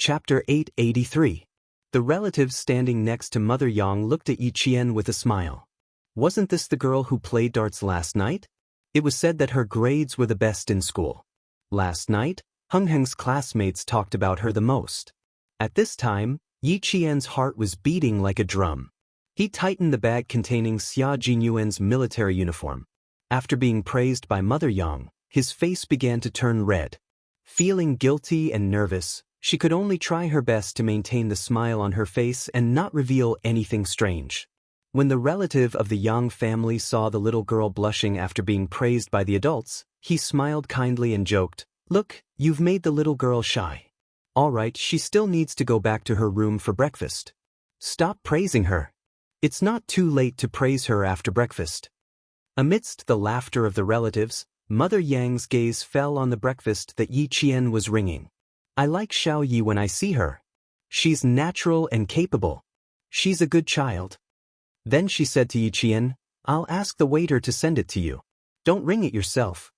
Chapter 883. The relatives standing next to Mother Yang looked at Yi Qian with a smile. Wasn't this the girl who played darts last night? It was said that her grades were the best in school. Last night, Heng Heng's classmates talked about her the most. At this time, Yi Qian's heart was beating like a drum. He tightened the bag containing Xia Jinyuan's military uniform. After being praised by Mother Yang, his face began to turn red. Feeling guilty and nervous, she could only try her best to maintain the smile on her face and not reveal anything strange. When the relative of the Yang family saw the little girl blushing after being praised by the adults, he smiled kindly and joked, "Look, you've made the little girl shy. All right, she still needs to go back to her room for breakfast. Stop praising her. It's not too late to praise her after breakfast." Amidst the laughter of the relatives, Mother Yang's gaze fell on the breakfast that Yi Qian was ringing. "I like Xiao Yi when I see her. She's natural and capable. She's a good child." Then she said to Yi Qian, "I'll ask the waiter to send it to you. Don't ring it yourself."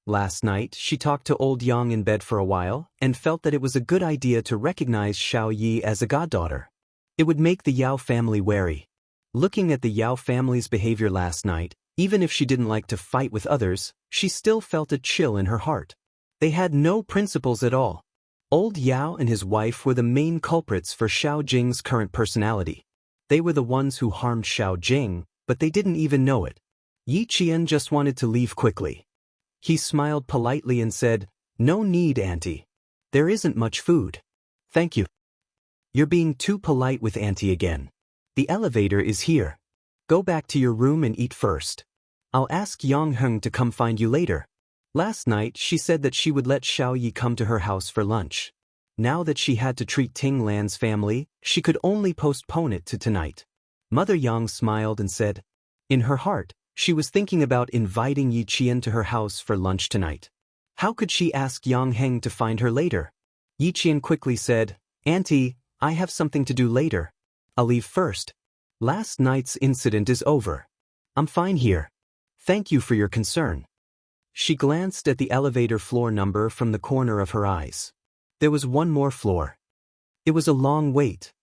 Last night, she talked to old Yang in bed for a while and felt that it was a good idea to recognize Xiao Yi as a goddaughter. It would make the Yao family wary. Looking at the Yao family's behavior last night, even if she didn't like to fight with others, she still felt a chill in her heart. They had no principles at all. Old Yao and his wife were the main culprits for Xiao Jing's current personality. They were the ones who harmed Xiao Jing, but they didn't even know it. Yi Qian just wanted to leave quickly. He smiled politely and said, "No need, Auntie. There isn't much food. Thank you." "You're being too polite with Auntie again. The elevator is here. Go back to your room and eat first. I'll ask Yang Heng to come find you later." Last night, she said that she would let Xiao Yi come to her house for lunch. Now that she had to treat Ting Lan's family, she could only postpone it to tonight. Mother Yang smiled and said, in her heart, she was thinking about inviting Yi Qian to her house for lunch tonight. How could she ask Yang Heng to find her later? Yi Qian quickly said, "Auntie, I have something to do later. I'll leave first. Last night's incident is over. I'm fine here. Thank you for your concern." She glanced at the elevator floor number from the corner of her eyes. There was one more floor. It was a long wait.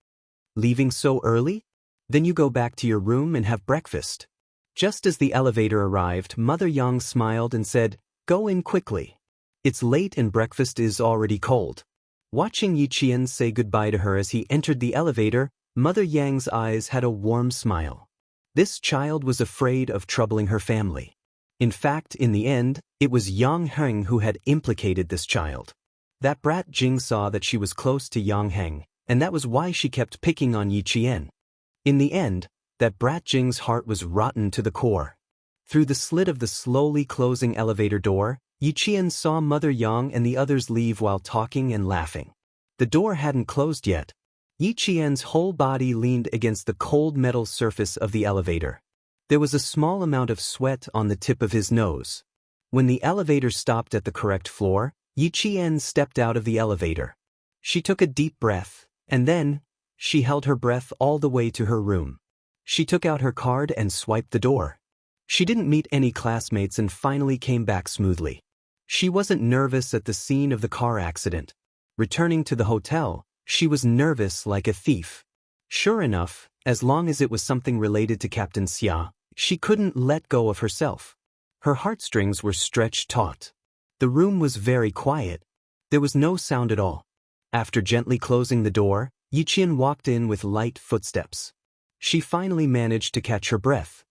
"Leaving so early? Then you go back to your room and have breakfast." Just as the elevator arrived, Mother Yang smiled and said, "Go in quickly. It's late and breakfast is already cold." Watching Yi Qian say goodbye to her as he entered the elevator, Mother Yang's eyes had a warm smile. This child was afraid of troubling her family. In fact, in the end, it was Yang Heng who had implicated this child. That brat Jing saw that she was close to Yang Heng, and that was why she kept picking on Yi Qian. In the end, that brat Jing's heart was rotten to the core. Through the slit of the slowly closing elevator door, Yi Qian saw Mother Yang and the others leave while talking and laughing. The door hadn't closed yet. Yi Qian's whole body leaned against the cold metal surface of the elevator. There was a small amount of sweat on the tip of his nose. When the elevator stopped at the correct floor, Yi Qian stepped out of the elevator. She took a deep breath, and then, she held her breath all the way to her room. She took out her card and swiped the door. She didn't meet any classmates and finally came back smoothly. She wasn't nervous at the scene of the car accident. Returning to the hotel, she was nervous like a thief. Sure enough, as long as it was something related to Captain Xia, she couldn't let go of herself. Her heartstrings were stretched taut. The room was very quiet. There was no sound at all. After gently closing the door, Yi Qian walked in with light footsteps. She finally managed to catch her breath.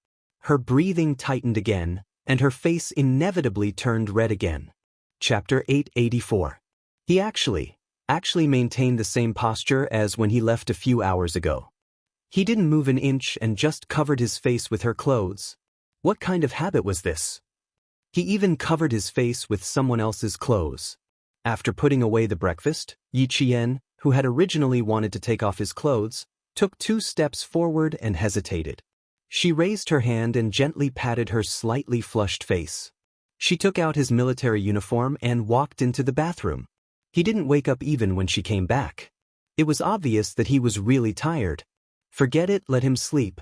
Her breathing tightened again, and her face inevitably turned red again. Chapter 884. He actually maintained the same posture as when he left a few hours ago. He didn't move an inch and just covered his face with her clothes. What kind of habit was this? He even covered his face with someone else's clothes. After putting away the breakfast, Yi Qian, who had originally wanted to take off his clothes, took 2 steps forward and hesitated. She raised her hand and gently patted her slightly flushed face. She took out his military uniform and walked into the bathroom. He didn't wake up even when she came back. It was obvious that he was really tired. Forget it, let him sleep.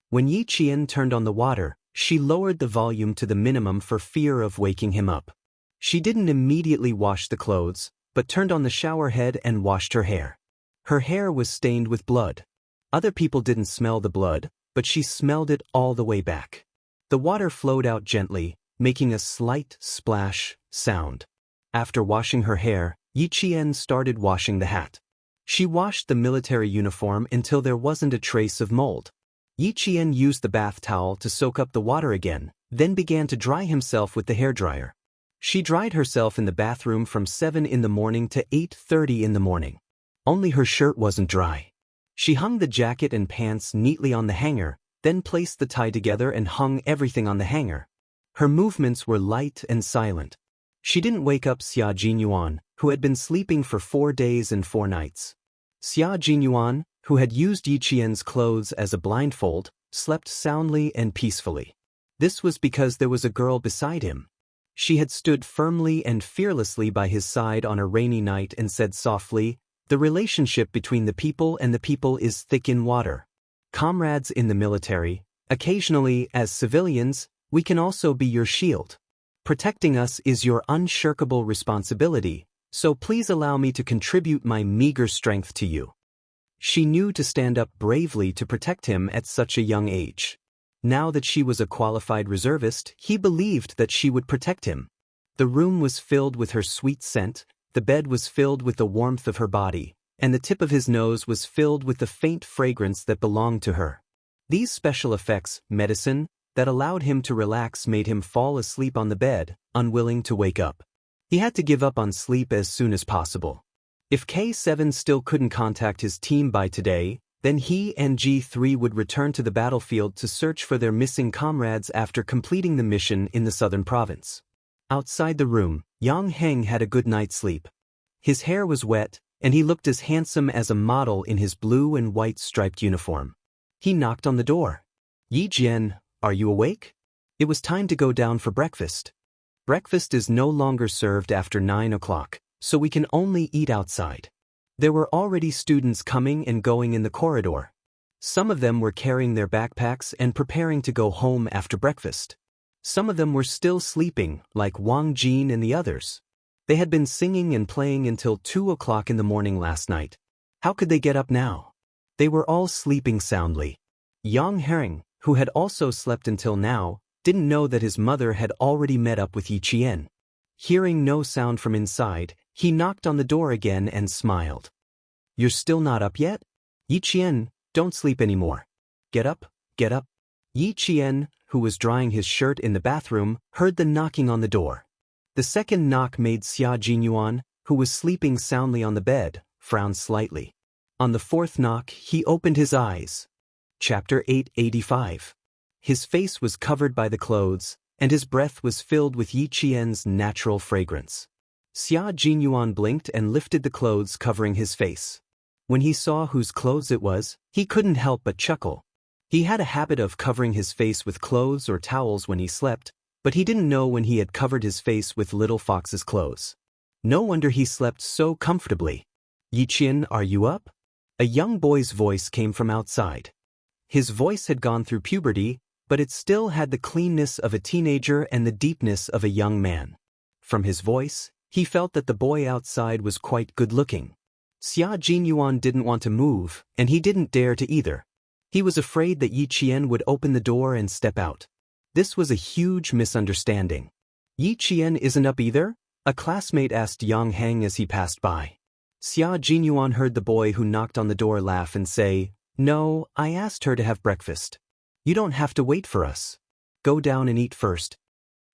When Yi Qian turned on the water, she lowered the volume to the minimum for fear of waking him up. She didn't immediately wash the clothes, but turned on the shower head and washed her hair. Her hair was stained with blood. Other people didn't smell the blood, but she smelled it all the way back. The water flowed out gently, making a slight splash sound. After washing her hair, Yi Qian started washing the hat. She washed the military uniform until there wasn't a trace of mold. Yi Qian used the bath towel to soak up the water again, then began to dry himself with the hairdryer. She dried herself in the bathroom from 7 in the morning to 8:30 in the morning. Only her shirt wasn't dry. She hung the jacket and pants neatly on the hanger, then placed the tie together and hung everything on the hanger. Her movements were light and silent. She didn't wake up Xia Jinyuan, who had been sleeping for 4 days and 4 nights. Xia Jinyuan, who had used Yi Qian's clothes as a blindfold, slept soundly and peacefully. This was because there was a girl beside him. She had stood firmly and fearlessly by his side on a rainy night and said softly, "The relationship between the people and the people is thick in water. Comrades in the military, occasionally as civilians, we can also be your shield. Protecting us is your unshirkable responsibility, so please allow me to contribute my meager strength to you." She knew to stand up bravely to protect him at such a young age. Now that she was a qualified reservist, he believed that she would protect him. The room was filled with her sweet scent, the bed was filled with the warmth of her body, and the tip of his nose was filled with the faint fragrance that belonged to her. These special effects, medicine, that allowed him to relax made him fall asleep on the bed, unwilling to wake up. He had to give up on sleep as soon as possible. If K7 still couldn't contact his team by today, then he and G3 would return to the battlefield to search for their missing comrades after completing the mission in the southern province. Outside the room, Yang Heng had a good night's sleep. His hair was wet, and he looked as handsome as a model in his blue and white striped uniform. He knocked on the door. "Yi Jian, are you awake? It was time to go down for breakfast. Breakfast is no longer served after 9 o'clock, so we can only eat outside." There were already students coming and going in the corridor. Some of them were carrying their backpacks and preparing to go home after breakfast. Some of them were still sleeping, like Wang Jin and the others. They had been singing and playing until 2 o'clock in the morning last night. How could they get up now? They were all sleeping soundly. Yang Heng, who had also slept until now, didn't know that his mother had already met up with Yi Qian. Hearing no sound from inside, he knocked on the door again and smiled. "You're still not up yet? Yi Qian, don't sleep anymore. Get up, get up." Yi Qian, who was drying his shirt in the bathroom, heard the knocking on the door. The second knock made Xia Jinyuan, who was sleeping soundly on the bed, frown slightly. On the fourth knock, he opened his eyes. Chapter 885. His face was covered by the clothes, and his breath was filled with Yi Qian's natural fragrance. Xia Jinyuan blinked and lifted the clothes covering his face. When he saw whose clothes it was, he couldn't help but chuckle. He had a habit of covering his face with clothes or towels when he slept, but he didn't know when he had covered his face with Little Fox's clothes. No wonder he slept so comfortably. "Yi Qian, are you up?" A young boy's voice came from outside. His voice had gone through puberty, but it still had the cleanness of a teenager and the deepness of a young man. From his voice, he felt that the boy outside was quite good-looking. Xia Jinyuan didn't want to move, and he didn't dare to either. He was afraid that Yi Qian would open the door and step out. This was a huge misunderstanding. "Yi Qian isn't up either?" a classmate asked Yang Heng as he passed by. Xia Jinyuan heard the boy who knocked on the door laugh and say, "No, I asked her to have breakfast. You don't have to wait for us. Go down and eat first."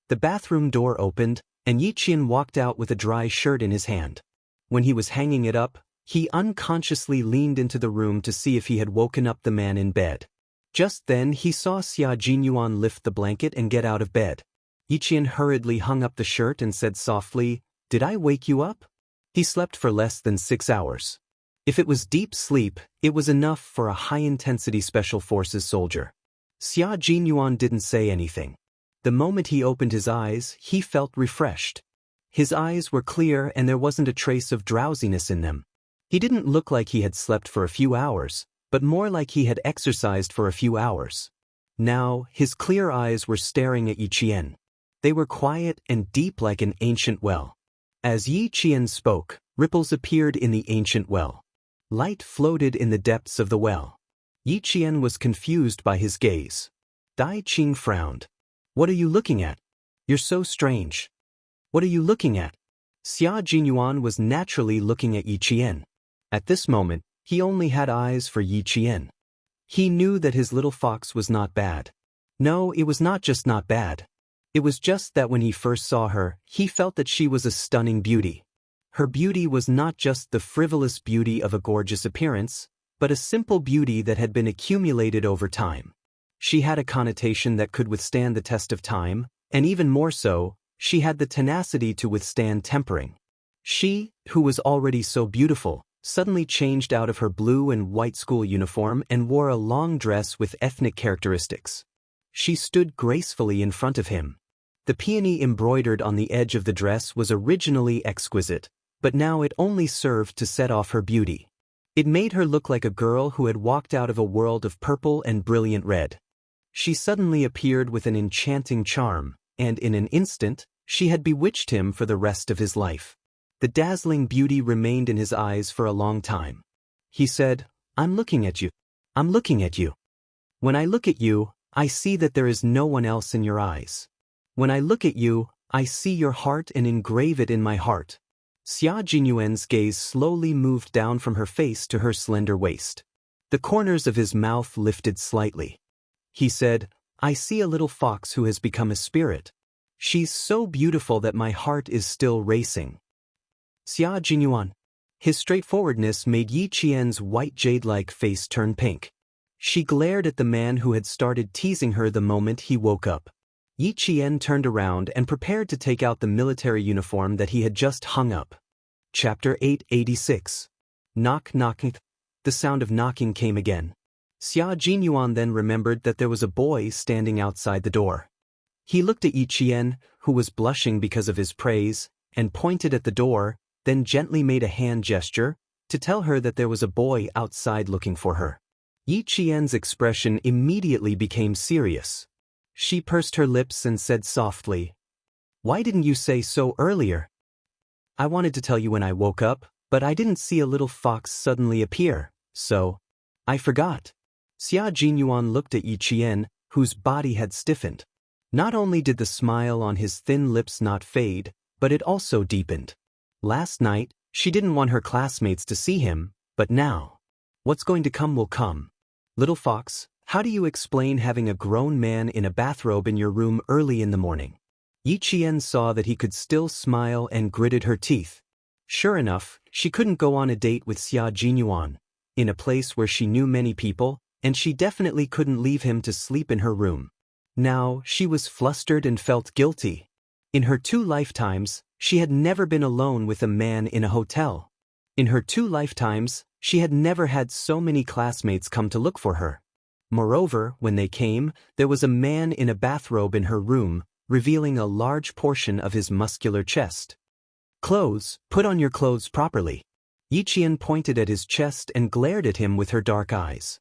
The bathroom door opened, and Yi Qian walked out with a dry shirt in his hand. When he was hanging it up, he unconsciously leaned into the room to see if he had woken up the man in bed. Just then he saw Xia Jinyuan lift the blanket and get out of bed. Yi Qian hurriedly hung up the shirt and said softly, "Did I wake you up?" He slept for less than 6 hours. If it was deep sleep, it was enough for a high-intensity Special Forces soldier. Xia Jinyuan didn't say anything. The moment he opened his eyes, he felt refreshed. His eyes were clear and there wasn't a trace of drowsiness in them. He didn't look like he had slept for a few hours, but more like he had exercised for a few hours. Now, his clear eyes were staring at Yi Qian. They were quiet and deep like an ancient well. As Yi Qian spoke, Ripples appeared in the ancient well. Light floated in the depths of the well. Yi Qian was confused by his gaze. Dai Qing frowned. What are you looking at? You're so strange. What are you looking at? Xia Jinyuan was naturally looking at Yi Qian. At this moment, he only had eyes for Yi Qian. He knew that his little fox was not bad. No, it was not just not bad. It was just that when he first saw her, he felt that she was a stunning beauty. Her beauty was not just the frivolous beauty of a gorgeous appearance, but a simple beauty that had been accumulated over time. She had a connotation that could withstand the test of time, and even more so, she had the tenacity to withstand tempering. She, who was already so beautiful, suddenly changed out of her blue and white school uniform and wore a long dress with ethnic characteristics. She stood gracefully in front of him. The peony embroidered on the edge of the dress was originally exquisite, but now it only served to set off her beauty. It made her look like a girl who had walked out of a world of purple and brilliant red. She suddenly appeared with an enchanting charm, and in an instant, she had bewitched him for the rest of his life. The dazzling beauty remained in his eyes for a long time. He said, "I'm looking at you. I'm looking at you. When I look at you, I see that there is no one else in your eyes. When I look at you, I see your heart and engrave it in my heart." Xia Jinyuan's gaze slowly moved down from her face to her slender waist. The corners of his mouth lifted slightly. He said, "I see a little fox who has become a spirit. She's so beautiful that my heart is still racing." Xia Jinyuan. His straightforwardness made Yi Qian's white jade-like face turn pink. She glared at the man who had started teasing her the moment he woke up. Yi Qian turned around and prepared to take out the military uniform that he had just hung up. Chapter 886. Knock knocking. The sound of knocking came again. Xia Jinyuan then remembered that there was a boy standing outside the door. He looked at Yi Qian, who was blushing because of his praise, and pointed at the door, then gently made a hand gesture to tell her that there was a boy outside looking for her. Yi Qian's expression immediately became serious. She pursed her lips and said softly, "Why didn't you say so earlier? I wanted to tell you when I woke up, but I didn't see a little fox suddenly appear, so I forgot." Xia Jinyuan looked at Yi Qian, whose body had stiffened. Not only did the smile on his thin lips not fade, but it also deepened. Last night, she didn't want her classmates to see him, but now, what's going to come will come. Little fox, how do you explain having a grown man in a bathrobe in your room early in the morning? Yi Qian saw that he could still smile and gritted her teeth. Sure enough, she couldn't go on a date with Xia Jinyuan, in a place where she knew many people, and she definitely couldn't leave him to sleep in her room. Now, she was flustered and felt guilty. In her 2 lifetimes, she had never been alone with a man in a hotel. In her 2 lifetimes, she had never had so many classmates come to look for her. Moreover, when they came, there was a man in a bathrobe in her room, revealing a large portion of his muscular chest. "Clothes, put on your clothes properly." Yi Qian pointed at his chest and glared at him with her dark eyes.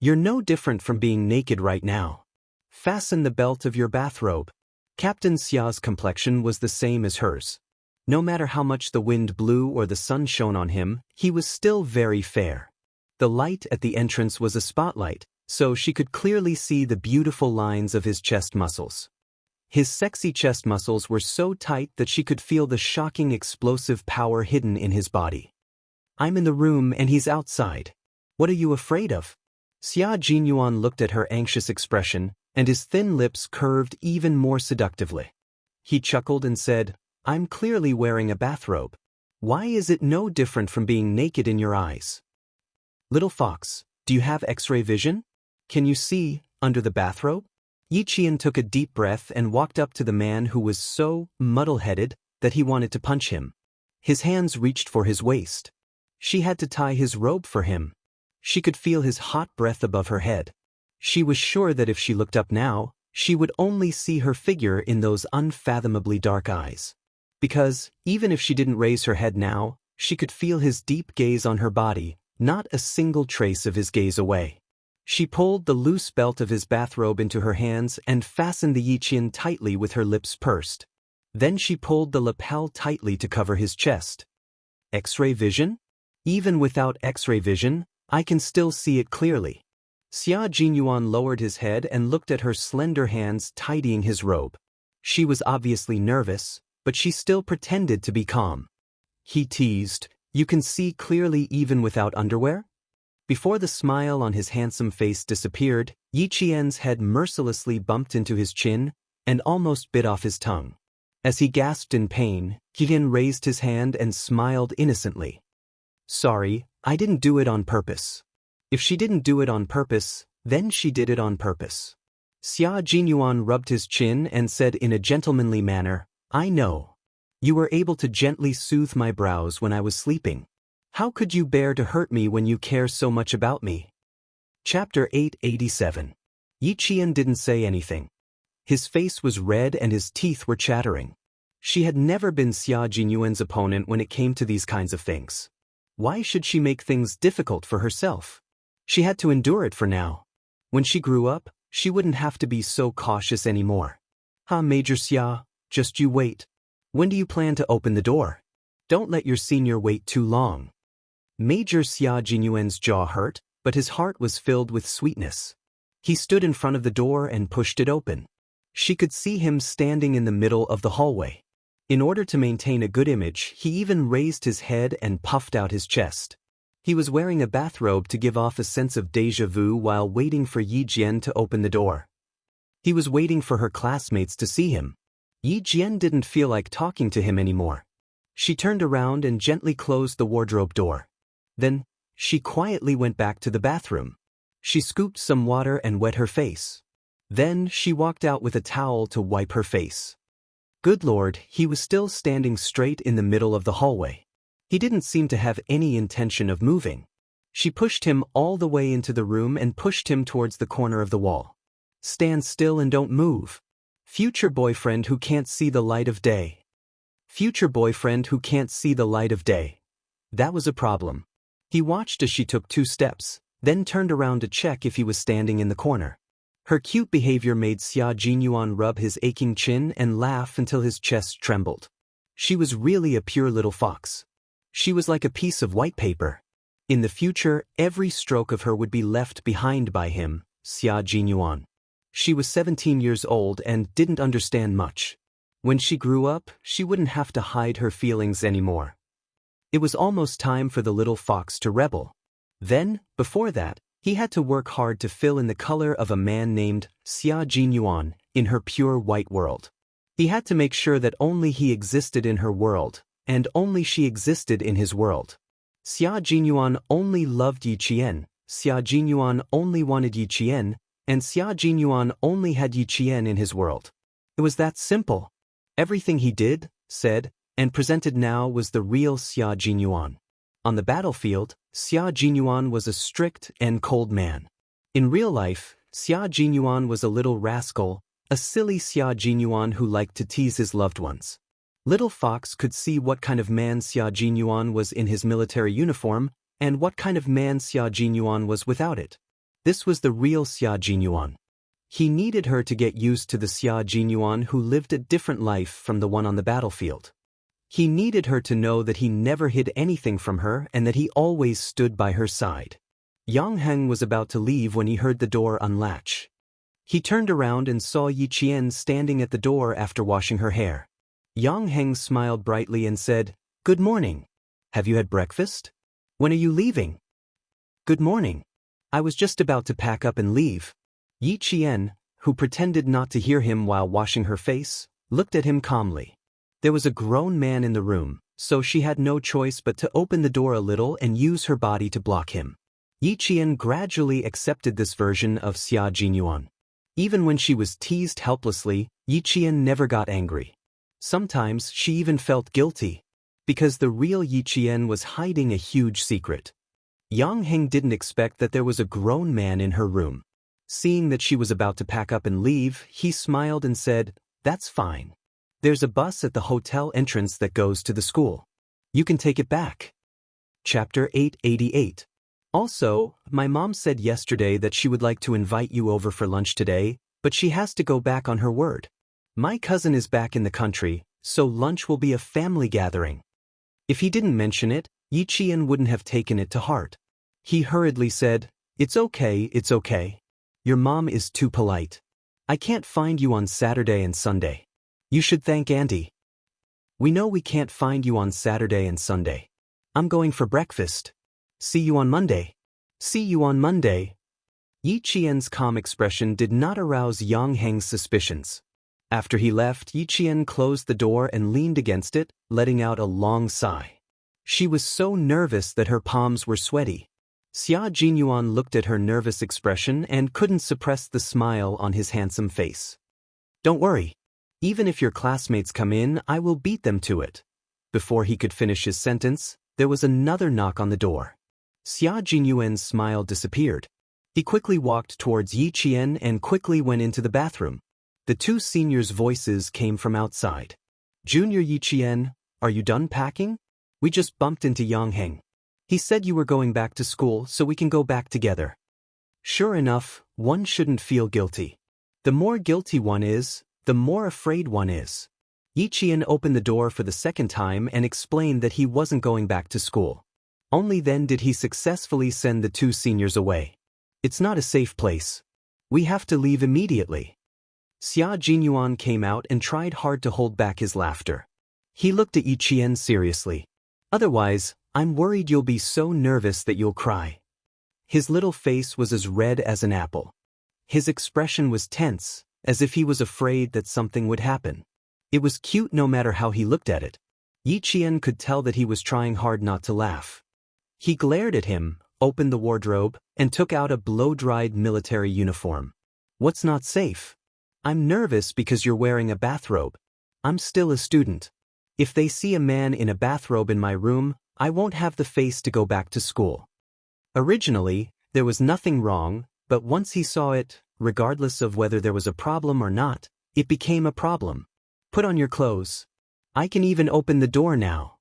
"You're no different from being naked right now. Fasten the belt of your bathrobe." Captain Xia's complexion was the same as hers. No matter how much the wind blew or the sun shone on him, he was still very fair. The light at the entrance was a spotlight, so she could clearly see the beautiful lines of his chest muscles. His sexy chest muscles were so tight that she could feel the shocking explosive power hidden in his body. "I'm in the room and he's outside. What are you afraid of?" Xia Jinyuan looked at her anxious expression, and his thin lips curved even more seductively. He chuckled and said, "I'm clearly wearing a bathrobe. Why is it no different from being naked in your eyes? Little fox, do you have X-ray vision? Can you see under the bathrobe?" Yi Qian took a deep breath and walked up to the man who was so muddle-headed that he wanted to punch him. His hands reached for his waist. She had to tie his robe for him. She could feel his hot breath above her head. She was sure that if she looked up now, she would only see her figure in those unfathomably dark eyes. Because, even if she didn't raise her head now, she could feel his deep gaze on her body, not a single trace of his gaze away. She pulled the loose belt of his bathrobe into her hands and fastened the Yi Qian tightly with her lips pursed. Then she pulled the lapel tightly to cover his chest. X-ray vision? Even without X-ray vision, I can still see it clearly. Xia Jinyuan lowered his head and looked at her slender hands tidying his robe. She was obviously nervous, but she still pretended to be calm. He teased, "You can see clearly even without underwear?" Before the smile on his handsome face disappeared, Yi Qian's head mercilessly bumped into his chin and almost bit off his tongue. As he gasped in pain, Qian raised his hand and smiled innocently. "Sorry, I didn't do it on purpose." If she didn't do it on purpose, then she did it on purpose. Xia Jinyuan rubbed his chin and said in a gentlemanly manner, "I know. You were able to gently soothe my brows when I was sleeping. How could you bear to hurt me when you care so much about me?" Chapter 887. Yi Qian didn't say anything. His face was red and his teeth were chattering. She had never been Xia Jinyuan's opponent when it came to these kinds of things. Why should she make things difficult for herself? She had to endure it for now. When she grew up, she wouldn't have to be so cautious anymore. Major Xia, just you wait. When do you plan to open the door? Don't let your senior wait too long." Major Xia Jinyuan's jaw hurt, but his heart was filled with sweetness. He stood in front of the door and pushed it open. She could see him standing in the middle of the hallway. In order to maintain a good image, he even raised his head and puffed out his chest. He was wearing a bathrobe to give off a sense of déjà vu while waiting for Yi Jian to open the door. He was waiting for her classmates to see him. Yi Jian didn't feel like talking to him anymore. She turned around and gently closed the wardrobe door. Then, she quietly went back to the bathroom. She scooped some water and wet her face. Then, she walked out with a towel to wipe her face. Good Lord, he was still standing straight in the middle of the hallway. He didn't seem to have any intention of moving. She pushed him all the way into the room and pushed him towards the corner of the wall. "Stand still and don't move. Future boyfriend who can't see the light of day. Future boyfriend who can't see the light of day." That was a problem. He watched as she took 2 steps, then turned around to check if he was standing in the corner. Her cute behavior made Xia Jinyuan rub his aching chin and laugh until his chest trembled. She was really a pure little fox. She was like a piece of white paper. In the future, every stroke of her would be left behind by him, Xia Jinyuan. She was 17 years old and didn't understand much. When she grew up, she wouldn't have to hide her feelings anymore. It was almost time for the little fox to rebel. Then, before that, he had to work hard to fill in the color of a man named Xia Jinyuan in her pure white world. He had to make sure that only he existed in her world, and only she existed in his world. Xia Jinyuan only loved Yi Qian, Xia Jinyuan only wanted Yi Qian, and Xia Jinyuan only had Yi Qian in his world. It was that simple. Everything he did, said, and presented now was the real Xia Jinyuan. On the battlefield, Xia Jinyuan was a strict and cold man. In real life, Xia Jinyuan was a little rascal, a silly Xia Jinyuan who liked to tease his loved ones. Little Fox could see what kind of man Xia Jinyuan was in his military uniform, and what kind of man Xia Jinyuan was without it. This was the real Xia Jinyuan. He needed her to get used to the Xia Jinyuan who lived a different life from the one on the battlefield. He needed her to know that he never hid anything from her and that he always stood by her side. Yang Heng was about to leave when he heard the door unlatch. He turned around and saw Yi Qian standing at the door after washing her hair. Yang Heng smiled brightly and said, "Good morning. Have you had breakfast? When are you leaving?" "Good morning. I was just about to pack up and leave." Yi Qian, who pretended not to hear him while washing her face, looked at him calmly. There was a grown man in the room, so she had no choice but to open the door a little and use her body to block him. Yi Qian gradually accepted this version of Xia Jinyuan. Even when she was teased helplessly, Yi Qian never got angry. Sometimes she even felt guilty, because the real Yi Qian was hiding a huge secret. Yang Heng didn't expect that there was a grown man in her room. Seeing that she was about to pack up and leave, he smiled and said, "That's fine. There's a bus at the hotel entrance that goes to the school. You can take it back." Chapter 888. Also, my mom said yesterday that she would like to invite you over for lunch today, but she has to go back on her word. My cousin is back in the country, so lunch will be a family gathering. If he didn't mention it, Yi Qian wouldn't have taken it to heart. He hurriedly said, "It's okay, it's okay. Your mom is too polite. I can't find you on Saturday and Sunday. You should thank Auntie. We know we can't find you on Saturday and Sunday. I'm going for breakfast. See you on Monday. See you on Monday." Yi Qian's calm expression did not arouse Yang Heng's suspicions. After he left, Yi Qian closed the door and leaned against it, letting out a long sigh. She was so nervous that her palms were sweaty. Xia Jinyuan looked at her nervous expression and couldn't suppress the smile on his handsome face. "Don't worry. Even if your classmates come in, I will beat them to it." Before he could finish his sentence, there was another knock on the door. Xia Jinyuan's smile disappeared. He quickly walked towards Yi Qian and quickly went into the bathroom. The two seniors' voices came from outside. "Junior Yi Qian, are you done packing? We just bumped into Yang Heng. He said you were going back to school so we can go back together." Sure enough, one shouldn't feel guilty. The more guilty one is, the more afraid one is. Yi Qian opened the door for the second time and explained that he wasn't going back to school. Only then did he successfully send the two seniors away. "It's not a safe place. We have to leave immediately." Xia Jinyuan came out and tried hard to hold back his laughter. He looked at Yi Qian seriously. "Otherwise, I'm worried you'll be so nervous that you'll cry." His little face was as red as an apple. His expression was tense, as if he was afraid that something would happen. It was cute no matter how he looked at it. Yi Qian could tell that he was trying hard not to laugh. He glared at him, opened the wardrobe, and took out a blow-dried military uniform. "What's not safe? I'm nervous because you're wearing a bathrobe. I'm still a student. If they see a man in a bathrobe in my room, I won't have the face to go back to school." Originally, there was nothing wrong, but once he saw it, regardless of whether there was a problem or not, it became a problem. "Put on your clothes. I can even open the door now."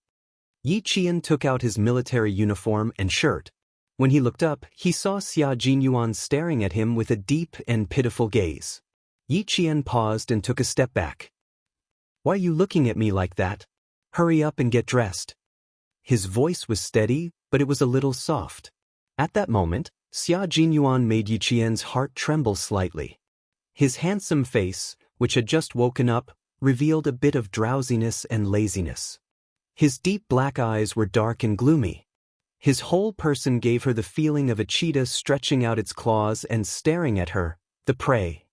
Yi Qian took out his military uniform and shirt. When he looked up, he saw Xia Jinyuan staring at him with a deep and pitiful gaze. Yi Qian paused and took a step back. "Why are you looking at me like that? Hurry up and get dressed." His voice was steady, but it was a little soft. At that moment, Xia Jinyuan made Yi Qian's heart tremble slightly. His handsome face, which had just woken up, revealed a bit of drowsiness and laziness. His deep black eyes were dark and gloomy. His whole person gave her the feeling of a cheetah stretching out its claws and staring at her, the prey.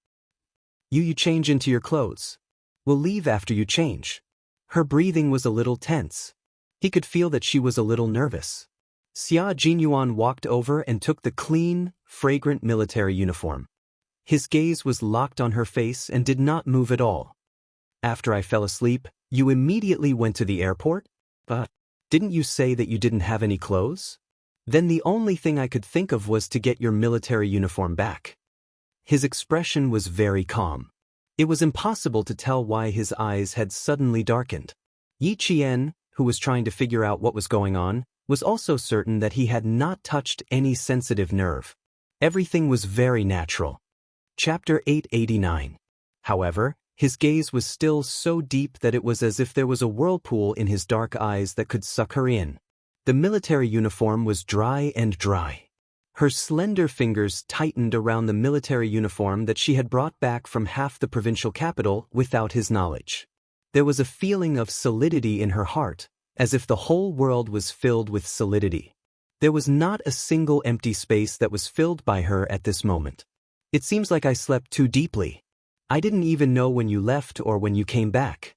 You change into your clothes. We'll leave after you change." Her breathing was a little tense. He could feel that she was a little nervous. Xia Jinyuan walked over and took the clean, fragrant military uniform. His gaze was locked on her face and did not move at all. "After I fell asleep, you immediately went to the airport? But didn't you say that you didn't have any clothes? Then the only thing I could think of was to get your military uniform back." His expression was very calm. It was impossible to tell why his eyes had suddenly darkened. Yi Qian, who was trying to figure out what was going on, was also certain that he had not touched any sensitive nerve. Everything was very natural. Chapter 889. However, his gaze was still so deep that it was as if there was a whirlpool in his dark eyes that could suck her in. The military uniform was dry and dry. Her slender fingers tightened around the military uniform that she had brought back from half the provincial capital without his knowledge. There was a feeling of solidity in her heart, as if the whole world was filled with solidity. There was not a single empty space that was filled by her at this moment. "It seems like I slept too deeply. I didn't even know when you left or when you came back,"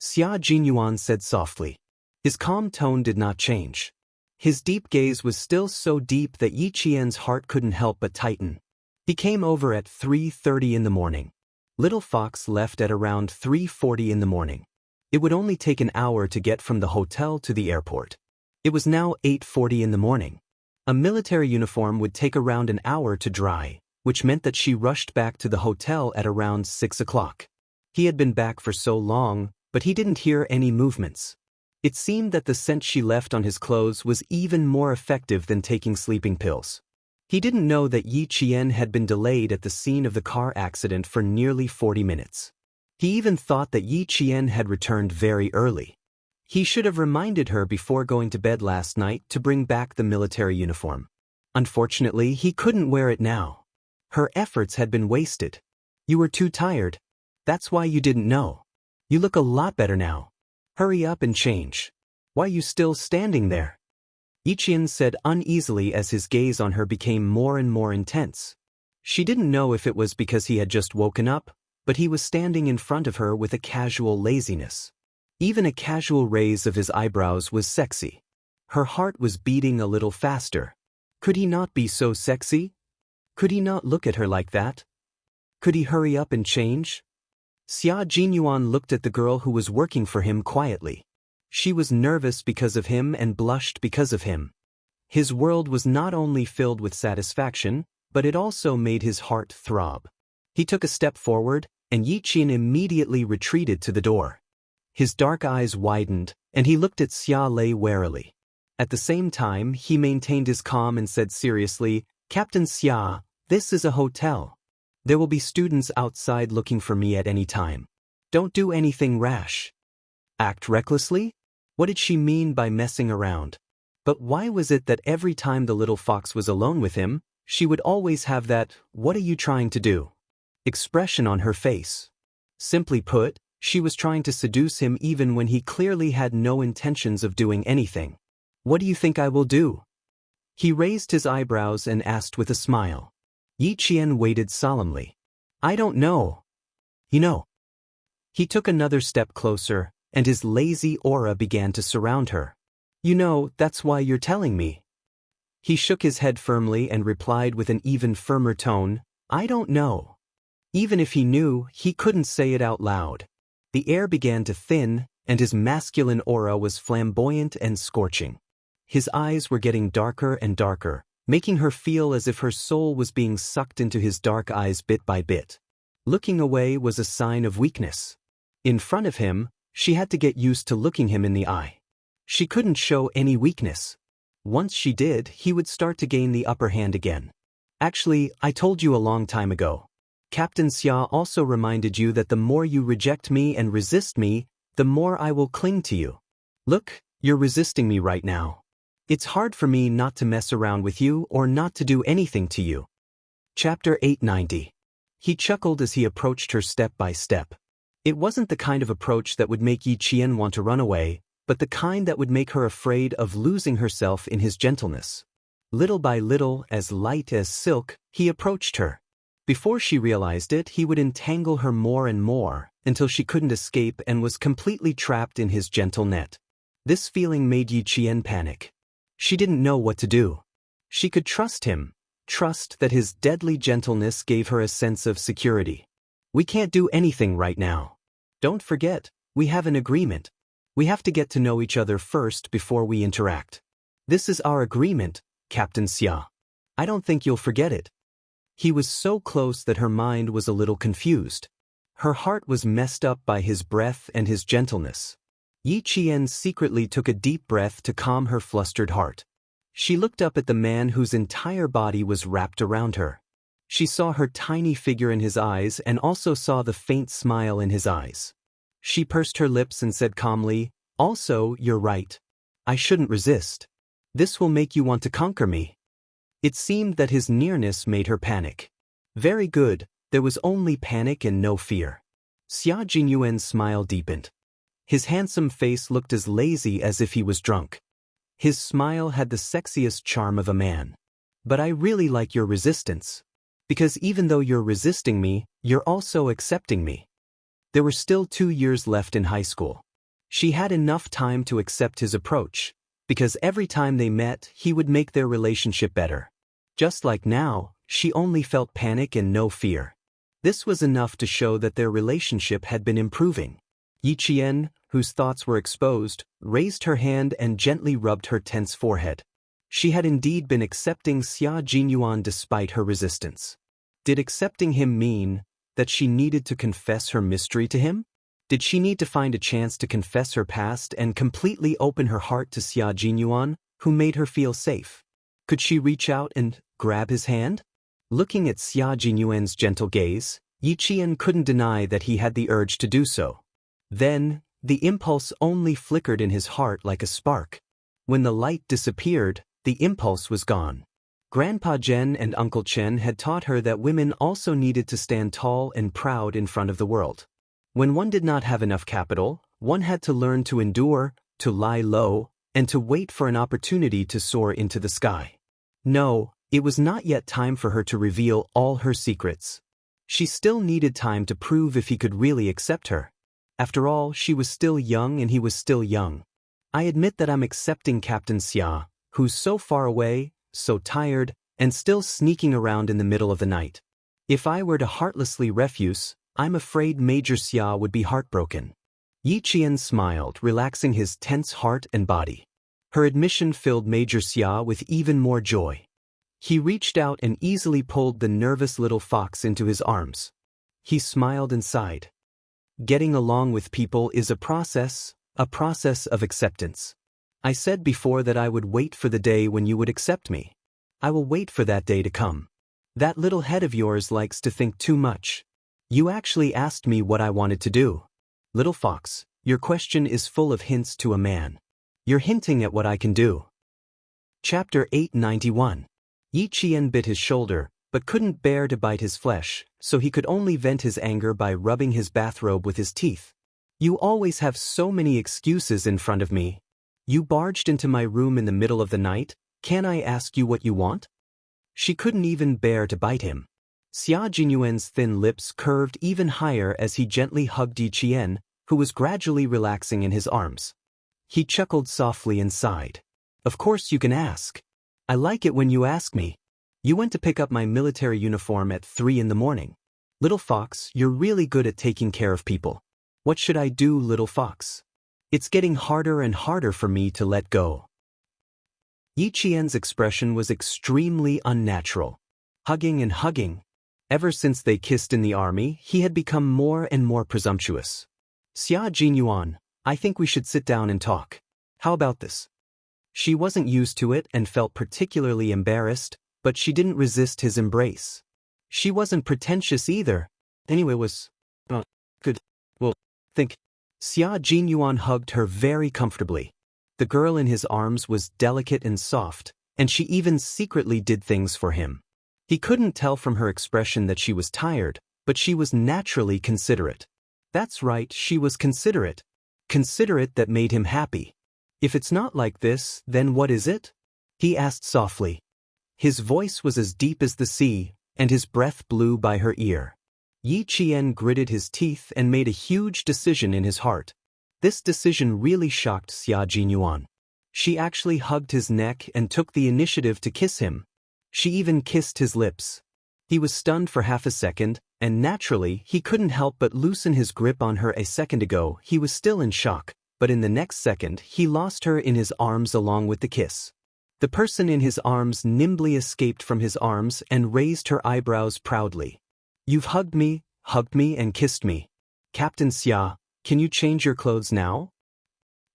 Xia Jinyuan said softly. His calm tone did not change. His deep gaze was still so deep that Yi Qian's heart couldn't help but tighten. He came over at 3:30 in the morning. Little Fox left at around 3:40 in the morning. It would only take an hour to get from the hotel to the airport. It was now 8:40 in the morning. A military uniform would take around an hour to dry, which meant that she rushed back to the hotel at around 6 o'clock. He had been back for so long, but he didn't hear any movements. It seemed that the scent she left on his clothes was even more effective than taking sleeping pills. He didn't know that Yi Qian had been delayed at the scene of the car accident for nearly 40 minutes. He even thought that Yi Qian had returned very early. He should have reminded her before going to bed last night to bring back the military uniform. Unfortunately, he couldn't wear it now. Her efforts had been wasted. You were too tired. That's why you didn't know. You look a lot better now. Hurry up and change. Why are you still standing there? Yiqian said uneasily as his gaze on her became more and more intense. She didn't know if it was because he had just woken up, but he was standing in front of her with a casual laziness. Even a casual raise of his eyebrows was sexy. Her heart was beating a little faster. Could he not be so sexy? Could he not look at her like that? Could he hurry up and change? Xia Jinyuan looked at the girl who was working for him quietly. She was nervous because of him and blushed because of him. His world was not only filled with satisfaction, but it also made his heart throb. He took a step forward, and Yiqian immediately retreated to the door. His dark eyes widened, and he looked at Xia Lei warily. At the same time, he maintained his calm and said seriously, "Captain Xia, this is a hotel. There will be students outside looking for me at any time. Don't do anything rash." Act recklessly? What did she mean by messing around? But why was it that every time the little fox was alone with him, she would always have that, "What are you trying to do?" expression on her face? Simply put, she was trying to seduce him even when he clearly had no intentions of doing anything. "What do you think I will do?" He raised his eyebrows and asked with a smile. Yiqian waited solemnly. "I don't know. You know." He took another step closer, and his lazy aura began to surround her. "You know, that's why you're telling me." He shook his head firmly and replied with an even firmer tone, "I don't know." Even if he knew, he couldn't say it out loud. The air began to thin, and his masculine aura was flamboyant and scorching. His eyes were getting darker and darker, making her feel as if her soul was being sucked into his dark eyes bit by bit. Looking away was a sign of weakness. In front of him, she had to get used to looking him in the eye. She couldn't show any weakness. Once she did, he would start to gain the upper hand again. "Actually, I told you a long time ago. Captain Xia also reminded you that the more you reject me and resist me, the more I will cling to you. Look, you're resisting me right now. It's hard for me not to mess around with you or not to do anything to you." Chapter 890. He chuckled as he approached her step by step. It wasn't the kind of approach that would make Yiqian want to run away, but the kind that would make her afraid of losing herself in his gentleness. Little by little, as light as silk, he approached her. Before she realized it, he would entangle her more and more, until she couldn't escape and was completely trapped in his gentle net. This feeling made Yiqian panic. She didn't know what to do. She could trust him, trust that his deadly gentleness gave her a sense of security. "We can't do anything right now. Don't forget, we have an agreement. We have to get to know each other first before we interact. This is our agreement, Captain Xia. I don't think you'll forget it." He was so close that her mind was a little confused. Her heart was messed up by his breath and his gentleness. Yiqian secretly took a deep breath to calm her flustered heart. She looked up at the man whose entire body was wrapped around her. She saw her tiny figure in his eyes and also saw the faint smile in his eyes. She pursed her lips and said calmly, "Also, you're right. I shouldn't resist. This will make you want to conquer me." It seemed that his nearness made her panic. Very good, there was only panic and no fear. Xia Jinyuan's smile deepened. His handsome face looked as lazy as if he was drunk. His smile had the sexiest charm of a man. "But I really like your resistance. Because even though you're resisting me, you're also accepting me." There were still 2 years left in high school. She had enough time to accept his approach, because every time they met, he would make their relationship better. Just like now, she only felt panic and no fear. This was enough to show that their relationship had been improving. Yiqian, whose thoughts were exposed, raised her hand and gently rubbed her tense forehead. She had indeed been accepting Xia Jinyuan despite her resistance. Did accepting him mean that she needed to confess her mystery to him? Did she need to find a chance to confess her past and completely open her heart to Xia Jinyuan, who made her feel safe? Could she reach out and grab his hand? Looking at Xia Jinyuan's gentle gaze, Yiqian couldn't deny that he had the urge to do so. Then, The impulse only flickered in his heart like a spark. When the light disappeared, the impulse was gone. Grandpa Jen and Uncle Chen had taught her that women also needed to stand tall and proud in front of the world. When one did not have enough capital, one had to learn to endure, to lie low, and to wait for an opportunity to soar into the sky. No, it was not yet time for her to reveal all her secrets. She still needed time to prove if he could really accept her. After all, she was still young and he was still young. I admit that I'm accepting Captain Xia, who's so far away, so tired, and still sneaking around in the middle of the night. If I were to heartlessly refuse, I'm afraid Major Xia would be heartbroken. Yi Qian smiled, relaxing his tense heart and body. Her admission filled Major Xia with even more joy. He reached out and easily pulled the nervous little fox into his arms. He smiled and sighed. Getting along with people is a process of acceptance. I said before that I would wait for the day when you would accept me. I will wait for that day to come. That little head of yours likes to think too much. You actually asked me what I wanted to do. Little fox, your question is full of hints to a man. You're hinting at what I can do. Chapter 891. Yi Qian bit his shoulder, but couldn't bear to bite his flesh, so he could only vent his anger by rubbing his bathrobe with his teeth. You always have so many excuses in front of me. You barged into my room in the middle of the night, can I ask you what you want? She couldn't even bear to bite him. Xia Jinyuan's thin lips curved even higher as he gently hugged Yi Qian, who was gradually relaxing in his arms. He chuckled softly and sighed. Of course you can ask. I like it when you ask me. You went to pick up my military uniform at 3 in the morning. Little fox, you're really good at taking care of people. What should I do, little fox? It's getting harder and harder for me to let go. Yi Qian's expression was extremely unnatural. Hugging and hugging. Ever since they kissed in the army, he had become more and more presumptuous. Xia Jinyuan, I think we should sit down and talk. How about this? She wasn't used to it and felt particularly embarrassed, but she didn't resist his embrace. She wasn't pretentious either. Anyway, good. Well, think. Xia Jinyuan hugged her very comfortably. The girl in his arms was delicate and soft, and she even secretly did things for him. He couldn't tell from her expression that she was tired, but she was naturally considerate. That's right, she was considerate. Considerate that made him happy. If it's not like this, then what is it? He asked softly. His voice was as deep as the sea, and his breath blew by her ear. Yi Qian gritted his teeth and made a huge decision in his heart. This decision really shocked Xia Jinyuan. She actually hugged his neck and took the initiative to kiss him. She even kissed his lips. He was stunned for half a second, and naturally, he couldn't help but loosen his grip on her. A second ago, he was still in shock, but in the next second, he lost her in his arms along with the kiss. The person in his arms nimbly escaped from his arms and raised her eyebrows proudly. You've hugged me and kissed me. Captain Xia, can you change your clothes now?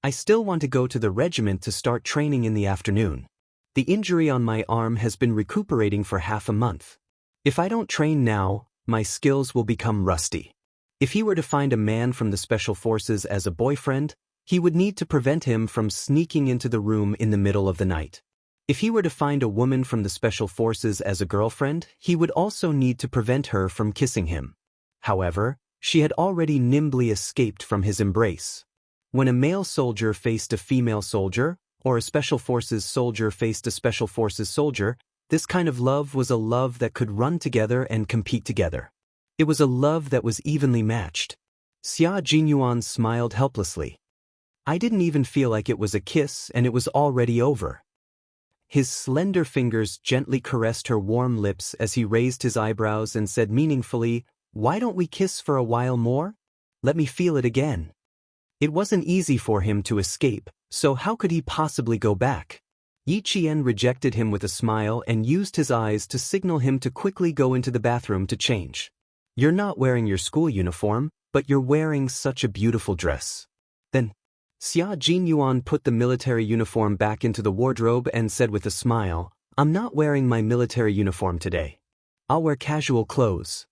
I still want to go to the regiment to start training in the afternoon. The injury on my arm has been recuperating for half a month. If I don't train now, my skills will become rusty. If he were to find a man from the Special Forces as a boyfriend, he would need to prevent him from sneaking into the room in the middle of the night. If he were to find a woman from the Special Forces as a girlfriend, he would also need to prevent her from kissing him. However, she had already nimbly escaped from his embrace. When a male soldier faced a female soldier, or a Special Forces soldier faced a Special Forces soldier, this kind of love was a love that could run together and compete together. It was a love that was evenly matched. Xia Jinyuan smiled helplessly. I didn't even feel like it was a kiss and it was already over. His slender fingers gently caressed her warm lips as he raised his eyebrows and said meaningfully, "Why don't we kiss for a while more? Let me feel it again." It wasn't easy for him to escape, so how could he possibly go back? Yi Qian rejected him with a smile and used his eyes to signal him to quickly go into the bathroom to change. You're not wearing your school uniform, but you're wearing such a beautiful dress. Then, Xia Jinyuan put the military uniform back into the wardrobe and said with a smile, I'm not wearing my military uniform today. I'll wear casual clothes.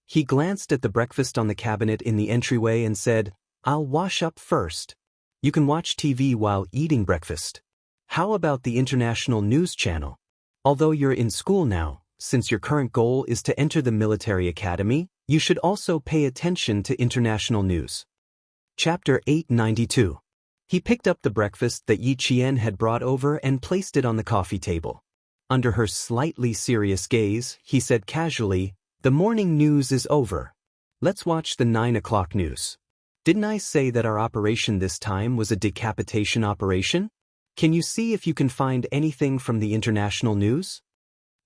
He glanced at the breakfast on the cabinet in the entryway and said, I'll wash up first. You can watch TV while eating breakfast. How about the International News Channel? Although you're in school now, since your current goal is to enter the military academy, you should also pay attention to international news. Chapter 892. He picked up the breakfast that Yi Qian had brought over and placed it on the coffee table. Under her slightly serious gaze, he said casually, "The morning news is over. Let's watch the 9 o'clock news. Didn't I say that our operation this time was a decapitation operation? Can you see if you can find anything from the international news?"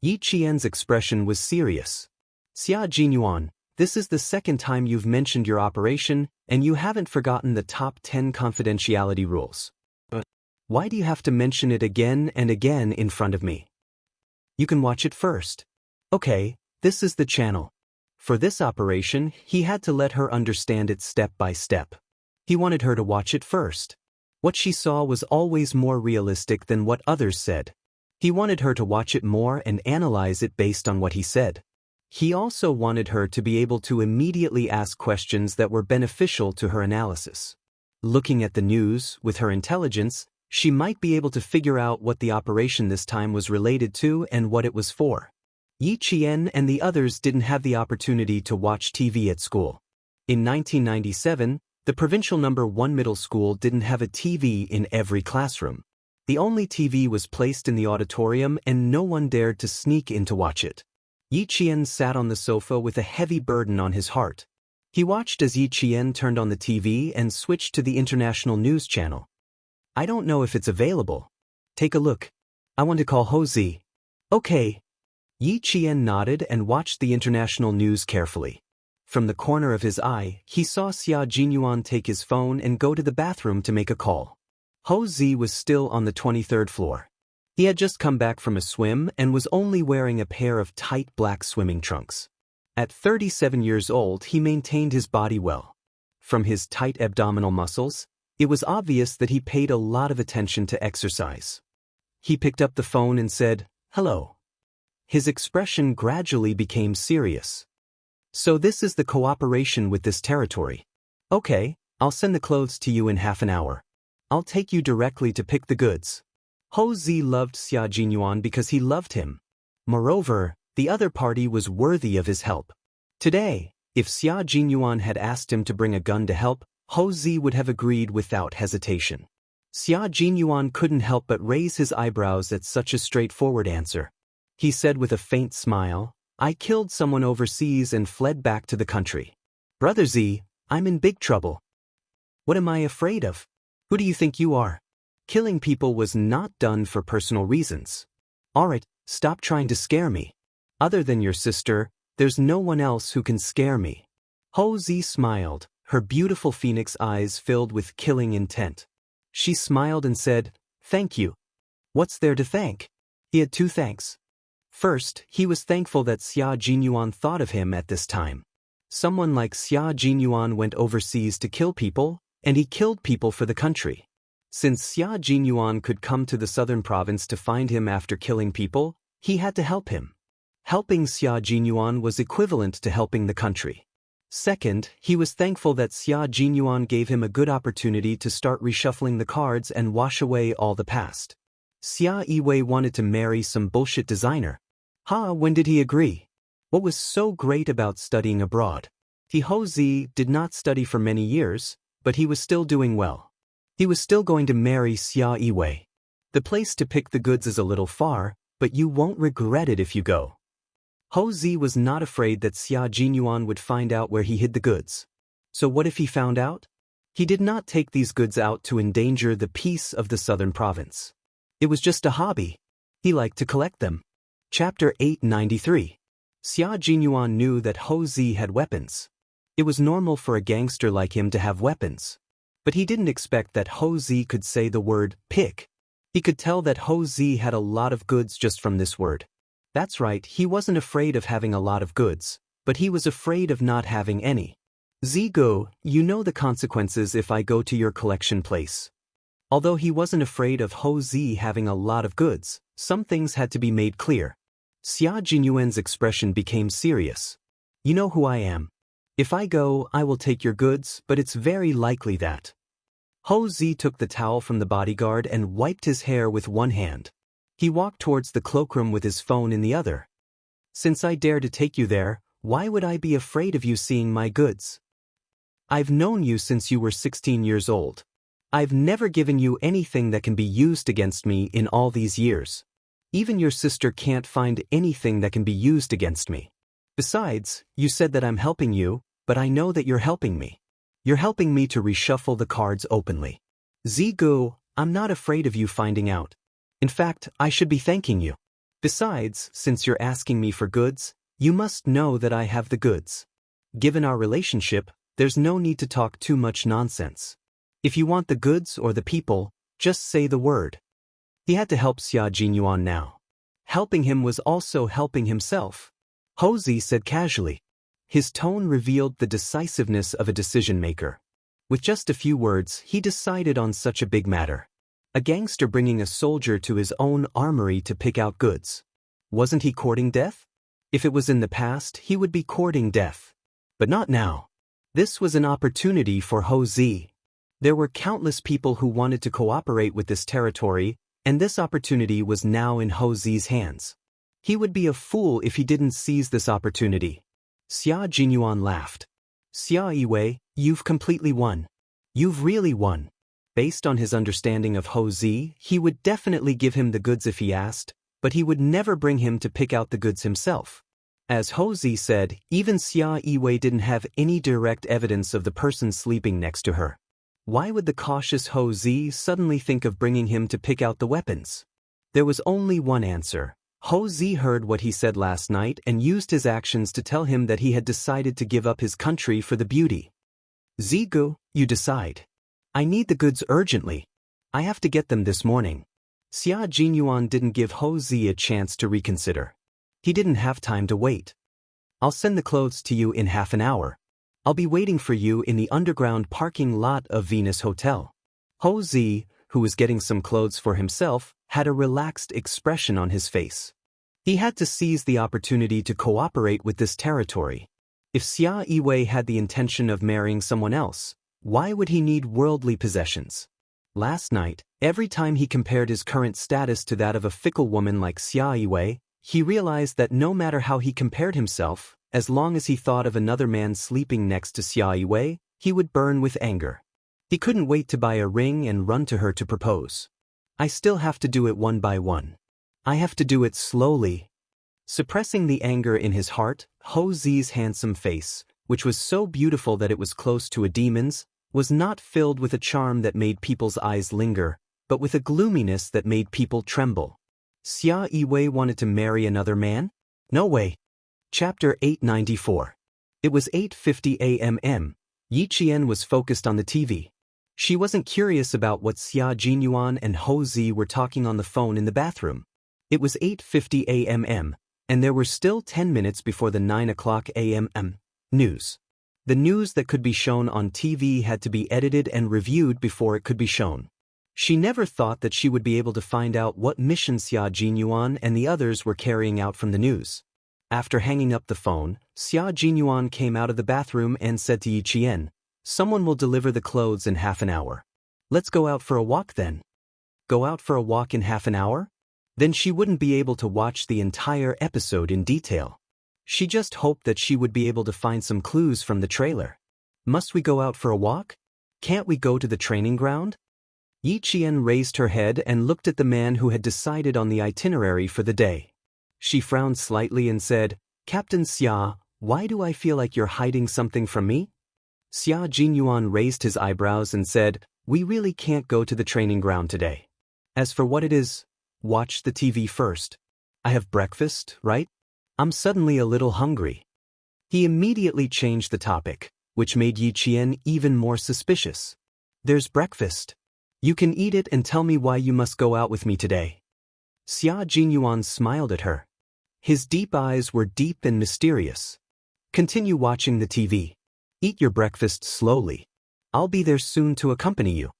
Yi Qian's expression was serious. "Xia Jinyuan, this is the second time you've mentioned your operation, and you haven't forgotten the top 10 confidentiality rules. But why do you have to mention it again and again in front of me? You can watch it first. Okay, this is the channel." For this operation, he had to let her understand it step by step. He wanted her to watch it first. What she saw was always more realistic than what others said. He wanted her to watch it more and analyze it based on what he said. He also wanted her to be able to immediately ask questions that were beneficial to her analysis. Looking at the news, with her intelligence, she might be able to figure out what the operation this time was related to and what it was for. Yi Qian and the others didn't have the opportunity to watch TV at school. In 1997, the provincial number 1 middle school didn't have a TV in every classroom. The only TV was placed in the auditorium and no one dared to sneak in to watch it. Yi Qian sat on the sofa with a heavy burden on his heart. He watched as Yi Qian turned on the TV and switched to the International News Channel. "I don't know if it's available. Take a look. I want to call Hozi." "Okay." Yi Qian nodded and watched the international news carefully. From the corner of his eye, he saw Xia Jinyuan take his phone and go to the bathroom to make a call. Hozi was still on the 23rd floor. He had just come back from a swim and was only wearing a pair of tight black swimming trunks. At 37 years old, he maintained his body well. From his tight abdominal muscles, it was obvious that he paid a lot of attention to exercise. He picked up the phone and said, "Hello." His expression gradually became serious. "So this is the cooperation with this territory. Okay, I'll send the clothes to you in half an hour. I'll take you directly to pick the goods." Hozi loved Xia Jinyuan because he loved him. Moreover, the other party was worthy of his help. Today, if Xia Jinyuan had asked him to bring a gun to help, Hozi would have agreed without hesitation. Xia Jinyuan couldn't help but raise his eyebrows at such a straightforward answer. He said with a faint smile, "I killed someone overseas and fled back to the country. Brother Z, I'm in big trouble." "What am I afraid of? Who do you think you are? Killing people was not done for personal reasons. Alright, stop trying to scare me. Other than your sister, there's no one else who can scare me." Hozi smiled, her beautiful phoenix eyes filled with killing intent. She smiled and said, "Thank you." What's there to thank? He had 2 thanks. First, he was thankful that Xia Jinyuan thought of him at this time. Someone like Xia Jinyuan went overseas to kill people, and he killed people for the country. Since Xia Jinyuan could come to the southern province to find him after killing people, he had to help him. Helping Xia Jinyuan was equivalent to helping the country. Second, he was thankful that Xia Jinyuan gave him a good opportunity to start reshuffling the cards and wash away all the past. Xia Yiwei wanted to marry some bullshit designer. When did he agree? What was so great about studying abroad? Hozi did not study for many years, but he was still doing well. He was still going to marry Xia Yiwei. The place to pick the goods is a little far, but you won't regret it if you go. Hozi was not afraid that Xia Jinyuan would find out where he hid the goods. So what if he found out? He did not take these goods out to endanger the peace of the southern province. It was just a hobby. He liked to collect them. Chapter 893. Xia Jinyuan knew that Hozi had weapons. It was normal for a gangster like him to have weapons. But he didn't expect that Hozi could say the word pick. He could tell that Hozi had a lot of goods just from this word. That's right, he wasn't afraid of having a lot of goods, but he was afraid of not having any. "Zigo, you know the consequences if I go to your collection place." Although he wasn't afraid of Hozi having a lot of goods, some things had to be made clear. Xia Jinyuan's expression became serious. "You know who I am. If I go, I will take your goods, but it's very likely that. Ho Zi took the towel from the bodyguard and wiped his hair with one hand. He walked towards the cloakroom with his phone in the other. Since I dare to take you there, why would I be afraid of you seeing my goods? I've known you since you were 16 years old. I've never given you anything that can be used against me in all these years. Even your sister can't find anything that can be used against me. Besides, you said that I'm helping you, but I know that you're helping me. You're helping me to reshuffle the cards openly. Zigu, I'm not afraid of you finding out. In fact, I should be thanking you. Besides, since you're asking me for goods, you must know that I have the goods. Given our relationship, there's no need to talk too much nonsense. If you want the goods or the people, just say the word. He had to help Xia Jinyuan now. Helping him was also helping himself. Ho Zi said casually. His tone revealed the decisiveness of a decision-maker. With just a few words, he decided on such a big matter. A gangster bringing a soldier to his own armory to pick out goods. Wasn't he courting death? If it was in the past, he would be courting death. But not now. This was an opportunity for Ho Zi. There were countless people who wanted to cooperate with this territory, and this opportunity was now in Ho Zi's hands. He would be a fool if he didn't seize this opportunity. Xia Jinyuan laughed. Xia Yiwei, you've completely won. You've really won. Based on his understanding of Ho Zi, he would definitely give him the goods if he asked, but he would never bring him to pick out the goods himself. As Ho Zi said, even Xia Yiwei didn't have any direct evidence of the person sleeping next to her. Why would the cautious Ho Zi suddenly think of bringing him to pick out the weapons? There was only one answer. Ho Zi heard what he said last night and used his actions to tell him that he had decided to give up his country for the beauty. Zigu, you decide. I need the goods urgently. I have to get them this morning. Xia Jinyuan didn't give Ho Zi a chance to reconsider. He didn't have time to wait. I'll send the clothes to you in half an hour. I'll be waiting for you in the underground parking lot of Venus Hotel. Ho Zi, who was getting some clothes for himself, had a relaxed expression on his face. He had to seize the opportunity to cooperate with this territory. If Xia Yiwei had the intention of marrying someone else, why would he need worldly possessions? Last night, every time he compared his current status to that of a fickle woman like Xia Yiwei, he realized that no matter how he compared himself, as long as he thought of another man sleeping next to Xia Yiwei, he would burn with anger. He couldn't wait to buy a ring and run to her to propose. I still have to do it one by one. I have to do it slowly. Suppressing the anger in his heart, Ho Zi's handsome face, which was so beautiful that it was close to a demon's, was not filled with a charm that made people's eyes linger, but with a gloominess that made people tremble. Xia Yiwei wanted to marry another man? No way. Chapter 894. It was 8:50 a.m. Yi Qian was focused on the TV. She wasn't curious about what Xia Jinyuan and Ho Zi were talking on the phone in the bathroom. It was 8:50 a.m., and there were still 10 minutes before the 9 o'clock a.m. news. The news that could be shown on TV had to be edited and reviewed before it could be shown. She never thought that she would be able to find out what mission Xia Jinyuan and the others were carrying out from the news. After hanging up the phone, Xia Jinyuan came out of the bathroom and said to Yi Qian, "Someone will deliver the clothes in half an hour. Let's go out for a walk then." Go out for a walk in half an hour? Then she wouldn't be able to watch the entire episode in detail. She just hoped that she would be able to find some clues from the trailer. Must we go out for a walk? Can't we go to the training ground? Yi Qian raised her head and looked at the man who had decided on the itinerary for the day. She frowned slightly and said, "Captain Xia, why do I feel like you're hiding something from me?" Xia Jinyuan raised his eyebrows and said, "We really can't go to the training ground today. As for what it is, watch the TV first. I have breakfast, right? I'm suddenly a little hungry." He immediately changed the topic, which made Yi Qian even more suspicious. "There's breakfast. You can eat it and tell me why you must go out with me today." Xia Jinyuan smiled at her. His deep eyes were deep and mysterious. "Continue watching the TV. Eat your breakfast slowly. I'll be there soon to accompany you."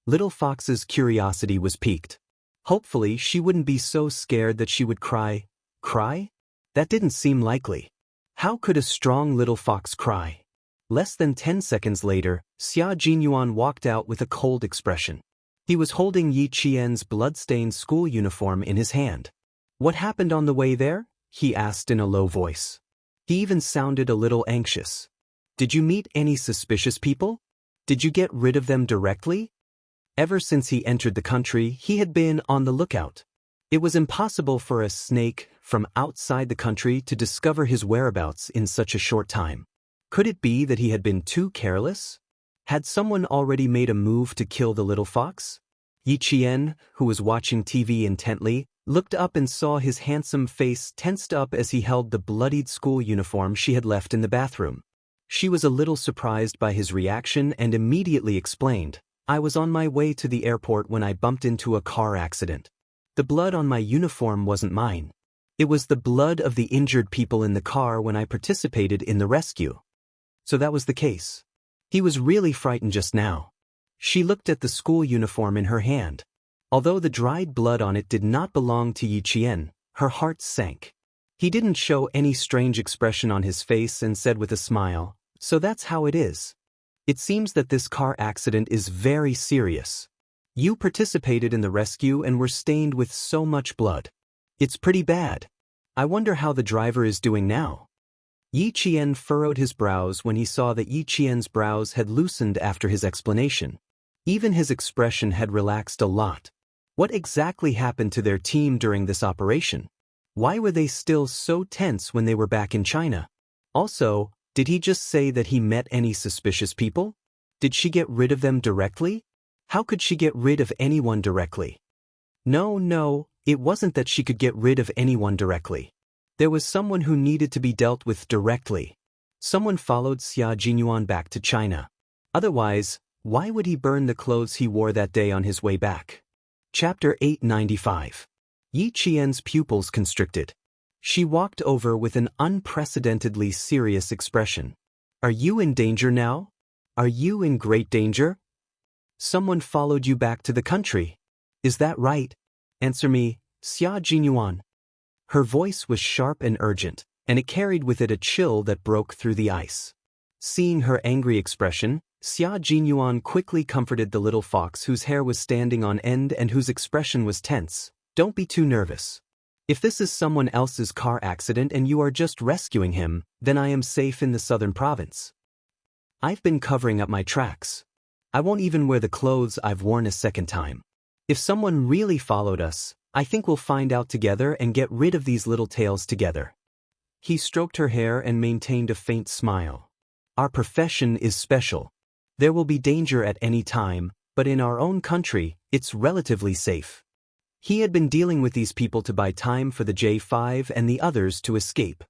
Little Fox's curiosity was piqued. Hopefully she wouldn't be so scared that she would cry. Cry? That didn't seem likely. How could a strong little fox cry? Less than 10 seconds later, Xia Jinyuan walked out with a cold expression. He was holding Yi Qian's blood-stained school uniform in his hand. "What happened on the way there?" he asked in a low voice. He even sounded a little anxious. "Did you meet any suspicious people? Did you get rid of them directly?" Ever since he entered the country, he had been on the lookout. It was impossible for a snake from outside the country to discover his whereabouts in such a short time. Could it be that he had been too careless? Had someone already made a move to kill the little fox? Yi Qian, who was watching TV intently, looked up and saw his handsome face tensed up as he held the bloodied school uniform she had left in the bathroom. She was a little surprised by his reaction and immediately explained, "I was on my way to the airport when I bumped into a car accident. The blood on my uniform wasn't mine. It was the blood of the injured people in the car when I participated in the rescue." So that was the case. He was really frightened just now. She looked at the school uniform in her hand. Although the dried blood on it did not belong to Yi Qian, her heart sank. He didn't show any strange expression on his face and said with a smile, "So that's how it is. It seems that this car accident is very serious. You participated in the rescue and were stained with so much blood. It's pretty bad. I wonder how the driver is doing now." Yi Qian furrowed his brows when he saw that Yi Qian's brows had loosened after his explanation. Even his expression had relaxed a lot. What exactly happened to their team during this operation? Why were they still so tense when they were back in China? Also, did he just say that he met any suspicious people? Did she get rid of them directly? How could she get rid of anyone directly? No, it wasn't that she could get rid of anyone directly. There was someone who needed to be dealt with directly. Someone followed Xia Jinyuan back to China. Otherwise, why would he burn the clothes he wore that day on his way back? Chapter 895. Yi Qian's pupils constricted. She walked over with an unprecedentedly serious expression. "Are you in danger now? Are you in great danger? Someone followed you back to the country. Is that right? Answer me, Xia Jinyuan." Her voice was sharp and urgent, and it carried with it a chill that broke through the ice. Seeing her angry expression, Xia Jinyuan quickly comforted the little fox whose hair was standing on end and whose expression was tense. "Don't be too nervous. If this is someone else's car accident and you are just rescuing him, then I am safe in the southern province. I've been covering up my tracks. I won't even wear the clothes I've worn a second time. If someone really followed us, I think we'll find out together and get rid of these little tails together." He stroked her hair and maintained a faint smile. "Our profession is special. There will be danger at any time, but in our own country, it's relatively safe." He had been dealing with these people to buy time for the J5 and the others to escape.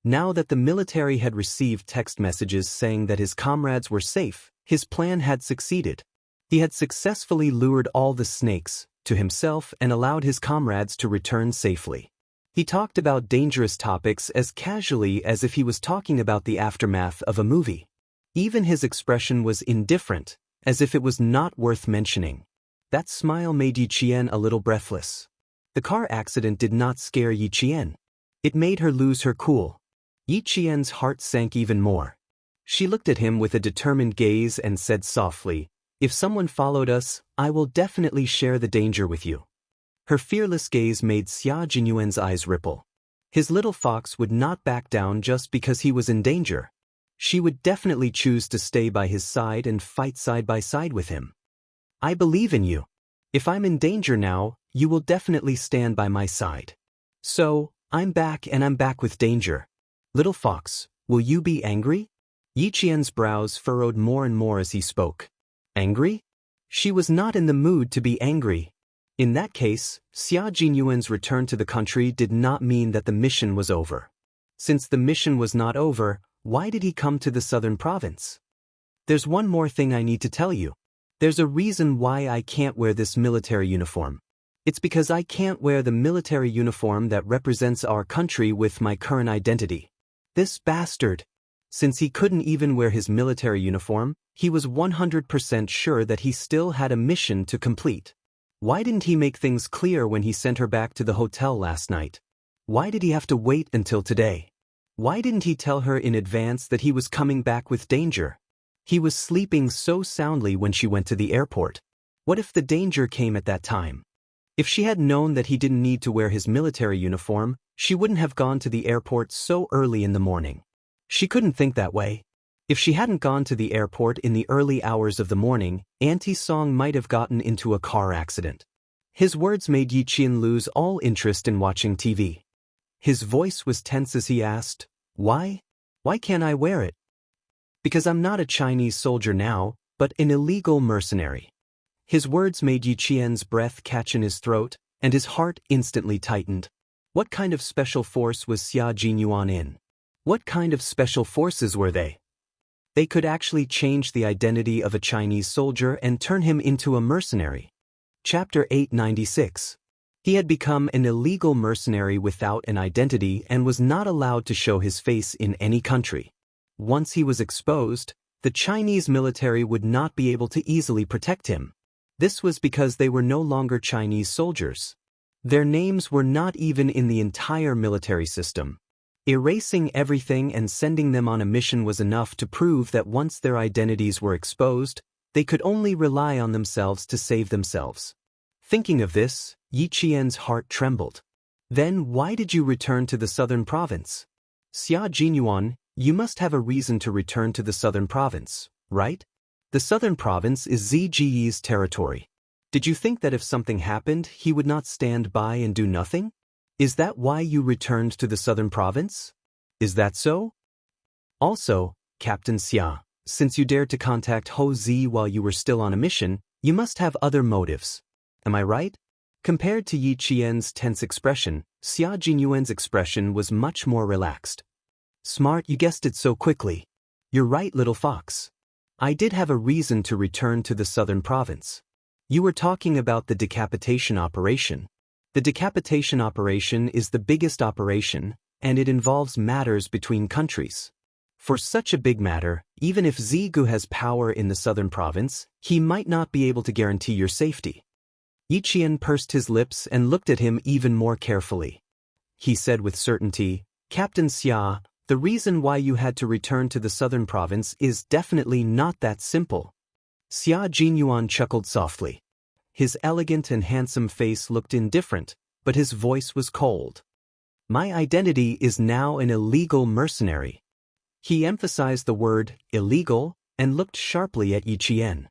Now that the military had received text messages saying that his comrades were safe, his plan had succeeded. He had successfully lured all the snakes to himself and allowed his comrades to return safely. He talked about dangerous topics as casually as if he was talking about the aftermath of a movie. Even his expression was indifferent, as if it was not worth mentioning. That smile made Yi Qian a little breathless. The car accident did not scare Yi Qian. It made her lose her cool. Yi Qian's heart sank even more. She looked at him with a determined gaze and said softly, "If someone followed us, I will definitely share the danger with you." Her fearless gaze made Xia Jinyuan's eyes ripple. His little fox would not back down just because he was in danger. She would definitely choose to stay by his side and fight side by side with him. "I believe in you. If I'm in danger now, you will definitely stand by my side. So, I'm back and I'm back with danger. Little fox, will you be angry?" Yi Qian's brows furrowed more and more as he spoke. Angry? She was not in the mood to be angry. In that case, Xia Jinyuan's return to the country did not mean that the mission was over. Since the mission was not over, why did he come to the southern province? "There's one more thing I need to tell you. There's a reason why I can't wear this military uniform. It's because I can't wear the military uniform that represents our country with my current identity. This bastard." Since he couldn't even wear his military uniform, he was 100% sure that he still had a mission to complete. Why didn't he make things clear when he sent her back to the hotel last night? Why did he have to wait until today? Why didn't he tell her in advance that he was coming back with danger? He was sleeping so soundly when she went to the airport. What if the danger came at that time? If she had known that he didn't need to wear his military uniform, she wouldn't have gone to the airport so early in the morning. She couldn't think that way. If she hadn't gone to the airport in the early hours of the morning, Auntie Song might have gotten into a car accident. His words made Yi Qian lose all interest in watching TV. His voice was tense as he asked, "Why? Why can't I wear it?" "Because I'm not a Chinese soldier now, but an illegal mercenary." His words made Yi Qian's breath catch in his throat, and his heart instantly tightened. What kind of special force was Xia Jinyuan in? What kind of special forces were they? They could actually change the identity of a Chinese soldier and turn him into a mercenary. Chapter 896. He had become an illegal mercenary without an identity and was not allowed to show his face in any country. Once he was exposed, the Chinese military would not be able to easily protect him. This was because they were no longer Chinese soldiers. Their names were not even in the entire military system. Erasing everything and sending them on a mission was enough to prove that once their identities were exposed, they could only rely on themselves to save themselves. Thinking of this, Yi Qian's heart trembled. "Then why did you return to the southern province? Xia Jinyuan, you must have a reason to return to the southern province, right? The southern province is Ziji's territory. Did you think that if something happened, he would not stand by and do nothing? Is that why you returned to the southern province? Is that so? Also, Captain Xia, since you dared to contact Ho Zi while you were still on a mission, you must have other motives. Am I right?" Compared to Yi Qian's tense expression, Xia Jinyuan's expression was much more relaxed. "Smart, you guessed it so quickly. You're right, little fox. I did have a reason to return to the southern province. You were talking about the decapitation operation. The decapitation operation is the biggest operation, and it involves matters between countries. For such a big matter, even if Zigu has power in the southern province, he might not be able to guarantee your safety." Yi Qian pursed his lips and looked at him even more carefully. He said with certainty, "Captain Xia, the reason why you had to return to the southern province is definitely not that simple." Xia Jinyuan chuckled softly. His elegant and handsome face looked indifferent, but his voice was cold. "My identity is now an illegal mercenary." He emphasized the word illegal and looked sharply at Yi Qian.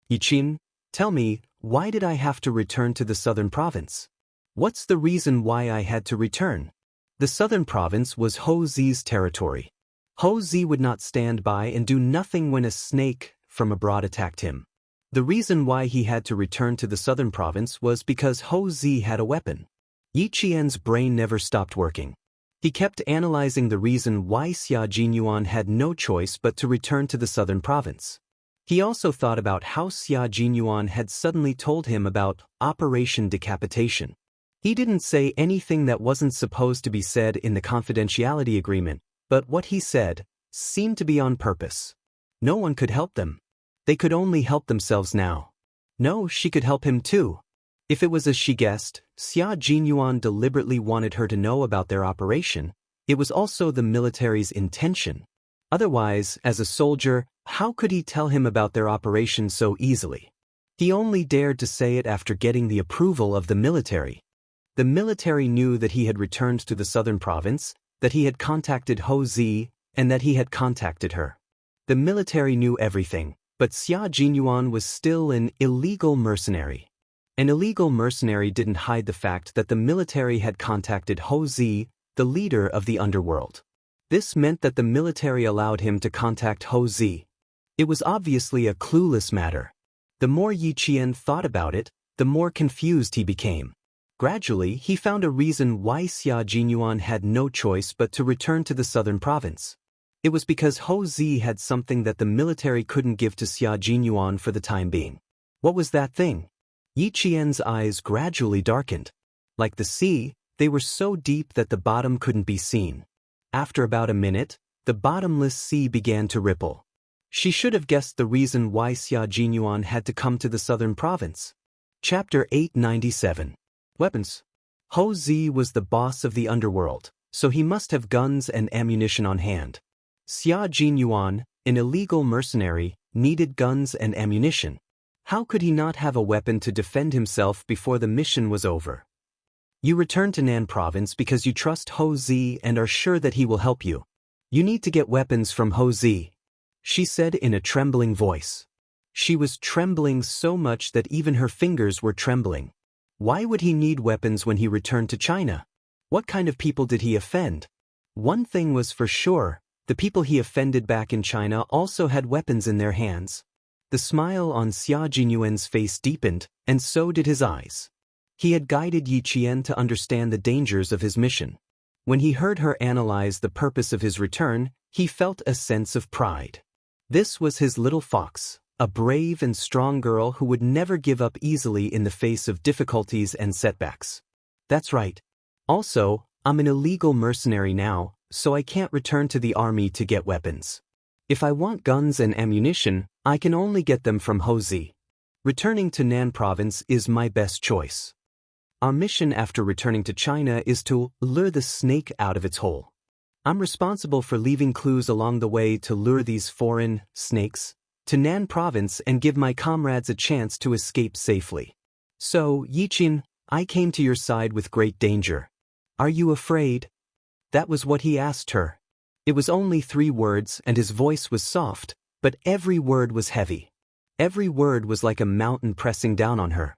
"Yi Qian, tell me, why did I have to return to the southern province? What's the reason why I had to return?" The southern province was Ho Zi's territory. Ho Zi would not stand by and do nothing when a snake from abroad attacked him. The reason why he had to return to the southern province was because Ho Zi had a weapon. Yi Qian's brain never stopped working. He kept analyzing the reason why Xia Jinyuan had no choice but to return to the southern province. He also thought about how Xia Jinyuan had suddenly told him about Operation Decapitation. He didn't say anything that wasn't supposed to be said in the confidentiality agreement, but what he said seemed to be on purpose. No one could help them. They could only help themselves now. No, she could help him too. If it was as she guessed, Xia Jinyuan deliberately wanted her to know about their operation, it was also the military's intention. Otherwise, as a soldier, how could he tell him about their operation so easily? He only dared to say it after getting the approval of the military. The military knew that he had returned to the southern province, that he had contacted Ho Zi, and that he had contacted her. The military knew everything, but Xia Jinyuan was still an illegal mercenary. An illegal mercenary didn't hide the fact that the military had contacted Ho Zi, the leader of the underworld. This meant that the military allowed him to contact Ho Zi. It was obviously a clueless matter. The more Yi Qian thought about it, the more confused he became. Gradually, he found a reason why Xia Jinyuan had no choice but to return to the southern province. It was because Ho Zi had something that the military couldn't give to Xia Jinyuan for the time being. What was that thing? Yi Qian's eyes gradually darkened. Like the sea, they were so deep that the bottom couldn't be seen. After about a minute, the bottomless sea began to ripple. She should have guessed the reason why Xia Jinyuan had to come to the southern province. Chapter 897. Weapons. Ho Zi was the boss of the underworld, so he must have guns and ammunition on hand. Xia Jinyuan, an illegal mercenary, needed guns and ammunition. How could he not have a weapon to defend himself before the mission was over? You returned to Nan province because you trust Ho Zi and are sure that he will help you. You need to get weapons from Ho Zi, she said in a trembling voice. She was trembling so much that even her fingers were trembling. Why would he need weapons when he returned to China? What kind of people did he offend? One thing was for sure, the people he offended back in China also had weapons in their hands. The smile on Xia Jinyuan's face deepened, and so did his eyes. He had guided Yi Qian to understand the dangers of his mission. When he heard her analyze the purpose of his return, he felt a sense of pride. This was his little fox, a brave and strong girl who would never give up easily in the face of difficulties and setbacks. That's right. Also, I'm an illegal mercenary now, so I can't return to the army to get weapons. If I want guns and ammunition, I can only get them from Ho Zi. Returning to Nan province is my best choice. Our mission after returning to China is to lure the snake out of its hole. I'm responsible for leaving clues along the way to lure these foreign snakes to Nan province and give my comrades a chance to escape safely. So, Yiqin, I came to your side with great danger. Are you afraid? That was what he asked her. It was only 3 words and his voice was soft, but every word was heavy. Every word was like a mountain pressing down on her.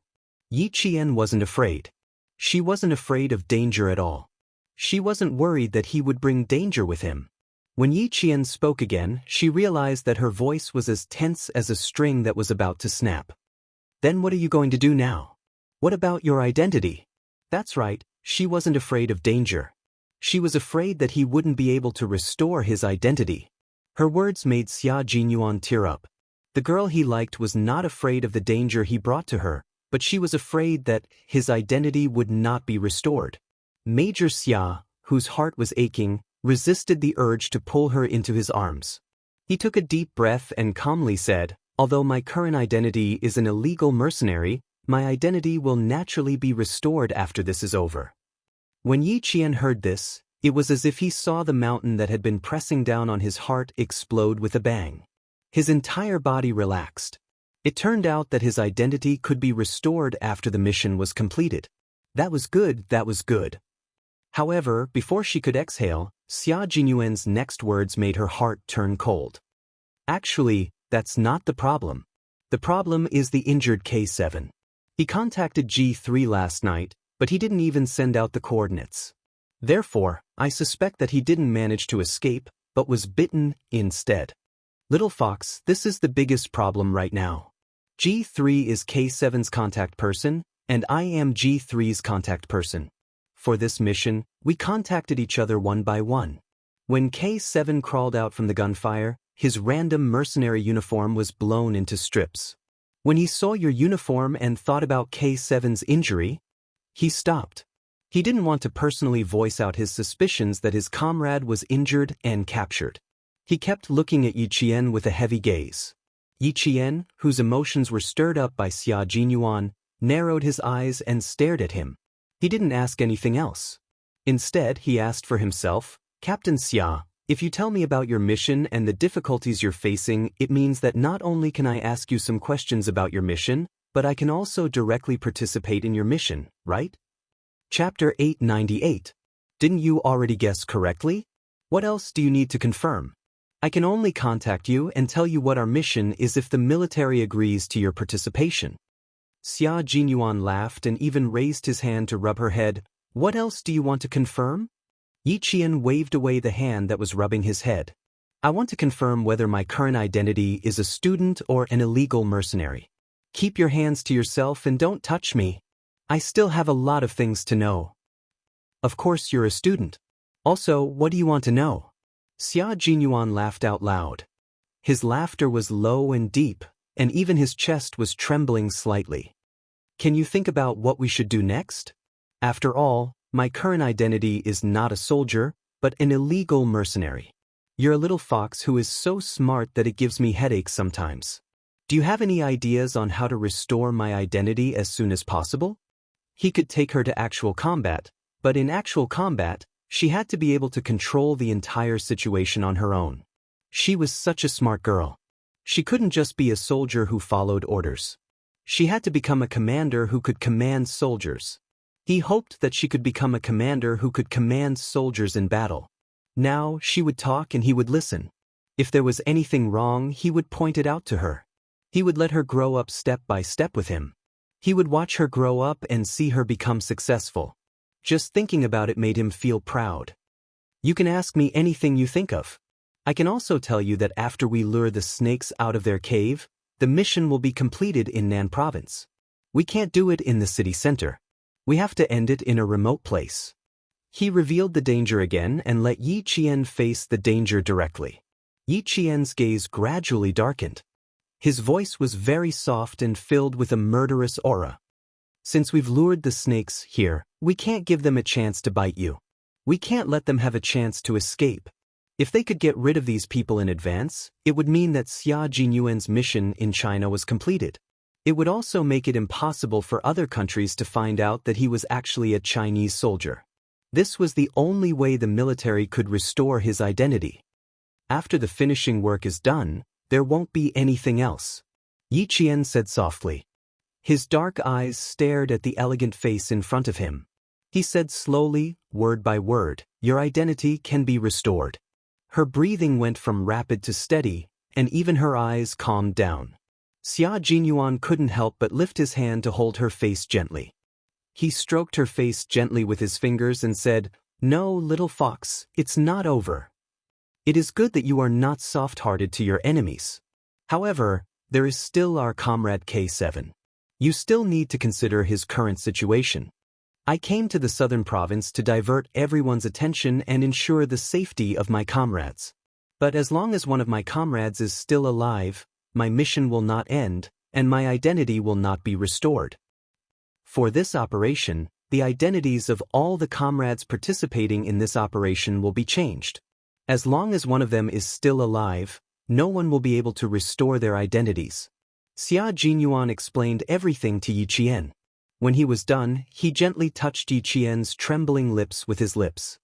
Yi Qian wasn't afraid. She wasn't afraid of danger at all. She wasn't worried that he would bring danger with him. When Yi Qian spoke again, she realized that her voice was as tense as a string that was about to snap. Then what are you going to do now? What about your identity? That's right, she wasn't afraid of danger. She was afraid that he wouldn't be able to restore his identity. Her words made Xia Jinyuan tear up. The girl he liked was not afraid of the danger he brought to her, but she was afraid that his identity would not be restored. Major Xia, whose heart was aching, resisted the urge to pull her into his arms. He took a deep breath and calmly said, although my current identity is an illegal mercenary, my identity will naturally be restored after this is over. When Yi Qian heard this, it was as if he saw the mountain that had been pressing down on his heart explode with a bang. His entire body relaxed. It turned out that his identity could be restored after the mission was completed. That was good, that was good. However, before she could exhale, Xia Jinyuan's next words made her heart turn cold. Actually, that's not the problem. The problem is the injured K7. He contacted G3 last night, but he didn't even send out the coordinates. Therefore, I suspect that he didn't manage to escape, but was bitten instead. Little Fox, this is the biggest problem right now. G3 is K7's contact person, and I am G3's contact person. For this mission, we contacted each other one by one. When K7 crawled out from the gunfire, his random mercenary uniform was blown into strips. When he saw your uniform and thought about K7's injury, he stopped. He didn't want to personally voice out his suspicions that his comrade was injured and captured. He kept looking at Yi Qian with a heavy gaze. Yi Qian, whose emotions were stirred up by Xia Jinyuan, narrowed his eyes and stared at him. He didn't ask anything else. Instead, he asked for himself, Captain Xia, if you tell me about your mission and the difficulties you're facing, it means that not only can I ask you some questions about your mission, but I can also directly participate in your mission, right? Chapter 898. Didn't you already guess correctly? What else do you need to confirm? I can only contact you and tell you what our mission is if the military agrees to your participation. Xia Jinyuan laughed and even raised his hand to rub her head. What else do you want to confirm? Yi Qian waved away the hand that was rubbing his head. I want to confirm whether my current identity is a student or an illegal mercenary. Keep your hands to yourself and don't touch me. I still have a lot of things to know. Of course you're a student. Also, what do you want to know? Xia Jinyuan laughed out loud. His laughter was low and deep, and even his chest was trembling slightly. Can you think about what we should do next? After all, my current identity is not a soldier, but an illegal mercenary. You're a little fox who is so smart that it gives me headaches sometimes. Do you have any ideas on how to restore my identity as soon as possible? He could take her to actual combat, but in actual combat, She had to be able to control the entire situation on her own. She was such a smart girl. She couldn't just be a soldier who followed orders. She had to become a commander who could command soldiers. He hoped that she could become a commander who could command soldiers in battle. Now she would talk and he would listen. If there was anything wrong, he would point it out to her. He would let her grow up step by step with him. He would watch her grow up and see her become successful. Just thinking about it made him feel proud. You can ask me anything you think of. I can also tell you that after we lure the snakes out of their cave, the mission will be completed in Nan province. We can't do it in the city center. We have to end it in a remote place. He revealed the danger again and let Yi Qian face the danger directly. Yi Qian's gaze gradually darkened. His voice was very soft and filled with a murderous aura. Since we've lured the snakes here, we can't give them a chance to bite you. We can't let them have a chance to escape. If they could get rid of these people in advance, it would mean that Xia Jinyuan's mission in China was completed. It would also make it impossible for other countries to find out that he was actually a Chinese soldier. This was the only way the military could restore his identity. After the finishing work is done, there won't be anything else. Yi Qian said softly. His dark eyes stared at the elegant face in front of him. He said slowly, word by word, your identity can be restored. Her breathing went from rapid to steady, and even her eyes calmed down. Xia Jinyuan couldn't help but lift his hand to hold her face gently. He stroked her face gently with his fingers and said, "No, little fox, it's not over. It is good that you are not soft-hearted to your enemies. However, there is still our comrade K7. You still need to consider his current situation. I came to the southern province to divert everyone's attention and ensure the safety of my comrades. But as long as one of my comrades is still alive, my mission will not end, and my identity will not be restored. For this operation, the identities of all the comrades participating in this operation will be changed. As long as one of them is still alive, no one will be able to restore their identities." Xia Jinyuan explained everything to Yi Qian. When he was done, he gently touched Yi Qian's trembling lips with his lips.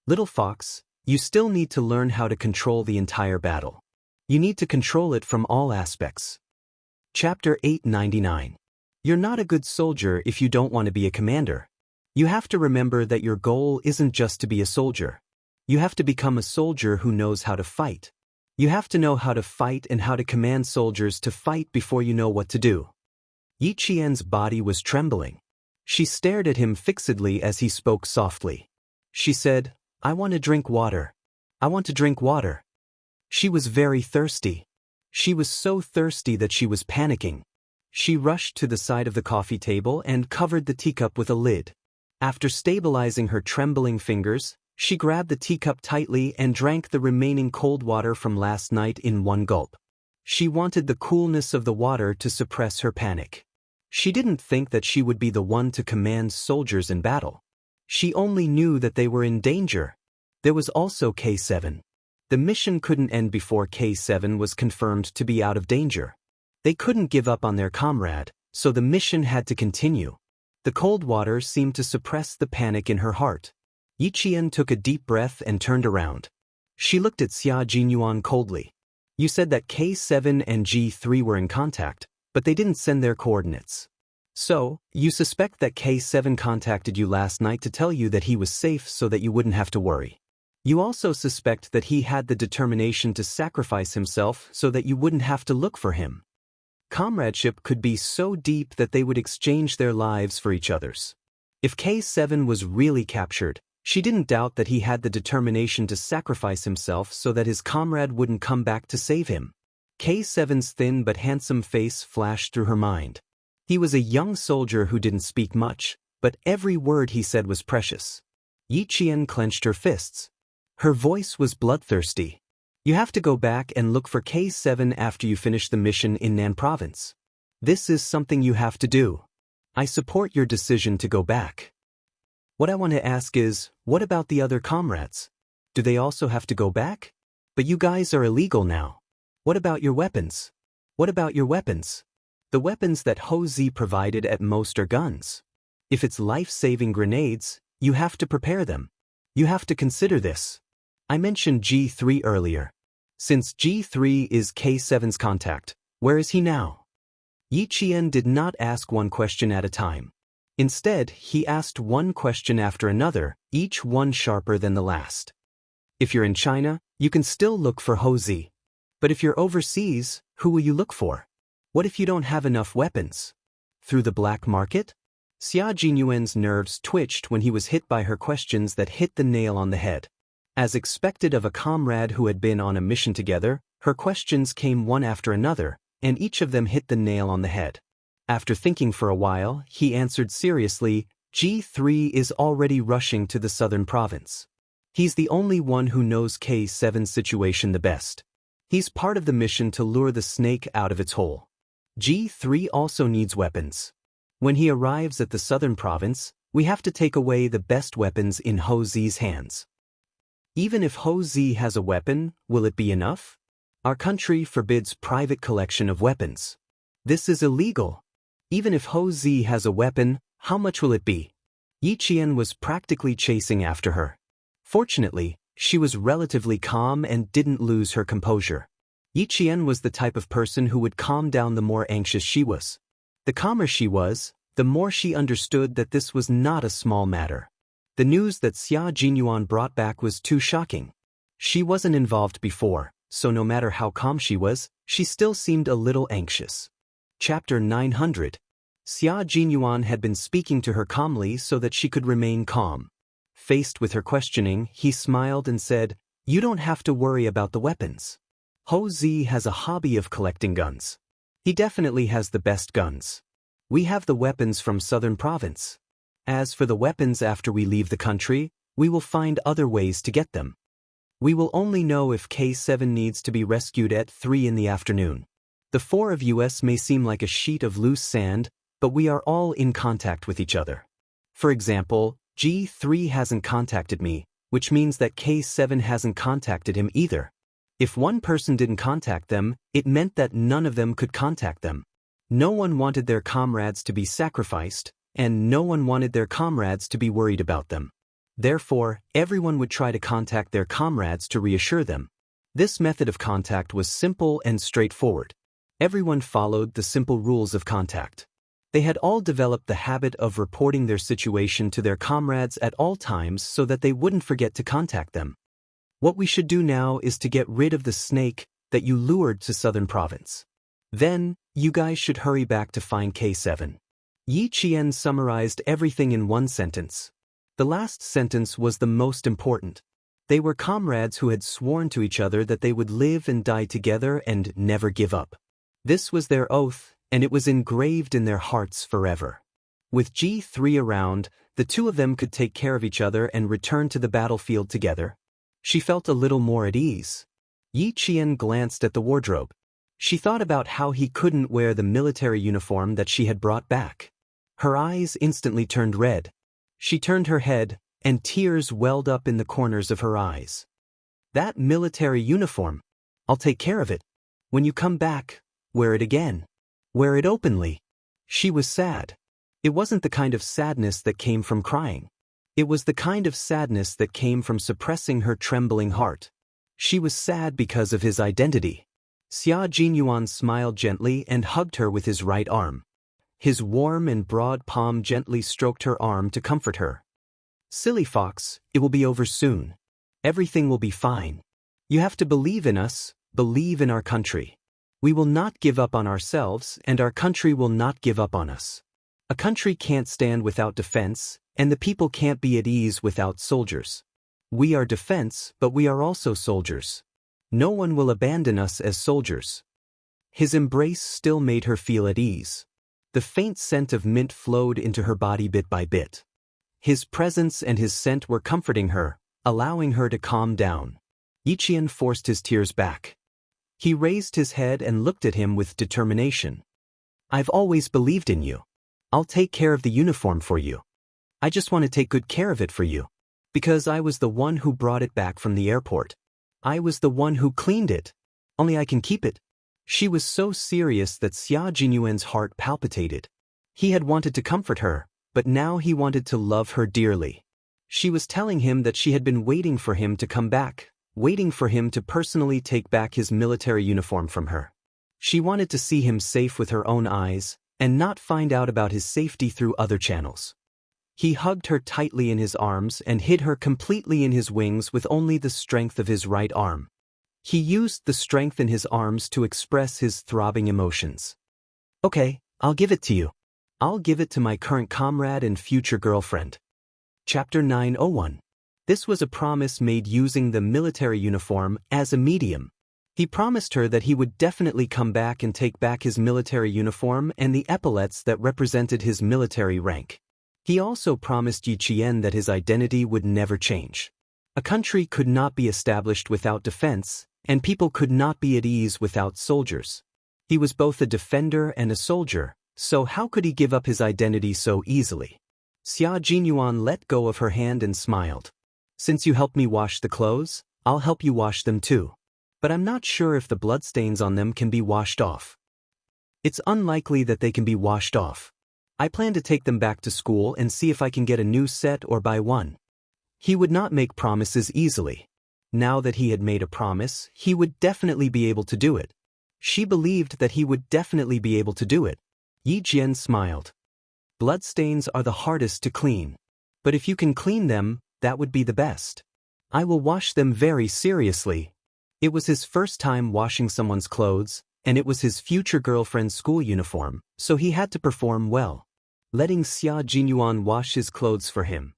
"Little fox, you still need to learn how to control the entire battle. You need to control it from all aspects." Chapter 899. You're not a good soldier if you don't want to be a commander. You have to remember that your goal isn't just to be a soldier. You have to become a soldier who knows how to fight. You have to know how to fight and how to command soldiers to fight before you know what to do. Yi Qian's body was trembling. She stared at him fixedly as he spoke softly. She said, "I want to drink water. I want to drink water." She was very thirsty. She was so thirsty that she was panicking. She rushed to the side of the coffee table and covered the teacup with a lid. After stabilizing her trembling fingers, she grabbed the teacup tightly and drank the remaining cold water from last night in one gulp. She wanted the coolness of the water to suppress her panic. She didn't think that she would be the one to command soldiers in battle. She only knew that they were in danger. There was also K7. The mission couldn't end before K7 was confirmed to be out of danger. They couldn't give up on their comrade, so the mission had to continue. The cold water seemed to suppress the panic in her heart. Yi Qian took a deep breath and turned around. She looked at Xia Jinyuan coldly. "You said that K7 and G3 were in contact, but they didn't send their coordinates. So, you suspect that K7 contacted you last night to tell you that he was safe so that you wouldn't have to worry. You also suspect that he had the determination to sacrifice himself so that you wouldn't have to look for him. Comradeship could be so deep that they would exchange their lives for each other's. If K7 was really captured, she didn't doubt that he had the determination to sacrifice himself so that his comrade wouldn't come back to save him. K7's thin but handsome face flashed through her mind. He was a young soldier who didn't speak much, but every word he said was precious. Yi Qian clenched her fists. Her voice was bloodthirsty. You have to go back and look for K7 after you finish the mission in Nan province. This is something you have to do. I support your decision to go back. What I want to ask is, what about the other comrades? Do they also have to go back? But you guys are illegal now. What about your weapons? What about your weapons? The weapons that Ho Zi provided at most are guns. If it's life-saving grenades, you have to prepare them. You have to consider this. I mentioned G3 earlier. Since G3 is K7's contact, where is he now? Yi Qian did not ask one question at a time. Instead, he asked one question after another, each one sharper than the last. If you're in China, you can still look for Hou Zi. But if you're overseas, who will you look for? What if you don't have enough weapons? Through the black market? Xia Jinyuan's nerves twitched when he was hit by her questions that hit the nail on the head. As expected of a comrade who had been on a mission together, her questions came one after another, and each of them hit the nail on the head. After thinking for a while, he answered seriously, G3 is already rushing to the southern province. He's the only one who knows K7's situation the best. He's part of the mission to lure the snake out of its hole. G3 also needs weapons. When he arrives at the southern province, we have to take away the best weapons in Hou Zi's hands. Even if Hou Zi has a weapon, will it be enough? Our country forbids private collection of weapons. This is illegal. Even if Hou Zi has a weapon, how much will it be? Yi Qian was practically chasing after her. Fortunately, she was relatively calm and didn't lose her composure. Yi Qian was the type of person who would calm down the more anxious she was. The calmer she was, the more she understood that this was not a small matter. The news that Xia Jinyuan brought back was too shocking. She wasn't involved before, so no matter how calm she was, she still seemed a little anxious. Chapter 900. Xia Jinyuan had been speaking to her calmly so that she could remain calm. Faced with her questioning, he smiled and said, "You don't have to worry about the weapons. Hou Zi has a hobby of collecting guns. He definitely has the best guns. We have the weapons from southern province. As for the weapons after we leave the country, we will find other ways to get them. We will only know if K7 needs to be rescued at 3 in the afternoon. The four of us may seem like a sheet of loose sand, but we are all in contact with each other. For example, G3 hasn't contacted me, which means that K7 hasn't contacted him either. If one person didn't contact them, it meant that none of them could contact them. No one wanted their comrades to be sacrificed, and no one wanted their comrades to be worried about them. Therefore, everyone would try to contact their comrades to reassure them. This method of contact was simple and straightforward. Everyone followed the simple rules of contact. They had all developed the habit of reporting their situation to their comrades at all times so that they wouldn't forget to contact them. What we should do now is to get rid of the snake that you lured to southern province. Then, you guys should hurry back to find K7. Yi Qian summarized everything in one sentence. The last sentence was the most important. They were comrades who had sworn to each other that they would live and die together and never give up. This was their oath, and it was engraved in their hearts forever. With G3 around, the two of them could take care of each other and return to the battlefield together. She felt a little more at ease. Yi Qian glanced at the wardrobe. She thought about how he couldn't wear the military uniform that she had brought back. Her eyes instantly turned red. She turned her head, and tears welled up in the corners of her eyes. That military uniform. I'll take care of it. When you come back, wear it again. Wear it openly. She was sad. It wasn't the kind of sadness that came from crying. It was the kind of sadness that came from suppressing her trembling heart. She was sad because of his identity. Xia Jinyuan smiled gently and hugged her with his right arm. His warm and broad palm gently stroked her arm to comfort her. "Silly fox, it will be over soon. Everything will be fine. You have to believe in us, believe in our country. We will not give up on ourselves, and our country will not give up on us. A country can't stand without defense, and the people can't be at ease without soldiers. We are defense, but we are also soldiers. No one will abandon us as soldiers." His embrace still made her feel at ease. The faint scent of mint flowed into her body bit by bit. His presence and his scent were comforting her, allowing her to calm down. Yi Qian forced his tears back. He raised his head and looked at him with determination. "I've always believed in you. I'll take care of the uniform for you. I just want to take good care of it for you. Because I was the one who brought it back from the airport. I was the one who cleaned it. Only I can keep it." She was so serious that Xia Jinyuan's heart palpitated. He had wanted to comfort her, but now he wanted to love her dearly. She was telling him that she had been waiting for him to come back, waiting for him to personally take back his military uniform from her. She wanted to see him safe with her own eyes, and not find out about his safety through other channels. He hugged her tightly in his arms and hid her completely in his wings with only the strength of his right arm. He used the strength in his arms to express his throbbing emotions. Okay, I'll give it to you. I'll give it to my current comrade and future girlfriend. Chapter 901. This was a promise made using the military uniform as a medium. He promised her that he would definitely come back and take back his military uniform and the epaulets that represented his military rank. He also promised Yi Qian that his identity would never change. A country could not be established without defense, and people could not be at ease without soldiers. He was both a defender and a soldier, so how could he give up his identity so easily? Xia Jinyuan let go of her hand and smiled. Since you helped me wash the clothes, I'll help you wash them too. But I'm not sure if the bloodstains on them can be washed off. It's unlikely that they can be washed off. I plan to take them back to school and see if I can get a new set or buy one. He would not make promises easily. Now that he had made a promise, he would definitely be able to do it. She believed that he would definitely be able to do it. Yi Jian smiled. Bloodstains are the hardest to clean. But if you can clean them, that would be the best. I will wash them very seriously. It was his first time washing someone's clothes, and it was his future girlfriend's school uniform, so he had to perform well. Letting Xia Jinyuan wash his clothes for him.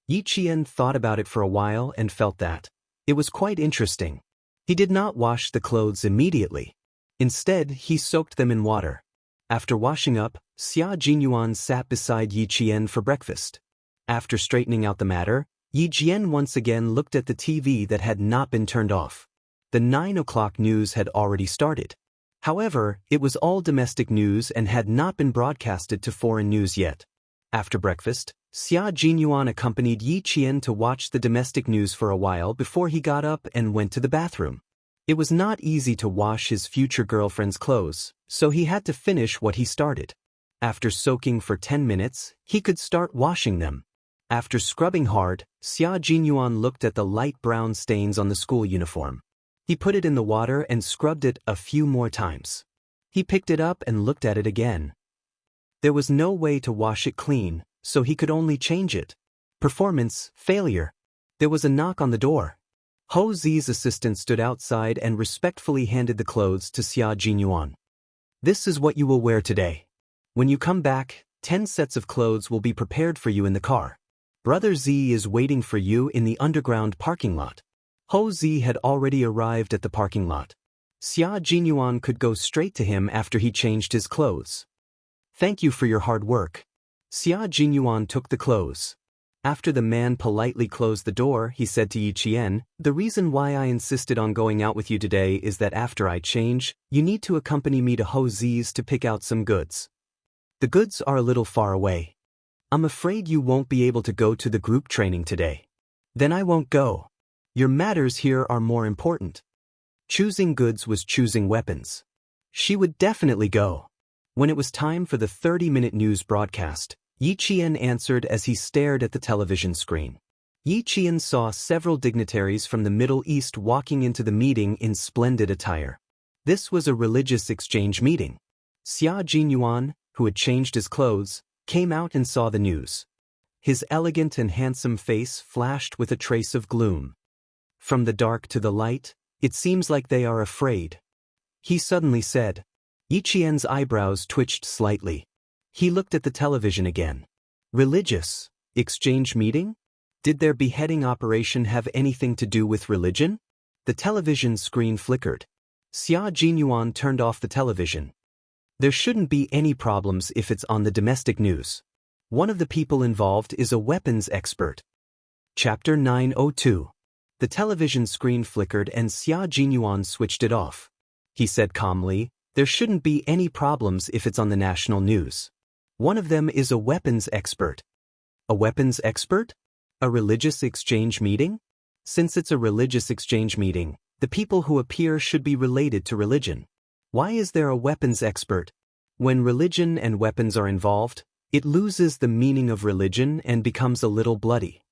Yi Qian thought about it for a while and felt that it was quite interesting. He did not wash the clothes immediately. Instead, he soaked them in water. After washing up, Xia Jinyuan sat beside Yi Qian for breakfast. After straightening out the matter, Yi Jian once again looked at the TV that had not been turned off. The 9 o'clock news had already started. However, it was all domestic news and had not been broadcasted to foreign news yet. After breakfast, Xia Jinyuan accompanied Yi Qian to watch the domestic news for a while before he got up and went to the bathroom. It was not easy to wash his future girlfriend's clothes, so he had to finish what he started. After soaking for 10 minutes, he could start washing them. After scrubbing hard, Xia Jinyuan looked at the light brown stains on the school uniform. He put it in the water and scrubbed it a few more times. He picked it up and looked at it again. There was no way to wash it clean, so he could only change it. Performance failure. There was a knock on the door. Ho Zi's assistant stood outside and respectfully handed the clothes to Xia Jinyuan. This is what you will wear today. When you come back, 10 sets of clothes will be prepared for you in the car. Brother Z is waiting for you in the underground parking lot. Ho Zi had already arrived at the parking lot. Xia Jinyuan could go straight to him after he changed his clothes. Thank you for your hard work. Xia Jinyuan took the clothes. After the man politely closed the door, he said to Yi Qian, the reason why I insisted on going out with you today is that after I change, you need to accompany me to Ho Zi's to pick out some goods. The goods are a little far away. I'm afraid you won't be able to go to the group training today. Then I won't go. Your matters here are more important. Choosing goods was choosing weapons. She would definitely go. When it was time for the 30-minute news broadcast, Yi Qian answered as he stared at the television screen. Yi Qian saw several dignitaries from the Middle East walking into the meeting in splendid attire. This was a religious exchange meeting. Xia Jinyuan, who had changed his clothes, came out and saw the news. His elegant and handsome face flashed with a trace of gloom. From the dark to the light, it seems like they are afraid. He suddenly said. Yi Qian's eyebrows twitched slightly. He looked at the television again. Religious exchange meeting? Did their beheading operation have anything to do with religion? The television screen flickered. Xia Jinyuan turned off the television. There shouldn't be any problems if it's on the domestic news. One of the people involved is a weapons expert. Chapter 902. The television screen flickered and Xia Jinyuan switched it off. He said calmly, there shouldn't be any problems if it's on the national news. One of them is a weapons expert. A weapons expert? A religious exchange meeting? Since it's a religious exchange meeting, the people who appear should be related to religion. Why is there a weapons expert? When religion and weapons are involved, it loses the meaning of religion and becomes a little bloody.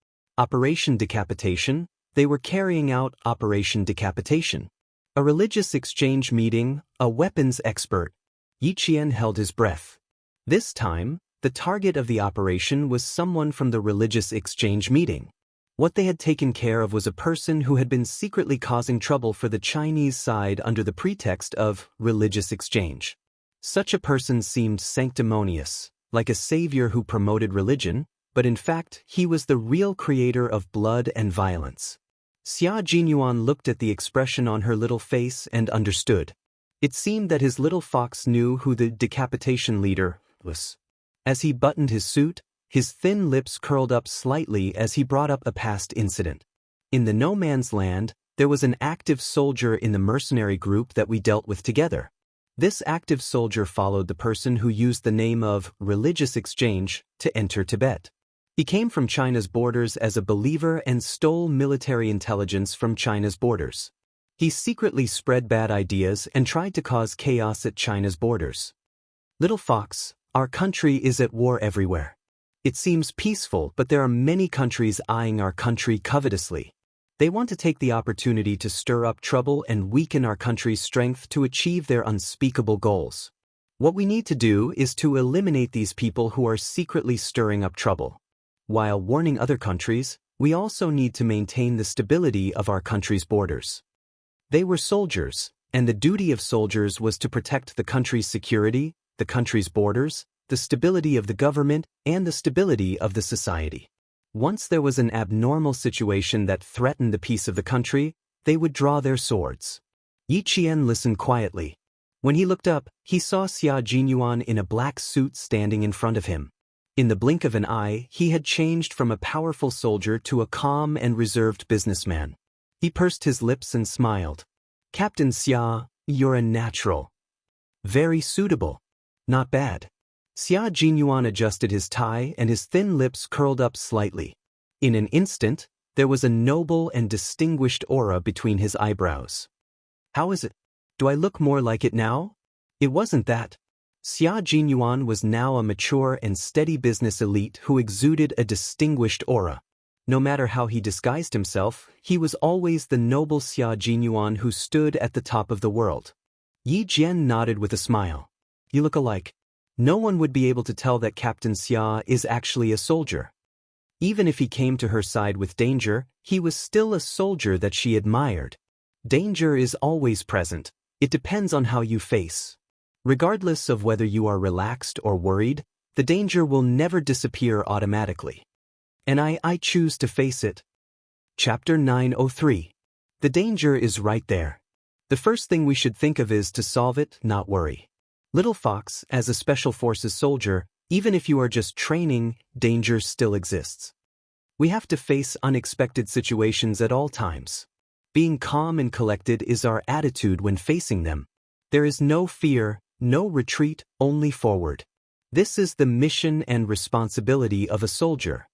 Operation Decapitation. They were carrying out Operation Decapitation. A religious exchange meeting, a weapons expert. Yi Qian held his breath. This time, the target of the operation was someone from the religious exchange meeting. What they had taken care of was a person who had been secretly causing trouble for the Chinese side under the pretext of religious exchange. Such a person seemed sanctimonious, like a savior who promoted religion, but in fact he was the real creator of blood and violence. Xia Jinyuan looked at the expression on her little face and understood. It seemed that his little fox knew who the decapitation leader was. As he buttoned his suit, his thin lips curled up slightly as he brought up a past incident. In the no man's land, there was an active soldier in the mercenary group that we dealt with together. This active soldier followed the person who used the name of religious exchange to enter Tibet. He came from China's borders as a believer and stole military intelligence from China's borders. He secretly spread bad ideas and tried to cause chaos at China's borders. Little fox, our country is at war everywhere. It seems peaceful, but there are many countries eyeing our country covetously. They want to take the opportunity to stir up trouble and weaken our country's strength to achieve their unspeakable goals. What we need to do is to eliminate these people who are secretly stirring up trouble. While warning other countries, we also need to maintain the stability of our country's borders. They were soldiers, and the duty of soldiers was to protect the country's security, the country's borders, the stability of the government, and the stability of the society. Once there was an abnormal situation that threatened the peace of the country, they would draw their swords. Yi Qian listened quietly. When he looked up, he saw Xia Jinyuan in a black suit standing in front of him. In the blink of an eye, he had changed from a powerful soldier to a calm and reserved businessman. He pursed his lips and smiled. Captain Xia, you're a natural. Very suitable. Not bad. Xia Jinyuan adjusted his tie and his thin lips curled up slightly. In an instant, there was a noble and distinguished aura between his eyebrows. How is it? Do I look more like it now? It wasn't that. Xia Jinyuan was now a mature and steady business elite who exuded a distinguished aura. No matter how he disguised himself, he was always the noble Xia Jinyuan who stood at the top of the world. Yi Jian nodded with a smile. You look alike. No one would be able to tell that Captain Xia is actually a soldier. Even if he came to her side with danger, he was still a soldier that she admired. Danger is always present. It depends on how you face. Regardless of whether you are relaxed or worried, the danger will never disappear automatically. And I choose to face it. Chapter 903. The danger is right there. The first thing we should think of is to solve it, not worry. Little Fox, as a Special Forces soldier, even if you are just training, danger still exists. We have to face unexpected situations at all times. Being calm and collected is our attitude when facing them. There is no fear, no retreat, only forward. This is the mission and responsibility of a soldier.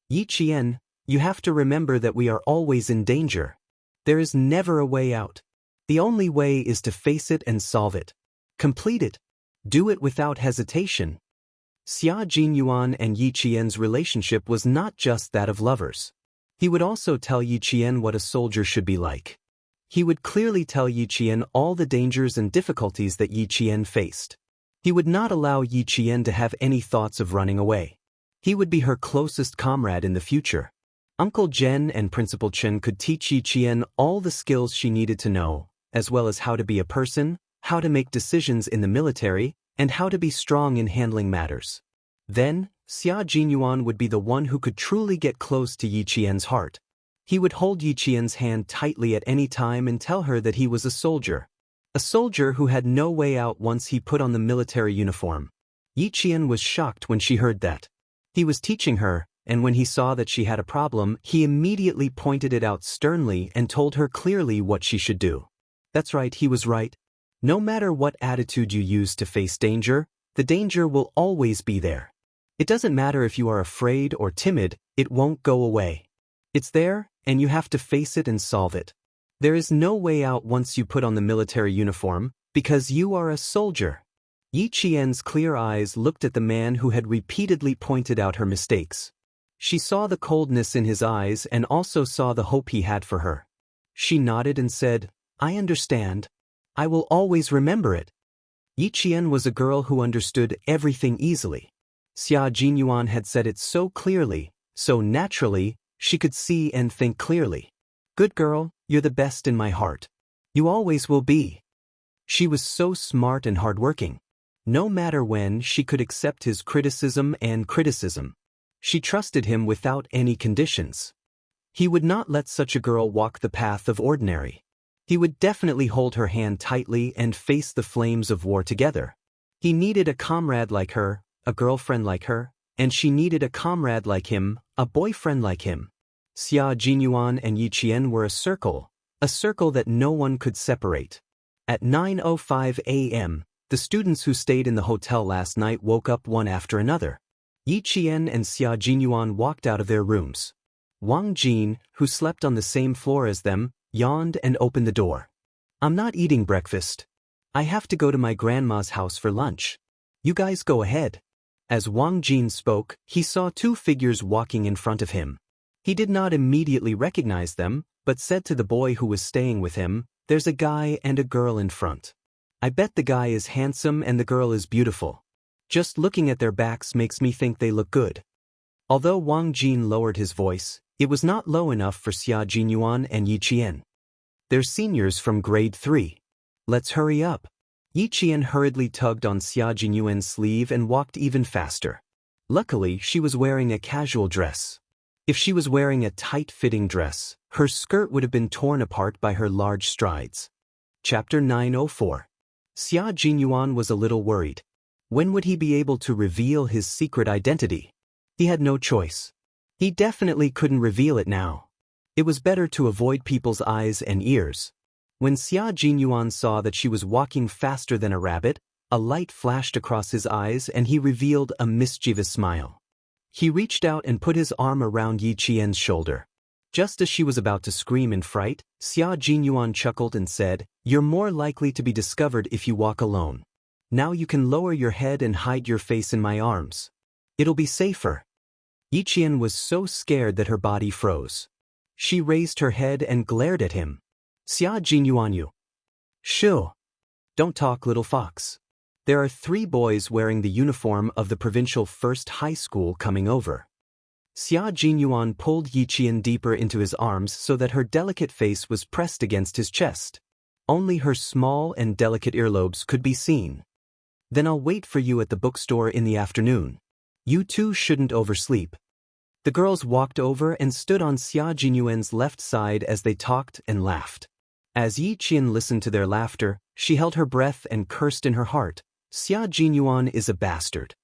Yi Qian, you have to remember that we are always in danger. There is never a way out. The only way is to face it and solve it. Complete it. Do it without hesitation. Xia Jinyuan and Yi Qian's relationship was not just that of lovers. He would also tell Yi Qian what a soldier should be like. He would clearly tell Yi Qian all the dangers and difficulties that Yi Qian faced. He would not allow Yi Qian to have any thoughts of running away. He would be her closest comrade in the future. Uncle Zhen and Principal Chen could teach Yi Qian all the skills she needed to know, as well as how to be a person, how to make decisions in the military, and how to be strong in handling matters. Then, Xia Jinyuan would be the one who could truly get close to Yi Qian's heart. He would hold Yi Qian's hand tightly at any time and tell her that he was a soldier who had no way out once he put on the military uniform. Yi Qian was shocked when she heard that. He was teaching her, and when he saw that she had a problem, he immediately pointed it out sternly and told her clearly what she should do. That's right, he was right. No matter what attitude you use to face danger, the danger will always be there. It doesn't matter if you are afraid or timid, it won't go away. It's there, and you have to face it and solve it. There is no way out once you put on the military uniform, because you are a soldier. Yi Qian's clear eyes looked at the man who had repeatedly pointed out her mistakes. She saw the coldness in his eyes and also saw the hope he had for her. She nodded and said, "I understand. I will always remember it." Yiqian was a girl who understood everything easily. Xia Jinyuan had said it so clearly, so naturally, she could see and think clearly. "Good girl, you're the best in my heart. You always will be." She was so smart and hardworking. No matter when, she could accept his criticism and criticism. She trusted him without any conditions. He would not let such a girl walk the path of ordinary. He would definitely hold her hand tightly and face the flames of war together. He needed a comrade like her, a girlfriend like her, and she needed a comrade like him, a boyfriend like him. Xia Jinyuan and Yiqian were a circle that no one could separate. At 9:05 a.m., the students who stayed in the hotel last night woke up one after another. Yiqian and Xia Jinyuan walked out of their rooms. Wang Jin, who slept on the same floor as them, yawned and opened the door. "I'm not eating breakfast. I have to go to my grandma's house for lunch. You guys go ahead." As Wang Jin spoke, he saw two figures walking in front of him. He did not immediately recognize them, but said to the boy who was staying with him, "There's a guy and a girl in front. I bet the guy is handsome and the girl is beautiful. Just looking at their backs makes me think they look good." Although Wang Jin lowered his voice, it was not low enough for Xia Jinyuan and Yiqian. "They're seniors from grade 3. Let's hurry up." Yiqian hurriedly tugged on Xia Jinyuan's sleeve and walked even faster. Luckily, she was wearing a casual dress. If she was wearing a tight-fitting dress, her skirt would have been torn apart by her large strides. Chapter 904. Xia Jinyuan was a little worried. When would he be able to reveal his secret identity? He had no choice. He definitely couldn't reveal it now. It was better to avoid people's eyes and ears. When Xia Jinyuan saw that she was walking faster than a rabbit, a light flashed across his eyes and he revealed a mischievous smile. He reached out and put his arm around Yiqian's shoulder. Just as she was about to scream in fright, Xia Jinyuan chuckled and said, "You're more likely to be discovered if you walk alone. Now you can lower your head and hide your face in my arms. It'll be safer." Yiqian was so scared that her body froze. She raised her head and glared at him. "Xia Jinyuan, you. Shoo. Don't talk, little fox. There are 3 boys wearing the uniform of the provincial first high school coming over." Xia Jinyuan pulled Yiqian deeper into his arms so that her delicate face was pressed against his chest. Only her small and delicate earlobes could be seen. "Then I'll wait for you at the bookstore in the afternoon. You two shouldn't oversleep." The girls walked over and stood on Xia Jinyuan's left side as they talked and laughed. As Yiqian listened to their laughter, she held her breath and cursed in her heart, "Xia Jinyuan is a bastard."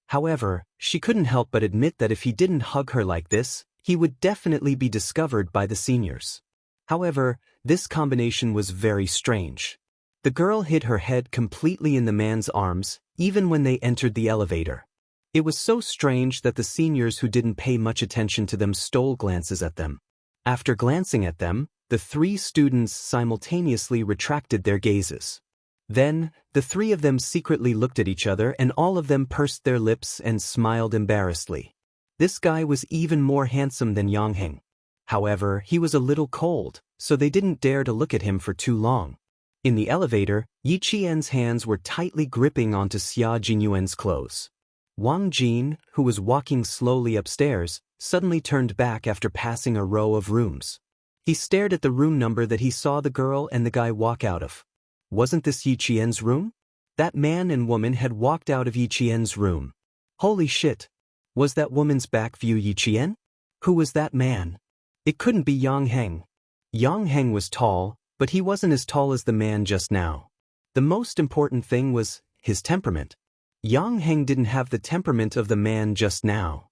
However, she couldn't help but admit that if he didn't hug her like this, he would definitely be discovered by the seniors. However, this combination was very strange. The girl hid her head completely in the man's arms, even when they entered the elevator. It was so strange that the seniors who didn't pay much attention to them stole glances at them. After glancing at them, the 3 students simultaneously retracted their gazes. Then, the 3 of them secretly looked at each other and all of them pursed their lips and smiled embarrassedly. This guy was even more handsome than Yang Heng. However, he was a little cold, so they didn't dare to look at him for too long. In the elevator, Yiqian's hands were tightly gripping onto Xia Jinyuan's clothes. Wang Jin, who was walking slowly upstairs, suddenly turned back after passing a row of rooms. He stared at the room number that he saw the girl and the guy walk out of. Wasn't this Yiqian's room? That man and woman had walked out of Yiqian's room. Holy shit! Was that woman's back view Yiqian? Who was that man? It couldn't be Yang Heng. Yang Heng was tall, but he wasn't as tall as the man just now. The most important thing was his temperament. Yang Heng didn't have the temperament of the man just now.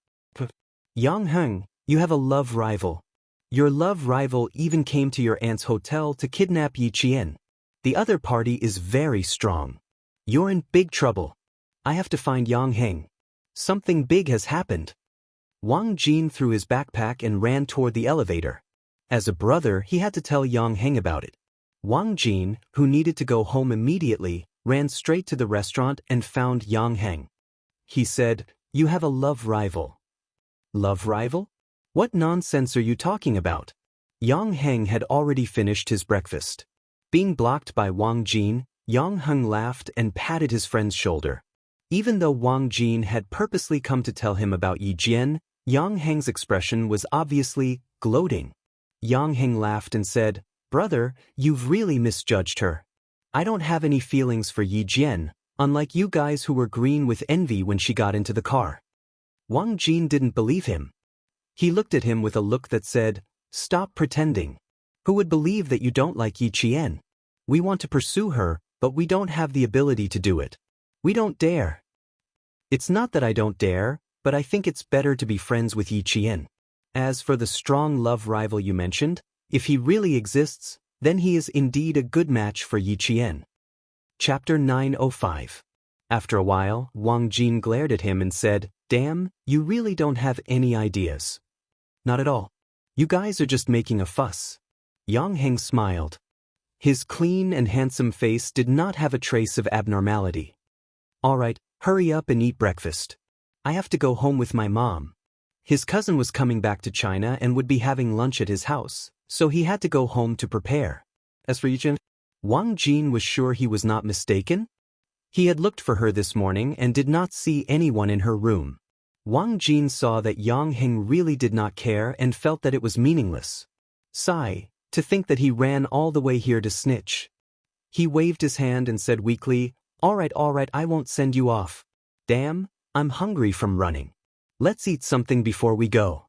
"Yang Heng, you have a love rival. Your love rival even came to your aunt's hotel to kidnap Yiqian. The other party is very strong. You're in big trouble. I have to find Yang Heng. Something big has happened." Wang Jin threw his backpack and ran toward the elevator. As a brother, he had to tell Yang Heng about it. Wang Jin, who needed to go home immediately, ran straight to the restaurant and found Yang Heng. He said, "You have a love rival." Love rival? What nonsense are you talking about? Yang Heng had already finished his breakfast. Being blocked by Wang Jin, Yang Heng laughed and patted his friend's shoulder. Even though Wang Jin had purposely come to tell him about Yi Jian, Yang Heng's expression was obviously gloating. Yang Heng laughed and said, "Brother, you've really misjudged her. I don't have any feelings for Yi Jian, unlike you guys who were green with envy when she got into the car." Wang Jin didn't believe him. He looked at him with a look that said, "Stop pretending. Who would believe that you don't like Yi Jian? We want to pursue her, but we don't have the ability to do it. We don't dare." "It's not that I don't dare, but I think it's better to be friends with Yi Jian. As for the strong love rival you mentioned, if he really exists, then he is indeed a good match for Yi Jian." Chapter 905. After a while, Wang Jin glared at him and said, "Damn, you really don't have any ideas." "Not at all. You guys are just making a fuss." Yang Heng smiled. His clean and handsome face did not have a trace of abnormality. "All right, hurry up and eat breakfast. I have to go home with my mom." His cousin was coming back to China and would be having lunch at his house, so he had to go home to prepare. As for Yijin, Wang Jin was sure he was not mistaken. He had looked for her this morning and did not see anyone in her room. Wang Jin saw that Yang Heng really did not care and felt that it was meaningless. Sigh, to think that he ran all the way here to snitch. He waved his hand and said weakly, all right, I won't send you off. Damn, I'm hungry from running. Let's eat something before we go."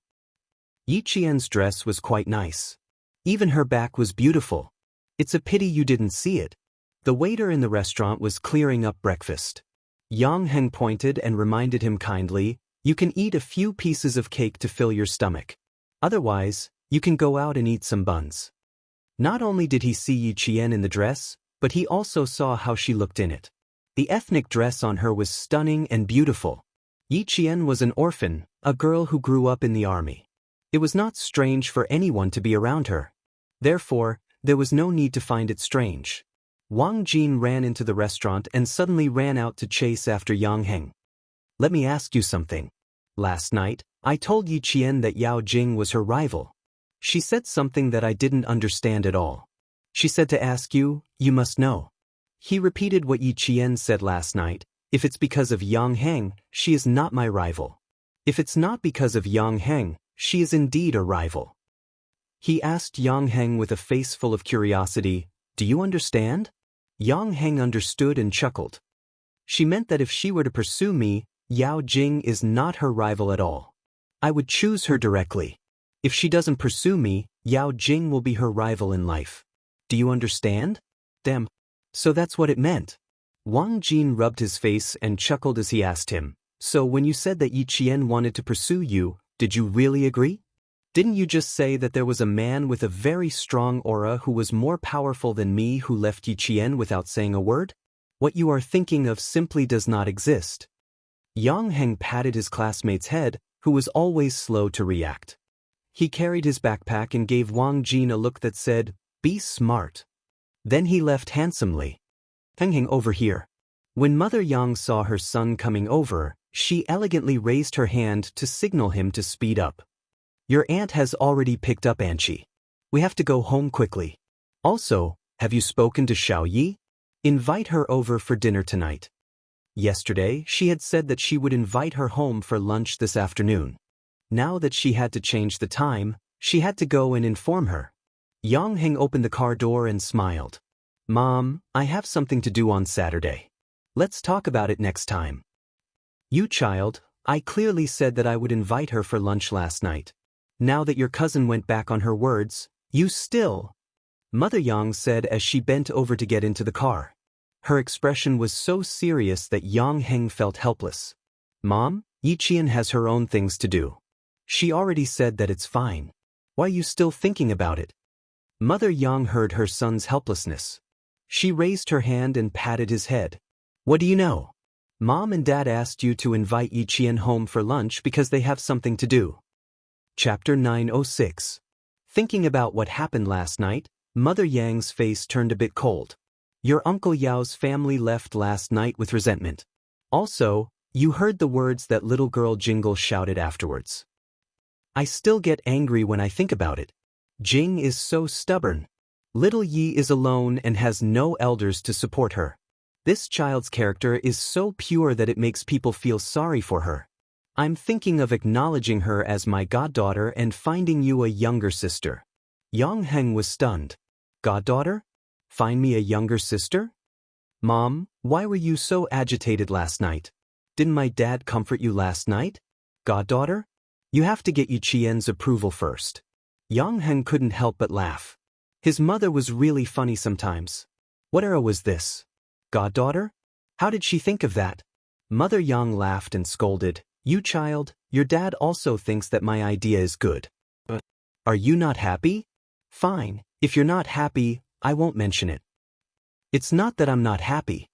Yi Qian's dress was quite nice. Even her back was beautiful. It's a pity you didn't see it. The waiter in the restaurant was clearing up breakfast. Yang Heng pointed and reminded him kindly, "You can eat a few pieces of cake to fill your stomach. Otherwise, you can go out and eat some buns." Not only did he see Yi Qian in the dress, but he also saw how she looked in it. The ethnic dress on her was stunning and beautiful. Yi Qian was an orphan, a girl who grew up in the army. It was not strange for anyone to be around her. Therefore, there was no need to find it strange. Wang Jin ran into the restaurant and suddenly ran out to chase after Yang Heng. "Let me ask you something. Last night, I told Yi Qian that Yao Jing was her rival. She said something that I didn't understand at all. She said to ask you, you must know." He repeated what Yi Qian said last night. "If it's because of Yang Heng, she is not my rival. If it's not because of Yang Heng, she is indeed a rival." He asked Yang Heng with a face full of curiosity, "Do you understand?" Yang Heng understood and chuckled. "She meant that if she were to pursue me, Yao Jing is not her rival at all. I would choose her directly. If she doesn't pursue me, Yao Jing will be her rival in life. Do you understand?" "Damn. So that's what it meant." Wang Jin rubbed his face and chuckled as he asked him, "So when you said that Yi Qian wanted to pursue you, did you really agree? Didn't you just say that there was a man with a very strong aura who was more powerful than me who left Yi Qian without saying a word? What you are thinking of simply does not exist." Yang Heng patted his classmate's head, who was always slow to react. He carried his backpack and gave Wang Jin a look that said, "Be smart." Then he left handsomely. "Heng, over here." When Mother Yang saw her son coming over, she elegantly raised her hand to signal him to speed up. "Your aunt has already picked up Anqi. We have to go home quickly. Also, have you spoken to Xiao Yi? Invite her over for dinner tonight." Yesterday, she had said that she would invite her home for lunch this afternoon. Now that she had to change the time, she had to go and inform her. Yang Heng opened the car door and smiled. "Mom, I have something to do on Saturday. Let's talk about it next time." "You child, I clearly said that I would invite her for lunch last night. Now that your cousin went back on her words, you still..." Mother Yang said as she bent over to get into the car. Her expression was so serious that Yang Heng felt helpless. "Mom, Yi Qian has her own things to do. She already said that it's fine. Why are you still thinking about it?" Mother Yang heard her son's helplessness. She raised her hand and patted his head. "What do you know? Mom and Dad asked you to invite Yi Qian home for lunch because they have something to do." Chapter 906. Thinking about what happened last night, Mother Yang's face turned a bit cold. "Your Uncle Yao's family left last night with resentment. Also, you heard the words that little girl Jingle shouted afterwards. I still get angry when I think about it. Jing is so stubborn. Little Yi is alone and has no elders to support her. This child's character is so pure that it makes people feel sorry for her. I'm thinking of acknowledging her as my goddaughter and finding you a younger sister. Yang Heng was stunned. Goddaughter? Find me a younger sister? Mom, why were you so agitated last night? Didn't my dad comfort you last night? Goddaughter? You have to get Yi Qian's approval first. Yang Heng couldn't help but laugh. His mother was really funny sometimes. What era was this? Goddaughter? How did she think of that? Mother Yang laughed and scolded. You child, your dad also thinks that my idea is good. But are you not happy? Fine, if you're not happy, I won't mention it. It's not that I'm not happy.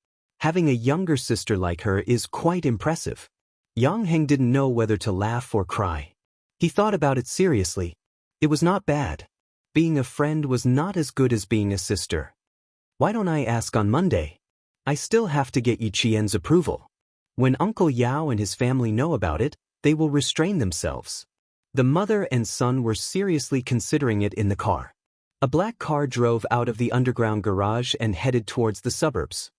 Having a younger sister like her is quite impressive. Yang Heng didn't know whether to laugh or cry. He thought about it seriously. It was not bad. Being a friend was not as good as being a sister. Why don't I ask on Monday? I still have to get Yi Qian's approval. When Uncle Yao and his family know about it, they will restrain themselves. The mother and son were seriously considering it in the car. A black car drove out of the underground garage and headed towards the suburbs.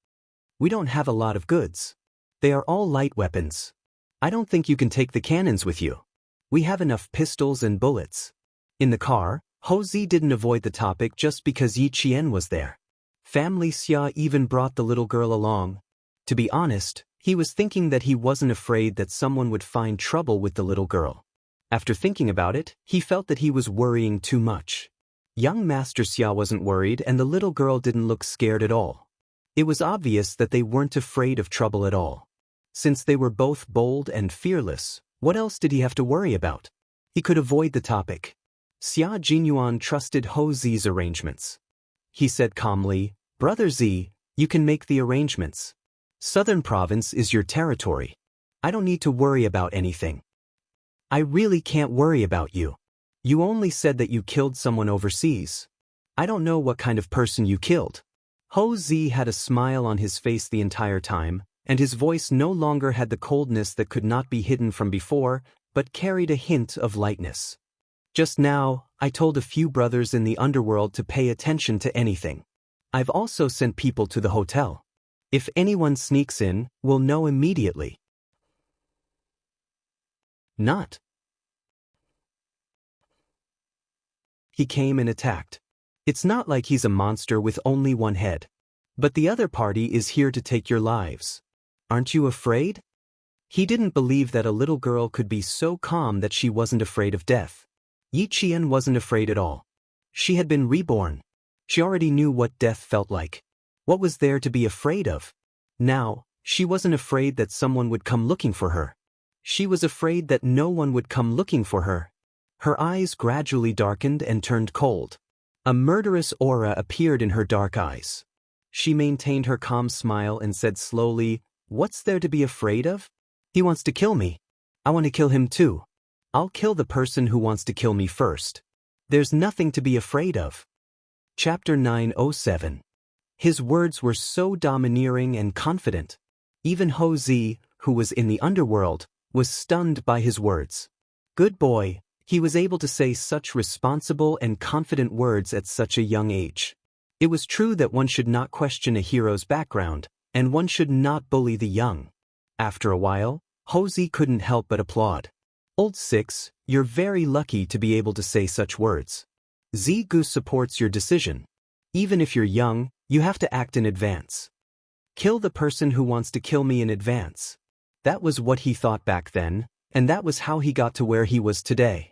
We don't have a lot of goods. They are all light weapons. I don't think you can take the cannons with you. We have enough pistols and bullets. In the car, Ho Zi didn't avoid the topic just because Yi Qian was there. Family Xia even brought the little girl along. To be honest, he was thinking that he wasn't afraid that someone would find trouble with the little girl. After thinking about it, he felt that he was worrying too much. Young Master Xia wasn't worried and the little girl didn't look scared at all. It was obvious that they weren't afraid of trouble at all. Since they were both bold and fearless, what else did he have to worry about? He could avoid the topic. Xia Jinyuan trusted Ho Zi's arrangements. He said calmly, Brother Zi, you can make the arrangements. Southern Province is your territory. I don't need to worry about anything. I really can't worry about you. You only said that you killed someone overseas. I don't know what kind of person you killed. Ho Zi had a smile on his face the entire time, and his voice no longer had the coldness that could not be hidden from before, but carried a hint of lightness. Just now, I told a few brothers in the underworld to pay attention to anything. I've also sent people to the hotel. If anyone sneaks in, we'll know immediately. Not. He came and attacked. It's not like he's a monster with only one head. But the other party is here to take your lives. Aren't you afraid? He didn't believe that a little girl could be so calm that she wasn't afraid of death. Yi Qian wasn't afraid at all. She had been reborn. She already knew what death felt like. What was there to be afraid of? Now, she wasn't afraid that someone would come looking for her. She was afraid that no one would come looking for her. Her eyes gradually darkened and turned cold. A murderous aura appeared in her dark eyes. She maintained her calm smile and said slowly, What's there to be afraid of? He wants to kill me. I want to kill him too. I'll kill the person who wants to kill me first. There's nothing to be afraid of. Chapter 907. His words were so domineering and confident. Even Ho Zi, who was in the underworld, was stunned by his words. Good boy, he was able to say such responsible and confident words at such a young age. It was true that one should not question a hero's background, and one should not bully the young. After a while, Ho Zi couldn't help but applaud. Old Six, you're very lucky to be able to say such words. Zi Gu supports your decision. Even if you're young, you have to act in advance. Kill the person who wants to kill me in advance. That was what he thought back then, and that was how he got to where he was today.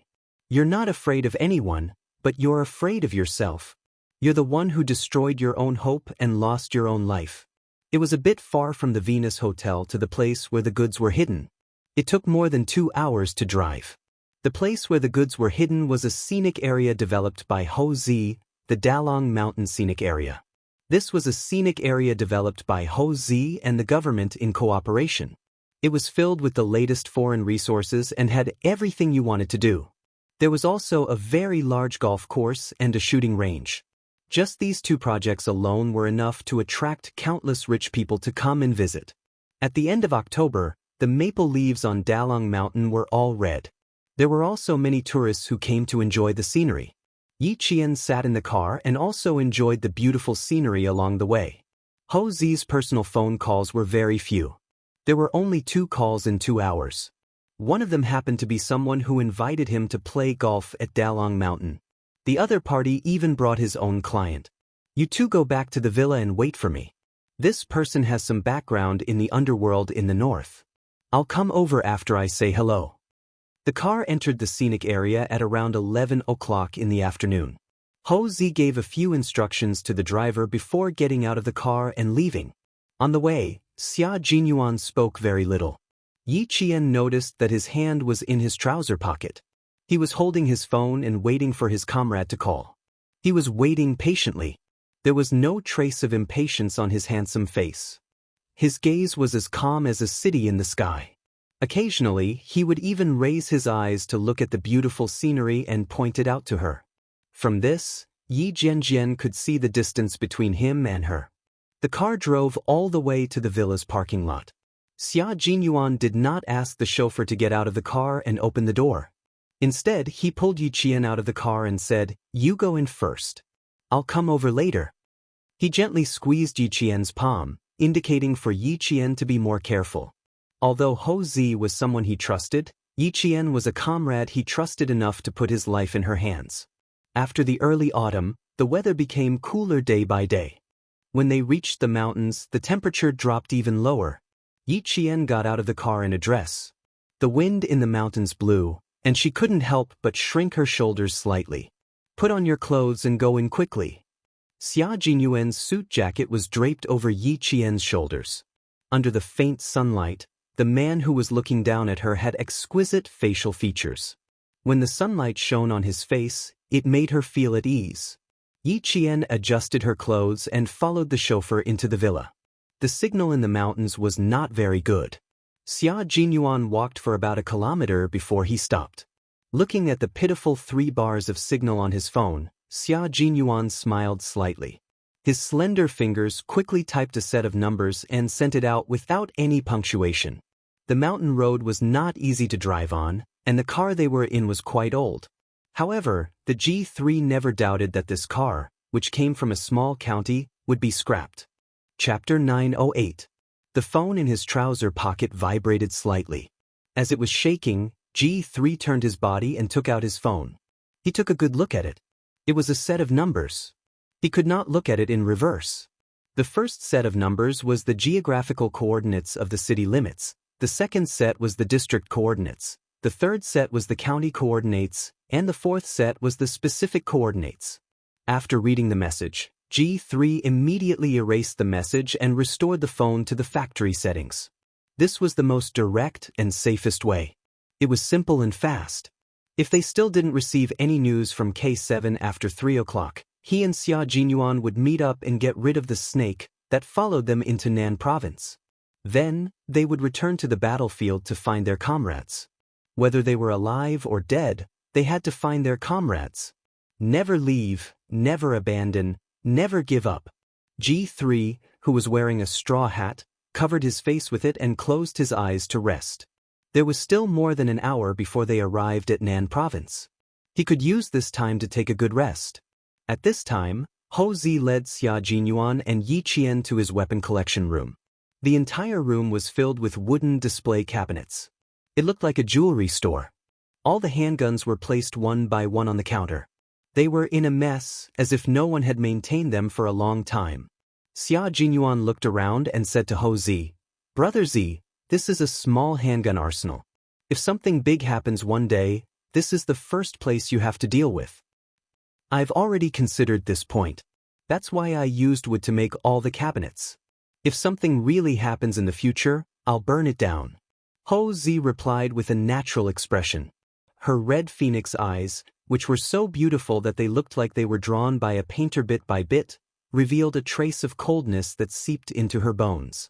You're not afraid of anyone, but you're afraid of yourself. You're the one who destroyed your own hope and lost your own life. It was a bit far from the Venus Hotel to the place where the goods were hidden. It took more than 2 hours to drive. The place where the goods were hidden was a scenic area developed by Ho Zi, the Dalong Mountain Scenic Area. This was a scenic area developed by Ho Zi and the government in cooperation. It was filled with the latest foreign resources and had everything you wanted to do. There was also a very large golf course and a shooting range. Just these 2 projects alone were enough to attract countless rich people to come and visit. At the end of October, the maple leaves on Dalong Mountain were all red. There were also many tourists who came to enjoy the scenery. Yi Qian sat in the car and also enjoyed the beautiful scenery along the way. Ho Zi's personal phone calls were very few. There were only 2 calls in 2 hours. One of them happened to be someone who invited him to play golf at Dalong Mountain. The other party even brought his own client. You two go back to the villa and wait for me. This person has some background in the underworld in the north. I'll come over after I say hello. The car entered the scenic area at around 11 o'clock in the afternoon. Ho Zi gave a few instructions to the driver before getting out of the car and leaving. On the way, Xia Jinyuan spoke very little. Yi Qian noticed that his hand was in his trouser pocket. He was holding his phone and waiting for his comrade to call. He was waiting patiently. There was no trace of impatience on his handsome face. His gaze was as calm as a city in the sky. Occasionally, he would even raise his eyes to look at the beautiful scenery and point it out to her. From this, Yi Jianjian could see the distance between him and her. The car drove all the way to the villa's parking lot. Xia Jinyuan did not ask the chauffeur to get out of the car and open the door. Instead, he pulled Yi Qian out of the car and said, "You go in first. I'll come over later." He gently squeezed Yi Qian's palm, indicating for Yi Qian to be more careful. Although Ho Zi was someone he trusted, Yi Qian was a comrade he trusted enough to put his life in her hands. After the early autumn, the weather became cooler day by day. When they reached the mountains, the temperature dropped even lower. Yi Qian got out of the car in a dress. The wind in the mountains blew, and she couldn't help but shrink her shoulders slightly. "Put on your clothes and go in quickly." Xia Jinyuan's suit jacket was draped over Yi Qian's shoulders. Under the faint sunlight, the man who was looking down at her had exquisite facial features. When the sunlight shone on his face, it made her feel at ease. Yi Qian adjusted her clothes and followed the chauffeur into the villa. The signal in the mountains was not very good. Xia Jinyuan walked for about a kilometer before he stopped. Looking at the pitiful 3 bars of signal on his phone, Xia Jinyuan smiled slightly. His slender fingers quickly typed a set of numbers and sent it out without any punctuation. The mountain road was not easy to drive on, and the car they were in was quite old. However, the G3 never doubted that this car, which came from a small county, would be scrapped. Chapter 908. The phone in his trouser pocket vibrated slightly. As it was shaking, G3 turned his body and took out his phone. He took a good look at it. It was a set of numbers. He could not look at it in reverse. The first set of numbers was the geographical coordinates of the city limits. The second set was the district coordinates. The third set was the county coordinates, and the fourth set was the specific coordinates. After reading the message, G3 immediately erased the message and restored the phone to the factory settings. This was the most direct and safest way. It was simple and fast. If they still didn't receive any news from K7 after 3 o'clock, he and Xia Jinyuan would meet up and get rid of the snake that followed them into Nan province. Then, they would return to the battlefield to find their comrades. Whether they were alive or dead, they had to find their comrades. Never leave, never abandon, never give up. G3, who was wearing a straw hat, covered his face with it and closed his eyes to rest. There was still more than an hour before they arrived at Nan province. He could use this time to take a good rest. At this time, Ho Zi led Xia Jinyuan and Yi Qian to his weapon collection room. The entire room was filled with wooden display cabinets. It looked like a jewelry store. All the handguns were placed one by one on the counter. They were in a mess, as if no one had maintained them for a long time. Xia Jinyuan looked around and said to Ho Zi, "Brother Zi, this is a small handgun arsenal. If something big happens one day, this is the first place you have to deal with. I've already considered this point. That's why I used wood to make all the cabinets. If something really happens in the future, I'll burn it down." Ho Zi replied with a natural expression. Her red phoenix eyes, which were so beautiful that they looked like they were drawn by a painter bit by bit, revealed a trace of coldness that seeped into her bones.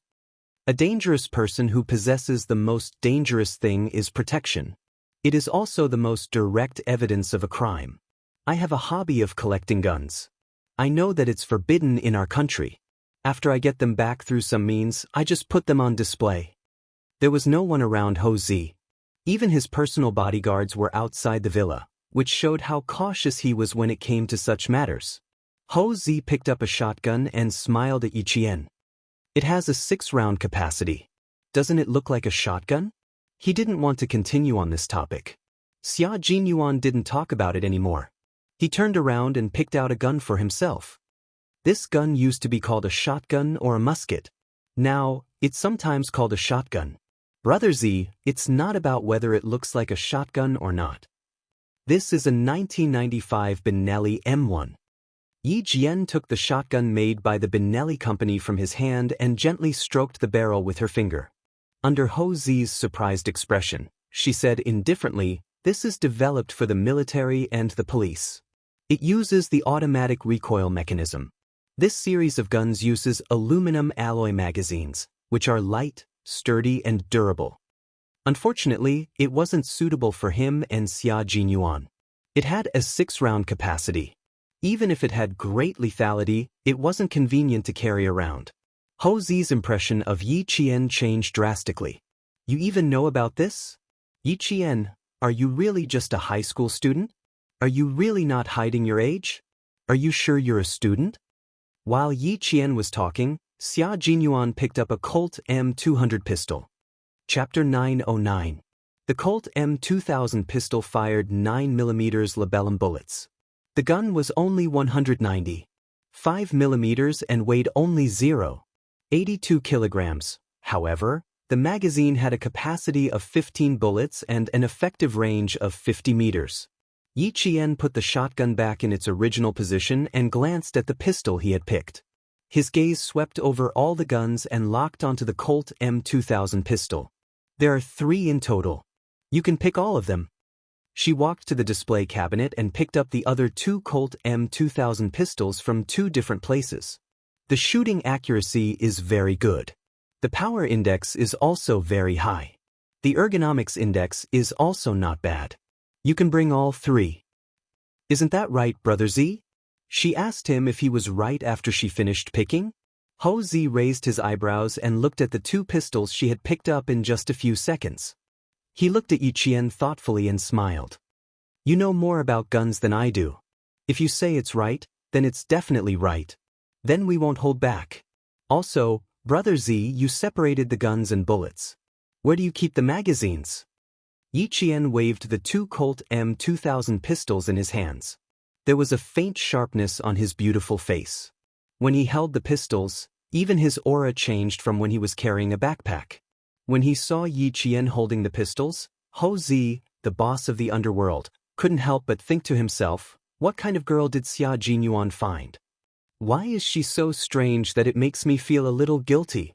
A dangerous person who possesses the most dangerous thing is protection. It is also the most direct evidence of a crime. I have a hobby of collecting guns. I know that it's forbidden in our country. After I get them back through some means, I just put them on display. There was no one around Ho Zi. Even his personal bodyguards were outside the villa, which showed how cautious he was when it came to such matters. Hou Zi picked up a shotgun and smiled at Yi Qian. It has a 6-round capacity. Doesn't it look like a shotgun? He didn't want to continue on this topic. Xia Jinyuan didn't talk about it anymore. He turned around and picked out a gun for himself. This gun used to be called a shotgun or a musket. Now, it's sometimes called a shotgun. Brother Z, it's not about whether it looks like a shotgun or not. This is a 1995 Benelli M1. Yi Jian took the shotgun made by the Benelli company from his hand and gently stroked the barrel with her finger. Under Hou Zi's surprised expression, she said indifferently, "This is developed for the military and the police. It uses the automatic recoil mechanism. This series of guns uses aluminum alloy magazines, which are light, sturdy and durable." Unfortunately, it wasn't suitable for him and Xia Jinyuan. It had a 6-round capacity. Even if it had great lethality, it wasn't convenient to carry around. Hou Zi's impression of Yi Qian changed drastically. "You even know about this? Yi Qian, are you really just a high school student? Are you really not hiding your age? Are you sure you're a student?" While Yi Qian was talking, Xia Jinyuan picked up a Colt M200 pistol. Chapter 909. The Colt M2000 pistol fired 9mm labellum bullets. The gun was only 195 mm and weighed only 0.82 kilograms. However, the magazine had a capacity of 15 bullets and an effective range of 50 meters. Yi Qian put the shotgun back in its original position and glanced at the pistol he had picked. His gaze swept over all the guns and locked onto the Colt M2000 pistol. "There are 3 in total. You can pick all of them." She walked to the display cabinet and picked up the other 2 Colt M2000 pistols from 2 different places. The shooting accuracy is very good. The power index is also very high. The ergonomics index is also not bad. You can bring all 3. "Isn't that right, Brother Z?" She asked him if he was right after she finished picking. Hou Zi raised his eyebrows and looked at the 2 pistols she had picked up in just a few seconds. He looked at Yi Qian thoughtfully and smiled. "You know more about guns than I do. If you say it's right, then it's definitely right. Then we won't hold back. Also, Brother Z, you separated the guns and bullets. Where do you keep the magazines?" Yi Qian waved the 2 Colt M2000 pistols in his hands. There was a faint sharpness on his beautiful face. When he held the pistols, even his aura changed from when he was carrying a backpack. When he saw Yi Qian holding the pistols, Hou Zi, the boss of the underworld, couldn't help but think to himself, what kind of girl did Xia Jinyuan find? Why is she so strange that it makes me feel a little guilty?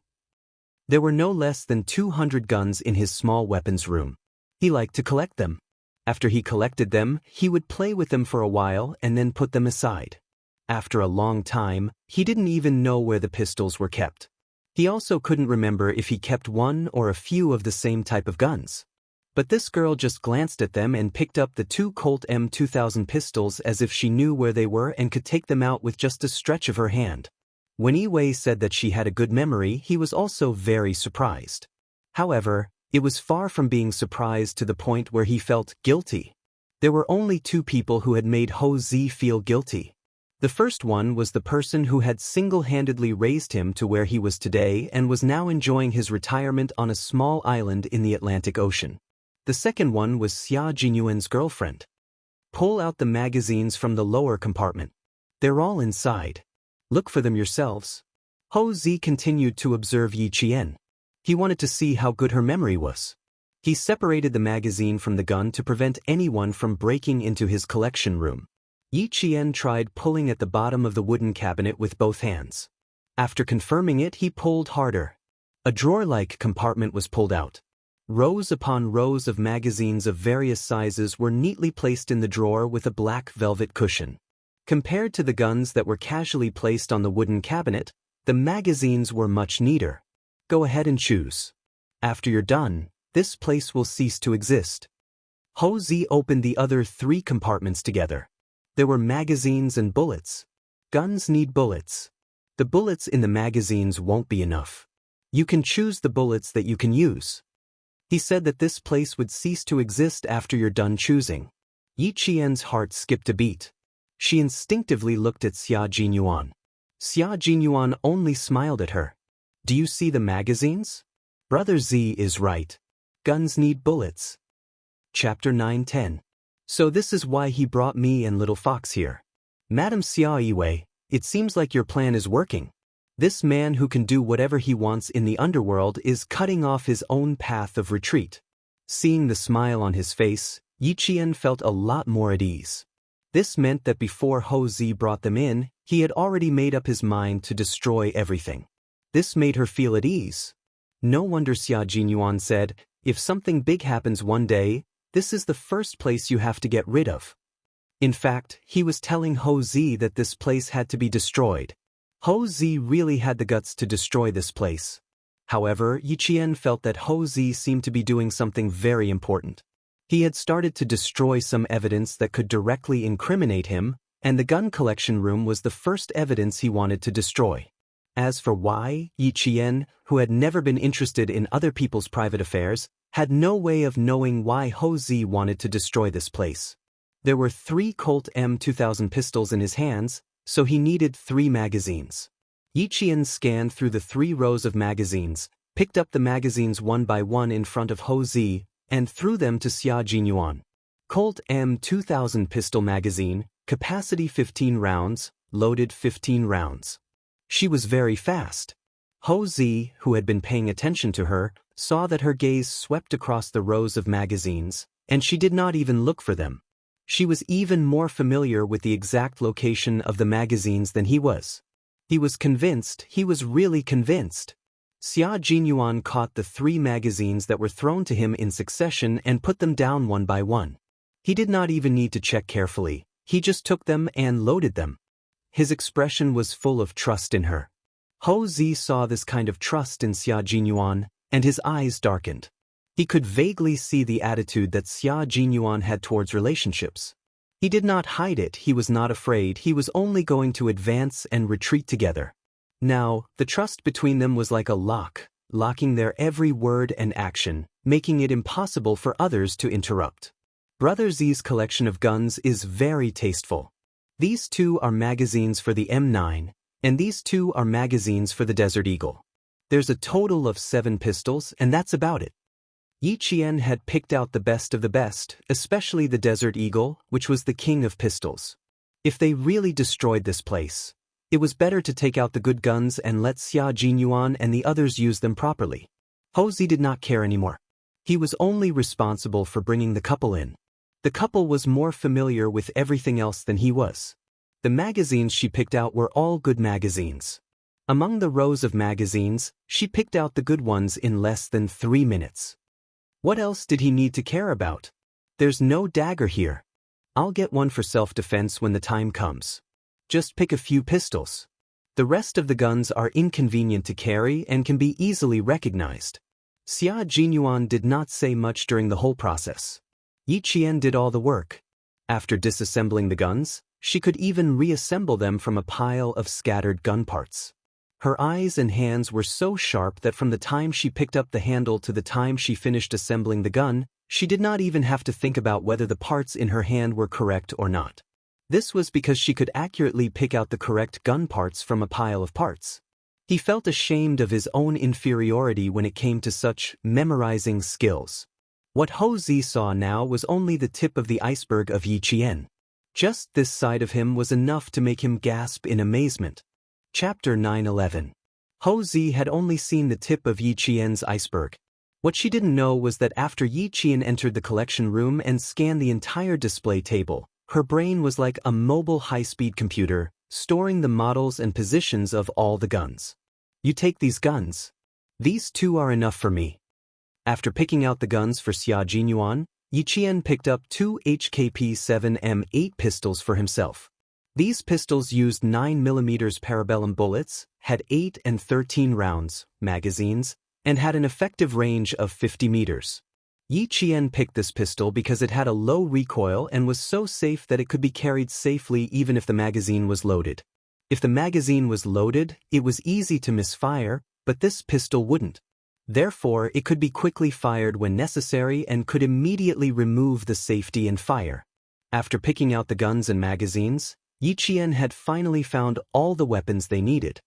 There were no less than 200 guns in his small weapons room. He liked to collect them. After he collected them, he would play with them for a while and then put them aside. After a long time, he didn't even know where the pistols were kept. He also couldn't remember if he kept one or a few of the same type of guns. But this girl just glanced at them and picked up the 2 Colt M2000 pistols as if she knew where they were and could take them out with just a stretch of her hand. When Yi Wei said that she had a good memory, he was also very surprised. However, it was far from being surprised to the point where he felt guilty. There were only 2 people who had made Hou Zi feel guilty. The first one was the person who had single-handedly raised him to where he was today and was now enjoying his retirement on a small island in the Atlantic Ocean. The second one was Xia Jinyuan's girlfriend. "Pull out the magazines from the lower compartment. They're all inside. Look for them yourselves." Hou Zi continued to observe Yi Qian. He wanted to see how good her memory was. He separated the magazine from the gun to prevent anyone from breaking into his collection room. Yi Qian tried pulling at the bottom of the wooden cabinet with both hands. After confirming it, he pulled harder. A drawer-like compartment was pulled out. Rows upon rows of magazines of various sizes were neatly placed in the drawer with a black velvet cushion. Compared to the guns that were casually placed on the wooden cabinet, the magazines were much neater. "Go ahead and choose. After you're done, this place will cease to exist." Hou Zi opened the other 3 compartments together. There were magazines and bullets. Guns need bullets. The bullets in the magazines won't be enough. You can choose the bullets that you can use. He said that this place would cease to exist after you're done choosing. Yi Qian's heart skipped a beat. She instinctively looked at Xia Jinyuan. Xia Jinyuan only smiled at her. Do you see the magazines? Brother Z is right. Guns need bullets. Chapter 9-10. So this is why he brought me and Little Fox here. Madam Xia Yiwei, it seems like your plan is working. This man who can do whatever he wants in the underworld is cutting off his own path of retreat. Seeing the smile on his face, Yi Qian felt a lot more at ease. This meant that before Ho Zi brought them in, he had already made up his mind to destroy everything. This made her feel at ease. No wonder Xia Jinyuan said, if something big happens one day, this is the first place you have to get rid of. In fact, he was telling Ho Zi that this place had to be destroyed. Ho Zi really had the guts to destroy this place. However, Yi Qian felt that Ho Zi seemed to be doing something very important. He had started to destroy some evidence that could directly incriminate him, and the gun collection room was the first evidence he wanted to destroy. As for why, Yi Qian, who had never been interested in other people's private affairs, had no way of knowing why Ho Zi wanted to destroy this place. There were 3 Colt M2000 pistols in his hands, so he needed 3 magazines. Yi Qian scanned through the 3 rows of magazines, picked up the magazines one by one in front of Ho Zi, and threw them to Xia Jinyuan. Colt M2000 pistol magazine, capacity 15 rounds, loaded 15 rounds. She was very fast. Ho Zi, who had been paying attention to her, saw that her gaze swept across the rows of magazines, and she did not even look for them. She was even more familiar with the exact location of the magazines than he was. He was convinced, he was really convinced. Xia Jinyuan caught the 3 magazines that were thrown to him in succession and put them down one by one. He did not even need to check carefully, he just took them and loaded them. His expression was full of trust in her. Ho Zi saw this kind of trust in Xia Jinyuan, and his eyes darkened. He could vaguely see the attitude that Xia Jinyuan had towards relationships. He did not hide it, he was not afraid, he was only going to advance and retreat together. Now, the trust between them was like a lock, locking their every word and action, making it impossible for others to interrupt. Brother Z's collection of guns is very tasteful. These 2 are magazines for the M9, and these 2 are magazines for the Desert Eagle. There's a total of 7 pistols, and that's about it. Yi Qian had picked out the best of the best, especially the Desert Eagle, which was the king of pistols. If they really destroyed this place, it was better to take out the good guns and let Xia Jinyuan and the others use them properly. Ho Zi did not care anymore. He was only responsible for bringing the couple in. The couple was more familiar with everything else than he was. The magazines she picked out were all good magazines. Among the rows of magazines, she picked out the good ones in less than 3 minutes. What else did he need to care about? There's no dagger here. I'll get one for self-defense when the time comes. Just pick a few pistols. The rest of the guns are inconvenient to carry and can be easily recognized. Xia Jinyuan did not say much during the whole process. Yi Qian did all the work. After disassembling the guns, she could even reassemble them from a pile of scattered gun parts. Her eyes and hands were so sharp that from the time she picked up the handle to the time she finished assembling the gun, she did not even have to think about whether the parts in her hand were correct or not. This was because she could accurately pick out the correct gun parts from a pile of parts. He felt ashamed of his own inferiority when it came to such memorizing skills. What Ho Zi saw now was only the tip of the iceberg of Yi Qian. Just this side of him was enough to make him gasp in amazement. Chapter 9-11. Ho Zi had only seen the tip of Yi Qian's iceberg. What she didn't know was that after Yi Qian entered the collection room and scanned the entire display table, her brain was like a mobile high-speed computer, storing the models and positions of all the guns. You take these guns. These 2 are enough for me. After picking out the guns for Xia Jinyuan, Yi Qian picked up 2 HKP-7M8 pistols for himself. These pistols used 9mm parabellum bullets, had 8 and 13 rounds, magazines, and had an effective range of 50 meters. Yi Qian picked this pistol because it had a low recoil and was so safe that it could be carried safely even if the magazine was loaded. If the magazine was loaded, it was easy to misfire, but this pistol wouldn't. Therefore, it could be quickly fired when necessary and could immediately remove the safety and fire. After picking out the guns and magazines, Yi Qian had finally found all the weapons they needed.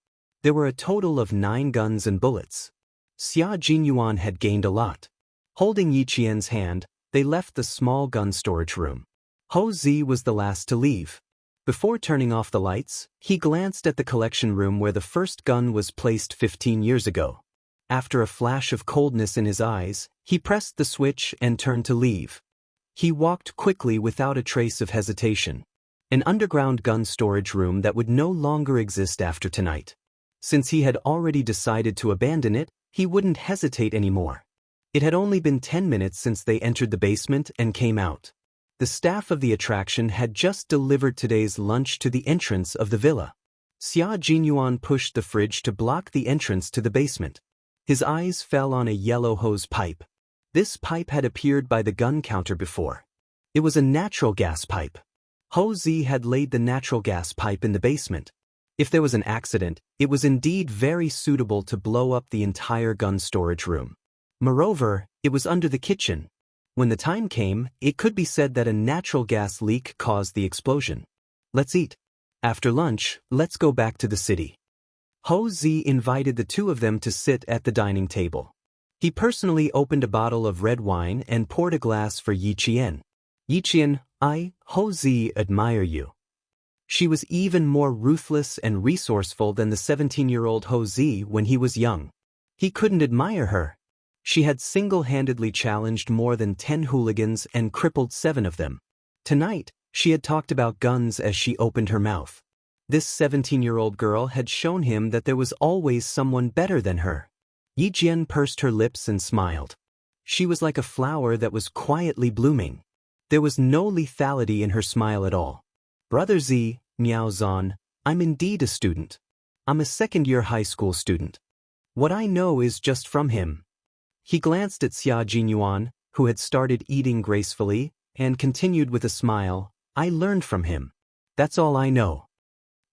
There were a total of 9 guns and bullets. Xia Jinyuan had gained a lot. Holding Yi Qian's hand, they left the small gun storage room. Ho Zi was the last to leave. Before turning off the lights, he glanced at the collection room where the first gun was placed 15 years ago. After a flash of coldness in his eyes, he pressed the switch and turned to leave. He walked quickly without a trace of hesitation. An underground gun storage room that would no longer exist after tonight. Since he had already decided to abandon it, he wouldn't hesitate anymore. It had only been 10 minutes since they entered the basement and came out. The staff of the attraction had just delivered today's lunch to the entrance of the villa. Xia Jinyuan pushed the fridge to block the entrance to the basement. His eyes fell on a yellow hose pipe. This pipe had appeared by the gun counter before. It was a natural gas pipe. Ho Zi had laid the natural gas pipe in the basement. If there was an accident, it was indeed very suitable to blow up the entire gun storage room. Moreover, it was under the kitchen. When the time came, it could be said that a natural gas leak caused the explosion. Let's eat. After lunch, let's go back to the city. Ho Zi invited the two of them to sit at the dining table. He personally opened a bottle of red wine and poured a glass for Yi Qian. Yi Qian, I, Ho Zi, admire you. She was even more ruthless and resourceful than the 17-year-old Ho Zi when he was young. He couldn't admire her. She had single-handedly challenged more than 10 hooligans and crippled 7 of them. Tonight, she had talked about guns as she opened her mouth. This 17-year-old girl had shown him that there was always someone better than her. Yi Jian pursed her lips and smiled. She was like a flower that was quietly blooming. There was no lethality in her smile at all. Brother Zi, Miao Zhan, I'm indeed a student. I'm a second-year high school student. What I know is just from him. He glanced at Xia Jinyuan, who had started eating gracefully, and continued with a smile, I learned from him. That's all I know.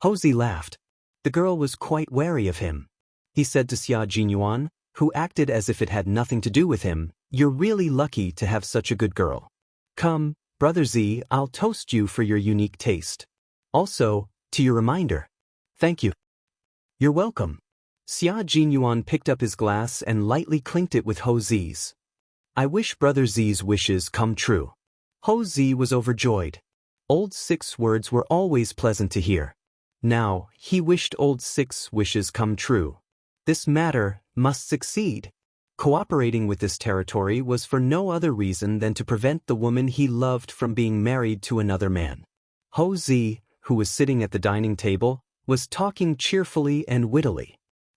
Ho Zi laughed. The girl was quite wary of him. He said to Xia Jinyuan, who acted as if it had nothing to do with him, you're really lucky to have such a good girl. Come, Brother Zi, I'll toast you for your unique taste. Also, to your reminder. Thank you. You're welcome. Xia Jinyuan picked up his glass and lightly clinked it with Ho Zi's. I wish Brother Zi's wishes come true. Ho Zi was overjoyed. Old Six words were always pleasant to hear. Now, he wished Old Six wishes come true. This matter must succeed. Cooperating with this territory was for no other reason than to prevent the woman he loved from being married to another man. Ho Zi, who was sitting at the dining table, was talking cheerfully and wittily.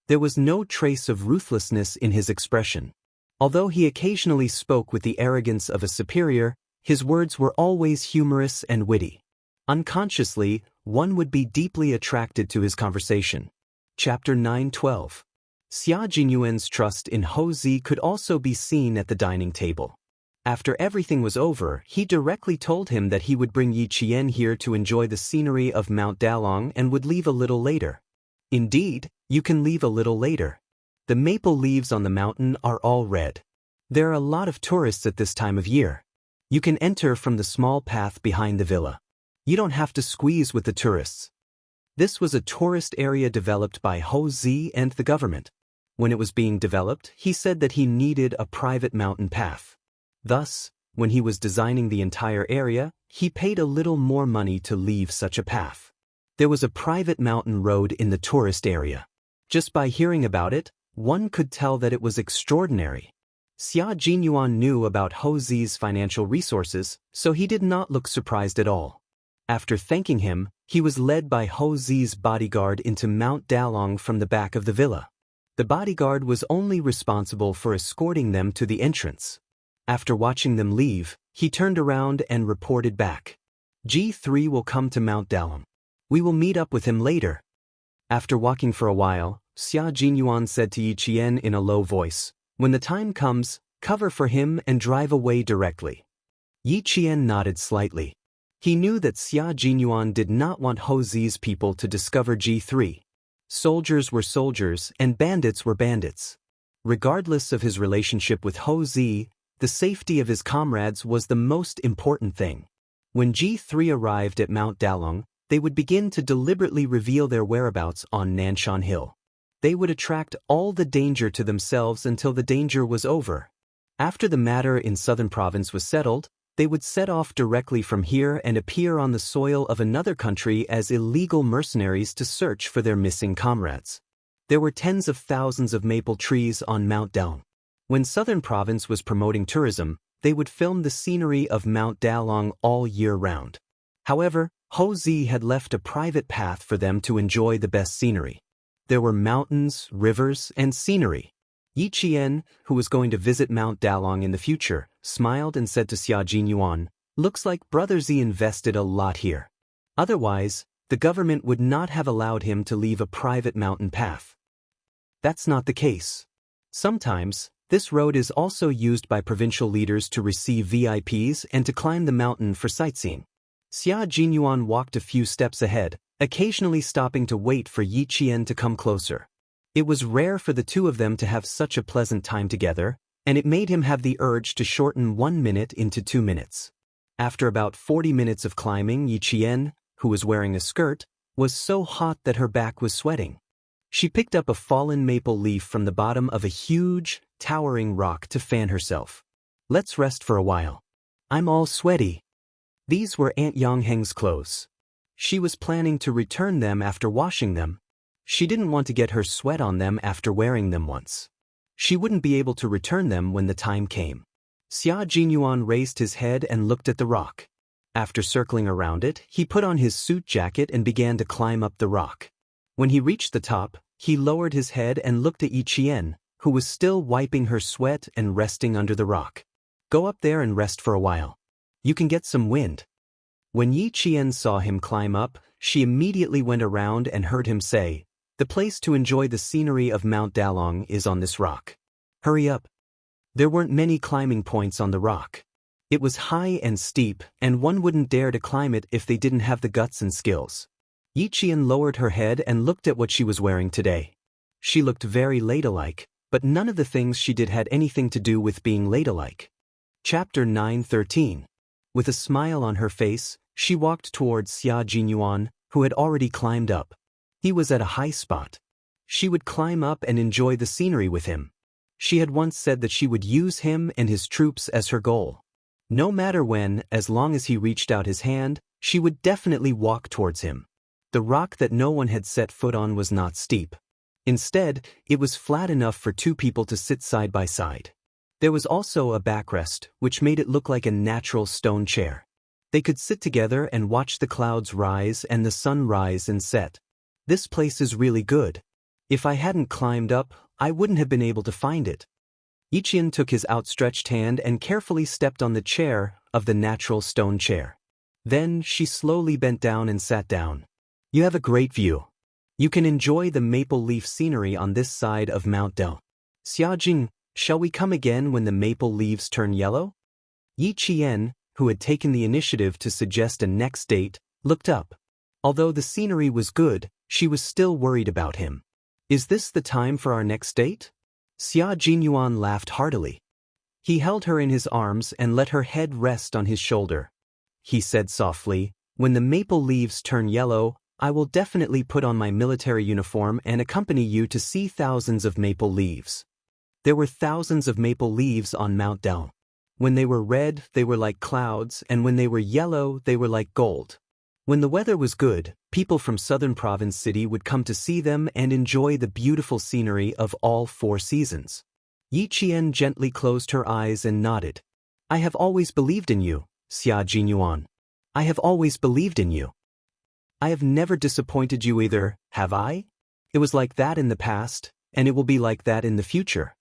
There was no trace of ruthlessness in his expression. Although he occasionally spoke with the arrogance of a superior, his words were always humorous and witty. Unconsciously, one would be deeply attracted to his conversation. Chapter 9:12. Xia Jinyuan's trust in Ho Zi could also be seen at the dining table. After everything was over, he directly told him that he would bring Yi Qian here to enjoy the scenery of Mount Dalong and would leave a little later. Indeed, you can leave a little later. The maple leaves on the mountain are all red. There are a lot of tourists at this time of year. You can enter from the small path behind the villa. You don't have to squeeze with the tourists. This was a tourist area developed by Ho Zi and the government. When it was being developed, he said that he needed a private mountain path. Thus, when he was designing the entire area, he paid a little more money to leave such a path. There was a private mountain road in the tourist area. Just by hearing about it, one could tell that it was extraordinary. Xia Jinyuan knew about Ho Zi's financial resources, so he did not look surprised at all. After thanking him, he was led by Ho Zi's bodyguard into Mount Dalong from the back of the villa. The bodyguard was only responsible for escorting them to the entrance. After watching them leave, he turned around and reported back. G3 will come to Mount Dalong. We will meet up with him later. After walking for a while, Xia Jinyuan said to Yi Qian in a low voice, when the time comes, cover for him and drive away directly. Yi Qian nodded slightly. He knew that Xia Jinyuan did not want Ho Zi's people to discover G3. Soldiers were soldiers and bandits were bandits. Regardless of his relationship with Ho Zi, the safety of his comrades was the most important thing. When G3 arrived at Mount Dalong, they would begin to deliberately reveal their whereabouts on Nanshan Hill. They would attract all the danger to themselves until the danger was over. After the matter in Southern Province was settled, they would set off directly from here and appear on the soil of another country as illegal mercenaries to search for their missing comrades. There were tens of thousands of maple trees on Mount Dalong. When Southern Province was promoting tourism, they would film the scenery of Mount Dalong all year round. However, Ho Zi had left a private path for them to enjoy the best scenery. There were mountains, rivers, and scenery. Yi Qian, who was going to visit Mount Dalong in the future, smiled and said to Xia Jinyuan, "Looks like Brother Zi invested a lot here. Otherwise, the government would not have allowed him to leave a private mountain path." That's not the case. Sometimes, this road is also used by provincial leaders to receive VIPs and to climb the mountain for sightseeing. Xia Jinyuan walked a few steps ahead, occasionally stopping to wait for Yi Qian to come closer. It was rare for the two of them to have such a pleasant time together, and it made him have the urge to shorten 1 minute into 2 minutes. After about 40 minutes of climbing, Yi Qian, who was wearing a skirt, was so hot that her back was sweating. She picked up a fallen maple leaf from the bottom of a huge, towering rock to fan herself. "Let's rest for a while. I'm all sweaty." These were Aunt Yangheng's clothes. She was planning to return them after washing them. She didn't want to get her sweat on them after wearing them once. She wouldn't be able to return them when the time came. Xia Jinyuan raised his head and looked at the rock. After circling around it, he put on his suit jacket and began to climb up the rock. When he reached the top, he lowered his head and looked at Yi Qian, who was still wiping her sweat and resting under the rock. "Go up there and rest for a while. You can get some wind." When Yi Qian saw him climb up, she immediately went around and heard him say, "The place to enjoy the scenery of Mount Dalong is on this rock. Hurry up." There weren't many climbing points on the rock. It was high and steep, and one wouldn't dare to climb it if they didn't have the guts and skills. Yi Qian lowered her head and looked at what she was wearing today. She looked very ladylike, but none of the things she did had anything to do with being ladylike. Chapter 9:13. With a smile on her face, she walked towards Xia Jinyuan, who had already climbed up. He was at a high spot. She would climb up and enjoy the scenery with him. She had once said that she would use him and his troops as her goal. No matter when, as long as he reached out his hand, she would definitely walk towards him. The rock that no one had set foot on was not steep. Instead, it was flat enough for two people to sit side by side. There was also a backrest, which made it look like a natural stone chair. They could sit together and watch the clouds rise and the sun rise and set. "This place is really good. If I hadn't climbed up, I wouldn't have been able to find it." Yi Qian took his outstretched hand and carefully stepped on the chair of the natural stone chair. Then she slowly bent down and sat down. "You have a great view. You can enjoy the maple leaf scenery on this side of Mount Del. Xiaojing, shall we come again when the maple leaves turn yellow?" Yi Qian, who had taken the initiative to suggest a next date, looked up. Although the scenery was good, she was still worried about him. "Is this the time for our next date?" Xia Jinyuan laughed heartily. He held her in his arms and let her head rest on his shoulder. He said softly, "When the maple leaves turn yellow, I will definitely put on my military uniform and accompany you to see thousands of maple leaves." There were thousands of maple leaves on Mount Del. When they were red, they were like clouds, and when they were yellow, they were like gold. When the weather was good, people from Southern Province City would come to see them and enjoy the beautiful scenery of all 4 seasons. Yi Qian gently closed her eyes and nodded. "I have always believed in you, Xia Jinyuan. I have always believed in you. I have never disappointed you either, have I? It was like that in the past, and it will be like that in the future."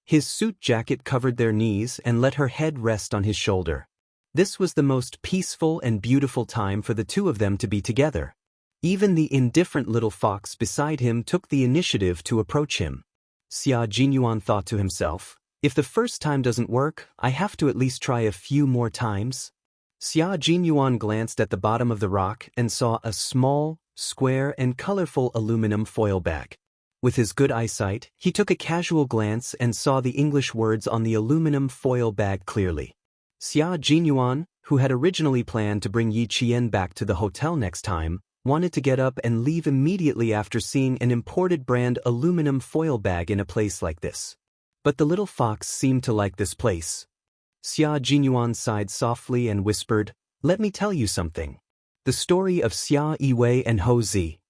His suit jacket covered their knees and let her head rest on his shoulder. This was the most peaceful and beautiful time for the two of them to be together. Even the indifferent little fox beside him took the initiative to approach him. Xia Jinyuan thought to himself, "If the first time doesn't work, I have to at least try a few more times." Xia Jinyuan glanced at the bottom of the rock and saw a small, square and colorful aluminum foil bag. With his good eyesight, he took a casual glance and saw the English words on the aluminum foil bag clearly. Xia Jinyuan, who had originally planned to bring Yi Qian back to the hotel next time, wanted to get up and leave immediately after seeing an imported brand aluminum foil bag in a place like this. But the little fox seemed to like this place. Xia Jinyuan sighed softly and whispered, "Let me tell you something. The story of Xia Yiwei and Hou Zi.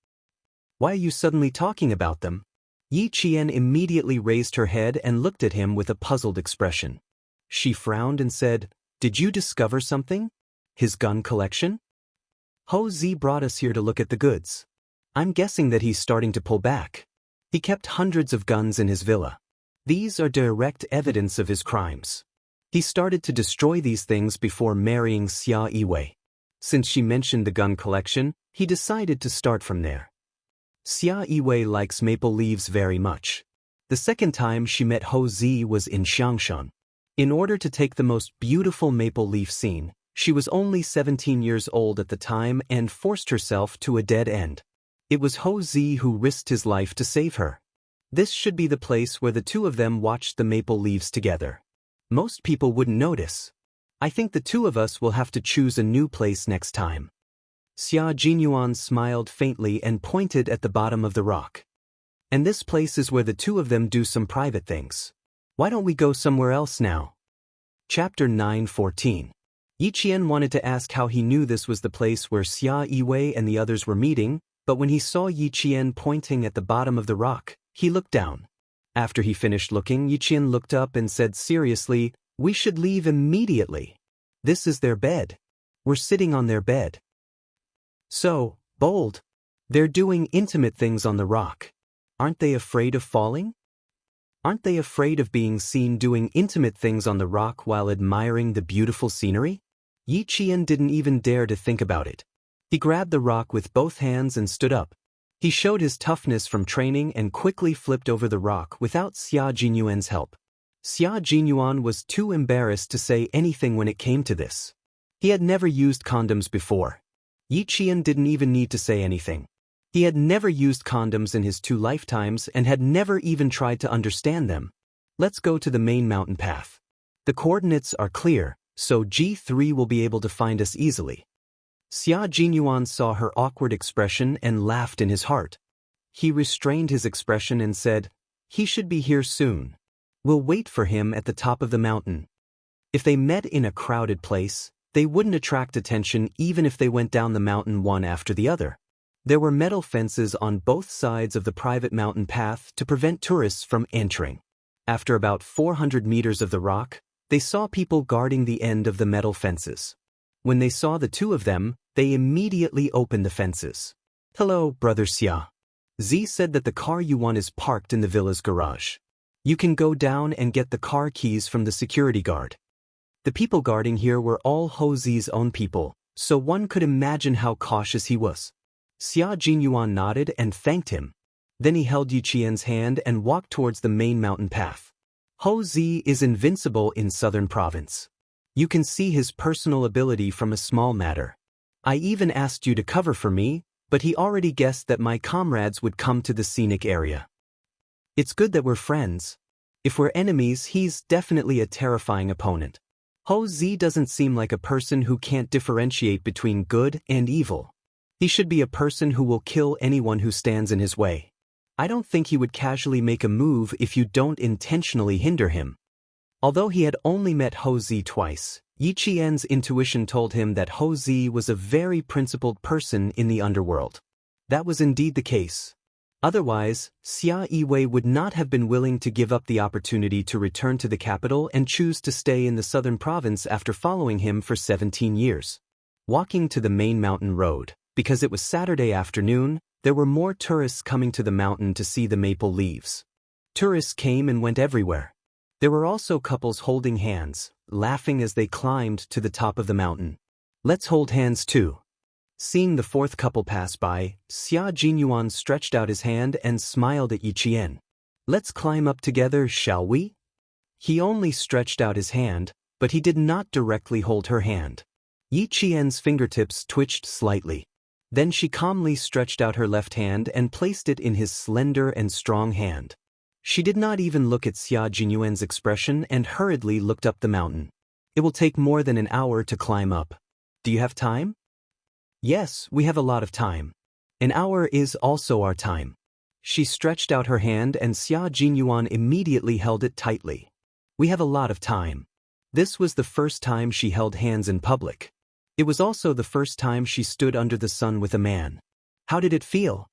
Why are you suddenly talking about them?" Yi Qian immediately raised her head and looked at him with a puzzled expression. She frowned and said, "Did you discover something? His gun collection? Hou Zi brought us here to look at the goods. I'm guessing that he's starting to pull back. He kept hundreds of guns in his villa. These are direct evidence of his crimes. He started to destroy these things before marrying Xia Yiwei. Since she mentioned the gun collection, he decided to start from there. Xia Yiwei likes maple leaves very much. The second time she met Hou Zi was in Xiangshan. In order to take the most beautiful maple leaf scene, she was only 17 years old at the time and forced herself to a dead end. It was Hou Zi who risked his life to save her. This should be the place where the two of them watched the maple leaves together. Most people wouldn't notice. I think the two of us will have to choose a new place next time. Xia Jinyuan smiled faintly and pointed at the bottom of the rock. And this place is where the two of them do some private things. Why don't we go somewhere else now? Chapter 9:14. Yi Qian wanted to ask how he knew this was the place where Xia Yiwei and the others were meeting, but when he saw Yi Qian pointing at the bottom of the rock, he looked down. After he finished looking, Yi Qian looked up and said seriously, "We should leave immediately. This is their bed. We're sitting on their bed." So bold. They're doing intimate things on the rock. Aren't they afraid of falling? Aren't they afraid of being seen doing intimate things on the rock while admiring the beautiful scenery? Yi Qian didn't even dare to think about it. He grabbed the rock with both hands and stood up. He showed his toughness from training and quickly flipped over the rock without Xia Jinyuan's help. Xia Jinyuan was too embarrassed to say anything when it came to this. He had never used condoms before. Yi Qian didn't even need to say anything. He had never used condoms in his 2 lifetimes and had never even tried to understand them. Let's go to the main mountain path. The coordinates are clear, so G3 will be able to find us easily. Xia Jinyuan saw her awkward expression and laughed in his heart. He restrained his expression and said, "He should be here soon. We'll wait for him at the top of the mountain." If they met in a crowded place, they wouldn't attract attention even if they went down the mountain one after the other. There were metal fences on both sides of the private mountain path to prevent tourists from entering. After about 400 meters of the rock, they saw people guarding the end of the metal fences. When they saw the two of them, they immediately opened the fences. "Hello, Brother Xia. Z said that the car you want is parked in the villa's garage. You can go down and get the car keys from the security guard." The people guarding here were all Hou Zi's own people, so one could imagine how cautious he was. Xia Jinyuan nodded and thanked him. Then he held Yi Qian's hand and walked towards the main mountain path. Hou Zi is invincible in southern province. You can see his personal ability from a small matter. I even asked you to cover for me, but he already guessed that my comrades would come to the scenic area. It's good that we're friends. If we're enemies, he's definitely a terrifying opponent. Hou Zi doesn't seem like a person who can't differentiate between good and evil. He should be a person who will kill anyone who stands in his way. I don't think he would casually make a move if you don't intentionally hinder him. Although he had only met Hou Zi twice, Yi Qian's intuition told him that Hou Zi was a very principled person in the underworld. That was indeed the case. Otherwise, Xia Yiwei would not have been willing to give up the opportunity to return to the capital and choose to stay in the southern province after following him for 17 years. Walking to the main mountain road, because it was Saturday afternoon, there were more tourists coming to the mountain to see the maple leaves. Tourists came and went everywhere. There were also couples holding hands, laughing as they climbed to the top of the mountain. "Let's hold hands too." Seeing the fourth couple pass by, Xia Jinyuan stretched out his hand and smiled at Yi Qian. "Let's climb up together, shall we?" He only stretched out his hand, but he did not directly hold her hand. Yi Qian's fingertips twitched slightly. Then she calmly stretched out her left hand and placed it in his slender and strong hand. She did not even look at Xia Jinyuan's expression and hurriedly looked up the mountain. It will take more than an hour to climb up. Do you have time? Yes, we have a lot of time. An hour is also our time. She stretched out her hand and Xia Jinyuan immediately held it tightly. We have a lot of time. This was the first time she held hands in public. It was also the first time she stood under the sun with a man. How did it feel?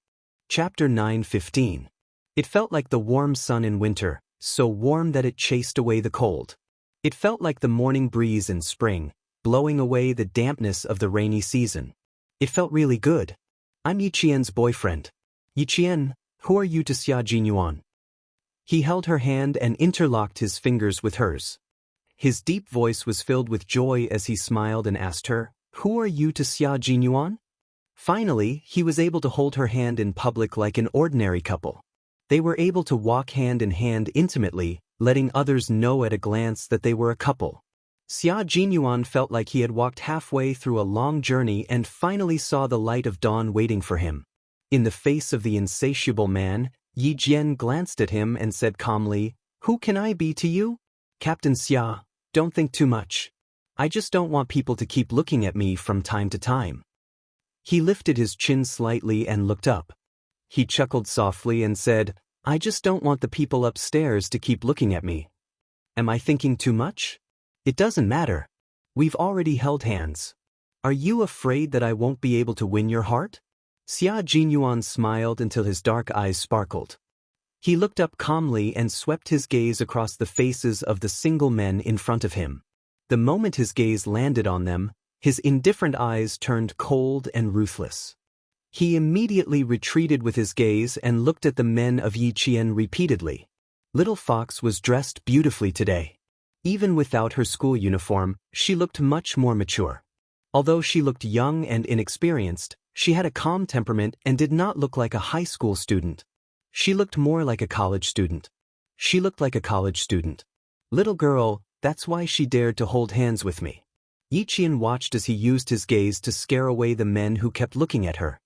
Chapter 9:15. It felt like the warm sun in winter, so warm that it chased away the cold. It felt like the morning breeze in spring, blowing away the dampness of the rainy season. It felt really good. I'm Yiqian's boyfriend. Yiqian, who are you to Xia Jinyuan? He held her hand and interlocked his fingers with hers. His deep voice was filled with joy as he smiled and asked her, Who are you to Xia Jinyuan? Finally, he was able to hold her hand in public like an ordinary couple. They were able to walk hand in hand intimately, letting others know at a glance that they were a couple. Xia Jinyuan felt like he had walked halfway through a long journey and finally saw the light of dawn waiting for him. In the face of the insatiable man, Yi Jian glanced at him and said calmly, Who can I be to you? Captain Xia, don't think too much. I just don't want people to keep looking at me from time to time. He lifted his chin slightly and looked up. He chuckled softly and said, I just don't want the people upstairs to keep looking at me. Am I thinking too much? It doesn't matter. We've already held hands. Are you afraid that I won't be able to win your heart? Xia Jinyuan smiled until his dark eyes sparkled. He looked up calmly and swept his gaze across the faces of the single men in front of him. The moment his gaze landed on them, his indifferent eyes turned cold and ruthless. He immediately retreated with his gaze and looked at the men of Yiqian repeatedly. Little Fox was dressed beautifully today. Even without her school uniform, she looked much more mature. Although she looked young and inexperienced, she had a calm temperament and did not look like a high school student. She looked more like a college student. She looked like a college student. Little girl, that's why she dared to hold hands with me. Yiqian watched as he used his gaze to scare away the men who kept looking at her.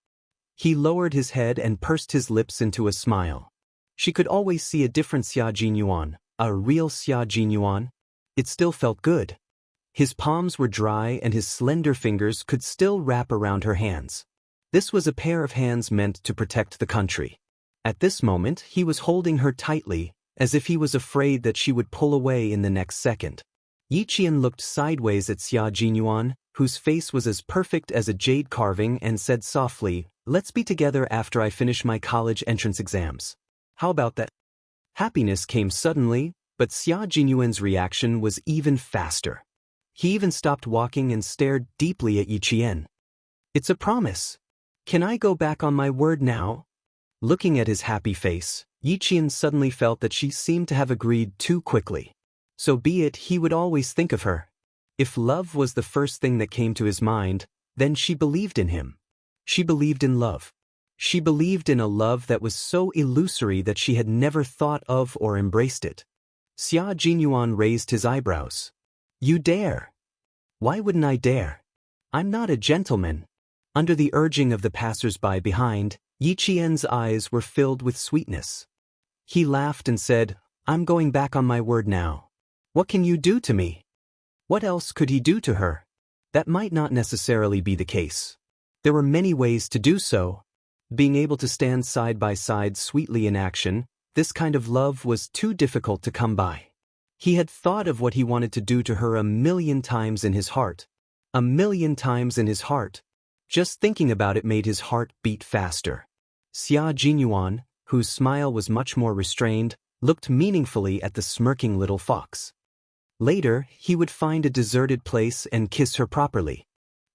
He lowered his head and pursed his lips into a smile. She could always see a different Xia Jinyuan, a real Xia Jinyuan. It still felt good. His palms were dry and his slender fingers could still wrap around her hands. This was a pair of hands meant to protect the country. At this moment, he was holding her tightly, as if he was afraid that she would pull away in the next second. Yiqian looked sideways at Xia Jinyuan, whose face was as perfect as a jade carving, and said softly, Let's be together after I finish my college entrance exams. How about that? Happiness came suddenly, but Xia Jinyuan's reaction was even faster. He even stopped walking and stared deeply at Yiqian. It's a promise. Can I go back on my word now? Looking at his happy face, Yiqian suddenly felt that she seemed to have agreed too quickly. So be it, he would always think of her. If love was the first thing that came to his mind, then she believed in him. She believed in love. She believed in a love that was so illusory that she had never thought of or embraced it. Xia Jinyuan raised his eyebrows. You dare? Why wouldn't I dare? I'm not a gentleman. Under the urging of the passers-by behind, Yiqian's eyes were filled with sweetness. He laughed and said, I'm going back on my word now. What can you do to me? What else could he do to her? That might not necessarily be the case. There were many ways to do so. Being able to stand side by side sweetly in action, this kind of love was too difficult to come by. He had thought of what he wanted to do to her 1,000,000 times in his heart. 1,000,000 times in his heart. Just thinking about it made his heart beat faster. Xia Jinyuan, whose smile was much more restrained, looked meaningfully at the smirking little fox. Later, he would find a deserted place and kiss her properly.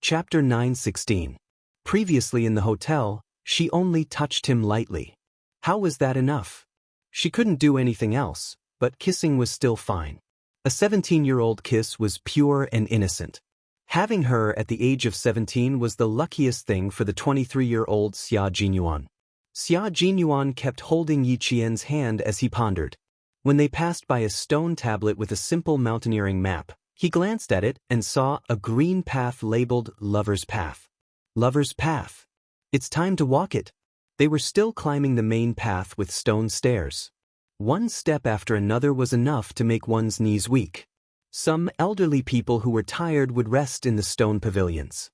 Chapter 9:16. Previously in the hotel, she only touched him lightly. How was that enough? She couldn't do anything else, but kissing was still fine. A 17-year-old kiss was pure and innocent. Having her at the age of 17 was the luckiest thing for the 23-year-old Xia Jinyuan. Xia Jinyuan kept holding Yiqian's hand as he pondered. When they passed by a stone tablet with a simple mountaineering map, he glanced at it and saw a green path labeled Lover's Path. Lover's Path. It's time to walk it. They were still climbing the main path with stone stairs. One step after another was enough to make one's knees weak. Some elderly people who were tired would rest in the stone pavilions.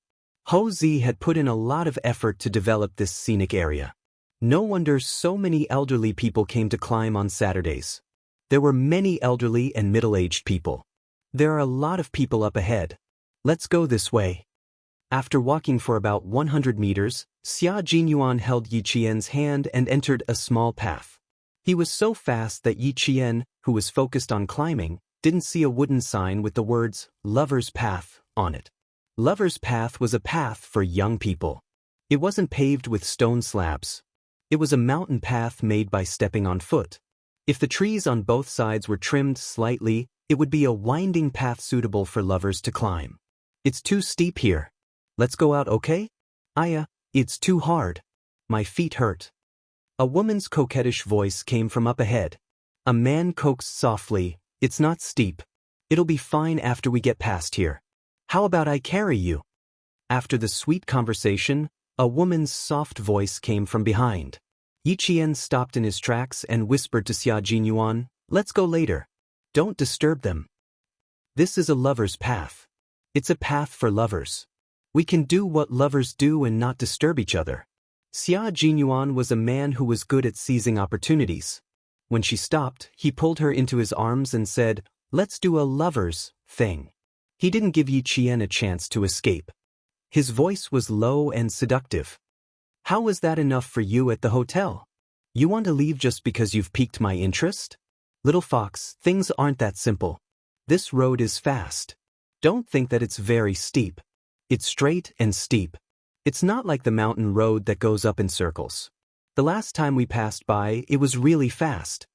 Ho Zi had put in a lot of effort to develop this scenic area. No wonder so many elderly people came to climb on Saturdays. There were many elderly and middle-aged people. There are a lot of people up ahead. Let's go this way. After walking for about 100 meters, Xia Jinyuan held Yi Qian's hand and entered a small path. He was so fast that Yi Qian, who was focused on climbing, didn't see a wooden sign with the words, "Lover's Path," on it. Lover's Path was a path for young people. It wasn't paved with stone slabs. It was a mountain path made by stepping on foot. If the trees on both sides were trimmed slightly, it would be a winding path suitable for lovers to climb. It's too steep here. Let's go out, okay? Aya, it's too hard. My feet hurt. A woman's coquettish voice came from up ahead. A man coaxed softly, "It's not steep. It'll be fine after we get past here. How about I carry you?" After the sweet conversation, a woman's soft voice came from behind. Yi Qian stopped in his tracks and whispered to Xia Jinyuan, "Let's go later. Don't disturb them. This is a lover's path. It's a path for lovers. We can do what lovers do and not disturb each other." Xia Jinyuan was a man who was good at seizing opportunities. When she stopped, he pulled her into his arms and said, "Let's do a lover's thing." He didn't give Yi Qian a chance to escape. His voice was low and seductive. "How was that enough for you at the hotel? You want to leave just because you've piqued my interest? Little fox, things aren't that simple. This road is fast. Don't think that it's very steep. It's straight and steep. It's not like the mountain road that goes up in circles. The last time we passed by, it was really fast."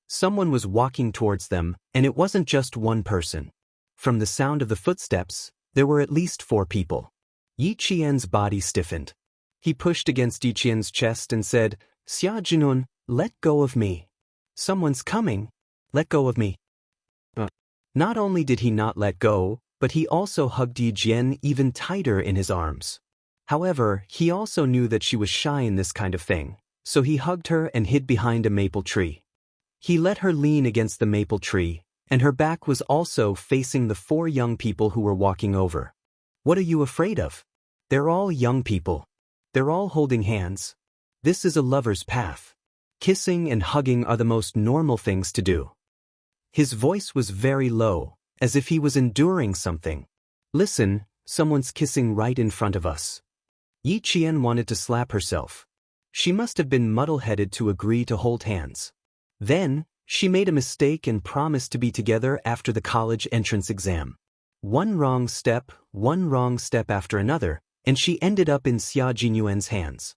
Someone was walking towards them, and it wasn't just one person. From the sound of the footsteps, there were at least 4 people. Yi Qian's body stiffened. He pushed against Yi Qian's chest and said, "Xia Jinun, let go of me. Someone's coming. Let go of me." Not only did he not let go, but he also hugged Yi Jian even tighter in his arms. However, he also knew that she was shy in this kind of thing, so he hugged her and hid behind a maple tree. He let her lean against the maple tree, and her back was also facing the 4 young people who were walking over. "What are you afraid of? They're all young people. They're all holding hands. This is a lover's path. Kissing and hugging are the most normal things to do." His voice was very low, as if he was enduring something. "Listen, someone's kissing right in front of us." Yi Qian wanted to slap herself. She must have been muddle-headed to agree to hold hands. Then, she made a mistake and promised to be together after the college entrance exam. One wrong step after another, and she ended up in Xia Jinyuan's hands.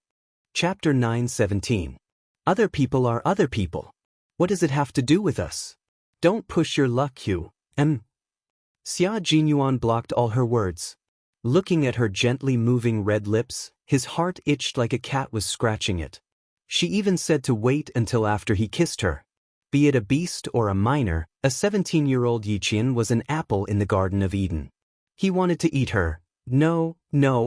Chapter 9:17. Other people are other people. What does it have to do with us? Don't push your luck, Hugh. Xia Jinyuan blocked all her words. Looking at her gently moving red lips, his heart itched like a cat was scratching it. She even said to wait until after he kissed her. Be it a beast or a minor, a 17-year-old Yi Qian was an apple in the Garden of Eden. He wanted to eat her. No,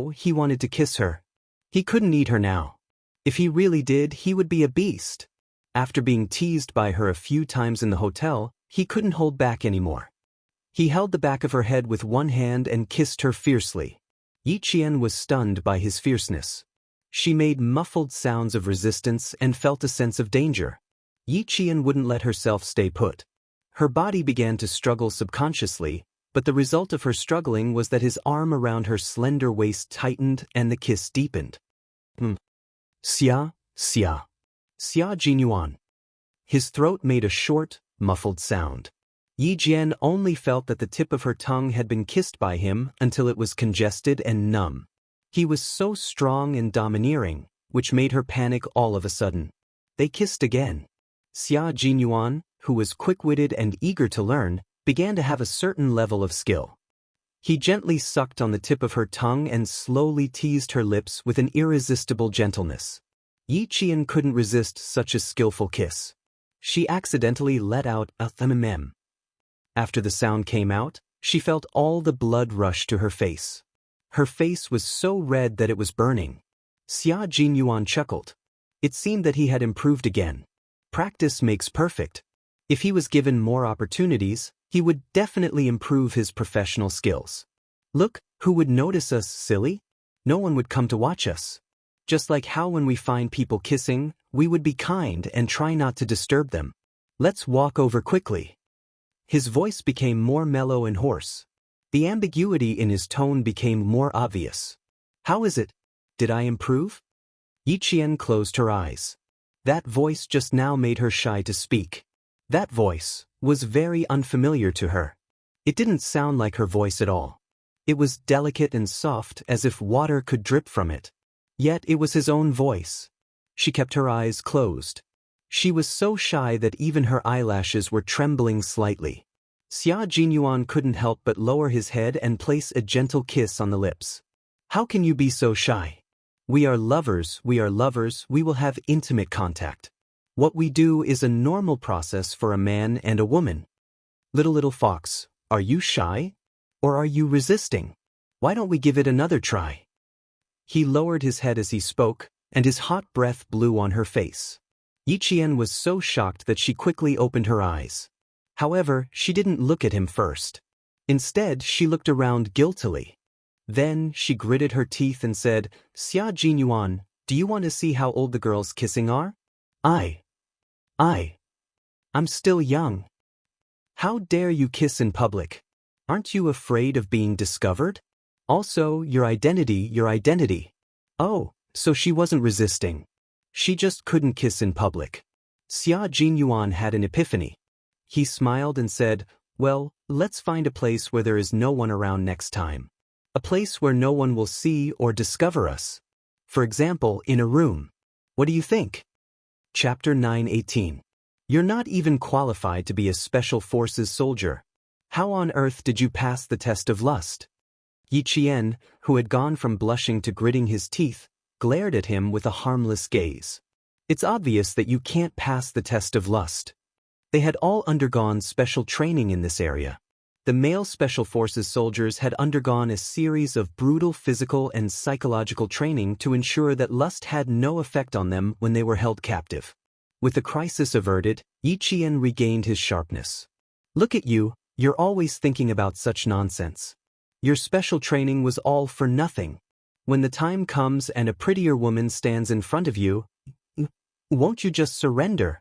he wanted to kiss her. He couldn't eat her now. If he really did, he would be a beast. After being teased by her a few times in the hotel, he couldn't hold back anymore. He held the back of her head with one hand and kissed her fiercely. Yi Qian was stunned by his fierceness. She made muffled sounds of resistance and felt a sense of danger. Yi Qian wouldn't let herself stay put. Her body began to struggle subconsciously, but the result of her struggling was that his arm around her slender waist tightened and the kiss deepened. Xia Jinyuan. His throat made a short, muffled sound. Yi Jian only felt that the tip of her tongue had been kissed by him until it was congested and numb. He was so strong and domineering, which made her panic all of a sudden. They kissed again. Xia Jinyuan, who was quick-witted and eager to learn, began to have a certain level of skill. He gently sucked on the tip of her tongue and slowly teased her lips with an irresistible gentleness. Yi Qian couldn't resist such a skillful kiss. She accidentally let out a "mm." After the sound came out, she felt all the blood rush to her face. Her face was so red that it was burning. Xia Jinyuan chuckled. It seemed that he had improved again. Practice makes perfect. If he was given more opportunities, he would definitely improve his professional skills. Look, who would notice us, silly? No one would come to watch us. Just like how when we find people kissing, we would be kind and try not to disturb them. Let's walk over quickly. His voice became more mellow and hoarse. The ambiguity in his tone became more obvious. How is it? Did I improve? Yiqian closed her eyes. That voice just now made her shy to speak. That voice was very unfamiliar to her. It didn't sound like her voice at all. It was delicate and soft as if water could drip from it. Yet it was his own voice. She kept her eyes closed. She was so shy that even her eyelashes were trembling slightly. Xia Jinyuan couldn't help but lower his head and place a gentle kiss on the lips. How can you be so shy? We are lovers, we will have intimate contact. What we do is a normal process for a man and a woman. Little fox, are you shy? Or are you resisting? Why don't we give it another try? He lowered his head as he spoke, and his hot breath blew on her face. Yiqian was so shocked that she quickly opened her eyes. However, she didn't look at him first. Instead, she looked around guiltily. Then, she gritted her teeth and said, Xia Jinyuan, do you want to see how old the girls kissing are? I'm still young. How dare you kiss in public? Aren't you afraid of being discovered? Also, your identity. Oh, so she wasn't resisting. She just couldn't kiss in public. Xia Jinyuan had an epiphany. He smiled and said, well, let's find a place where there is no one around next time. A place where no one will see or discover us. For example, in a room. What do you think? Chapter 9:18. You're not even qualified to be a Special Forces soldier. How on earth did you pass the test of lust? Yiqian, who had gone from blushing to gritting his teeth, glared at him with a harmless gaze. It's obvious that you can't pass the test of lust. They had all undergone special training in this area. The male Special Forces soldiers had undergone a series of brutal physical and psychological training to ensure that lust had no effect on them when they were held captive. With the crisis averted, Yiqian regained his sharpness. Look at you, you're always thinking about such nonsense. Your special training was all for nothing. When the time comes and a prettier woman stands in front of you, won't you just surrender?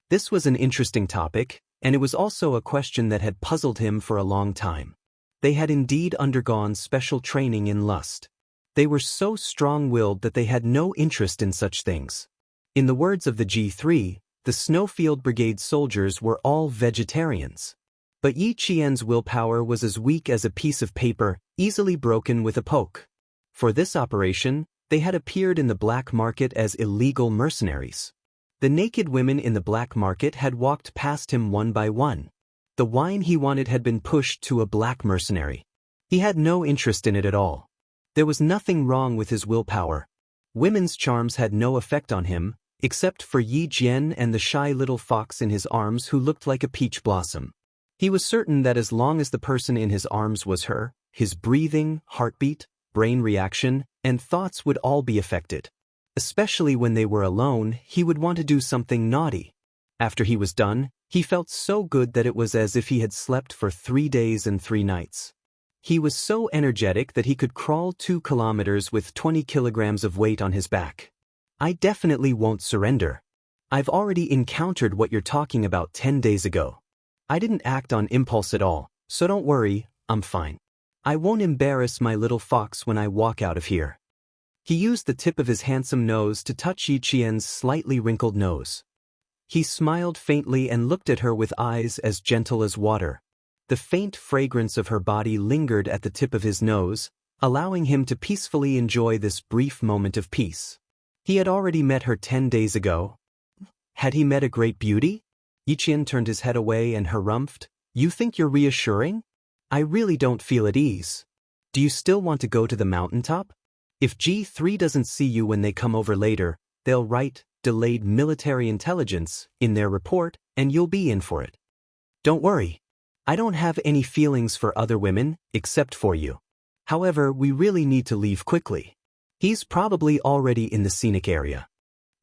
This was an interesting topic, and it was also a question that had puzzled him for a long time. They had indeed undergone special training in lust. They were so strong-willed that they had no interest in such things. In the words of the G3, the Snowfield Brigade soldiers were all vegetarians. But Yi Qian's willpower was as weak as a piece of paper, easily broken with a poke. For this operation, they had appeared in the black market as illegal mercenaries. The naked women in the black market had walked past him one by one. The wine he wanted had been pushed to a black mercenary. He had no interest in it at all. There was nothing wrong with his willpower. Women's charms had no effect on him, except for Yi Jian and the shy little fox in his arms who looked like a peach blossom. He was certain that as long as the person in his arms was her, his breathing, heartbeat, brain reaction, and thoughts would all be affected. Especially when they were alone, he would want to do something naughty. After he was done, he felt so good that it was as if he had slept for 3 days and 3 nights. He was so energetic that he could crawl 2 kilometers with 20 kilograms of weight on his back. I definitely won't surrender. I've already encountered what you're talking about 10 days ago. I didn't act on impulse at all, so don't worry, I'm fine. I won't embarrass my little fox when I walk out of here. He used the tip of his handsome nose to touch Yi Qian's slightly wrinkled nose. He smiled faintly and looked at her with eyes as gentle as water. The faint fragrance of her body lingered at the tip of his nose, allowing him to peacefully enjoy this brief moment of peace. He had already met her 10 days ago. Had he met a great beauty? Yiqian turned his head away and harumphed. You think you're reassuring? I really don't feel at ease. Do you still want to go to the mountaintop? If G3 doesn't see you when they come over later, they'll write delayed military intelligence in their report and you'll be in for it. Don't worry. I don't have any feelings for other women except for you. However, we really need to leave quickly. He's probably already in the scenic area.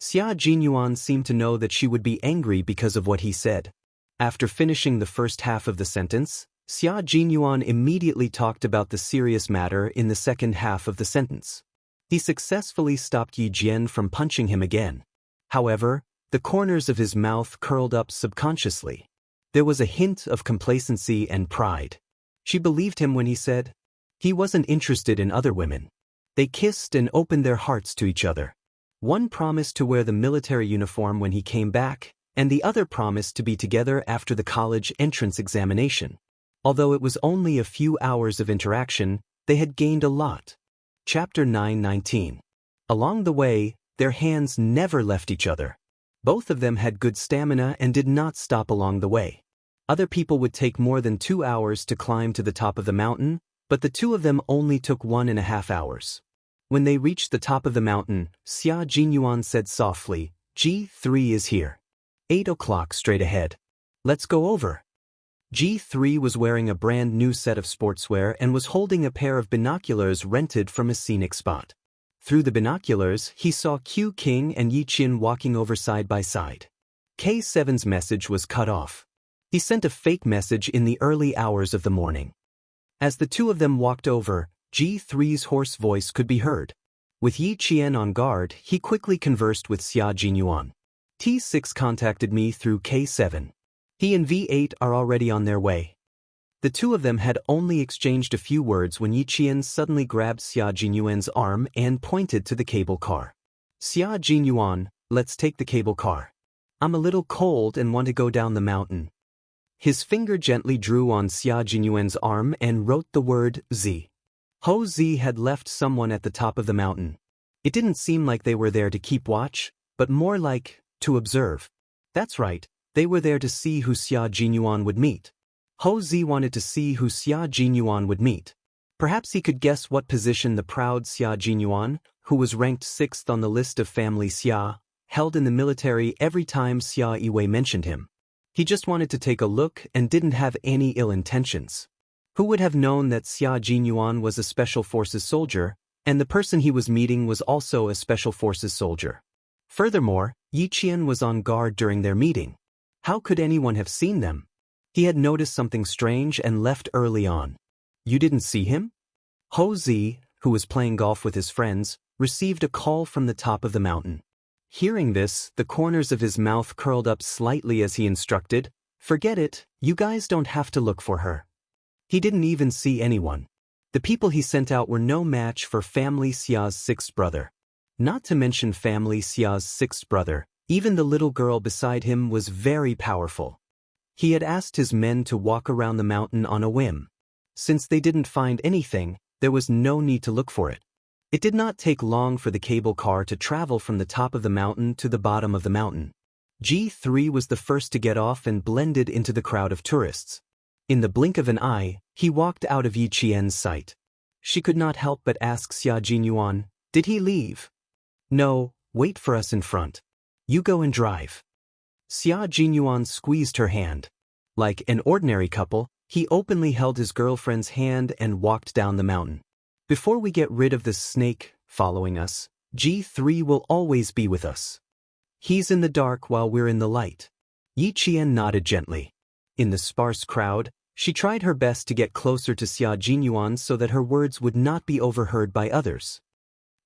Xia Jinyuan seemed to know that she would be angry because of what he said. After finishing the first half of the sentence, Xia Jinyuan immediately talked about the serious matter in the second half of the sentence. He successfully stopped Yi Jian from punching him again. However, the corners of his mouth curled up subconsciously. There was a hint of complacency and pride. She believed him when he said he wasn't interested in other women. They kissed and opened their hearts to each other. One promised to wear the military uniform when he came back, and the other promised to be together after the college entrance examination. Although it was only a few hours of interaction, they had gained a lot. Chapter 9:19. Along the way, their hands never left each other. Both of them had good stamina and did not stop along the way. Other people would take more than 2 hours to climb to the top of the mountain, but the two of them only took 1.5 hours. When they reached the top of the mountain, Xia Jinyuan said softly, "G3 is here. 8 o'clock straight ahead. Let's go over." G3 was wearing a brand new set of sportswear and was holding a pair of binoculars rented from a scenic spot. Through the binoculars, he saw Q King and Yi Qin walking over side by side. K7's message was cut off. He sent a fake message in the early hours of the morning. As the two of them walked over, G3's hoarse voice could be heard. With Yi Qian on guard, he quickly conversed with Xia Jinyuan. T6 contacted me through K7. He and V8 are already on their way. The two of them had only exchanged a few words when Yi Qian suddenly grabbed Xia Jinyuan's arm and pointed to the cable car. "Xia Jinyuan, let's take the cable car. I'm a little cold and want to go down the mountain." His finger gently drew on Xia Jinyuan's arm and wrote the word Z. Ho Zi had left someone at the top of the mountain. It didn't seem like they were there to keep watch, but more like to observe. That's right, they were there to see who Xia Jinyuan would meet. Ho Zi wanted to see who Xia Jinyuan would meet. Perhaps he could guess what position the proud Xia Jinyuan, who was ranked 6th on the list of family Xia, held in the military every time Xia Yiwei mentioned him. He just wanted to take a look and didn't have any ill intentions. Who would have known that Xia Jinyuan was a Special Forces soldier, and the person he was meeting was also a Special Forces soldier? Furthermore, Yi Qian was on guard during their meeting. How could anyone have seen them? He had noticed something strange and left early on. You didn't see him? Ho Zi, who was playing golf with his friends, received a call from the top of the mountain. Hearing this, the corners of his mouth curled up slightly as he instructed, "Forget it, you guys don't have to look for her." He didn't even see anyone. The people he sent out were no match for Family Xia's 6th brother. Not to mention Family Xia's 6th brother, even the little girl beside him was very powerful. He had asked his men to walk around the mountain on a whim. Since they didn't find anything, there was no need to look for it. It did not take long for the cable car to travel from the top of the mountain to the bottom of the mountain. G3 was the first to get off and blended into the crowd of tourists. In the blink of an eye, he walked out of Yi Qian's sight. She could not help but ask Xia Jinyuan, "Did he leave?" "No, wait for us in front. You go and drive." Xia Jinyuan squeezed her hand. Like an ordinary couple, he openly held his girlfriend's hand and walked down the mountain. "Before we get rid of this snake following us, G3 will always be with us. He's in the dark while we're in the light." Yi Qian nodded gently. In the sparse crowd, she tried her best to get closer to Xia Jinyuan so that her words would not be overheard by others.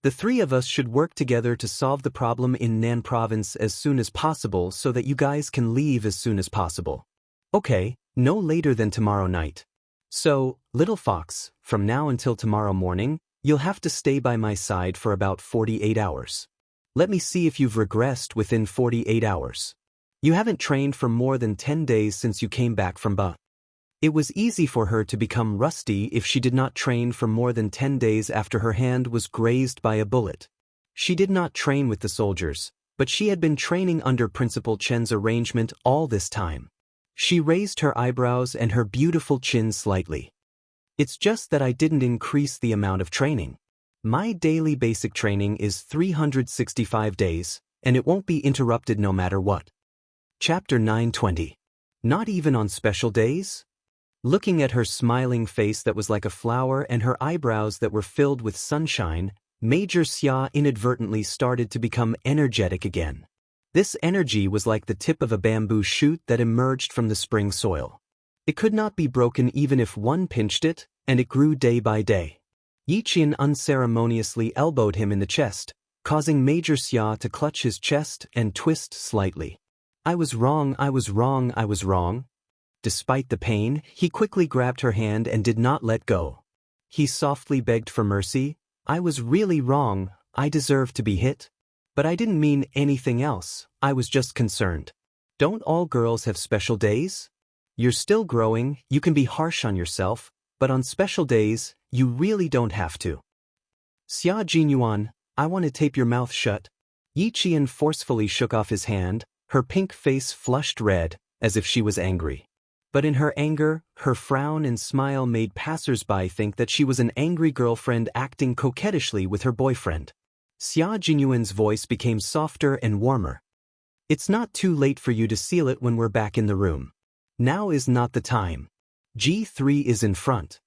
"The three of us should work together to solve the problem in Nan province as soon as possible so that you guys can leave as soon as possible. Okay, no later than tomorrow night. So, little fox, from now until tomorrow morning, you'll have to stay by my side for about 48 hours. Let me see if you've regressed within 48 hours. You haven't trained for more than 10 days since you came back from Ba." It was easy for her to become rusty if she did not train for more than 10 days after her hand was grazed by a bullet. She did not train with the soldiers, but she had been training under Principal Chen's arrangement all this time. She raised her eyebrows and her beautiful chin slightly. "It's just that I didn't increase the amount of training. My daily basic training is 365 days, and it won't be interrupted no matter what." Chapter 9:20. Not even on special days? Looking at her smiling face that was like a flower and her eyebrows that were filled with sunshine, Major Xia inadvertently started to become energetic again. This energy was like the tip of a bamboo shoot that emerged from the spring soil. It could not be broken even if one pinched it, and it grew day by day. Yi Qian unceremoniously elbowed him in the chest, causing Major Xia to clutch his chest and twist slightly. I was wrong, I was wrong, I was wrong. Despite the pain, he quickly grabbed her hand and did not let go. He softly begged for mercy. I was really wrong, I deserve to be hit. But I didn't mean anything else, I was just concerned. Don't all girls have special days? You're still growing, you can be harsh on yourself, but on special days, you really don't have to. Xia Jinyuan, I want to tape your mouth shut. Yi Qian forcefully shook off his hand, her pink face flushed red, as if she was angry. But in her anger, her frown and smile made passers-by think that she was an angry girlfriend acting coquettishly with her boyfriend. Xia Jinyuan's voice became softer and warmer. It's not too late for you to seal it when we're back in the room. Now is not the time. G3 is in front.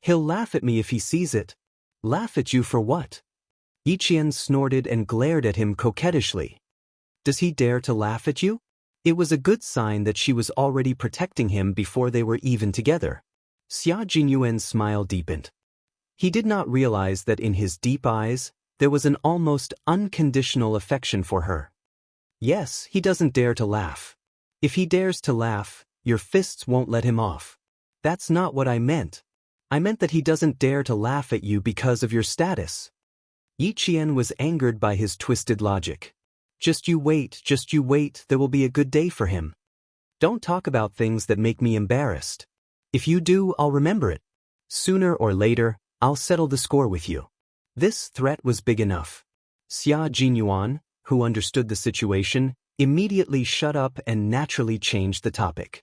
He'll laugh at me if he sees it. Laugh at you for what? Yi Qian snorted and glared at him coquettishly. Does he dare to laugh at you? It was a good sign that she was already protecting him before they were even together. Xia Jinyuan's smile deepened. He did not realize that in his deep eyes, there was an almost unconditional affection for her. Yes, he doesn't dare to laugh. If he dares to laugh, your fists won't let him off. That's not what I meant. I meant that he doesn't dare to laugh at you because of your status. Yi Qian was angered by his twisted logic. Just you wait, there will be a good day for him. Don't talk about things that make me embarrassed. If you do, I'll remember it. Sooner or later, I'll settle the score with you. This threat was big enough. Xia Jinyuan, who understood the situation, immediately shut up and naturally changed the topic.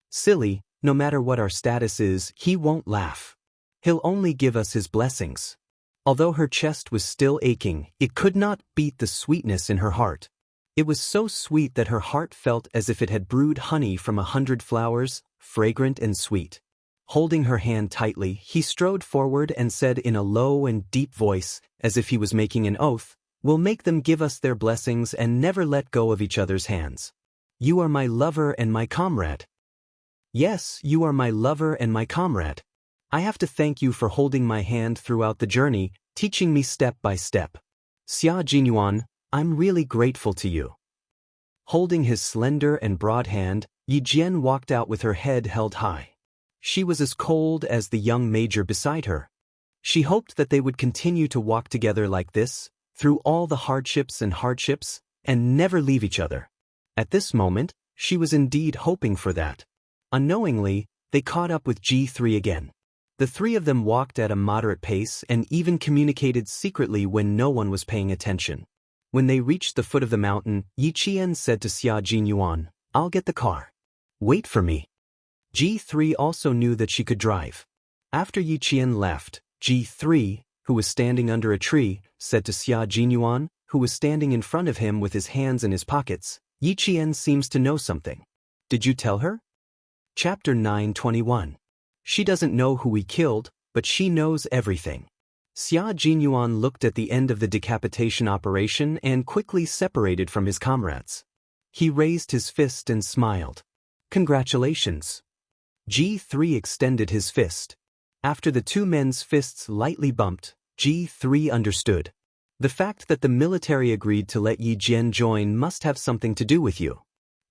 Silly, no matter what our status is, he won't laugh. He'll only give us his blessings. Although her chest was still aching, it could not beat the sweetness in her heart. It was so sweet that her heart felt as if it had brewed honey from 100 flowers, fragrant and sweet. Holding her hand tightly, he strode forward and said in a low and deep voice, as if he was making an oath, "We'll make them give us their blessings and never let go of each other's hands. You are my lover and my comrade." Yes, you are my lover and my comrade. I have to thank you for holding my hand throughout the journey, teaching me step by step. Xia Jinyuan, I'm really grateful to you. Holding his slender and broad hand, Yi Jian walked out with her head held high. She was as cold as the young major beside her. She hoped that they would continue to walk together like this, through all the hardships, and never leave each other. At this moment, she was indeed hoping for that. Unknowingly, they caught up with G3 again. The three of them walked at a moderate pace and even communicated secretly when no one was paying attention. When they reached the foot of the mountain, Yi Qian said to Xia Jinyuan, "I'll get the car. Wait for me." G3 also knew that she could drive. After Yi Qian left, G3, who was standing under a tree, said to Xia Jinyuan, who was standing in front of him with his hands in his pockets, "Yi Qian seems to know something. Did you tell her?" Chapter 9:21. She doesn't know who we killed, but she knows everything. Xia Jinyuan looked at the end of the decapitation operation and quickly separated from his comrades. He raised his fist and smiled. "Congratulations." G3 extended his fist. After the two men's fists lightly bumped, G3 understood. The fact that the military agreed to let Yi Jian join must have something to do with you.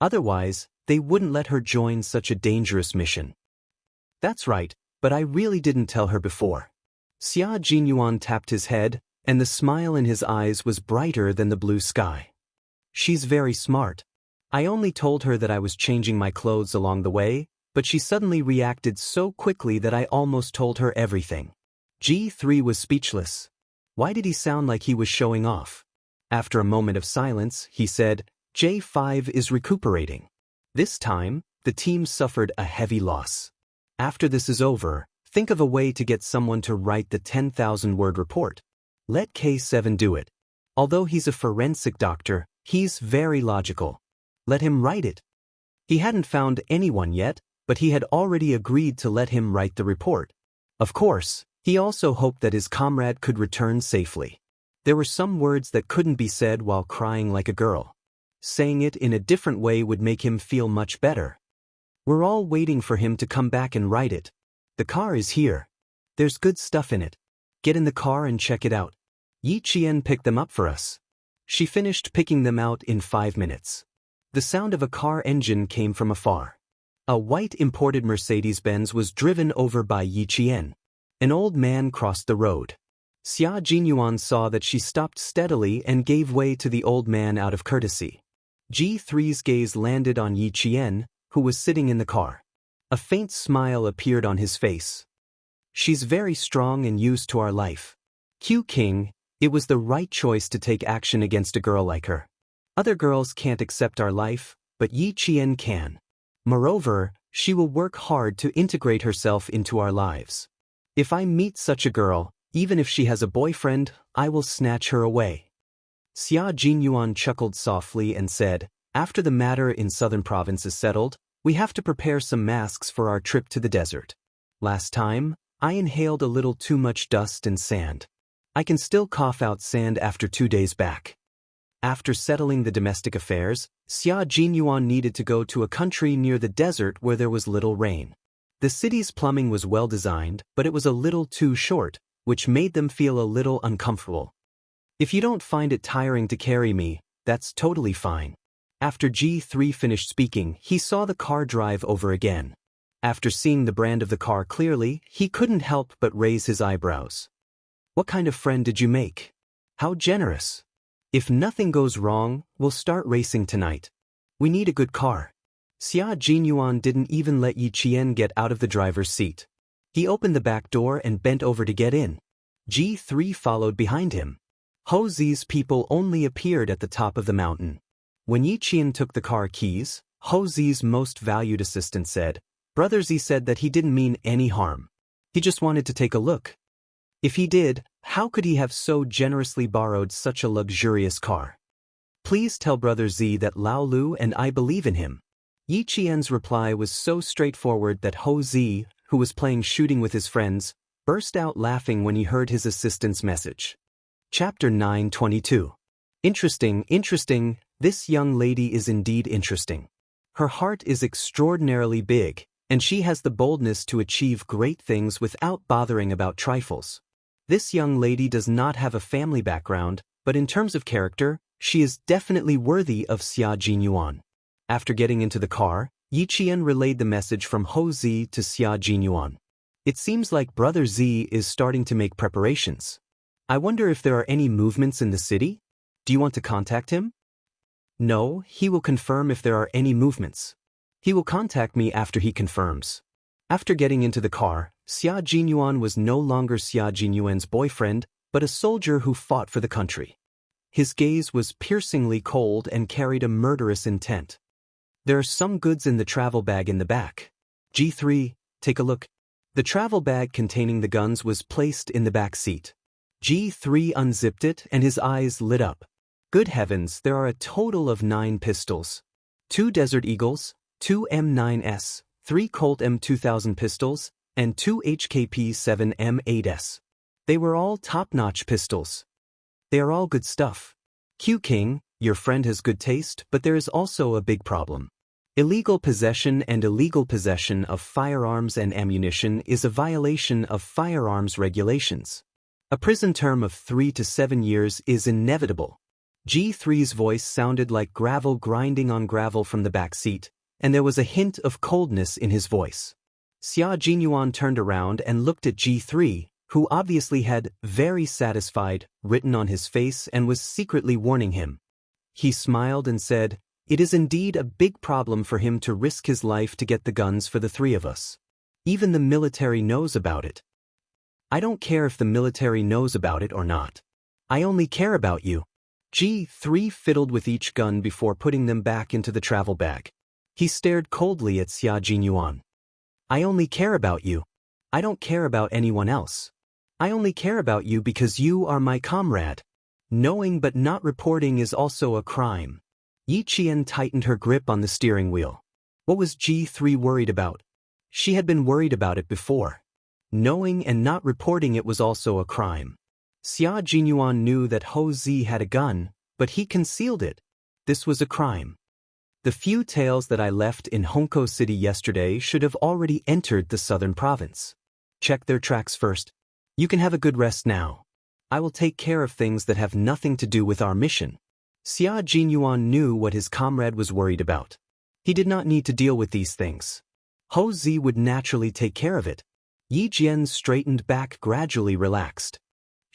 Otherwise, they wouldn't let her join such a dangerous mission. That's right, but I really didn't tell her before. Xia Jinyuan tapped his head, and the smile in his eyes was brighter than the blue sky. She's very smart. I only told her that I was changing my clothes along the way, but she suddenly reacted so quickly that I almost told her everything. G3 was speechless. Why did he sound like he was showing off? After a moment of silence, he said, "J5 is recuperating." This time, the team suffered a heavy loss. After this is over, think of a way to get someone to write the 10,000-word report. Let K7 do it. Although he's a forensic doctor, he's very logical. Let him write it. He hadn't found anyone yet, but he had already agreed to let him write the report. Of course, he also hoped that his comrade could return safely. There were some words that couldn't be said while crying like a girl. Saying it in a different way would make him feel much better. We're all waiting for him to come back and write it. The car is here. There's good stuff in it. Get in the car and check it out. Yi Qian picked them up for us. She finished picking them out in 5 minutes. The sound of a car engine came from afar. A white imported Mercedes-Benz was driven over by Yi Qian. An old man crossed the road. Xia Jinyuan saw that she stopped steadily and gave way to the old man out of courtesy. G3's gaze landed on Yi Qian, who was sitting in the car. A faint smile appeared on his face. She's very strong and used to our life. Q King, it was the right choice to take action against a girl like her. Other girls can't accept our life, but Yi Qian can. Moreover, she will work hard to integrate herself into our lives. If I meet such a girl, even if she has a boyfriend, I will snatch her away. Xia Jinyuan chuckled softly and said, after the matter in southern province is settled, we have to prepare some masks for our trip to the desert. Last time, I inhaled a little too much dust and sand. I can still cough out sand after 2 days back. After settling the domestic affairs, Xia Jinyuan needed to go to a country near the desert where there was little rain. The city's plumbing was well designed, but it was a little too short, which made them feel a little uncomfortable. If you don't find it tiring to carry me, that's totally fine. After G3 finished speaking, he saw the car drive over again. After seeing the brand of the car clearly, he couldn't help but raise his eyebrows. What kind of friend did you make? How generous. If nothing goes wrong, we'll start racing tonight. We need a good car. Xia Jinyuan didn't even let Yi Qian get out of the driver's seat. He opened the back door and bent over to get in. G3 followed behind him. Ho Zi's people only appeared at the top of the mountain. When Yi Qian took the car keys, Ho Zi's most valued assistant said, Brother Z said that he didn't mean any harm. He just wanted to take a look. If he did, how could he have so generously borrowed such a luxurious car? Please tell Brother Z that Lao Lu and I believe in him. Yi Qian's reply was so straightforward that Ho Zi, who was playing shooting with his friends, burst out laughing when he heard his assistant's message. Chapter 9:22. Interesting, this young lady is indeed interesting. Her heart is extraordinarily big, and she has the boldness to achieve great things without bothering about trifles. This young lady does not have a family background, but in terms of character, she is definitely worthy of Xia Jinyuan. After getting into the car, Yi Qian relayed the message from Ho Zi to Xia Jinyuan. It seems like Brother Z is starting to make preparations. I wonder if there are any movements in the city? Do you want to contact him? No, he will confirm if there are any movements. He will contact me after he confirms. After getting into the car, Xia Jinyuan was no longer Xia Jinyuan's boyfriend, but a soldier who fought for the country. His gaze was piercingly cold and carried a murderous intent. There are some goods in the travel bag in the back. G3, take a look. The travel bag containing the guns was placed in the back seat. G3 unzipped it and his eyes lit up. Good heavens, there are a total of 9 pistols. 2 Desert Eagles, 2 M9S, 3 Colt M2000 pistols, and 2 HKP-7 M8S. They were all top-notch pistols. They are all good stuff. Q King, your friend has good taste, but there is also a big problem. Illegal possession and illegal possession of firearms and ammunition is a violation of firearms regulations. A prison term of 3 to 7 years is inevitable. G3's voice sounded like gravel grinding on gravel from the back seat, and there was a hint of coldness in his voice. Xia Jinyuan turned around and looked at G3, who obviously had "very satisfied" written on his face and was secretly warning him. He smiled and said, "It is indeed a big problem for him to risk his life to get the guns for the 3 of us. Even the military knows about it. I don't care if the military knows about it or not. I only care about you." G3 fiddled with each gun before putting them back into the travel bag. He stared coldly at Xia Jinyuan. "I only care about you. I don't care about anyone else. I only care about you because you are my comrade. Knowing but not reporting is also a crime." Yi Qian tightened her grip on the steering wheel. What was G3 worried about? She had been worried about it before. Knowing and not reporting it was also a crime. Xia Jinyuan knew that Ho Zi had a gun, but he concealed it. This was a crime. The few tails that I left in Hongkou City yesterday should have already entered the southern province. Check their tracks first. You can have a good rest now. I will take care of things that have nothing to do with our mission. Xia Jinyuan knew what his comrade was worried about. He did not need to deal with these things. Ho Zi would naturally take care of it. Yi Jian's straightened back gradually relaxed.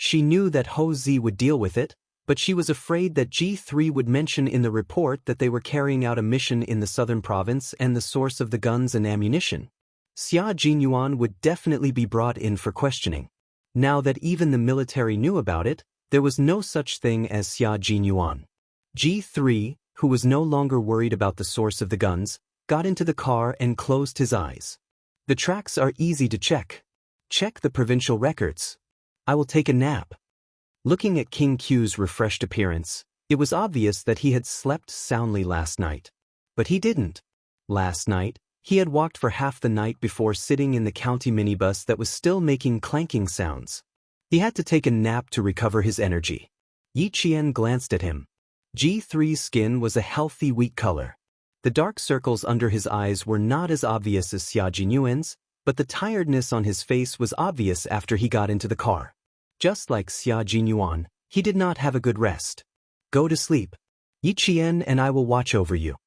She knew that Ho Zi would deal with it, but she was afraid that G3 would mention in the report that they were carrying out a mission in the southern province and the source of the guns and ammunition. Xia Jinyuan would definitely be brought in for questioning. Now that even the military knew about it, there was no such thing as Xia Jinyuan. G3, who was no longer worried about the source of the guns, got into the car and closed his eyes. The tracks are easy to check. Check the provincial records. I will take a nap. Looking at King Q's refreshed appearance, it was obvious that he had slept soundly last night. But he didn't. Last night, he had walked for half the night before sitting in the county minibus that was still making clanking sounds. He had to take a nap to recover his energy. Yi Qian glanced at him. G3's skin was a healthy wheat color. The dark circles under his eyes were not as obvious as Xia Jinyuan's, but the tiredness on his face was obvious after he got into the car. Just like Xia Jinyuan, he did not have a good rest. Go to sleep. Yi Qian and I will watch over you.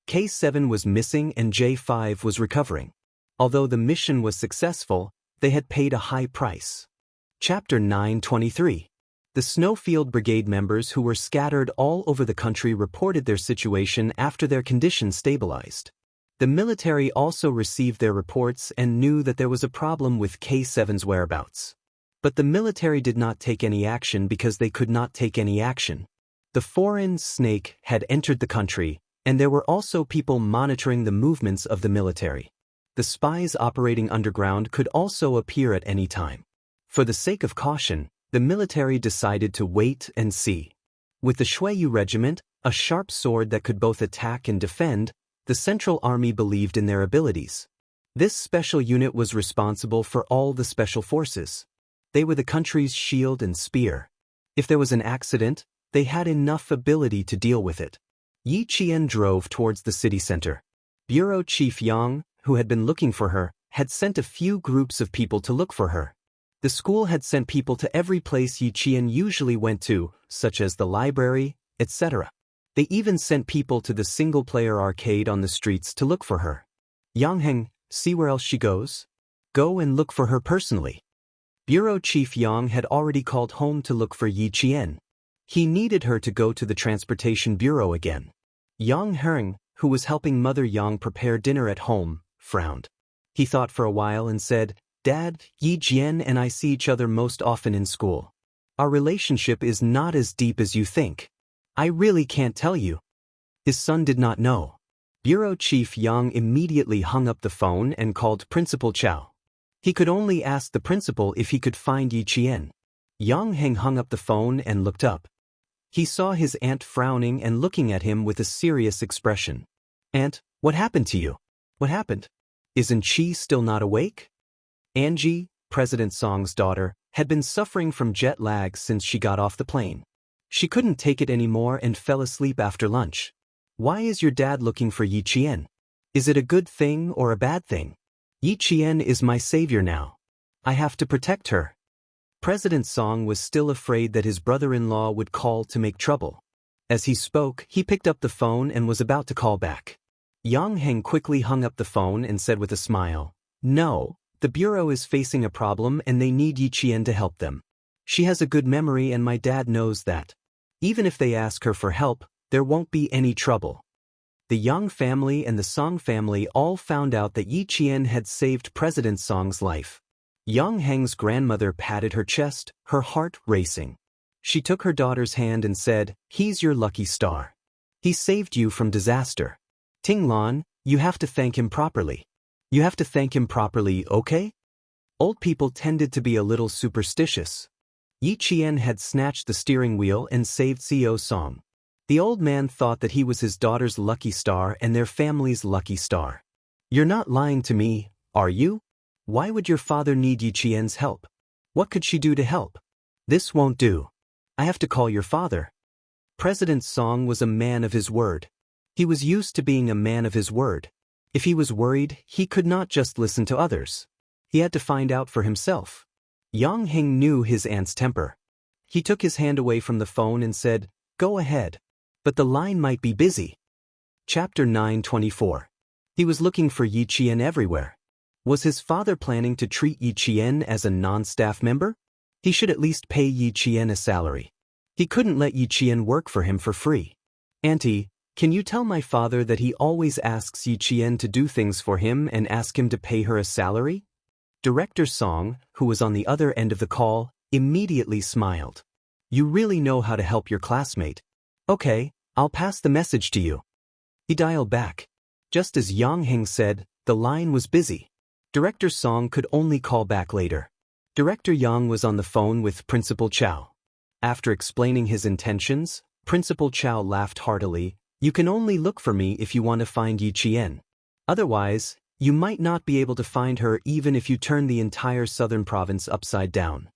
K7 was missing and J5 was recovering. Although the mission was successful, they had paid a high price. Chapter 923. The Snowfield Brigade members who were scattered all over the country reported their situation after their condition stabilized. The military also received their reports and knew that there was a problem with K7's whereabouts. But the military did not take any action because they could not take any action. The foreign snake had entered the country, and there were also people monitoring the movements of the military. The spies operating underground could also appear at any time. For the sake of caution, the military decided to wait and see. With the Shuiyu regiment, a sharp sword that could both attack and defend, the Central Army believed in their abilities. This special unit was responsible for all the special forces. They were the country's shield and spear. If there was an accident, they had enough ability to deal with it. Yi Qian drove towards the city center. Bureau Chief Yang, who had been looking for her, had sent a few groups of people to look for her. The school had sent people to every place Yi Qian usually went to, such as the library, etc. They even sent people to the single-player arcade on the streets to look for her. Yang Heng, see where else she goes? Go and look for her personally. Bureau Chief Yang had already called home to look for Yi Qian. He needed her to go to the Transportation Bureau again. Yang Heng, who was helping Mother Yang prepare dinner at home, frowned. He thought for a while and said, Dad, Yi Jian and I see each other most often in school. Our relationship is not as deep as you think. I really can't tell you. His son did not know. Bureau Chief Yang immediately hung up the phone and called Principal Chow. He could only ask the principal if he could find Yi Qian. Yang Heng hung up the phone and looked up. He saw his aunt frowning and looking at him with a serious expression. Aunt, what happened to you? What happened? Isn't she still not awake? Angie, President Song's daughter, had been suffering from jet lag since she got off the plane. She couldn't take it anymore and fell asleep after lunch. Why is your dad looking for Yi Qian? Is it a good thing or a bad thing? Yi Qian is my savior now. I have to protect her. President Song was still afraid that his brother-in-law would call to make trouble. As he spoke, he picked up the phone and was about to call back. Yang Heng quickly hung up the phone and said with a smile, No, the Bureau is facing a problem and they need Yi Qian to help them. She has a good memory and my dad knows that. Even if they ask her for help, there won't be any trouble. The Yang family and the Song family all found out that Yi Qian had saved President Song's life. Yang Heng's grandmother patted her chest, her heart racing. She took her daughter's hand and said, He's your lucky star. He saved you from disaster. Ting Lan, you have to thank him properly. You have to thank him properly, okay? Old people tended to be a little superstitious. Yi Qian had snatched the steering wheel and saved CEO Song. The old man thought that he was his daughter's lucky star and their family's lucky star. You're not lying to me, are you? Why would your father need Yi Qian's help? What could she do to help? This won't do. I have to call your father. President Song was a man of his word. He was used to being a man of his word. If he was worried, he could not just listen to others. He had to find out for himself. Yang Heng knew his aunt's temper. He took his hand away from the phone and said, "Go ahead. But the line might be busy." Chapter 924. He was looking for Yi Qian everywhere. Was his father planning to treat Yi Qian as a non-staff member? He should at least pay Yi Qian a salary. He couldn't let Yi Qian work for him for free. "Auntie, can you tell my father that he always asks Yi Qian to do things for him and ask him to pay her a salary?" Director Song, who was on the other end of the call, immediately smiled. "You really know how to help your classmate. Okay, I'll pass the message to you." He dialed back. Just as Yang Heng said, the line was busy. Director Song could only call back later. Director Yang was on the phone with Principal Chow. After explaining his intentions, Principal Chow laughed heartily. "You can only look for me if you want to find Yi Qian. Otherwise, you might not be able to find her even if you turn the entire southern province upside down."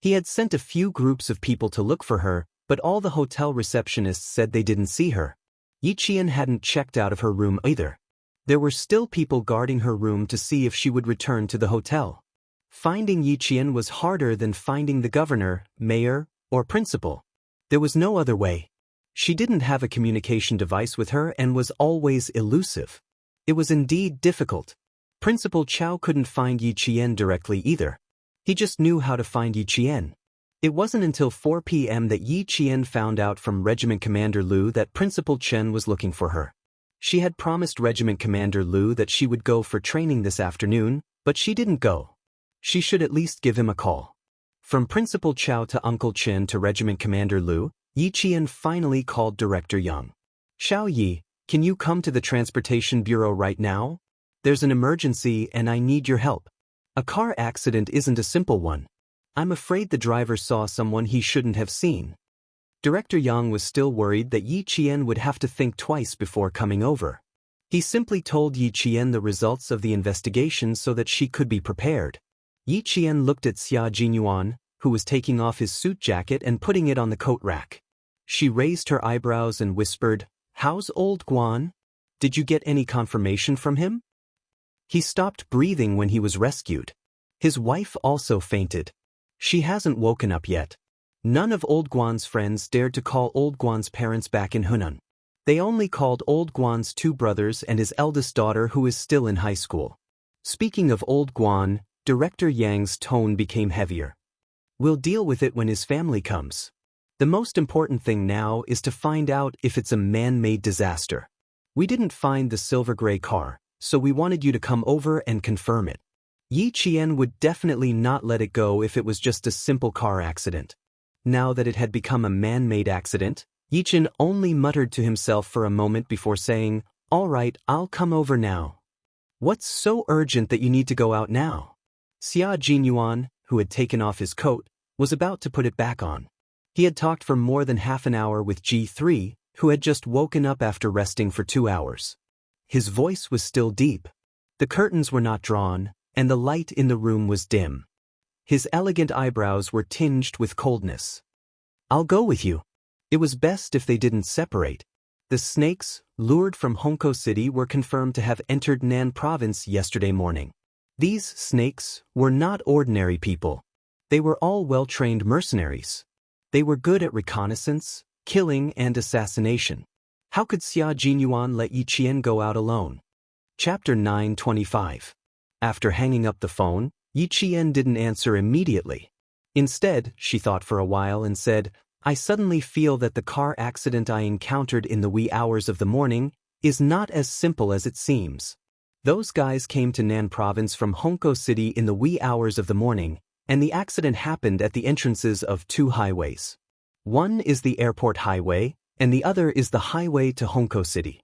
He had sent a few groups of people to look for her, but all the hotel receptionists said they didn't see her. Yi Qian hadn't checked out of her room either. There were still people guarding her room to see if she would return to the hotel. Finding Yi Qian was harder than finding the governor, mayor, or principal. There was no other way. She didn't have a communication device with her and was always elusive. It was indeed difficult. Principal Chow couldn't find Yi Qian directly either. He just knew how to find Yi Qian. It wasn't until 4 p.m. that Yi Qian found out from Regiment Commander Lu that Principal Chen was looking for her. She had promised Regiment Commander Lu that she would go for training this afternoon, but she didn't go. She should at least give him a call. From Principal Chow to Uncle Chen to Regiment Commander Lu, Yi Qian finally called Director Yang. "Xiao Yi, can you come to the Transportation Bureau right now? There's an emergency and I need your help. A car accident isn't a simple one. I'm afraid the driver saw someone he shouldn't have seen." Director Yang was still worried that Yi Qian would have to think twice before coming over. He simply told Yi Qian the results of the investigation so that she could be prepared. Yi Qian looked at Xia Jinyuan, who was taking off his suit jacket and putting it on the coat rack. She raised her eyebrows and whispered, "How's old Guan? Did you get any confirmation from him?" He stopped breathing when he was rescued. His wife also fainted. She hasn't woken up yet. None of old Guan's friends dared to call old Guan's parents back in Hunan. They only called old Guan's 2 brothers and his eldest daughter who is still in high school. Speaking of old Guan, Director Yang's tone became heavier. "We'll deal with it when his family comes. The most important thing now is to find out if it's a man-made disaster. We didn't find the silver gray car, so we wanted you to come over and confirm it." Yi Qian would definitely not let it go if it was just a simple car accident. Now that it had become a man-made accident, Yi Qian only muttered to himself for a moment before saying, "All right, I'll come over now." "What's so urgent that you need to go out now?" Xia Jinyuan, who had taken off his coat, was about to put it back on. He had talked for more than half an hour with G3, who had just woken up after resting for 2 hours. His voice was still deep. The curtains were not drawn, and the light in the room was dim. His elegant eyebrows were tinged with coldness. "I'll go with you." It was best if they didn't separate. The snakes, lured from Hongkou City, were confirmed to have entered Nan Province yesterday morning. These snakes were not ordinary people. They were all well-trained mercenaries. They were good at reconnaissance, killing, and assassination. How could Xia Jinyuan let Yi Qian go out alone? Chapter 925. After hanging up the phone, Yi Qian didn't answer immediately. Instead, she thought for a while and said, "I suddenly feel that the car accident I encountered in the wee hours of the morning is not as simple as it seems. Those guys came to Nan Province from Hongkou City in the wee hours of the morning, and the accident happened at the entrances of 2 highways. One is the airport highway, and the other is the highway to Hongkou City."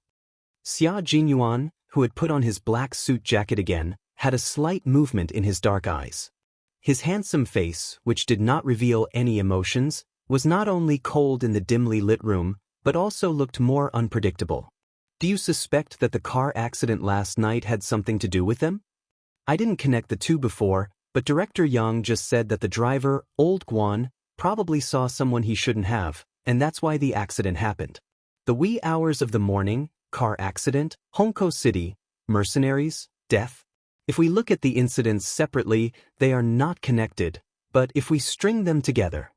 Xia Jinyuan, who had put on his black suit jacket again, had a slight movement in his dark eyes. His handsome face, which did not reveal any emotions, was not only cold in the dimly lit room, but also looked more unpredictable. "Do you suspect that the car accident last night had something to do with them?" "I didn't connect the two before, but Director Yang just said that the driver, old Guan, Probably saw someone he shouldn't have, and that's why the accident happened. The wee hours of the morning, car accident, Hongkou City, mercenaries, death. If we look at the incidents separately, they are not connected, but if we string them together.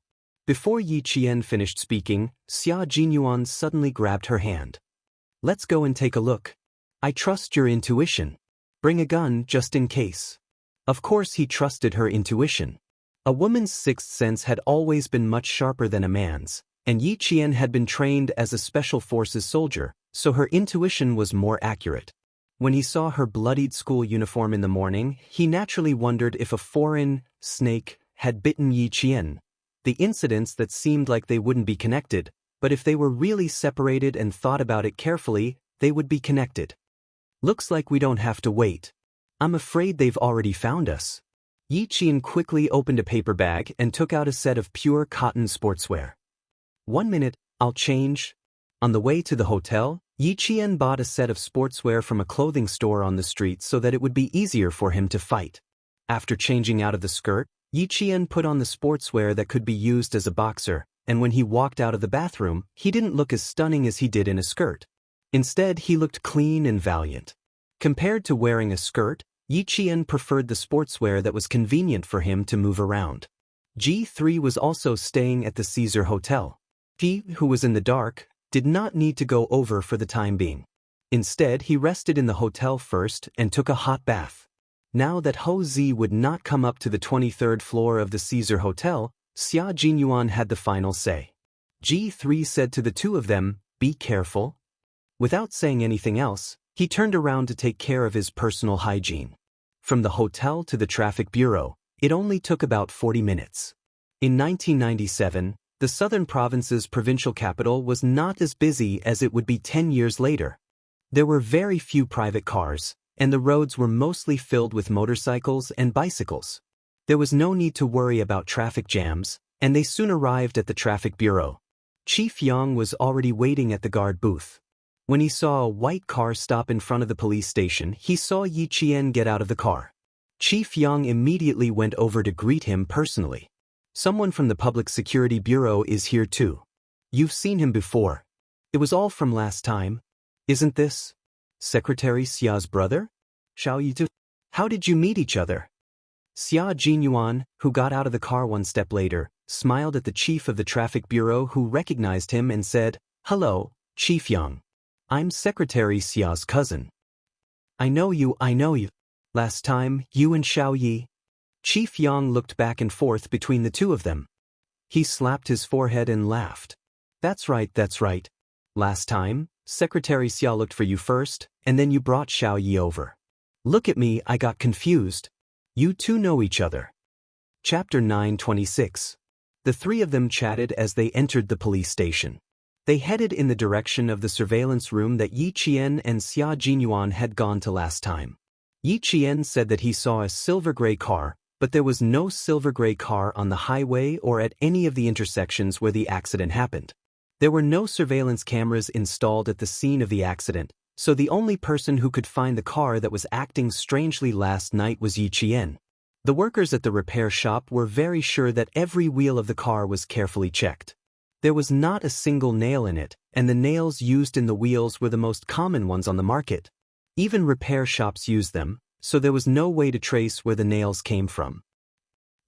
Before Yi Qian finished speaking, Xia Jinyuan suddenly grabbed her hand. Let's go and take a look. I trust your intuition. Bring a gun just in case. Of course he trusted her intuition. A woman's sixth sense had always been much sharper than a man's, and Yi Qian had been trained as a special forces soldier, so her intuition was more accurate. When he saw her bloodied school uniform in the morning, he naturally wondered if a foreign snake had bitten Yi Qian. The incidents that seemed like they wouldn't be connected, but if they were really separated and thought about it carefully, they would be connected. Looks like we don't have to wait. I'm afraid they've already found us. Yi Qian quickly opened a paper bag and took out a set of pure cotton sportswear. 1 minute, I'll change. On the way to the hotel, Yi Qian bought a set of sportswear from a clothing store on the street so that it would be easier for him to fight. After changing out of the skirt, Yi Qian put on the sportswear that could be used as a boxer, and when he walked out of the bathroom, he didn't look as stunning as he did in a skirt. Instead, he looked clean and valiant. Compared to wearing a skirt, Yi Qian preferred the sportswear that was convenient for him to move around. G3 was also staying at the Caesar Hotel. He, who was in the dark, did not need to go over for the time being. Instead, he rested in the hotel first and took a hot bath. Now that Ho Zi would not come up to the 23rd floor of the Caesar Hotel, Xia Jinyuan had the final say. G3 said to the two of them, "Be careful." Without saying anything else, he turned around to take care of his personal hygiene. From the hotel to the traffic bureau, it only took about 40 minutes. In 1997, the southern province's provincial capital was not as busy as it would be 10 years later. There were very few private cars, and the roads were mostly filled with motorcycles and bicycles. There was no need to worry about traffic jams, and they soon arrived at the traffic bureau. Chief Yang was already waiting at the guard booth. When he saw a white car stop in front of the police station, he saw Yi Qian get out of the car. Chief Yang immediately went over to greet him personally. Someone from the Public Security Bureau is here too. You've seen him before. It was all from last time. Isn't this Secretary Xia's brother? Xiao Yitu? How did you meet each other? Xia Jinyuan, who got out of the car one step later, smiled at the chief of the traffic bureau who recognized him and said, "Hello, Chief Yang. I'm Secretary Xia's cousin." I know you. Last time, you and Xiao Yi." Chief Yang looked back and forth between the two of them. He slapped his forehead and laughed. That's right. Last time, Secretary Xia looked for you first, and then you brought Xiao Yi over. Look at me, I got confused. You two know each other. Chapter 926. The three of them chatted as they entered the police station. They headed in the direction of the surveillance room that Yi Qian and Xia Jinyuan had gone to last time. Yi Qian said that he saw a silver-gray car, but there was no silver-gray car on the highway or at any of the intersections where the accident happened. There were no surveillance cameras installed at the scene of the accident, so the only person who could find the car that was acting strangely last night was Yi Qian. The workers at the repair shop were very sure that every wheel of the car was carefully checked. There was not a single nail in it, and the nails used in the wheels were the most common ones on the market. Even repair shops used them, so there was no way to trace where the nails came from.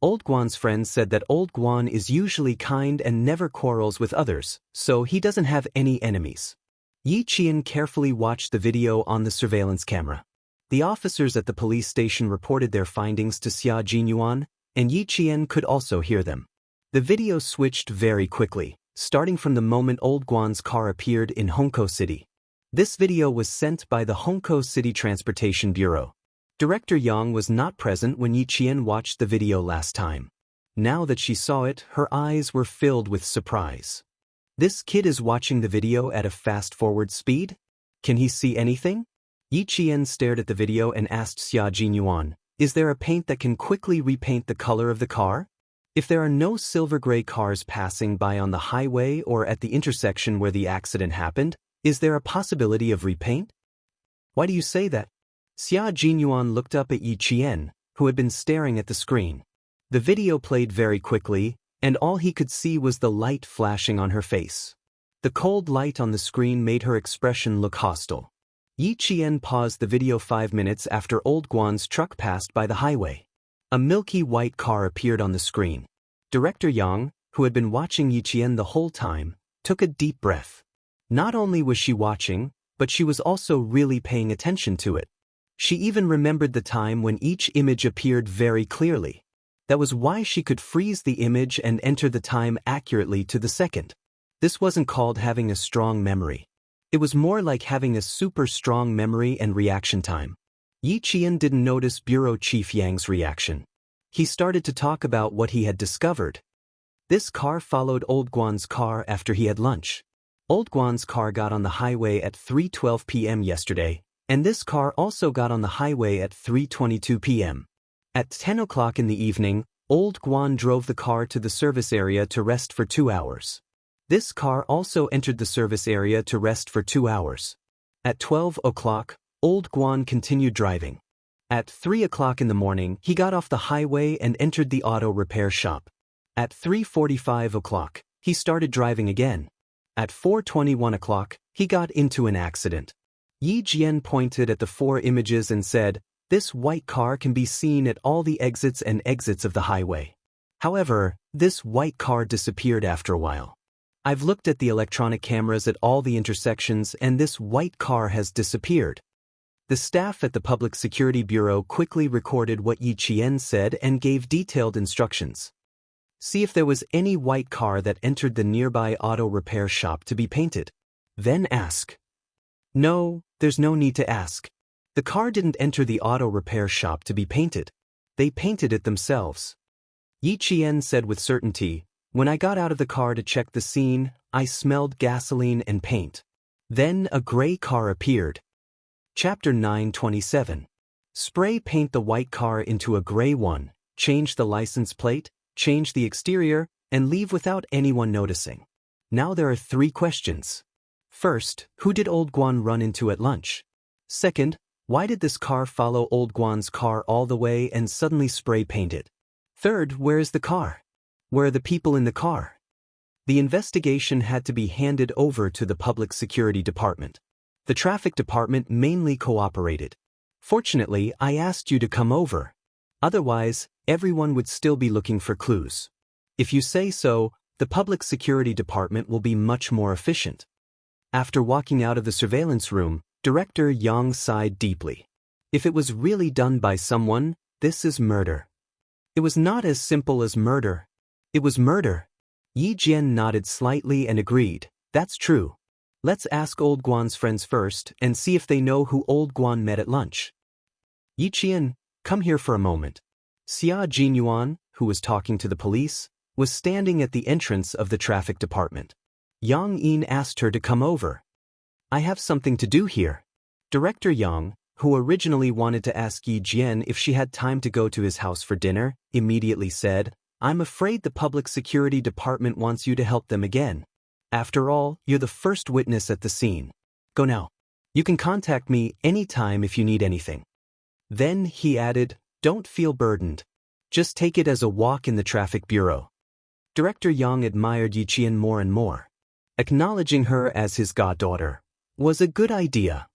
Old Guan's friend said that Old Guan is usually kind and never quarrels with others, so he doesn't have any enemies. Yi Qian carefully watched the video on the surveillance camera. The officers at the police station reported their findings to Xia Jinyuan, and Yi Qian could also hear them. The video switched very quickly, starting from the moment Old Guan's car appeared in Hongkou City. This video was sent by the Hongkou City Transportation Bureau. Director Yang was not present when Yi Qian watched the video last time. Now that she saw it, her eyes were filled with surprise. This kid is watching the video at a fast-forward speed? Can he see anything? Yi Qian stared at the video and asked Xia Jinyuan, "Is there a paint that can quickly repaint the color of the car? If there are no silver-gray cars passing by on the highway or at the intersection where the accident happened, is there a possibility of repaint?" "Why do you say that?" Xia Jinyuan looked up at Yi Qian, who had been staring at the screen. The video played very quickly, and all he could see was the light flashing on her face. The cold light on the screen made her expression look hostile. Yi Qian paused the video 5 minutes after Old Guan's truck passed by the highway. A milky white car appeared on the screen. Director Yang, who had been watching Yi Qian the whole time, took a deep breath. Not only was she watching, but she was also really paying attention to it. She even remembered the time when each image appeared very clearly. That was why she could freeze the image and enter the time accurately to the second. This wasn't called having a strong memory. It was more like having a super strong memory and reaction time. Yi Qian didn't notice Bureau Chief Yang's reaction. He started to talk about what he had discovered. This car followed Old Guan's car after he had lunch. Old Guan's car got on the highway at 3:12 p.m. yesterday, and this car also got on the highway at 3:22 p.m. At 10 o'clock in the evening, Old Guan drove the car to the service area to rest for 2 hours. This car also entered the service area to rest for 2 hours. At 12 o'clock, Old Guan continued driving. At 3 o'clock in the morning, he got off the highway and entered the auto repair shop. At 3:45 o'clock, he started driving again. At 4:21 o'clock, he got into an accident. Yi Jian pointed at the 4 images and said, "This white car can be seen at all the exits and exits of the highway." However, this white car disappeared after a while. "I've looked at the electronic cameras at all the intersections and this white car has disappeared." The staff at the Public Security Bureau quickly recorded what Yi Qian said and gave detailed instructions. See if there was any white car that entered the nearby auto repair shop to be painted. Then ask. No, there's no need to ask. The car didn't enter the auto repair shop to be painted. They painted it themselves. Yi Qian said with certainty, "When I got out of the car to check the scene, I smelled gasoline and paint." Then a gray car appeared. Chapter 9:27. Spray paint the white car into a gray one, change the license plate, change the exterior, and leave without anyone noticing. Now there are 3 questions. First, who did Old Guan run into at lunch? Second, why did this car follow Old Guan's car all the way and suddenly spray paint it? Third, where is the car? Where are the people in the car? The investigation had to be handed over to the Public Security Department. The Traffic Department mainly cooperated. Fortunately, I asked you to come over. Otherwise, everyone would still be looking for clues. If you say so, the Public Security Department will be much more efficient. After walking out of the surveillance room, Director Yang sighed deeply. If it was really done by someone, this is murder. It was not as simple as murder. It was murder. Yi Jian nodded slightly and agreed, "That's true. Let's ask Old Guan's friends first and see if they know who Old Guan met at lunch." "Yi Qian, come here for a moment." Xia Jinyuan, who was talking to the police, was standing at the entrance of the traffic department. Yang Yin asked her to come over. "I have something to do here." Director Yang, who originally wanted to ask Yi Jian if she had time to go to his house for dinner, immediately said, "I'm afraid the Public Security Department wants you to help them again. After all, you're the first witness at the scene. Go now. You can contact me anytime if you need anything." Then he added, "Don't feel burdened. Just take it as a walk in the traffic bureau." Director Yang admired Yi Qian more and more. Acknowledging her as his goddaughter was a good idea.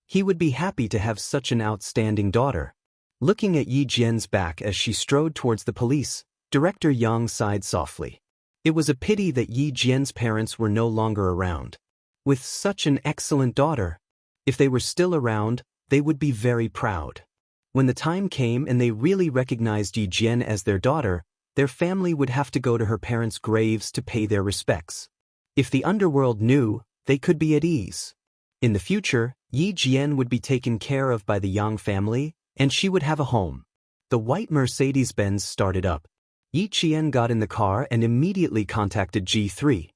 He would be happy to have such an outstanding daughter. Looking at Yi Jian's back as she strode towards the police, Director Yang sighed softly. It was a pity that Yi Jian's parents were no longer around. With such an excellent daughter, if they were still around, they would be very proud. When the time came and they really recognized Yi Jian as their daughter, their family would have to go to her parents' graves to pay their respects. If the underworld knew, they could be at ease. In the future, Yi Jian would be taken care of by the Yang family, and she would have a home. The white Mercedes-Benz started up. Yi Qian got in the car and immediately contacted G3.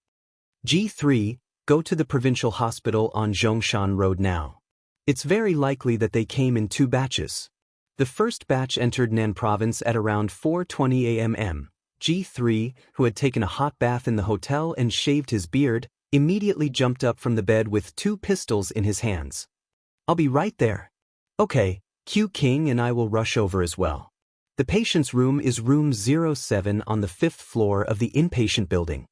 "G3, go to the provincial hospital on Zhongshan Road now. It's very likely that they came in 2 batches. The first batch entered Nan province at around 4:20 a.m. G3, who had taken a hot bath in the hotel and shaved his beard, immediately jumped up from the bed with 2 pistols in his hands. "I'll be right there." "Okay, Q King and I will rush over as well." The patient's room is room 07 on the 5th floor of the inpatient building.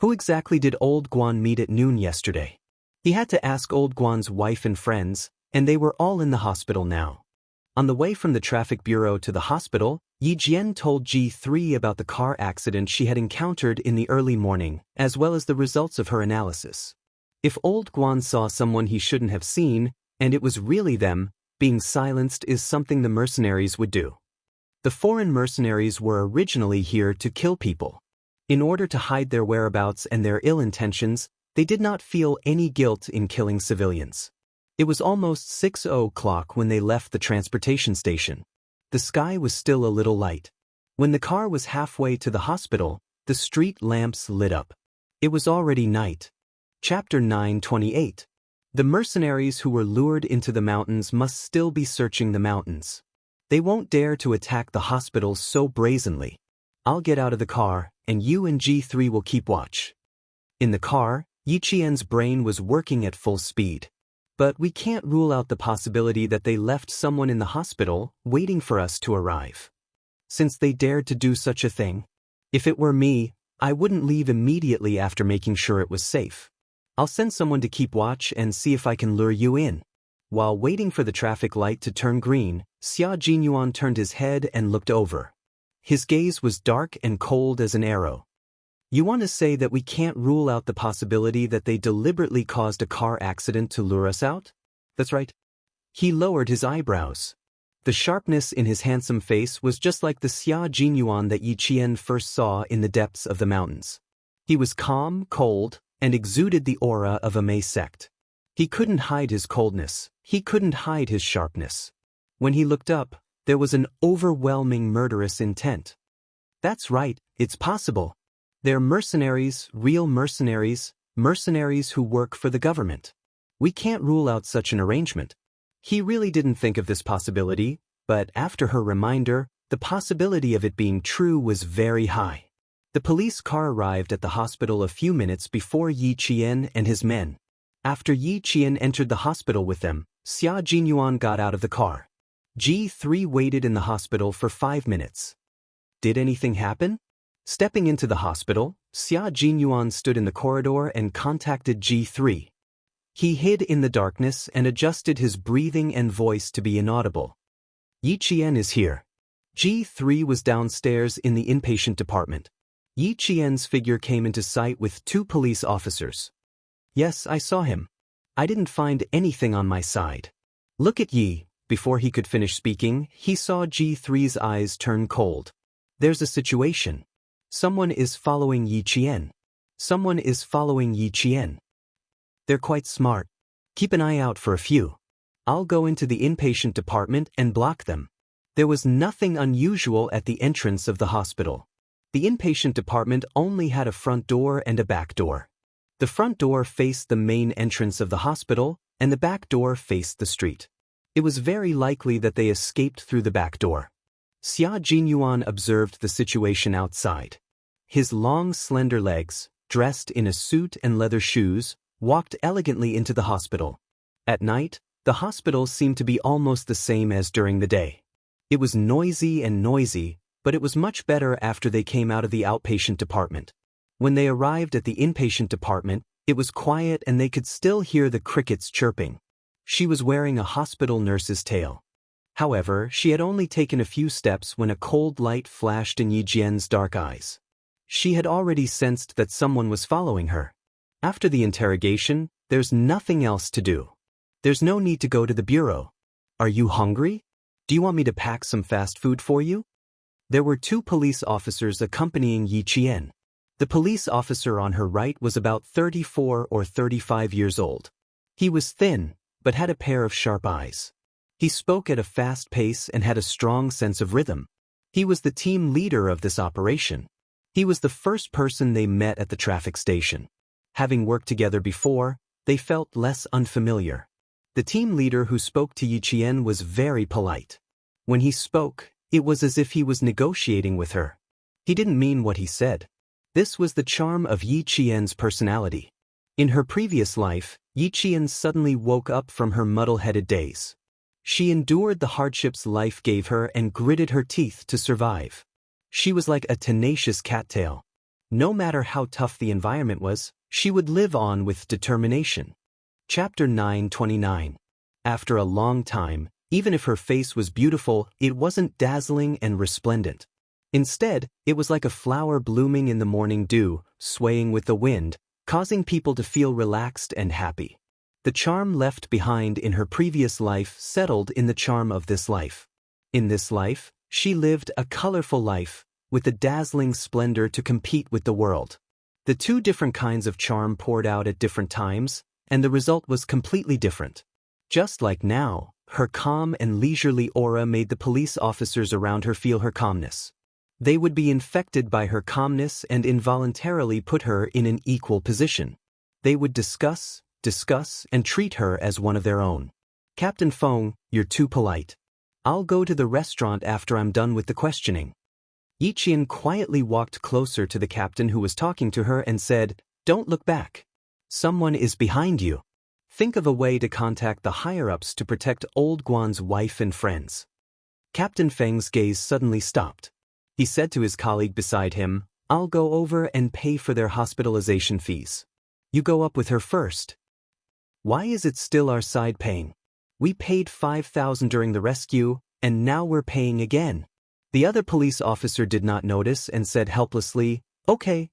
Who exactly did old Guan meet at noon yesterday? He had to ask old Guan's wife and friends, and they were all in the hospital now. On the way from the traffic bureau to the hospital, Yi Jian told G3 about the car accident she had encountered in the early morning, as well as the results of her analysis. If old Guan saw someone he shouldn't have seen, and it was really them, being silenced is something the mercenaries would do. The foreign mercenaries were originally here to kill people. In order to hide their whereabouts and their ill intentions, they did not feel any guilt in killing civilians. It was almost 6 o'clock when they left the transportation station. The sky was still a little light. When the car was halfway to the hospital, the street lamps lit up. It was already night. Chapter 9:28. The mercenaries who were lured into the mountains must still be searching the mountains. They won't dare to attack the hospital so brazenly. I'll get out of the car, and you and G3 will keep watch. In the car, Yi Qian's brain was working at full speed. But we can't rule out the possibility that they left someone in the hospital, waiting for us to arrive. Since they dared to do such a thing, if it were me, I wouldn't leave immediately after making sure it was safe. I'll send someone to keep watch and see if I can lure you in. While waiting for the traffic light to turn green, Xia Jinyuan turned his head and looked over. His gaze was dark and cold as an arrow. You want to say that we can't rule out the possibility that they deliberately caused a car accident to lure us out? That's right. He lowered his eyebrows. The sharpness in his handsome face was just like the Xia Jinyuan that Yi Qian first saw in the depths of the mountains. He was calm, cold, and exuded the aura of a Mei sect. He couldn't hide his coldness. He couldn't hide his sharpness. When he looked up, there was an overwhelming murderous intent. That's right, it's possible. They're mercenaries, real mercenaries, mercenaries who work for the government. We can't rule out such an arrangement. He really didn't think of this possibility, but after her reminder, the possibility of it being true was very high. The police car arrived at the hospital a few minutes before Yi Qian and his men. After Yi Qian entered the hospital with them, Xia Jinyuan got out of the car. G3 waited in the hospital for 5 minutes. Did anything happen? Stepping into the hospital, Xia Jinyuan stood in the corridor and contacted G3. He hid in the darkness and adjusted his breathing and voice to be inaudible. Yi Qian is here. G3 was downstairs in the inpatient department. Yi Qian's figure came into sight with 2 police officers. Yes, I saw him. I didn't find anything on my side. Look at Yi. Before he could finish speaking, he saw G3's eyes turn cold. There's a situation. Someone is following Yi Qian. Someone is following Yi Qian. They're quite smart. Keep an eye out for a few. I'll go into the inpatient department and block them. There was nothing unusual at the entrance of the hospital. The inpatient department only had a front door and a back door. The front door faced the main entrance of the hospital, and the back door faced the street. It was very likely that they escaped through the back door. Xia Jinyuan observed the situation outside. His long, slender legs, dressed in a suit and leather shoes, walked elegantly into the hospital. At night, the hospital seemed to be almost the same as during the day. It was noisy, but it was much better after they came out of the outpatient department. When they arrived at the inpatient department, it was quiet and they could still hear the crickets chirping. She was wearing a hospital nurse's tail. However, she had only taken a few steps when a cold light flashed in Yi Jian's dark eyes. She had already sensed that someone was following her. After the interrogation, there's nothing else to do. There's no need to go to the bureau. Are you hungry? Do you want me to pack some fast food for you? There were 2 police officers accompanying Yi Qian. The police officer on her right was about 34 or 35 years old. He was thin, but had a pair of sharp eyes. He spoke at a fast pace and had a strong sense of rhythm. He was the team leader of this operation. He was the first person they met at the traffic station. Having worked together before, they felt less unfamiliar. The team leader who spoke to Yi Qian was very polite. When he spoke, it was as if he was negotiating with her. He didn't mean what he said. This was the charm of Yi Qian's personality. In her previous life, Yi Qian suddenly woke up from her muddle-headed days. She endured the hardships life gave her and gritted her teeth to survive. She was like a tenacious cattail. No matter how tough the environment was, she would live on with determination. Chapter 929. After a long time, even if her face was beautiful, it wasn't dazzling and resplendent. Instead, it was like a flower blooming in the morning dew, swaying with the wind, causing people to feel relaxed and happy. The charm left behind in her previous life settled in the charm of this life. In this life, she lived a colorful life, with a dazzling splendor to compete with the world. The two different kinds of charm poured out at different times, and the result was completely different. Just like now, her calm and leisurely aura made the police officers around her feel her calmness. They would be infected by her calmness and involuntarily put her in an equal position. They would discuss, and treat her as one of their own. Captain Feng, you're too polite. I'll go to the restaurant after I'm done with the questioning. Yiqian quietly walked closer to the captain who was talking to her and said, Don't look back. Someone is behind you. Think of a way to contact the higher-ups to protect old Guan's wife and friends. Captain Feng's gaze suddenly stopped. He said to his colleague beside him, I'll go over and pay for their hospitalization fees. You go up with her first. Why is it still our side paying? We paid 5,000 during the rescue, and now we're paying again. The other police officer did not notice and said helplessly, Okay.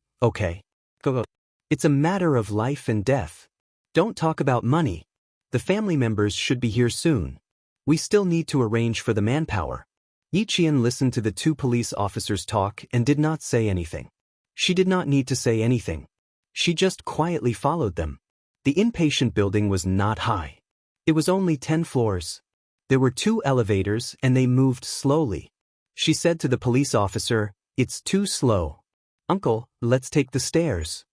Go. It's a matter of life and death. Don't talk about money. The family members should be here soon. We still need to arrange for the manpower. Yiqian listened to the two police officers talk and did not say anything. She did not need to say anything. She just quietly followed them. The inpatient building was not high. It was only 10 floors. There were 2 elevators and they moved slowly. She said to the police officer, It's too slow. Uncle, let's take the stairs.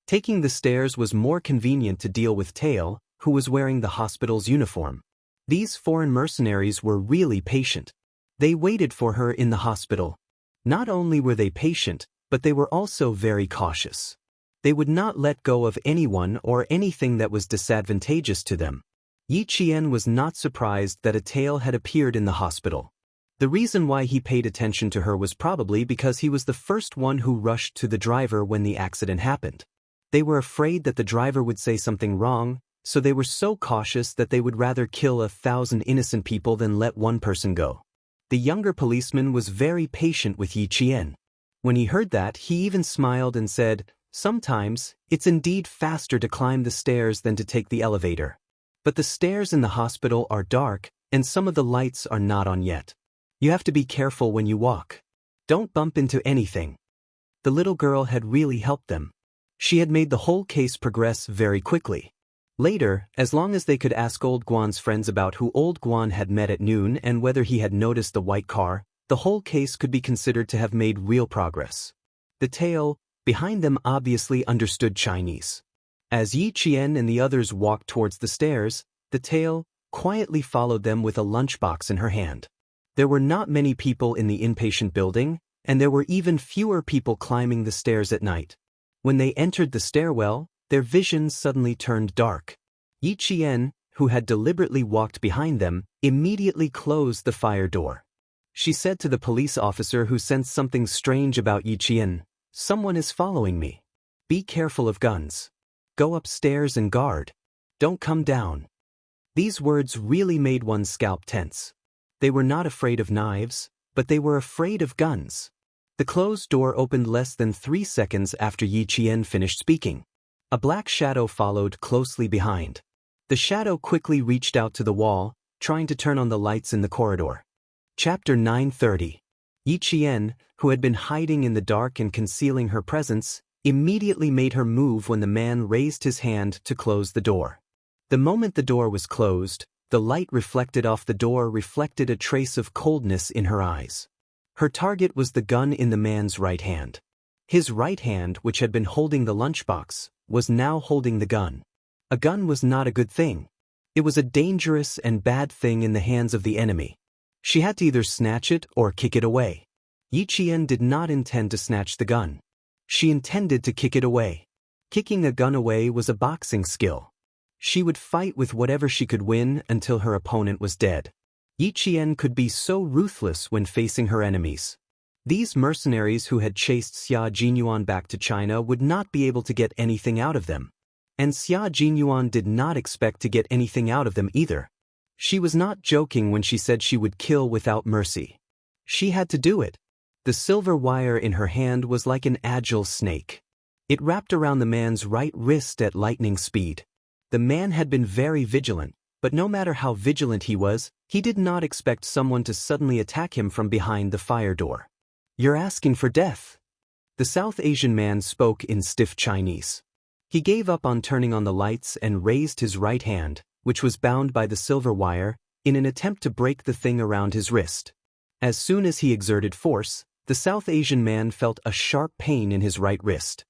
Taking the stairs was more convenient to deal with Tail, who was wearing the hospital's uniform. These foreign mercenaries were really patient. They waited for her in the hospital. Not only were they patient, but they were also very cautious. They would not let go of anyone or anything that was disadvantageous to them. Yiqian was not surprised that a Tail had appeared in the hospital. The reason why he paid attention to her was probably because he was the first one who rushed to the driver when the accident happened. They were afraid that the driver would say something wrong, so they were so cautious that they would rather kill 1,000 innocent people than let one person go. The younger policeman was very patient with Yiqian. When he heard that, he even smiled and said, Sometimes, it's indeed faster to climb the stairs than to take the elevator. But the stairs in the hospital are dark, and some of the lights are not on yet. You have to be careful when you walk. Don't bump into anything. The little girl had really helped them. She had made the whole case progress very quickly. Later, as long as they could ask Old Guan's friends about who Old Guan had met at noon and whether he had noticed the white car, the whole case could be considered to have made real progress. The Tail, behind them, obviously understood Chinese. As Yiqian and the others walked towards the stairs, the Tail quietly followed them with a lunchbox in her hand. There were not many people in the inpatient building, and there were even fewer people climbing the stairs at night. When they entered the stairwell, their vision suddenly turned dark. Yiqian, who had deliberately walked behind them, immediately closed the fire door. She said to the police officer who sensed something strange about Yiqian, Someone is following me. Be careful of guns. Go upstairs and guard. Don't come down. These words really made one's scalp tense. They were not afraid of knives, but they were afraid of guns. The closed door opened less than 3 seconds after Yiqian finished speaking. A black shadow followed closely behind. The shadow quickly reached out to the wall, trying to turn on the lights in the corridor. Chapter 930. Yiqian, who had been hiding in the dark and concealing her presence, immediately made her move when the man raised his hand to close the door. The moment the door was closed, the light reflected off the door reflected a trace of coldness in her eyes. Her target was the gun in the man's right hand. His right hand, which had been holding the lunchbox, was now holding the gun. A gun was not a good thing. It was a dangerous and bad thing in the hands of the enemy. She had to either snatch it or kick it away. Yiqian did not intend to snatch the gun. She intended to kick it away. Kicking a gun away was a boxing skill. She would fight with whatever she could win until her opponent was dead. Yi Qian could be so ruthless when facing her enemies. These mercenaries who had chased Xia Jinyuan back to China would not be able to get anything out of them. And Xia Jinyuan did not expect to get anything out of them either. She was not joking when she said she would kill without mercy. She had to do it. The silver wire in her hand was like an agile snake. It wrapped around the man's right wrist at lightning speed. The man had been very vigilant, but no matter how vigilant he was, he did not expect someone to suddenly attack him from behind the fire door. "You're asking for death." The South Asian man spoke in stiff Chinese. He gave up on turning on the lights and raised his right hand, which was bound by the silver wire, in an attempt to break the thing around his wrist. As soon as he exerted force, the South Asian man felt a sharp pain in his right wrist.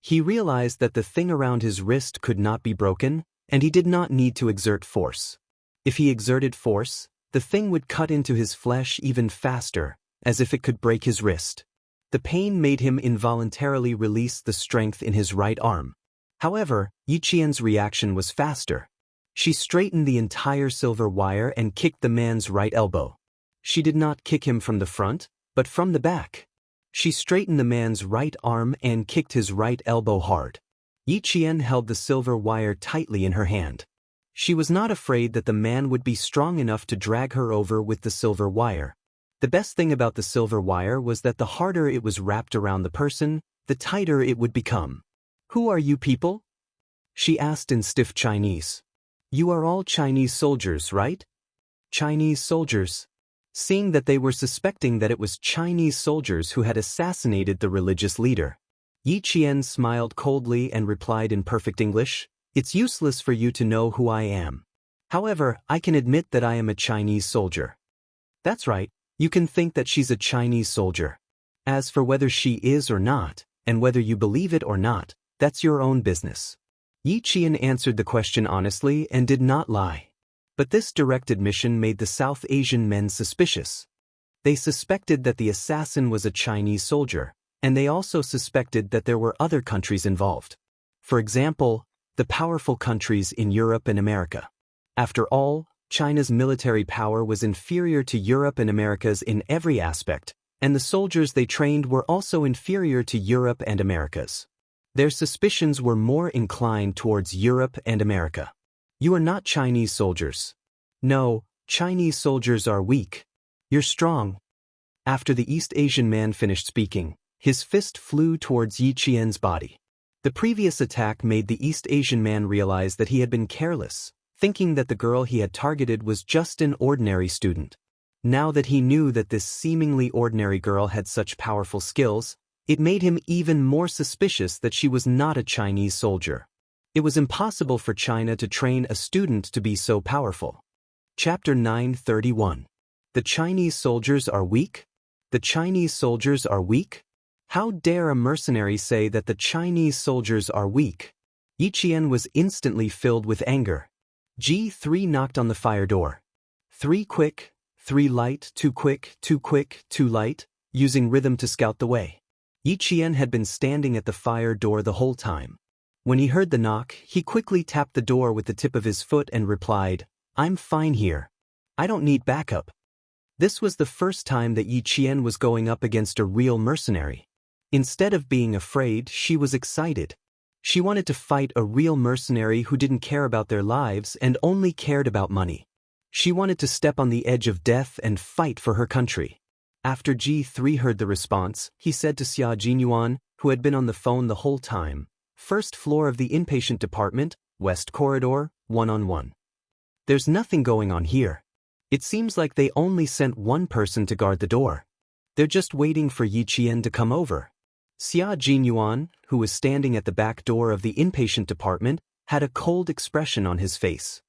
He realized that the thing around his wrist could not be broken, and he did not need to exert force. If he exerted force, the thing would cut into his flesh even faster, as if it could break his wrist. The pain made him involuntarily release the strength in his right arm. However, Yi Qian's reaction was faster. She straightened the entire silver wire and kicked the man's right elbow. She did not kick him from the front, but from the back. She straightened the man's right arm and kicked his right elbow hard. Yi Qian held the silver wire tightly in her hand. She was not afraid that the man would be strong enough to drag her over with the silver wire. The best thing about the silver wire was that the harder it was wrapped around the person, the tighter it would become. "Who are you people?" she asked in stiff Chinese. "You are all Chinese soldiers, right?" Chinese soldiers. Seeing that they were suspecting that it was Chinese soldiers who had assassinated the religious leader, Yi Qian smiled coldly and replied in perfect English, "It's useless for you to know who I am. However, I can admit that I am a Chinese soldier." "That's right, you can think that she's a Chinese soldier. As for whether she is or not, and whether you believe it or not, that's your own business." Yi Qian answered the question honestly and did not lie. But this direct admission made the South Asian men suspicious. They suspected that the assassin was a Chinese soldier, and they also suspected that there were other countries involved. For example, the powerful countries in Europe and America. After all, China's military power was inferior to Europe and America's in every aspect, and the soldiers they trained were also inferior to Europe and America's. Their suspicions were more inclined towards Europe and America. "You are not Chinese soldiers." "No, Chinese soldiers are weak. You're strong." After the East Asian man finished speaking, his fist flew towards Yi Qian's body. The previous attack made the East Asian man realize that he had been careless, thinking that the girl he had targeted was just an ordinary student. Now that he knew that this seemingly ordinary girl had such powerful skills, it made him even more suspicious that she was not a Chinese soldier. It was impossible for China to train a student to be so powerful. Chapter 931. The Chinese soldiers are weak? The Chinese soldiers are weak? How dare a mercenary say that the Chinese soldiers are weak? Yi Qian was instantly filled with anger. G3 knocked on the fire door. 3 quick, 3 light, 2 quick, 2 quick, 2 light, using rhythm to scout the way. Yi Qian had been standing at the fire door the whole time. When he heard the knock, he quickly tapped the door with the tip of his foot and replied, "I'm fine here. I don't need backup." This was the first time that Yi Qian was going up against a real mercenary. Instead of being afraid, she was excited. She wanted to fight a real mercenary who didn't care about their lives and only cared about money. She wanted to step on the edge of death and fight for her country. After G3 heard the response, he said to Xia Jinyuan, who had been on the phone the whole time, "First floor of the inpatient department, West Corridor, 1-on-1. There's nothing going on here. It seems like they only sent one person to guard the door. They're just waiting for Yi Qian to come over." Xia Jinyuan, who was standing at the back door of the inpatient department, had a cold expression on his face.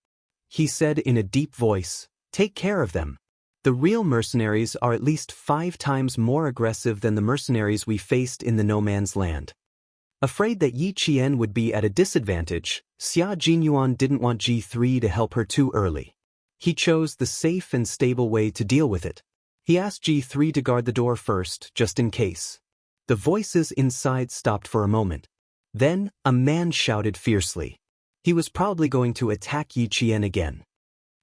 He said in a deep voice, "Take care of them. The real mercenaries are at least 5 times more aggressive than the mercenaries we faced in the no man's land." Afraid that Yi Qian would be at a disadvantage, Xia Jinyuan didn't want G3 to help her too early. He chose the safe and stable way to deal with it. He asked G3 to guard the door first, just in case. The voices inside stopped for a moment. Then, a man shouted fiercely. He was probably going to attack Yi Qian again.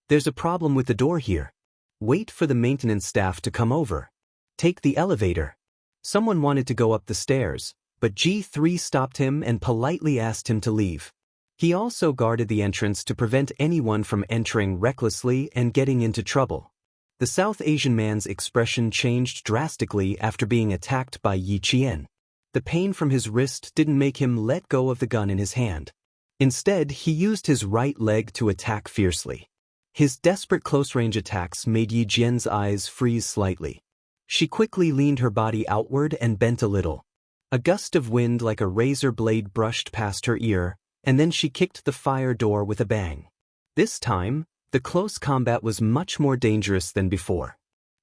There's a problem with the door here. Wait for the maintenance staff to come over. Take the elevator. Someone wanted to go up the stairs, but G3 stopped him and politely asked him to leave. He also guarded the entrance to prevent anyone from entering recklessly and getting into trouble. The South Asian man's expression changed drastically after being attacked by Yi Qian. The pain from his wrist didn't make him let go of the gun in his hand. Instead, he used his right leg to attack fiercely. His desperate close-range attacks made Yi Qian's eyes freeze slightly. She quickly leaned her body outward and bent a little. A gust of wind like a razor blade brushed past her ear, and then she kicked the fire door with a bang. This time, the close combat was much more dangerous than before.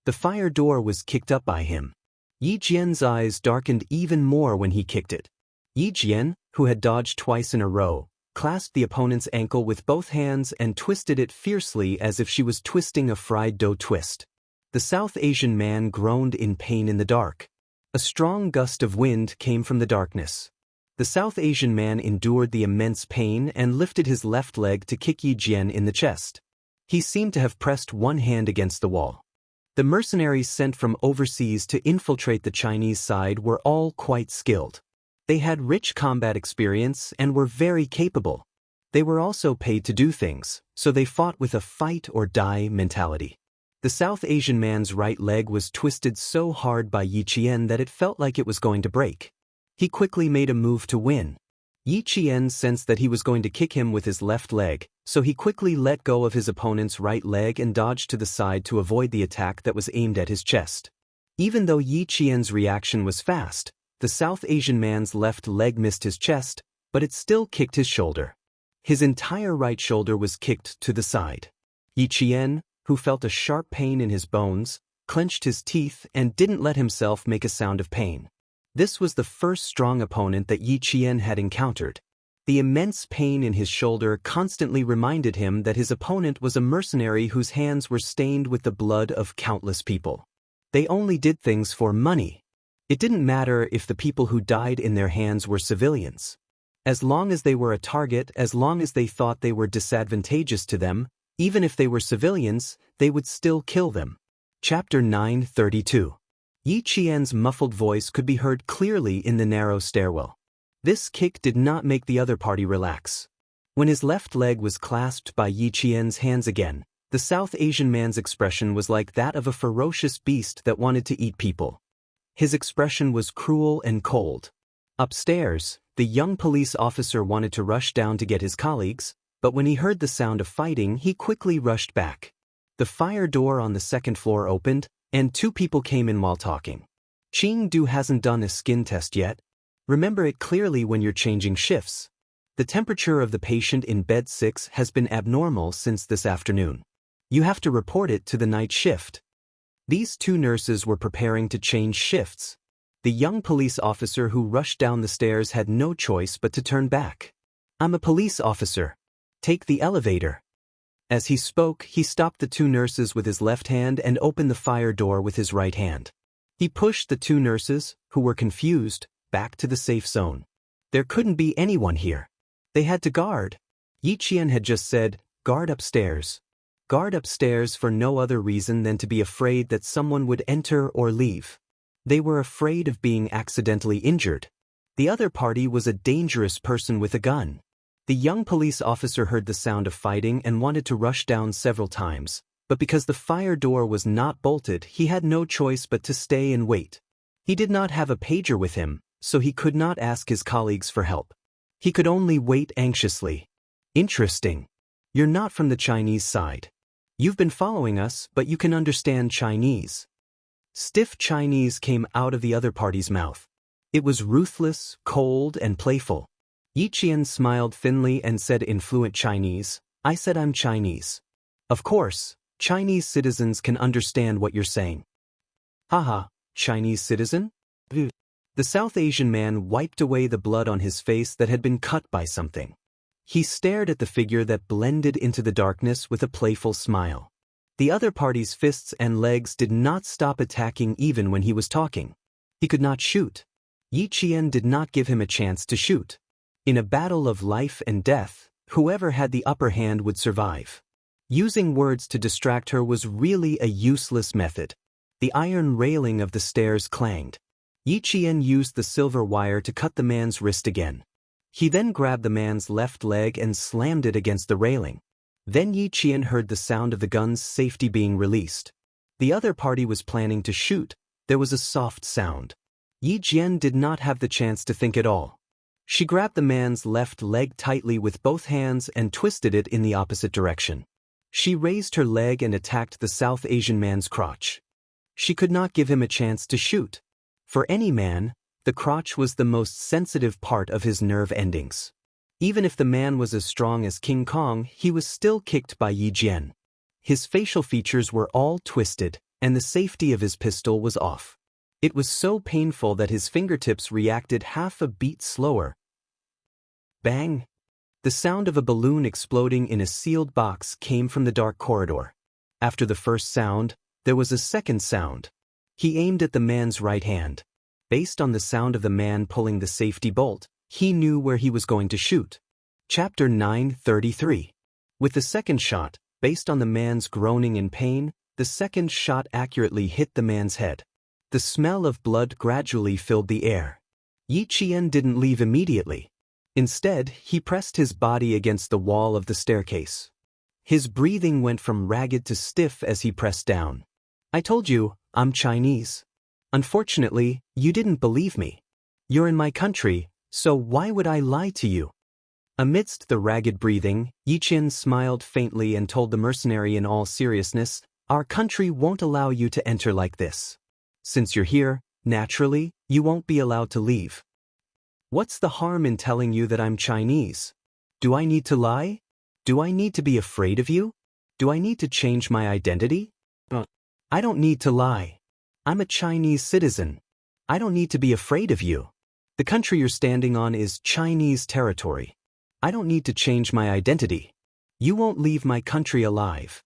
The fire door was kicked up by him. Yi Qian's eyes darkened even more when he kicked it. Yi Qian, who had dodged twice in a row, clasped the opponent's ankle with both hands and twisted it fiercely as if she was twisting a fried dough twist. The South Asian man groaned in pain in the dark. A strong gust of wind came from the darkness. The South Asian man endured the immense pain and lifted his left leg to kick Yi Qian in the chest. He seemed to have pressed one hand against the wall. The mercenaries sent from overseas to infiltrate the Chinese side were all quite skilled. They had rich combat experience and were very capable. They were also paid to do things, so they fought with a fight-or-die mentality. The South Asian man's right leg was twisted so hard by Yi Qian that it felt like it was going to break. He quickly made a move to win. Yi Qian sensed that he was going to kick him with his left leg, so he quickly let go of his opponent's right leg and dodged to the side to avoid the attack that was aimed at his chest. Even though Yi Qian's reaction was fast, the South Asian man's left leg missed his chest, but it still kicked his shoulder. His entire right shoulder was kicked to the side. Yi Qian, who felt a sharp pain in his bones, clenched his teeth and didn't let himself make a sound of pain. This was the first strong opponent that Yi Qian had encountered. The immense pain in his shoulder constantly reminded him that his opponent was a mercenary whose hands were stained with the blood of countless people. They only did things for money. It didn't matter if the people who died in their hands were civilians. As long as they were a target, as long as they thought they were disadvantageous to them, even if they were civilians, they would still kill them. Chapter 932. Yi Qian's muffled voice could be heard clearly in the narrow stairwell. This kick did not make the other party relax. When his left leg was clasped by Yi Qian's hands again, the South Asian man's expression was like that of a ferocious beast that wanted to eat people. His expression was cruel and cold. Upstairs, the young police officer wanted to rush down to get his colleagues, but when he heard the sound of fighting, he quickly rushed back. The fire door on the second floor opened, and two people came in while talking. Ching-Du hasn't done a skin test yet. Remember it clearly when you're changing shifts. The temperature of the patient in bed 6 has been abnormal since this afternoon. You have to report it to the night shift. These two nurses were preparing to change shifts. The young police officer who rushed down the stairs had no choice but to turn back. "I'm a police officer. Take the elevator." As he spoke, he stopped the two nurses with his left hand and opened the fire door with his right hand. He pushed the two nurses, who were confused, back to the safe zone. There couldn't be anyone here. They had to guard. Yi Qian had just said, "Guard upstairs." Guard upstairs for no other reason than to be afraid that someone would enter or leave. They were afraid of being accidentally injured. The other party was a dangerous person with a gun. The young police officer heard the sound of fighting and wanted to rush down several times, but because the fire door was not bolted, he had no choice but to stay and wait. He did not have a pager with him, so he could not ask his colleagues for help. He could only wait anxiously. "Interesting. You're not from the Chinese side. You've been following us, but you can understand Chinese." Stiff Chinese came out of the other party's mouth. It was ruthless, cold, and playful. Yi Qian smiled thinly and said in fluent Chinese, "I said I'm Chinese. Of course, Chinese citizens can understand what you're saying." "Haha, Chinese citizen?" The South Asian man wiped away the blood on his face that had been cut by something. He stared at the figure that blended into the darkness with a playful smile. The other party's fists and legs did not stop attacking even when he was talking. He could not shoot. Yi Qian did not give him a chance to shoot. In a battle of life and death, Whoever had the upper hand would survive. Using words to distract her was really a useless method. The iron railing of the stairs clanged. Yi Qian used the silver wire to cut the man's wrist again. He then grabbed the man's left leg and slammed it against the railing. Then Yi Qian heard the sound of the gun's safety being released. The other party was planning to shoot. There was a soft sound. Yi Qian did not have the chance to think at all. She grabbed the man's left leg tightly with both hands and twisted it in the opposite direction. She raised her leg and attacked the South Asian man's crotch. She could not give him a chance to shoot. For any man, the crotch was the most sensitive part of his nerve endings. Even if the man was as strong as King Kong, he was still kicked by Yi Qian. His facial features were all twisted, and the safety of his pistol was off. It was so painful that his fingertips reacted half a beat slower. Bang! The sound of a balloon exploding in a sealed box came from the dark corridor. After the first sound, there was a second sound. He aimed at the man's right hand. Based on the sound of the man pulling the safety bolt, he knew where he was going to shoot. Chapter 933. With the second shot, based on the man's groaning in pain, the second shot accurately hit the man's head. The smell of blood gradually filled the air. Yi Qian didn't leave immediately. Instead, he pressed his body against the wall of the staircase. His breathing went from ragged to stiff as he pressed down. "I told you, I'm Chinese. Unfortunately, you didn't believe me. You're in my country, so why would I lie to you?" Amidst the ragged breathing, Yi Qian smiled faintly and told the mercenary in all seriousness, "Our country won't allow you to enter like this. Since you're here, naturally, you won't be allowed to leave. What's the harm in telling you that I'm Chinese? Do I need to lie? Do I need to be afraid of you? Do I need to change my identity? I don't need to lie. I'm a Chinese citizen. I don't need to be afraid of you. The country you're standing on is Chinese territory. I don't need to change my identity. You won't leave my country alive."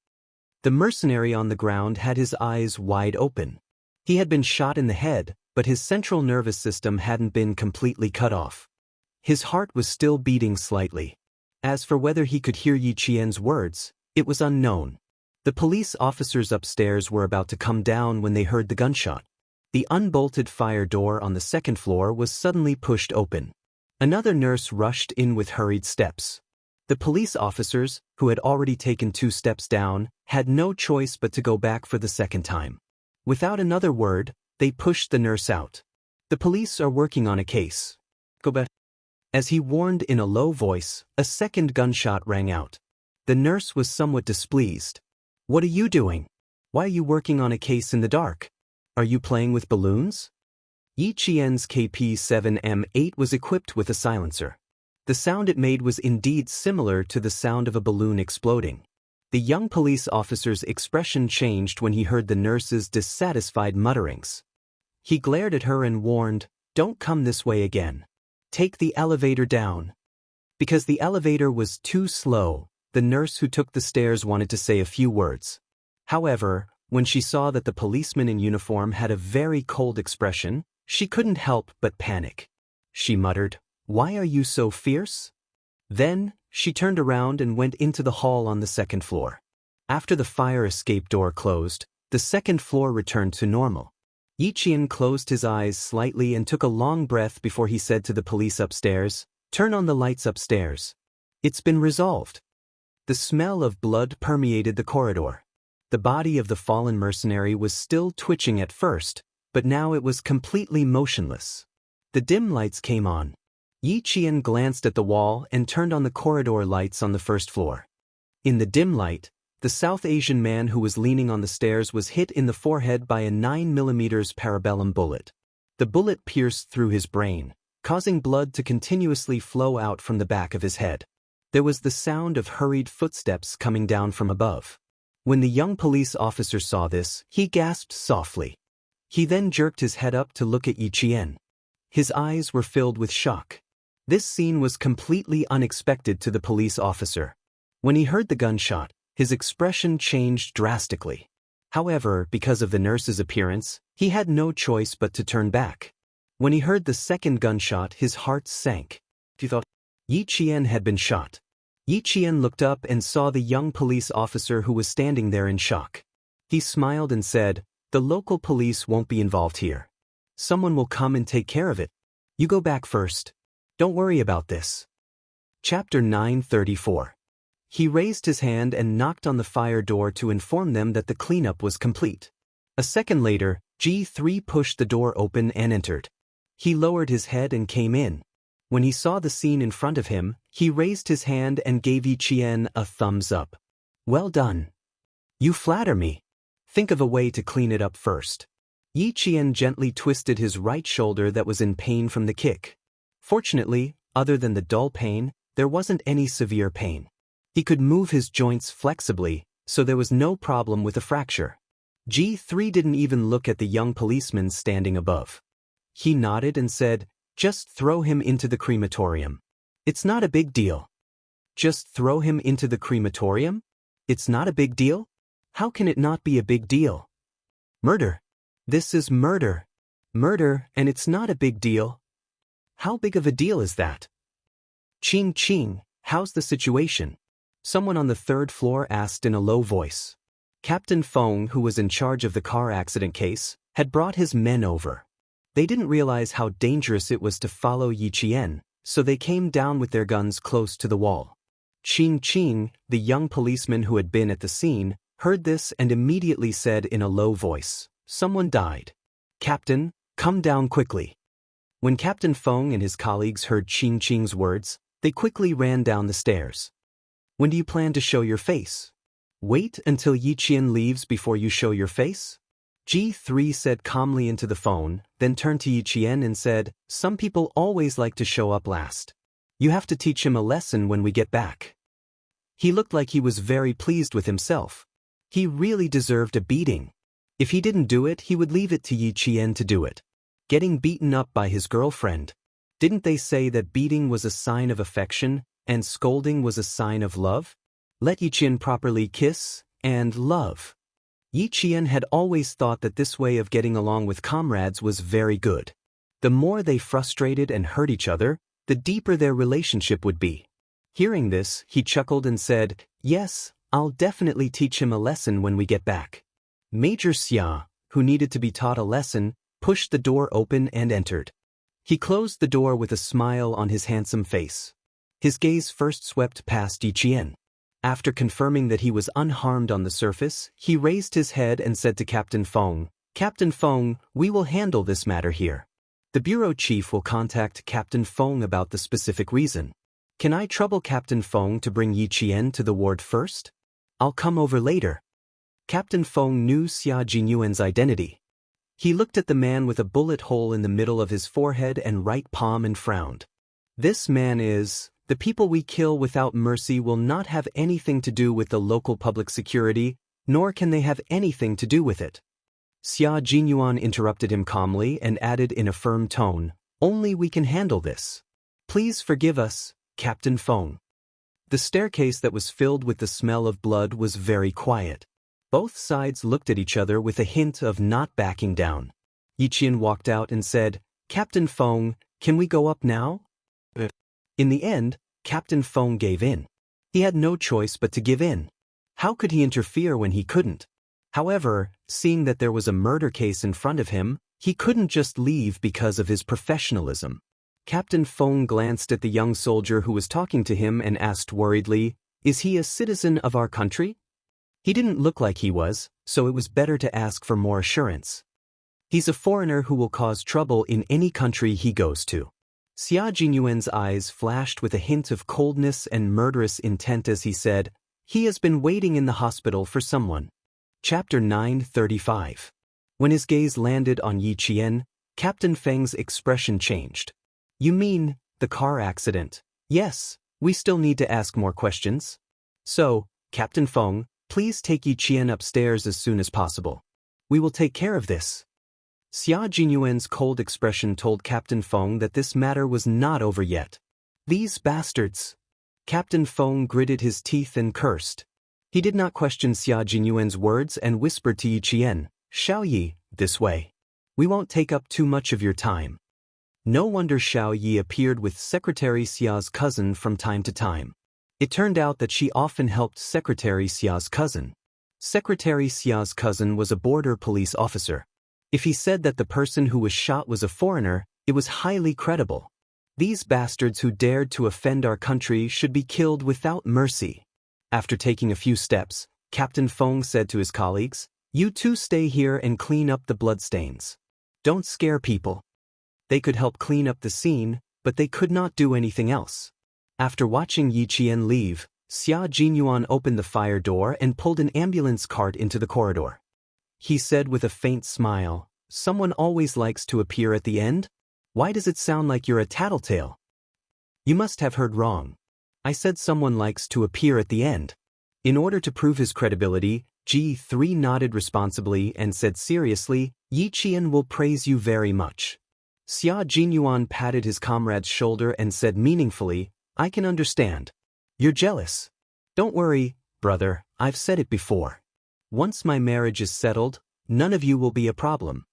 The mercenary on the ground had his eyes wide open. He had been shot in the head, but his central nervous system hadn't been completely cut off. His heart was still beating slightly. As for whether he could hear Yi Qian's words, it was unknown. The police officers upstairs were about to come down when they heard the gunshot. The unbolted fire door on the second floor was suddenly pushed open. Another nurse rushed in with hurried steps. The police officers, who had already taken 2 steps down, had no choice but to go back for the second time. Without another word, they pushed the nurse out. "The police are working on a case. Go back." As he warned in a low voice, a second gunshot rang out. The nurse was somewhat displeased. "What are you doing? Why are you working on a case in the dark? Are you playing with balloons?" Yi Qian's KP-7M8 was equipped with a silencer. The sound it made was indeed similar to the sound of a balloon exploding. The young police officer's expression changed when he heard the nurse's dissatisfied mutterings. He glared at her and warned, "Don't come this way again. Take the elevator down." Because the elevator was too slow, the nurse who took the stairs wanted to say a few words. However, when she saw that the policeman in uniform had a very cold expression, she couldn't help but panic. She muttered, "Why are you so fierce?" Then, she turned around and went into the hall on the second floor. After the fire escape door closed, the second floor returned to normal. Yi Qian closed his eyes slightly and took a long breath before he said to the police upstairs, "Turn on the lights upstairs. It's been resolved." The smell of blood permeated the corridor. The body of the fallen mercenary was still twitching at first, but now it was completely motionless. The dim lights came on. Yi Qian glanced at the wall and turned on the corridor lights on the first floor. In the dim light, the South Asian man who was leaning on the stairs was hit in the forehead by a 9mm parabellum bullet. The bullet pierced through his brain, causing blood to continuously flow out from the back of his head. There was the sound of hurried footsteps coming down from above. When the young police officer saw this, he gasped softly. He then jerked his head up to look at Yi Qian. His eyes were filled with shock. This scene was completely unexpected to the police officer. When he heard the gunshot, his expression changed drastically. However, because of the nurse's appearance, he had no choice but to turn back. When he heard the second gunshot, his heart sank. He thought Yi Qian had been shot. Yi Qian looked up and saw the young police officer who was standing there in shock. He smiled and said, "The local police won't be involved here. Someone will come and take care of it. You go back first. Don't worry about this." Chapter 934. He raised his hand and knocked on the fire door to inform them that the cleanup was complete. A second later, G3 pushed the door open and entered. He lowered his head and came in. When he saw the scene in front of him, he raised his hand and gave Yi Qian a thumbs up. "Well done. You flatter me. Think of a way to clean it up first." Yi Qian gently twisted his right shoulder that was in pain from the kick. Fortunately, other than the dull pain, there wasn't any severe pain. He could move his joints flexibly, so there was no problem with a fracture. G3 didn't even look at the young policeman standing above. He nodded and said, "Just throw him into the crematorium. It's not a big deal." "Just throw him into the crematorium? It's not a big deal? How can it not be a big deal? Murder. This is murder. Murder, and it's not a big deal. How big of a deal is that?" "Ching, how's the situation?" someone on the third floor asked in a low voice. Captain Feng, who was in charge of the car accident case, had brought his men over. They didn't realize how dangerous it was to follow Yi Qian, so they came down with their guns close to the wall. Ching, the young policeman who had been at the scene, heard this and immediately said in a low voice, "Someone died. Captain, come down quickly." When Captain Feng and his colleagues heard Ching's words, they quickly ran down the stairs. "When do you plan to show your face? Wait until Yi Qian leaves before you show your face?" G3 said calmly into the phone, then turned to Yi Qian and said, "Some people always like to show up last. You have to teach him a lesson when we get back." He looked like he was very pleased with himself. He really deserved a beating. If he didn't do it, he would leave it to Yi Qian to do it. Getting beaten up by his girlfriend. Didn't they say that beating was a sign of affection, and scolding was a sign of love? Let Yi Qian properly kiss, and love. Yi Qian had always thought that this way of getting along with comrades was very good. The more they frustrated and hurt each other, the deeper their relationship would be. Hearing this, he chuckled and said, "Yes, I'll definitely teach him a lesson when we get back." Major Xia, who needed to be taught a lesson, pushed the door open and entered. He closed the door with a smile on his handsome face. His gaze first swept past Yi Qian. After confirming that he was unharmed on the surface, he raised his head and said to Captain Feng, "Captain Feng, we will handle this matter here. The bureau chief will contact Captain Feng about the specific reason. Can I trouble Captain Feng to bring Yi Qian to the ward first? I'll come over later." Captain Feng knew Xia Jinyuan's identity. He looked at the man with a bullet hole in the middle of his forehead and right palm and frowned. "This man is... The people we kill without mercy will not have anything to do with the local public security, nor can they have anything to do with it." Xia Jinyuan interrupted him calmly and added in a firm tone, "Only we can handle this. Please forgive us, Captain Feng." The staircase that was filled with the smell of blood was very quiet. Both sides looked at each other with a hint of not backing down. Yi Qian walked out and said, "Captain Feng, can we go up now?" In the end, Captain Feng gave in. He had no choice but to give in. How could he interfere when he couldn't? However, seeing that there was a murder case in front of him, he couldn't just leave because of his professionalism. Captain Feng glanced at the young soldier who was talking to him and asked worriedly, "Is he a citizen of our country?" He didn't look like he was, so it was better to ask for more assurance. "He's a foreigner who will cause trouble in any country he goes to." Xia Jinyuan's eyes flashed with a hint of coldness and murderous intent as he said, "He has been waiting in the hospital for someone." Chapter 935. When his gaze landed on Yi Qian, Captain Feng's expression changed. "You mean, the car accident?" "Yes, we still need to ask more questions. So, Captain Feng, please take Yi Qian upstairs as soon as possible. We will take care of this." Xia Jinyuan's cold expression told Captain Feng that this matter was not over yet. "These bastards!" Captain Feng gritted his teeth and cursed. He did not question Xia Jinyuan's words and whispered to Yi Qian, "Xiao Yi, this way. We won't take up too much of your time." No wonder Xiao Yi appeared with Secretary Xia's cousin from time to time. It turned out that she often helped Secretary Xia's cousin. Secretary Xia's cousin was a border police officer. If he said that the person who was shot was a foreigner, it was highly credible. These bastards who dared to offend our country should be killed without mercy. After taking a few steps, Captain Feng said to his colleagues, "You two stay here and clean up the bloodstains. Don't scare people." They could help clean up the scene, but they could not do anything else. After watching Yi Qian leave, Xia Jinyuan opened the fire door and pulled an ambulance cart into the corridor. He said with a faint smile, "Someone always likes to appear at the end? Why does it sound like you're a tattletale?" "You must have heard wrong. I said someone likes to appear at the end." In order to prove his credibility, G3 nodded responsibly and said seriously, "Yi Qian will praise you very much." Xia Jinyuan patted his comrade's shoulder and said meaningfully, "I can understand. You're jealous. Don't worry, brother, I've said it before. Once my marriage is settled, none of you will be a problem."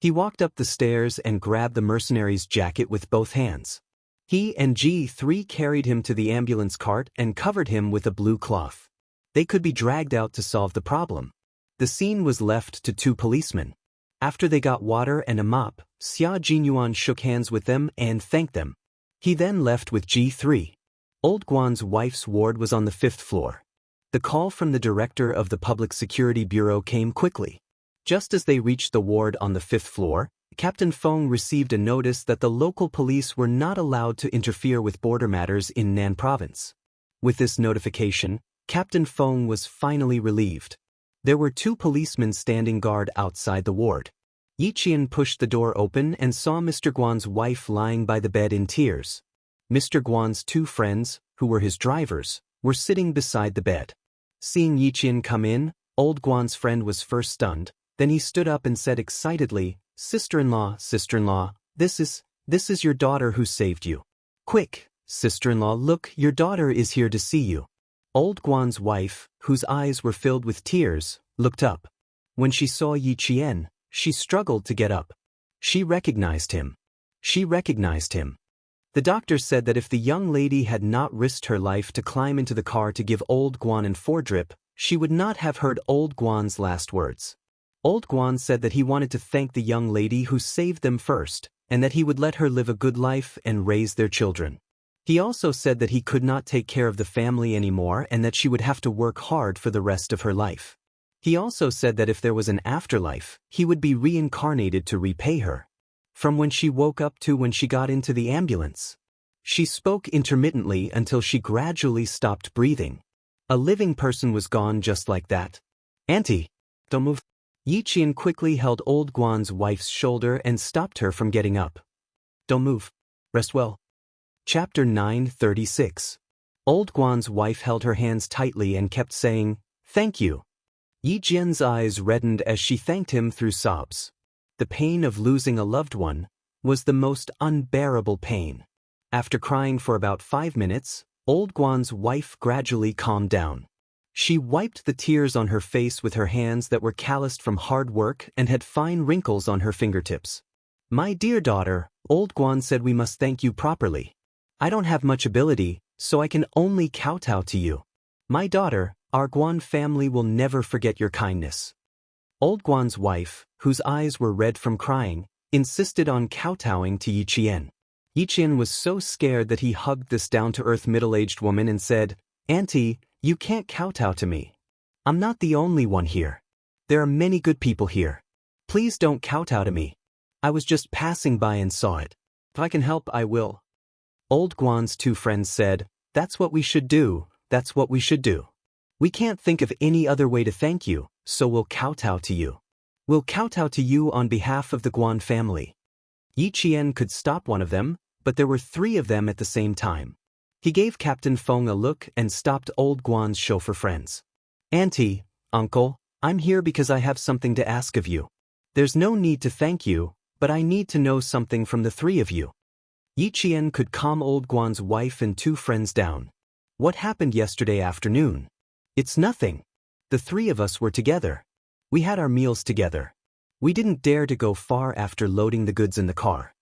He walked up the stairs and grabbed the mercenary's jacket with both hands. He and G3 carried him to the ambulance cart and covered him with a blue cloth. They could be dragged out to solve the problem. The scene was left to two policemen. After they got water and a mop, Xia Jinyuan shook hands with them and thanked them. He then left with G3. Old Guan's wife's ward was on the 5th floor. The call from the director of the Public Security Bureau came quickly. Just as they reached the ward on the 5th floor, Captain Feng received a notice that the local police were not allowed to interfere with border matters in Nan Province. With this notification, Captain Feng was finally relieved. There were two policemen standing guard outside the ward. Yi Qian pushed the door open and saw Mr. Guan's wife lying by the bed in tears. Mr. Guan's two friends, who were his drivers, were sitting beside the bed. Seeing Yi Qian come in, old Guan's friend was first stunned, then he stood up and said excitedly, sister-in-law, this is your daughter who saved you. Quick, sister-in-law, look, your daughter is here to see you." Old Guan's wife, whose eyes were filled with tears, looked up. When she saw Yi Qian, she struggled to get up. She recognized him. The doctor said that if the young lady had not risked her life to climb into the car to give Old Guan an 4-drip, she would not have heard Old Guan's last words. Old Guan said that he wanted to thank the young lady who saved them first, and that he would let her live a good life and raise their children. He also said that he could not take care of the family anymore and that she would have to work hard for the rest of her life. He also said that if there was an afterlife, he would be reincarnated to repay her. From when she woke up to when she got into the ambulance. She spoke intermittently until she gradually stopped breathing. A living person was gone just like that. "Auntie, don't move." Yi Qian quickly held Old Guan's wife's shoulder and stopped her from getting up. "Don't move. Rest well." Chapter 936. Old Guan's wife held her hands tightly and kept saying, "Thank you." Yi Jian's eyes reddened as she thanked him through sobs. The pain of losing a loved one was the most unbearable pain. After crying for about 5 minutes, Old Guan's wife gradually calmed down. She wiped the tears on her face with her hands that were calloused from hard work and had fine wrinkles on her fingertips. "My dear daughter," Old Guan said, "we must thank you properly. I don't have much ability, so I can only kowtow to you. My daughter, our Guan family will never forget your kindness." Old Guan's wife, whose eyes were red from crying, insisted on kowtowing to Yi Qian. Yi Qian was so scared that he hugged this down-to-earth middle-aged woman and said, "Auntie, you can't kowtow to me. I'm not the only one here. There are many good people here. Please don't kowtow to me. I was just passing by and saw it. If I can help, I will." Old Guan's two friends said, "That's what we should do, that's what we should do. We can't think of any other way to thank you, so we'll kowtow to you. We'll kowtow to you on behalf of the Guan family." Yi Qian could stop one of them, but there were 3 of them at the same time. He gave Captain Feng a look and stopped Old Guan's chauffeur friends. "Auntie, uncle, I'm here because I have something to ask of you. There's no need to thank you, but I need to know something from the 3 of you." Yi Qian could calm Old Guan's wife and 2 friends down. "What happened yesterday afternoon? It's nothing. The 3 of us were together. We had our meals together. We didn't dare to go far after loading the goods in the car."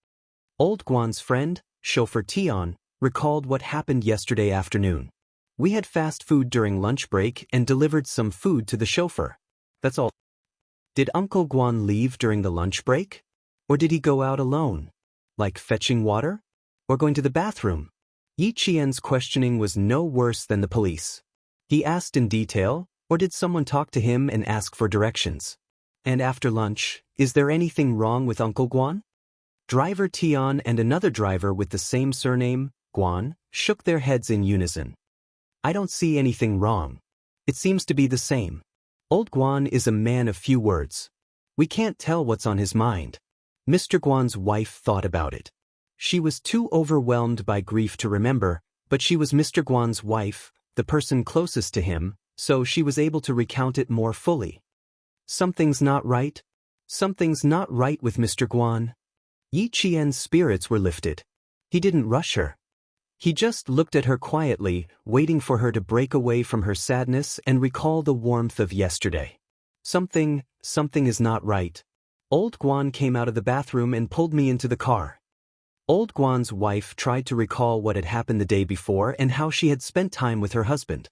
Old Guan's friend, chauffeur Tian, recalled what happened yesterday afternoon. We had fast food during lunch break and delivered some food to the chauffeur. That's all. Did Uncle Guan leave during the lunch break? Or did he go out alone? Like fetching water? Or going to the bathroom? Yi Qian's questioning was no worse than the police. He asked in detail, or did someone talk to him and ask for directions? And after lunch, is there anything wrong with Uncle Guan? Driver Tian and another driver with the same surname, Guan, shook their heads in unison. I don't see anything wrong. It seems to be the same. Old Guan is a man of few words. We can't tell what's on his mind. Mr. Guan's wife thought about it. She was too overwhelmed by grief to remember, but she was Mr. Guan's wife, the person closest to him, so she was able to recount it more fully. Something's not right. Something's not right with Mr. Guan. Yi Qian's spirits were lifted. He didn't rush her. He just looked at her quietly, waiting for her to break away from her sadness and recall the warmth of yesterday. Something is not right. Old Guan came out of the bathroom and pulled me into the car. Old Guan's wife tried to recall what had happened the day before and how she had spent time with her husband.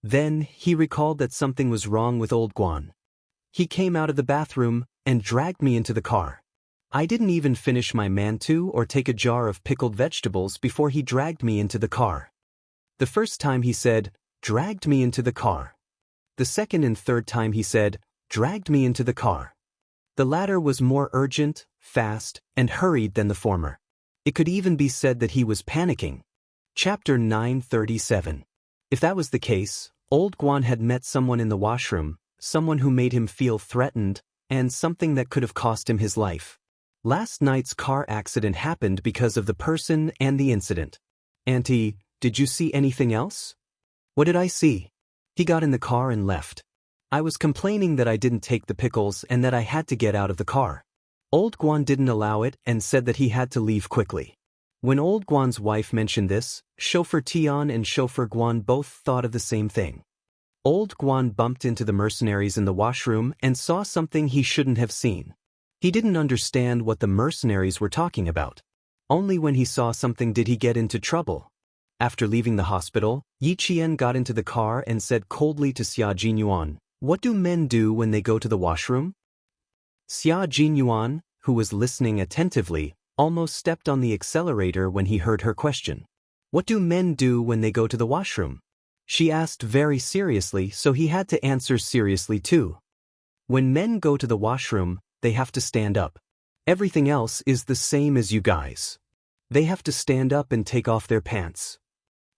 Then he recalled that something was wrong with Old Guan. He came out of the bathroom and dragged me into the car. I didn't even finish my mantou or take a jar of pickled vegetables before he dragged me into the car. The first time he said, dragged me into the car. The second and third time he said, dragged me into the car. The latter was more urgent, fast, and hurried than the former. It could even be said that he was panicking. Chapter 937. If that was the case, Old Guan had met someone in the washroom, someone who made him feel threatened, and something that could have cost him his life. Last night's car accident happened because of the person and the incident. Auntie, did you see anything else? What did I see? He got in the car and left. I was complaining that I didn't take the pickles and that I had to get out of the car. Old Guan didn't allow it and said that he had to leave quickly. When Old Guan's wife mentioned this, chauffeur Tian and chauffeur Guan both thought of the same thing. Old Guan bumped into the mercenaries in the washroom and saw something he shouldn't have seen. He didn't understand what the mercenaries were talking about. Only when he saw something did he get into trouble. After leaving the hospital, Yi Qian got into the car and said coldly to Xia Jinyuan, "What do men do when they go to the washroom?" Xia Jinyuan, who was listening attentively, almost stepped on the accelerator when he heard her question. What do men do when they go to the washroom? She asked very seriously, so he had to answer seriously too. When men go to the washroom, they have to stand up. Everything else is the same as you guys. They have to stand up and take off their pants.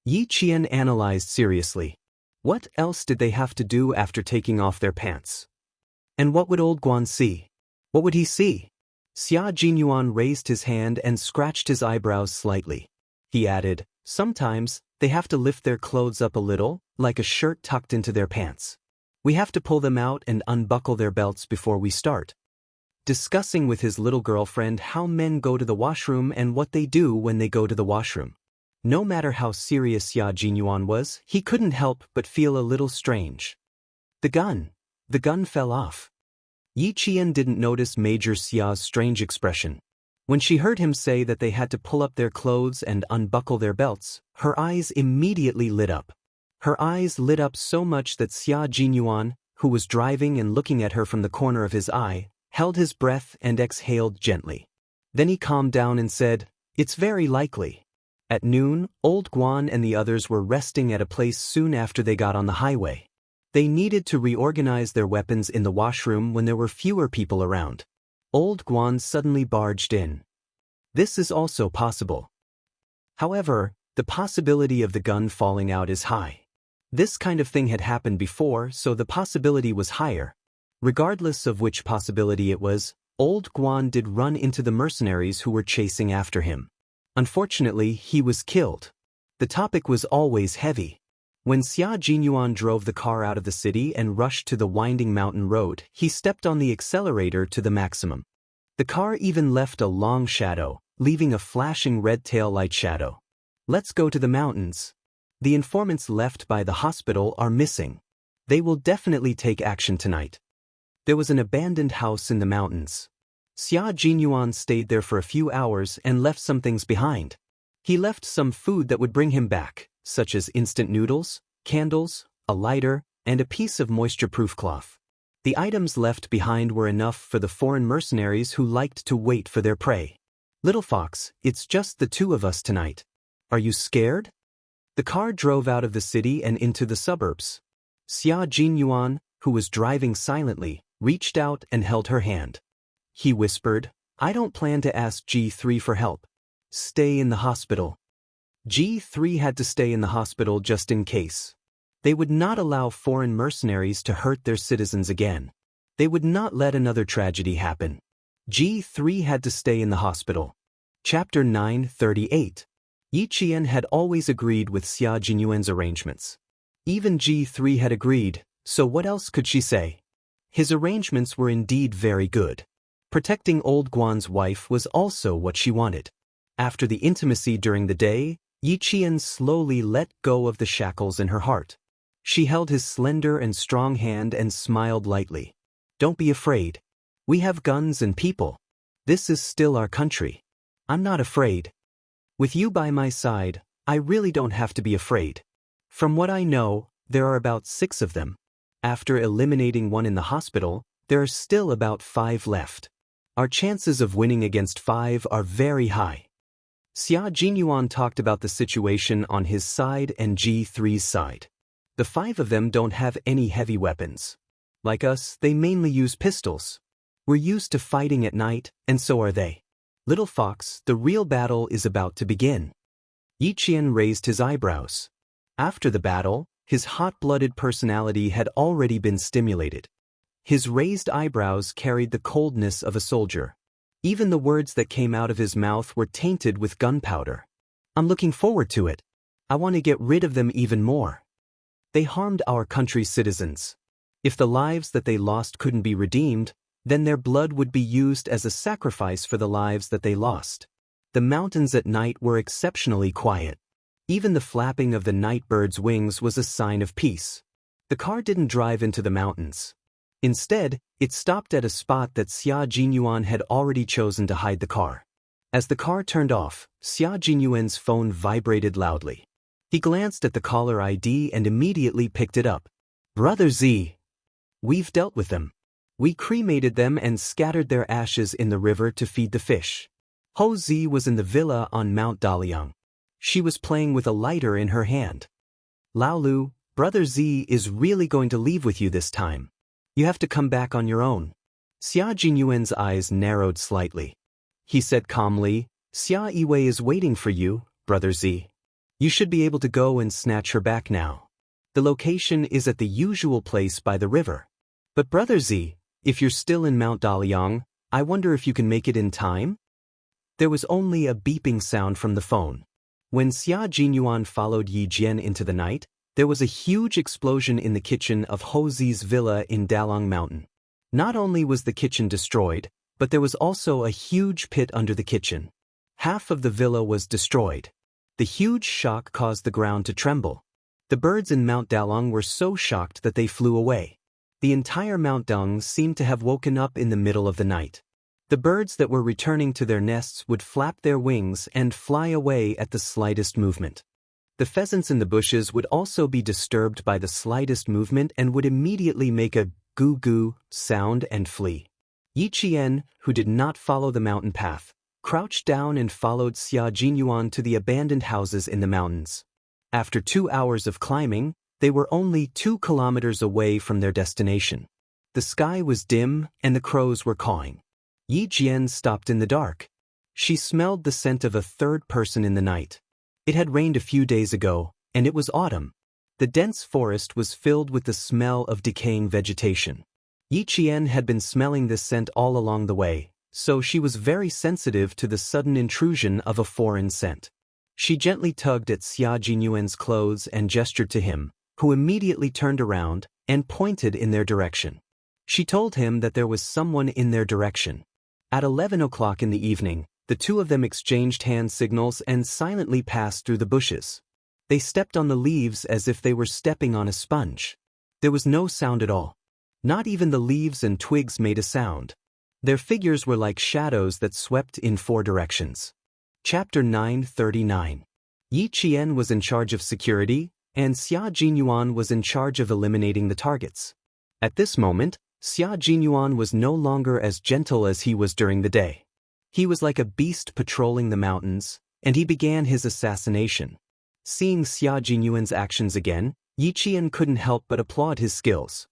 Yi Qian analyzed seriously. What else did they have to do after taking off their pants? And what would Old Guan see? What would he see? Xia Jinyuan raised his hand and scratched his eyebrows slightly. He added, sometimes, they have to lift their clothes up a little, like a shirt tucked into their pants. We have to pull them out and unbuckle their belts before we start. Discussing with his little girlfriend how men go to the washroom and what they do when they go to the washroom. No matter how serious Xia Jinyuan was, he couldn't help but feel a little strange. The gun fell off. Yi Qian didn't notice Major Xia's strange expression. When she heard him say that they had to pull up their clothes and unbuckle their belts, her eyes immediately lit up. Her eyes lit up so much that Xia Jinyuan, who was driving and looking at her from the corner of his eye, held his breath and exhaled gently. Then he calmed down and said, "It's very likely." At noon, Old Guan and the others were resting at a place soon after they got on the highway. They needed to reorganize their weapons in the washroom when there were fewer people around. Old Guan suddenly barged in. This is also possible. However, the possibility of the gun falling out is high. This kind of thing had happened before, so the possibility was higher. Regardless of which possibility it was, Old Guan did run into the mercenaries who were chasing after him. Unfortunately, he was killed. The topic was always heavy. When Xia Jinyuan drove the car out of the city and rushed to the winding mountain road, he stepped on the accelerator to the maximum. The car even left a long shadow, leaving a flashing red tail light shadow. Let's go to the mountains. The informants left by the hospital are missing. They will definitely take action tonight. There was an abandoned house in the mountains. Xia Jinyuan stayed there for a few hours and left some things behind. He left some food that would bring him back, such as instant noodles, candles, a lighter, and a piece of moisture-proof cloth. The items left behind were enough for the foreign mercenaries who liked to wait for their prey. "Little Fox, it's just the two of us tonight. Are you scared?" The car drove out of the city and into the suburbs. Xia Jinyuan, who was driving silently, reached out and held her hand. He whispered, "I don't plan to ask G3 for help. Stay in the hospital." G3 had to stay in the hospital just in case. They would not allow foreign mercenaries to hurt their citizens again. They would not let another tragedy happen. G3 had to stay in the hospital. Chapter 938. Yi Qian had always agreed with Xia Jinyuan's arrangements. Even G3 had agreed, so what else could she say? His arrangements were indeed very good. Protecting old Guan's wife was also what she wanted. After the intimacy during the day, Yi Qian slowly let go of the shackles in her heart. She held his slender and strong hand and smiled lightly. "Don't be afraid. We have guns and people. This is still our country. I'm not afraid. With you by my side, I really don't have to be afraid. From what I know, there are about 6 of them. After eliminating one in the hospital, there are still about 5 left. Our chances of winning against 5 are very high." Xia Jinyuan talked about the situation on his side and G3's side. The 5 of them don't have any heavy weapons. Like us, they mainly use pistols. We're used to fighting at night, and so are they. "Little Fox, the real battle is about to begin." Yi Qian raised his eyebrows. After the battle, his hot-blooded personality had already been stimulated. His raised eyebrows carried the coldness of a soldier. Even the words that came out of his mouth were tainted with gunpowder. "I'm looking forward to it. I want to get rid of them even more. They harmed our country's citizens. If the lives that they lost couldn't be redeemed, then their blood would be used as a sacrifice for the lives that they lost." The mountains at night were exceptionally quiet. Even the flapping of the night bird's wings was a sign of peace. The car didn't drive into the mountains. Instead, it stopped at a spot that Xia Jinyuan had already chosen to hide the car. As the car turned off, Xia Jinyuan's phone vibrated loudly. He glanced at the caller ID and immediately picked it up. "Brother Z. We've dealt with them. We cremated them and scattered their ashes in the river to feed the fish." Ho Zi was in the villa on Mount Daliang. She was playing with a lighter in her hand. "Laolu, Brother Z is really going to leave with you this time. You have to come back on your own." Xia Jinyuan's eyes narrowed slightly. He said calmly, "Xia Yiwei is waiting for you, Brother Z. You should be able to go and snatch her back now. The location is at the usual place by the river. But Brother Z, if you're still in Mount Daliang, I wonder if you can make it in time?" There was only a beeping sound from the phone. When Xia Jinyuan followed Yi Jian into the night, there was a huge explosion in the kitchen of Ho Zi's villa in Dalong Mountain. Not only was the kitchen destroyed, but there was also a huge pit under the kitchen. Half of the villa was destroyed. The huge shock caused the ground to tremble. The birds in Mount Dalong were so shocked that they flew away. The entire Mount Dalong seemed to have woken up in the middle of the night. The birds that were returning to their nests would flap their wings and fly away at the slightest movement. The pheasants in the bushes would also be disturbed by the slightest movement and would immediately make a goo-goo sound and flee. Yi Qian, who did not follow the mountain path, crouched down and followed Xia Jinyuan to the abandoned houses in the mountains. After 2 hours of climbing, they were only 2 kilometers away from their destination. The sky was dim and the crows were cawing. Yi Jian stopped in the dark. She smelled the scent of a third person in the night. It had rained a few days ago, and it was autumn. The dense forest was filled with the smell of decaying vegetation. Yi Qian had been smelling this scent all along the way, so she was very sensitive to the sudden intrusion of a foreign scent. She gently tugged at Xia Jinyuan's clothes and gestured to him, who immediately turned around and pointed in their direction. She told him that there was someone in their direction. At 11 o'clock in the evening, the two of them exchanged hand signals and silently passed through the bushes. They stepped on the leaves as if they were stepping on a sponge. There was no sound at all. Not even the leaves and twigs made a sound. Their figures were like shadows that swept in 4 directions. Chapter 939. Yi Qian was in charge of security, and Xia Jinyuan was in charge of eliminating the targets. At this moment, Xia Jinyuan was no longer as gentle as he was during the day. He was like a beast patrolling the mountains, and he began his assassination. Seeing Xia Jinyuan's actions again, Yi Qian couldn't help but applaud his skills.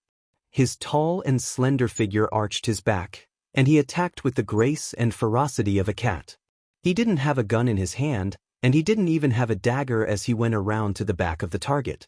His tall and slender figure arched his back, and he attacked with the grace and ferocity of a cat. He didn't have a gun in his hand, and he didn't even have a dagger as he went around to the back of the target.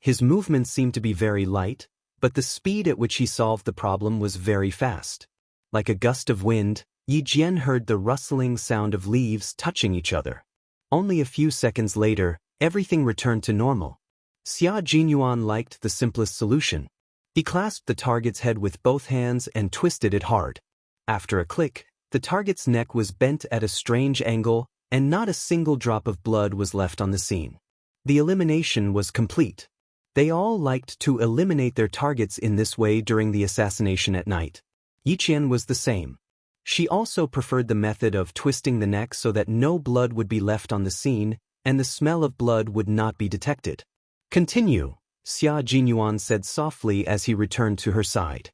His movements seemed to be very light, but the speed at which he solved the problem was very fast. Like a gust of wind, Yi Jian heard the rustling sound of leaves touching each other. Only a few seconds later, everything returned to normal. Xia Jinyuan liked the simplest solution. He clasped the target's head with both hands and twisted it hard. After a click, the target's neck was bent at a strange angle, and not a single drop of blood was left on the scene. The elimination was complete. They all liked to eliminate their targets in this way during the assassination at night. Yi Qian was the same. She also preferred the method of twisting the neck so that no blood would be left on the scene, and the smell of blood would not be detected. "Continue," Xia Jinyuan said softly as he returned to her side.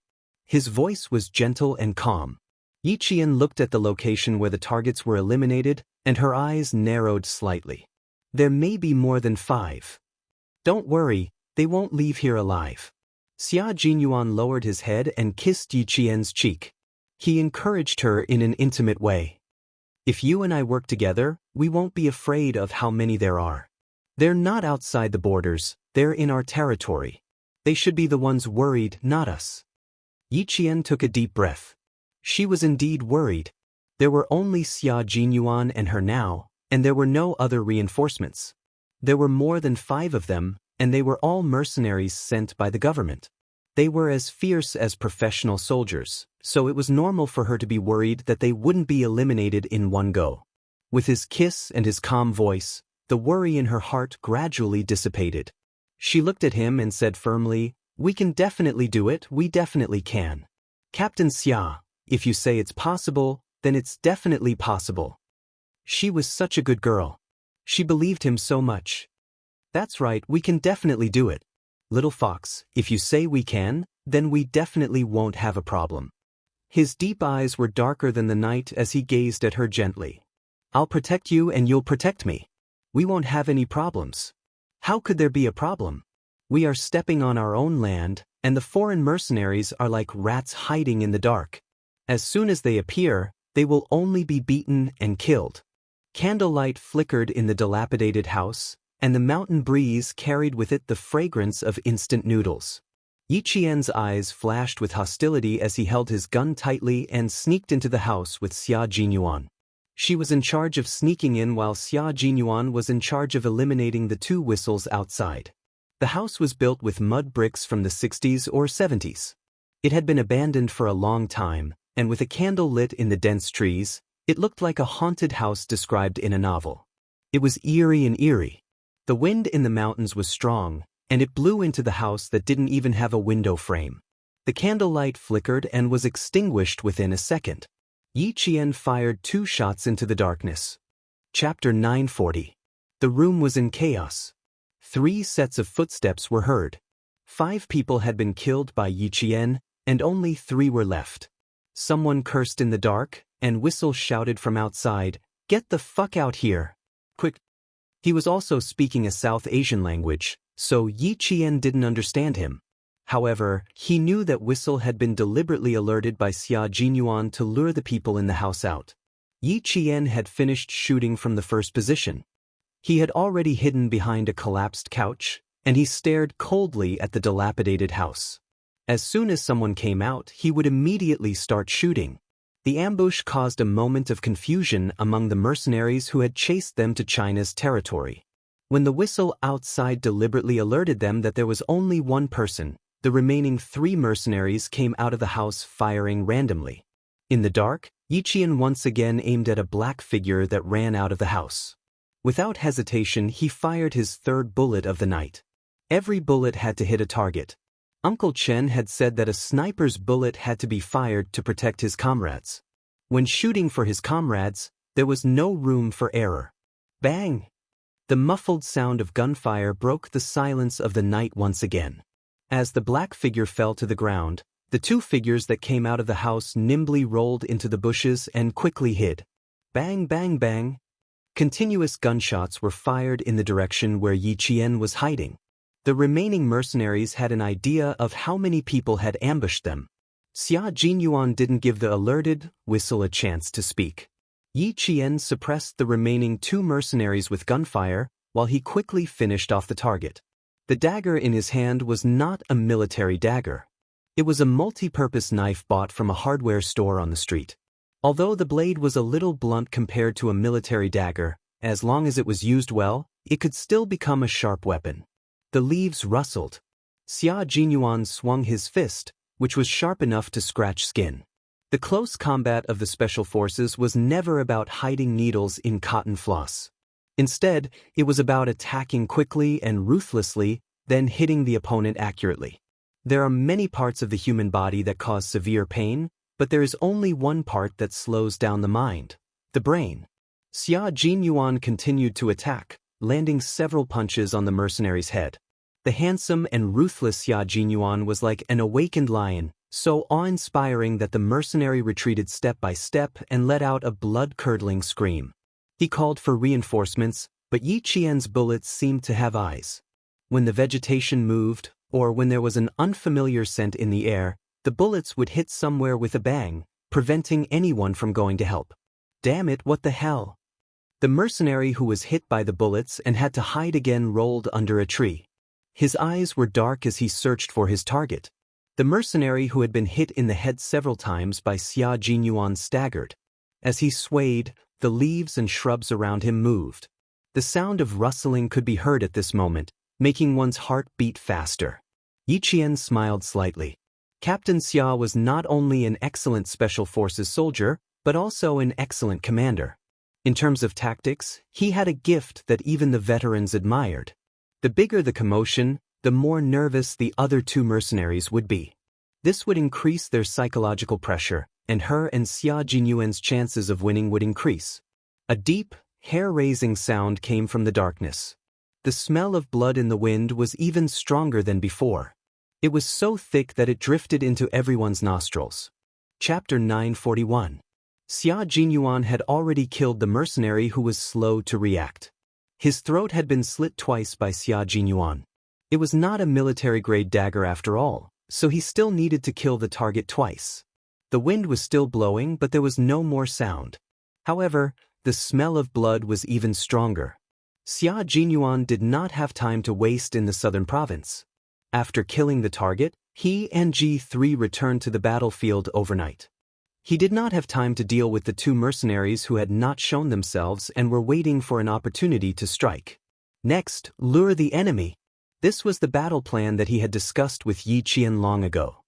His voice was gentle and calm. Yi Qian looked at the location where the targets were eliminated, and her eyes narrowed slightly. "There may be more than 5. Don't worry, they won't leave here alive." Xia Jinyuan lowered his head and kissed Yi Qian's cheek. He encouraged her in an intimate way. "If you and I work together, we won't be afraid of how many there are. They're not outside the borders, they're in our territory. They should be the ones worried, not us." Yi Qian took a deep breath. She was indeed worried. There were only Xia Jinyuan and her now, and there were no other reinforcements. There were more than 5 of them, and they were all mercenaries sent by the government. They were as fierce as professional soldiers, so it was normal for her to be worried that they wouldn't be eliminated in one go. With his kiss and his calm voice, the worry in her heart gradually dissipated. She looked at him and said firmly, "We can definitely do it, we definitely can. Captain Xia, if you say it's possible, then it's definitely possible." She was such a good girl. She believed him so much. "That's right, we can definitely do it. Little fox, if you say we can, then we definitely won't have a problem." His deep eyes were darker than the night as he gazed at her gently. "I'll protect you and you'll protect me. We won't have any problems. How could there be a problem? We are stepping on our own land, and the foreign mercenaries are like rats hiding in the dark. As soon as they appear, they will only be beaten and killed." Candlelight flickered in the dilapidated house, and the mountain breeze carried with it the fragrance of instant noodles. Yi Qian's eyes flashed with hostility as he held his gun tightly and sneaked into the house with Xia Jinyuan. She was in charge of sneaking in while Xia Jinyuan was in charge of eliminating the 2 whistles outside. The house was built with mud bricks from the 60s or 70s. It had been abandoned for a long time, and with a candle lit in the dense trees, it looked like a haunted house described in a novel. It was eerie and eerie. The wind in the mountains was strong, and it blew into the house that didn't even have a window frame. The candlelight flickered and was extinguished within a second. Yi Qian fired 2 shots into the darkness. Chapter 940. The room was in chaos. 3 sets of footsteps were heard. 5 people had been killed by Yi Qian, and only 3 were left. Someone cursed in the dark, and Whistle shouted from outside, "Get the fuck out here! Quick!" He was also speaking a South Asian language, so Yi Qian didn't understand him. However, he knew that Whistle had been deliberately alerted by Xia Jinyuan to lure the people in the house out. Yi Qian had finished shooting from the first position. He had already hidden behind a collapsed couch, and he stared coldly at the dilapidated house. As soon as someone came out, he would immediately start shooting. The ambush caused a moment of confusion among the mercenaries who had chased them to China's territory. When the Whistle outside deliberately alerted them that there was only one person, the remaining 3 mercenaries came out of the house firing randomly. In the dark, Yi Qian once again aimed at a black figure that ran out of the house. Without hesitation, he fired his 3rd bullet of the night. Every bullet had to hit a target. Uncle Chen had said that a sniper's bullet had to be fired to protect his comrades. When shooting for his comrades, there was no room for error. Bang! The muffled sound of gunfire broke the silence of the night once again. As the black figure fell to the ground, the two figures that came out of the house nimbly rolled into the bushes and quickly hid. Bang, bang, bang. Continuous gunshots were fired in the direction where Yi Qian was hiding. The remaining mercenaries had an idea of how many people had ambushed them. Xia Jinyuan didn't give the alerted whistle a chance to speak. Yi Qian suppressed the remaining two mercenaries with gunfire, while he quickly finished off the target. The dagger in his hand was not a military dagger. It was a multi-purpose knife bought from a hardware store on the street. Although the blade was a little blunt compared to a military dagger, as long as it was used well, it could still become a sharp weapon. The leaves rustled. Xia Jinyuan swung his fist, which was sharp enough to scratch skin. The close combat of the special forces was never about hiding needles in cotton floss. Instead, it was about attacking quickly and ruthlessly, then hitting the opponent accurately. There are many parts of the human body that cause severe pain, but there is only one part that slows down the mind: the brain. Xia Jinyuan continued to attack, landing several punches on the mercenary's head. The handsome and ruthless Xia Jinyuan was like an awakened lion, so awe-inspiring that the mercenary retreated step by step and let out a blood-curdling scream. He called for reinforcements, but Yi Qian's bullets seemed to have eyes. When the vegetation moved, or when there was an unfamiliar scent in the air, the bullets would hit somewhere with a bang, preventing anyone from going to help. Damn it, what the hell? The mercenary who was hit by the bullets and had to hide again rolled under a tree. His eyes were dark as he searched for his target. The mercenary who had been hit in the head several times by Xia Jinyuan staggered. As he swayed, the leaves and shrubs around him moved. The sound of rustling could be heard at this moment, making one's heart beat faster. Yi Qian smiled slightly. Captain Xia was not only an excellent Special Forces soldier, but also an excellent commander. In terms of tactics, he had a gift that even the veterans admired. The bigger the commotion, the more nervous the other two mercenaries would be. This would increase their psychological pressure, and her and Xia Jinyuan's chances of winning would increase. A deep, hair-raising sound came from the darkness. The smell of blood in the wind was even stronger than before. It was so thick that it drifted into everyone's nostrils. Chapter 941. Xia Jinyuan had already killed the mercenary who was slow to react. His throat had been slit twice by Xia Jinyuan. It was not a military-grade dagger after all, so he still needed to kill the target twice. The wind was still blowing, but there was no more sound. However, the smell of blood was even stronger. Xia Jinyuan did not have time to waste in the southern province. After killing the target, he and G3 returned to the battlefield overnight. He did not have time to deal with the two mercenaries who had not shown themselves and were waiting for an opportunity to strike. Next, lure the enemy. This was the battle plan that he had discussed with Yi Qian long ago.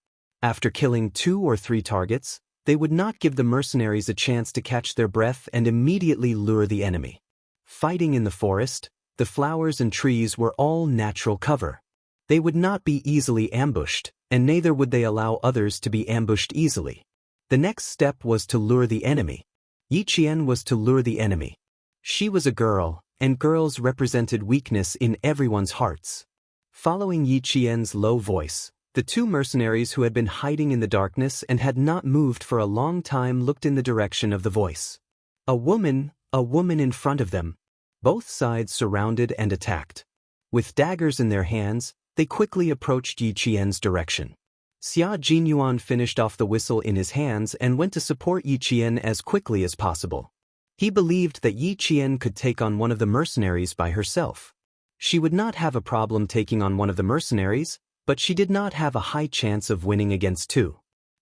After killing 2 or 3 targets, they would not give the mercenaries a chance to catch their breath and immediately lure the enemy. Fighting in the forest, the flowers and trees were all natural cover. They would not be easily ambushed, and neither would they allow others to be ambushed easily. The next step was to lure the enemy. Yi Qian was to lure the enemy. She was a girl, and girls represented weakness in everyone's hearts. Following Yi Qian's low voice, the two mercenaries who had been hiding in the darkness and had not moved for a long time looked in the direction of the voice. A woman in front of them. Both sides surrounded and attacked. With daggers in their hands, they quickly approached Yi Qian's direction. Xia Jinyuan finished off the whistle in his hands and went to support Yi Qian as quickly as possible. He believed that Yi Qian could take on one of the mercenaries by herself. She would not have a problem taking on one of the mercenaries, but she did not have a high chance of winning against 2.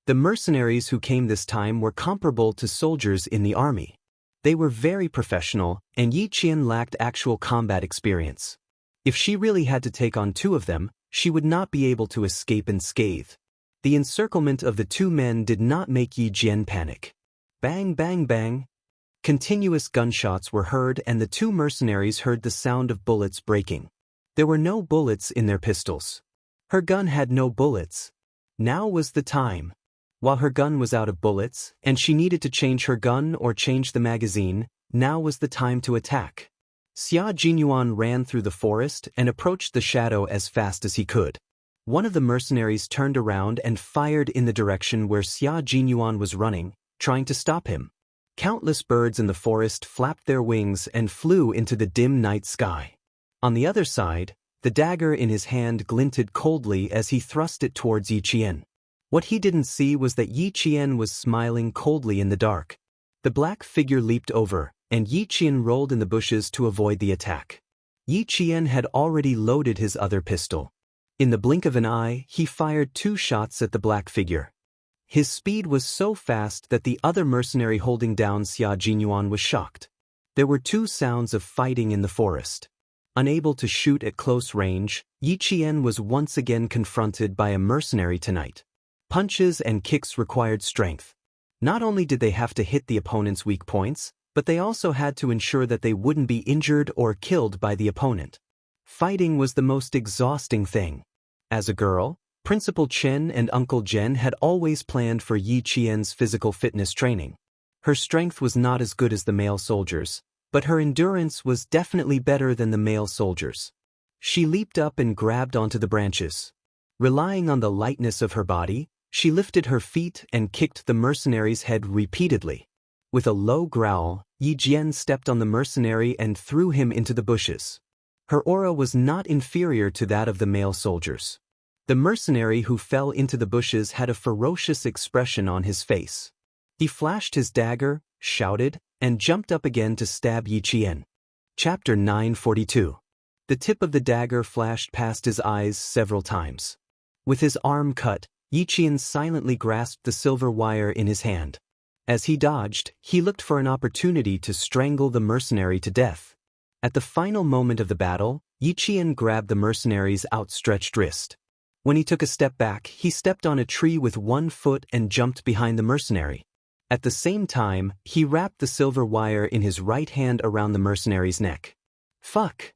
The mercenaries who came this time were comparable to soldiers in the army. They were very professional, and Yi Qian lacked actual combat experience. If she really had to take on 2 of them, she would not be able to escape unscathed. The encirclement of the 2 men did not make Yi Qian panic. Bang, bang, bang. Continuous gunshots were heard, and the 2 mercenaries heard the sound of bullets breaking. There were no bullets in their pistols. Her gun had no bullets. Now was the time. While her gun was out of bullets, and she needed to change her gun or change the magazine, now was the time to attack. Xia Jinyuan ran through the forest and approached the shadow as fast as he could. One of the mercenaries turned around and fired in the direction where Xia Jinyuan was running, trying to stop him. Countless birds in the forest flapped their wings and flew into the dim night sky. On the other side, the dagger in his hand glinted coldly as he thrust it towards Yi Qian. What he didn't see was that Yi Qian was smiling coldly in the dark. The black figure leaped over, and Yi Qian rolled in the bushes to avoid the attack. Yi Qian had already loaded his other pistol. In the blink of an eye, he fired 2 shots at the black figure. His speed was so fast that the other mercenary holding down Xia Jinyuan was shocked. There were 2 sounds of fighting in the forest. Unable to shoot at close range, Yi Qian was once again confronted by a mercenary tonight. Punches and kicks required strength. Not only did they have to hit the opponent's weak points, but they also had to ensure that they wouldn't be injured or killed by the opponent. Fighting was the most exhausting thing. As a girl, Principal Chen and Uncle Zhen had always planned for Yi Qian's physical fitness training. Her strength was not as good as the male soldiers, but her endurance was definitely better than the male soldiers. She leaped up and grabbed onto the branches. Relying on the lightness of her body, she lifted her feet and kicked the mercenary's head repeatedly. With a low growl, Yi Jian stepped on the mercenary and threw him into the bushes. Her aura was not inferior to that of the male soldiers. The mercenary who fell into the bushes had a ferocious expression on his face. He flashed his dagger, shouted, and jumped up again to stab Yi Qian. Chapter 942. The tip of the dagger flashed past his eyes several times. With his arm cut, Yi Qian silently grasped the silver wire in his hand. As he dodged, he looked for an opportunity to strangle the mercenary to death. At the final moment of the battle, Yi Qian grabbed the mercenary's outstretched wrist. When he took a step back, he stepped on a tree with 1 foot and jumped behind the mercenary. At the same time, he wrapped the silver wire in his right hand around the mercenary's neck. Fuck!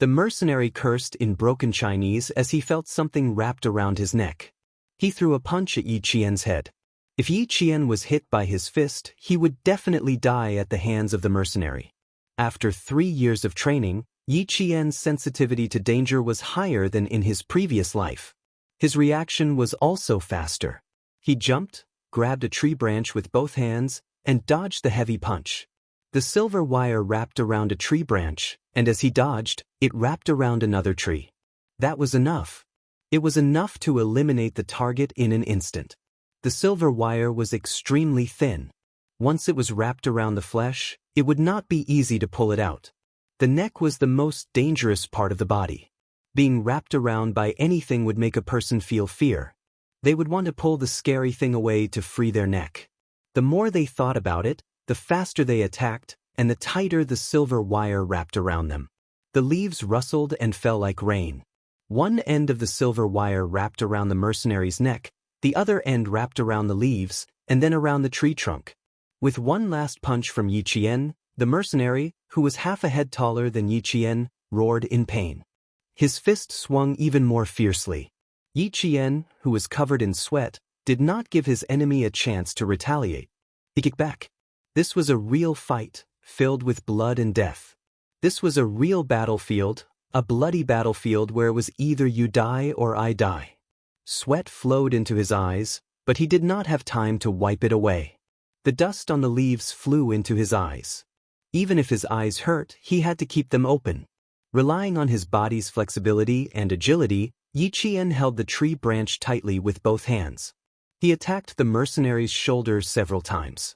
The mercenary cursed in broken Chinese as he felt something wrapped around his neck. He threw a punch at Yi Qian's head. If Yi Qian was hit by his fist, he would definitely die at the hands of the mercenary. After 3 years of training, Yi Qian's sensitivity to danger was higher than in his previous life. His reaction was also faster. He jumped, grabbed a tree branch with both hands, and dodged the heavy punch. The silver wire wrapped around a tree branch, and as he dodged, it wrapped around another tree. That was enough. It was enough to eliminate the target in an instant. The silver wire was extremely thin. Once it was wrapped around the flesh, it would not be easy to pull it out. The neck was the most dangerous part of the body. Being wrapped around by anything would make a person feel fear. They would want to pull the scary thing away to free their neck. The more they thought about it, the faster they attacked, and the tighter the silver wire wrapped around them. The leaves rustled and fell like rain. One end of the silver wire wrapped around the mercenary's neck, the other end wrapped around the leaves, and then around the tree trunk. With one last punch from Yi Qian, the mercenary, who was half a head taller than Yi Qian, roared in pain. His fist swung even more fiercely. Yi Qian, who was covered in sweat, did not give his enemy a chance to retaliate. He kicked back. This was a real fight, filled with blood and death. This was a real battlefield, a bloody battlefield where it was either you die or I die. Sweat flowed into his eyes, but he did not have time to wipe it away. The dust on the leaves flew into his eyes. Even if his eyes hurt, he had to keep them open. Relying on his body's flexibility and agility, Yi Qian held the tree branch tightly with both hands. He attacked the mercenary's shoulders several times.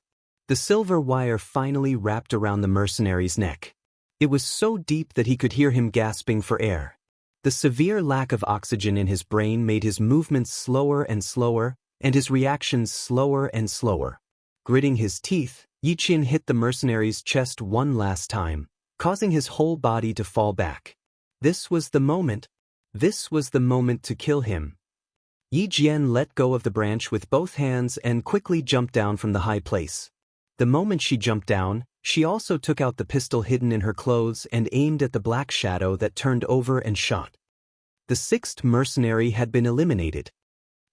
The silver wire finally wrapped around the mercenary's neck. It was so deep that he could hear him gasping for air. The severe lack of oxygen in his brain made his movements slower and slower, and his reactions slower and slower. Gritting his teeth, Yi Qian hit the mercenary's chest one last time, causing his whole body to fall back. This was the moment. This was the moment to kill him. Yi Jian let go of the branch with both hands and quickly jumped down from the high place. The moment she jumped down, she also took out the pistol hidden in her clothes and aimed at the black shadow that turned over and shot. The 6th mercenary had been eliminated.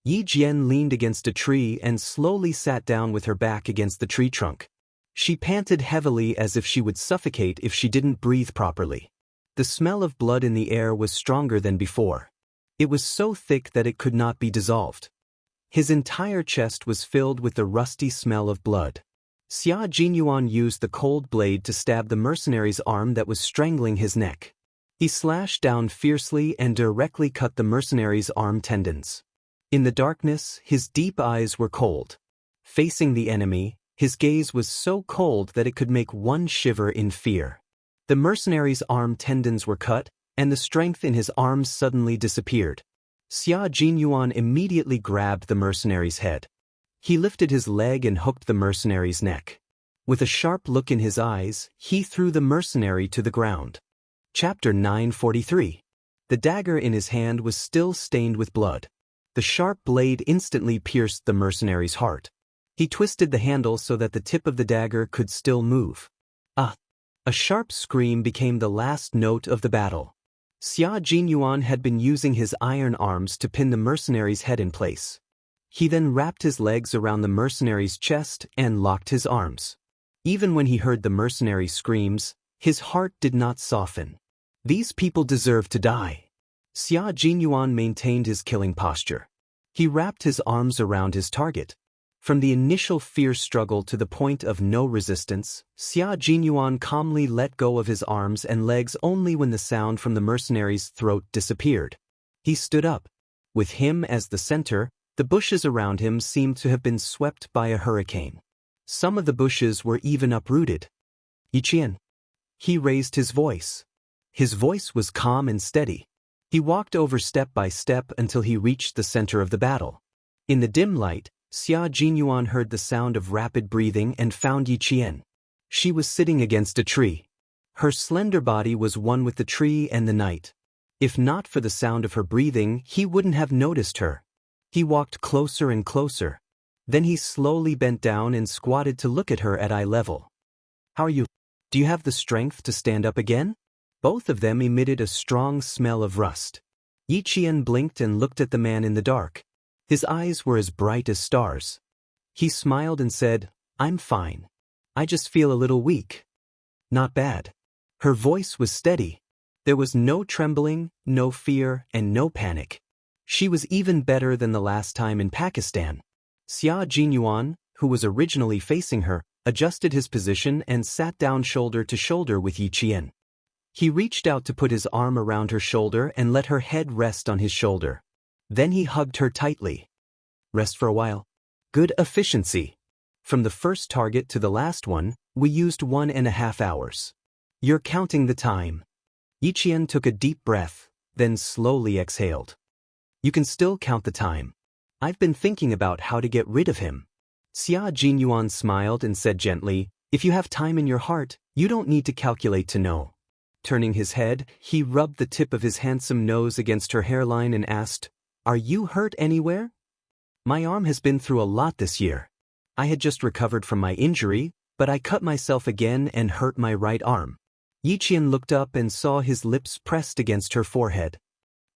Yi Jian leaned against a tree and slowly sat down with her back against the tree trunk. She panted heavily as if she would suffocate if she didn't breathe properly. The smell of blood in the air was stronger than before. It was so thick that it could not be dissolved. His entire chest was filled with the rusty smell of blood. Xia Jinyuan used the cold blade to stab the mercenary's arm that was strangling his neck. He slashed down fiercely and directly cut the mercenary's arm tendons. In the darkness, his deep eyes were cold. Facing the enemy, his gaze was so cold that it could make one shiver in fear. The mercenary's arm tendons were cut, and the strength in his arms suddenly disappeared. Xia Jinyuan immediately grabbed the mercenary's head. He lifted his leg and hooked the mercenary's neck. With a sharp look in his eyes, he threw the mercenary to the ground. Chapter 943. The dagger in his hand was still stained with blood. The sharp blade instantly pierced the mercenary's heart. He twisted the handle so that the tip of the dagger could still move. A sharp scream became the last note of the battle. Xia Jinyuan had been using his iron arms to pin the mercenary's head in place. He then wrapped his legs around the mercenary's chest and locked his arms. Even when he heard the mercenary's screams, his heart did not soften. These people deserve to die. Xia Jinyuan maintained his killing posture. He wrapped his arms around his target. From the initial fierce struggle to the point of no resistance, Xia Jinyuan calmly let go of his arms and legs only when the sound from the mercenary's throat disappeared. He stood up. With him as the center, the bushes around him seemed to have been swept by a hurricane. Some of the bushes were even uprooted. Yiqian. He raised his voice. His voice was calm and steady. He walked over step by step until he reached the center of the battle. In the dim light, Xia Jinyuan heard the sound of rapid breathing and found Yiqian. She was sitting against a tree. Her slender body was one with the tree and the night. If not for the sound of her breathing, he wouldn't have noticed her. He walked closer and closer. Then he slowly bent down and squatted to look at her at eye level. "How are you? Do you have the strength to stand up again?" Both of them emitted a strong smell of rust. Yiqian blinked and looked at the man in the dark. His eyes were as bright as stars. He smiled and said, "I'm fine. I just feel a little weak." "Not bad." Her voice was steady. There was no trembling, no fear, and no panic. She was even better than the last time in Pakistan. Xia Jinyuan, who was originally facing her, adjusted his position and sat down shoulder to shoulder with Yiqian. He reached out to put his arm around her shoulder and let her head rest on his shoulder. Then he hugged her tightly. "Rest for a while." "Good efficiency. From the first target to the last one, we used 1.5 hours. You're counting the time." Yiqian took a deep breath, then slowly exhaled. "You can still count the time. I've been thinking about how to get rid of him." Xia Jinyuan smiled and said gently, "If you have time in your heart, you don't need to calculate to know." Turning his head, he rubbed the tip of his handsome nose against her hairline and asked, "Are you hurt anywhere?" "My arm has been through a lot this year. I had just recovered from my injury, but I cut myself again and hurt my right arm." Yiqian looked up and saw his lips pressed against her forehead.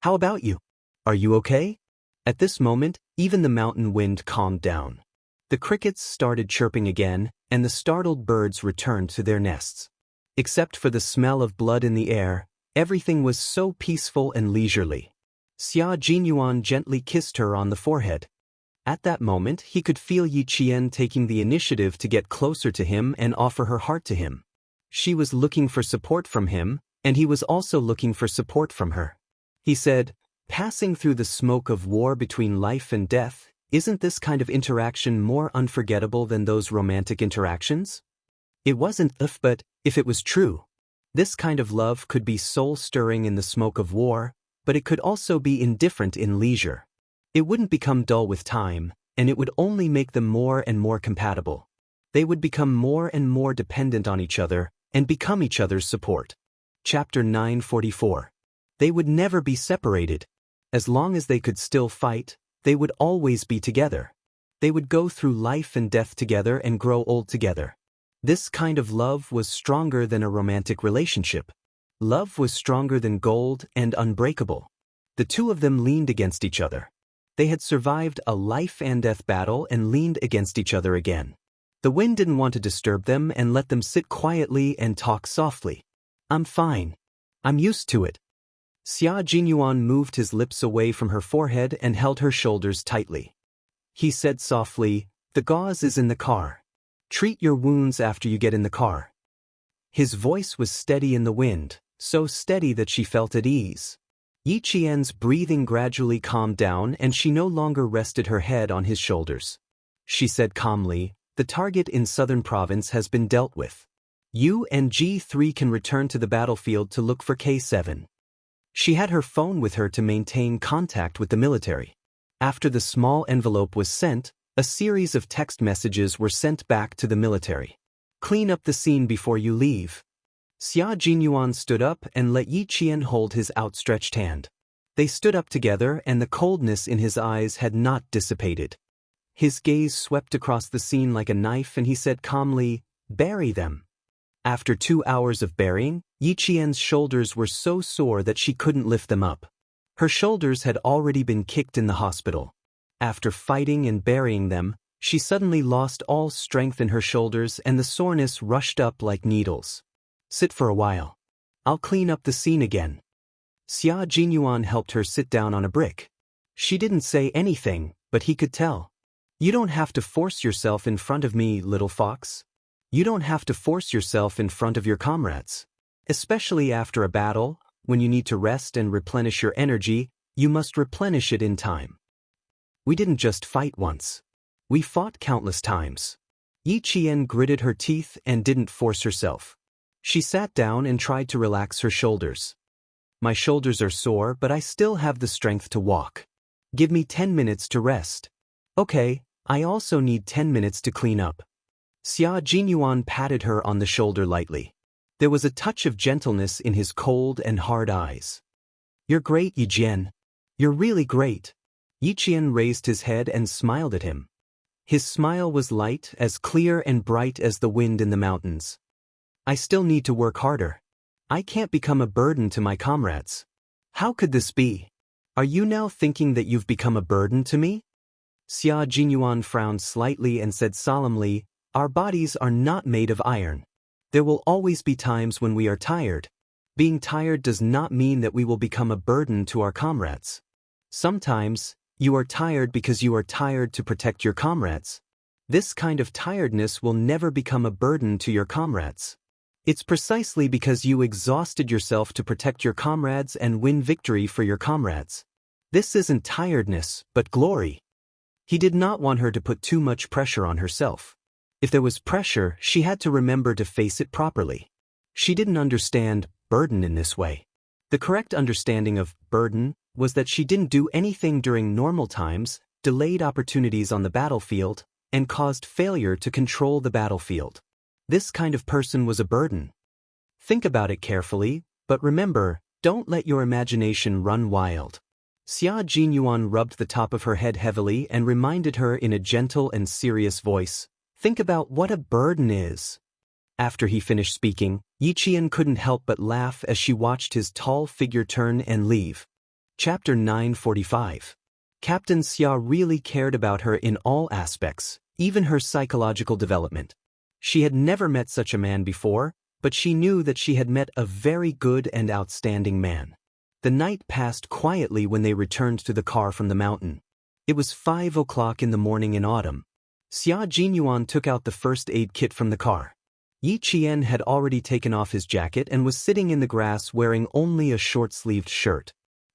"How about you? Are you okay?" At this moment, even the mountain wind calmed down. The crickets started chirping again, and the startled birds returned to their nests. Except for the smell of blood in the air, everything was so peaceful and leisurely. Xia Jinyuan gently kissed her on the forehead. At that moment, he could feel Yiqian taking the initiative to get closer to him and offer her heart to him. She was looking for support from him, and he was also looking for support from her. He said, "Passing through the smoke of war between life and death, isn't this kind of interaction more unforgettable than those romantic interactions?" It wasn't if, but if it was true. This kind of love could be soul-stirring in the smoke of war, but it could also be indifferent in leisure. It wouldn't become dull with time, and it would only make them more and more compatible. They would become more and more dependent on each other and become each other's support. Chapter 944. They would never be separated. As long as they could still fight, they would always be together. They would go through life and death together and grow old together. This kind of love was stronger than a romantic relationship. Love was stronger than gold and unbreakable. The two of them leaned against each other. They had survived a life and death battle and leaned against each other again. The wind didn't want to disturb them and let them sit quietly and talk softly. I'm fine. I'm used to it. Xia Jinyuan moved his lips away from her forehead and held her shoulders tightly. He said softly, the gauze is in the car. Treat your wounds after you get in the car. His voice was steady in the wind, so steady that she felt at ease. Yi Qian's breathing gradually calmed down and she no longer rested her head on his shoulders. She said calmly, the target in southern province has been dealt with. You and G3 can return to the battlefield to look for K7. She had her phone with her to maintain contact with the military. After the small envelope was sent, a series of text messages were sent back to the military. Clean up the scene before you leave. Xia Jinyuan stood up and let Yi Qian hold his outstretched hand. They stood up together and the coldness in his eyes had not dissipated. His gaze swept across the scene like a knife and he said calmly, bury them. After 2 hours of burying, Yi Qian's shoulders were so sore that she couldn't lift them up. Her shoulders had already been kicked in the hospital. After fighting and burying them, she suddenly lost all strength in her shoulders and the soreness rushed up like needles. Sit for a while. I'll clean up the scene again. Xia Jinyuan helped her sit down on a brick. She didn't say anything, but he could tell. You don't have to force yourself in front of me, little fox. You don't have to force yourself in front of your comrades. Especially after a battle, when you need to rest and replenish your energy, you must replenish it in time. We didn't just fight once. We fought countless times. Yi Qian gritted her teeth and didn't force herself. She sat down and tried to relax her shoulders. My shoulders are sore, but I still have the strength to walk. Give me 10 minutes to rest. Okay, I also need 10 minutes to clean up. Xia Jinyuan patted her on the shoulder lightly. There was a touch of gentleness in his cold and hard eyes. You're great, Yi Jian. You're really great. Yi Qian raised his head and smiled at him. His smile was light, as clear and bright as the wind in the mountains. I still need to work harder. I can't become a burden to my comrades. How could this be? Are you now thinking that you've become a burden to me? Xia Jinyuan frowned slightly and said solemnly, our bodies are not made of iron. There will always be times when we are tired. Being tired does not mean that we will become a burden to our comrades. Sometimes, you are tired because you are tired to protect your comrades. This kind of tiredness will never become a burden to your comrades. It's precisely because you exhausted yourself to protect your comrades and win victory for your comrades. This isn't tiredness, but glory. He did not want her to put too much pressure on herself. If there was pressure, she had to remember to face it properly. She didn't understand burden in this way. The correct understanding of burden was that she didn't do anything during normal times, delayed opportunities on the battlefield, and caused failure to control the battlefield. This kind of person was a burden. Think about it carefully, but remember, don't let your imagination run wild. Xia Jinyuan rubbed the top of her head heavily and reminded her in a gentle and serious voice, think about what a burden is. After he finished speaking, Yi Qian couldn't help but laugh as she watched his tall figure turn and leave. Chapter 945. Captain Xia really cared about her in all aspects, even her psychological development. She had never met such a man before, but she knew that she had met a very good and outstanding man. The night passed quietly when they returned to the car from the mountain. It was 5 o'clock in the morning in autumn. Xia Jinyuan took out the first aid kit from the car. Yi Qian had already taken off his jacket and was sitting in the grass wearing only a short-sleeved shirt.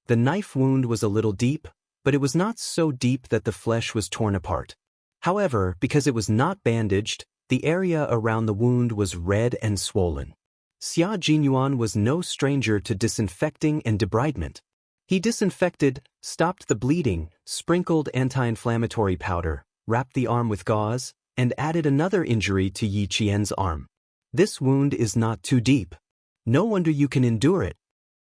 The knife wound was a little deep, but it was not so deep that the flesh was torn apart. However, because it was not bandaged, the area around the wound was red and swollen. Xia Jinyuan was no stranger to disinfecting and debridement. He disinfected, stopped the bleeding, sprinkled anti-inflammatory powder, wrapped the arm with gauze, and added another injury to Yi Qian's arm. This wound is not too deep. No wonder you can endure it.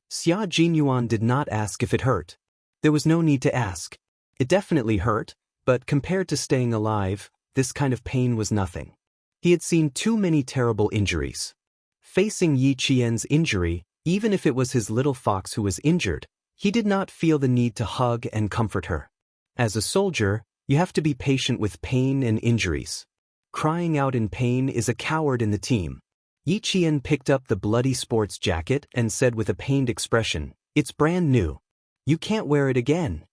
Xia Jinyuan did not ask if it hurt. There was no need to ask. It definitely hurt, but compared to staying alive, this kind of pain was nothing. He had seen too many terrible injuries. Facing Yi Qian's injury, even if it was his little fox who was injured, he did not feel the need to hug and comfort her. As a soldier, you have to be patient with pain and injuries. Crying out in pain is a coward in the team. Yi Qian picked up the bloody sports jacket and said with a pained expression, "It's brand new. You can't wear it again."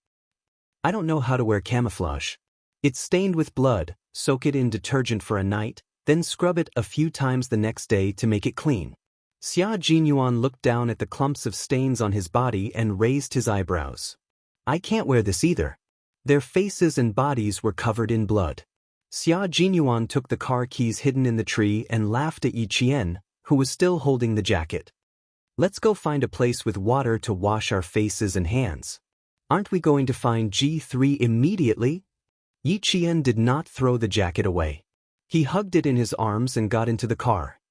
"I don't know how to wear camouflage. It's stained with blood, soak it in detergent for a night, then scrub it a few times the next day to make it clean." Xia Jinyuan looked down at the clumps of stains on his body and raised his eyebrows. "I can't wear this either." Their faces and bodies were covered in blood. Xia Jinyuan took the car keys hidden in the tree and laughed at Yi Qian, who was still holding the jacket. "Let's go find a place with water to wash our faces and hands." "Aren't we going to find G3 immediately?" Yi Qian did not throw the jacket away. He hugged it in his arms and got into the car.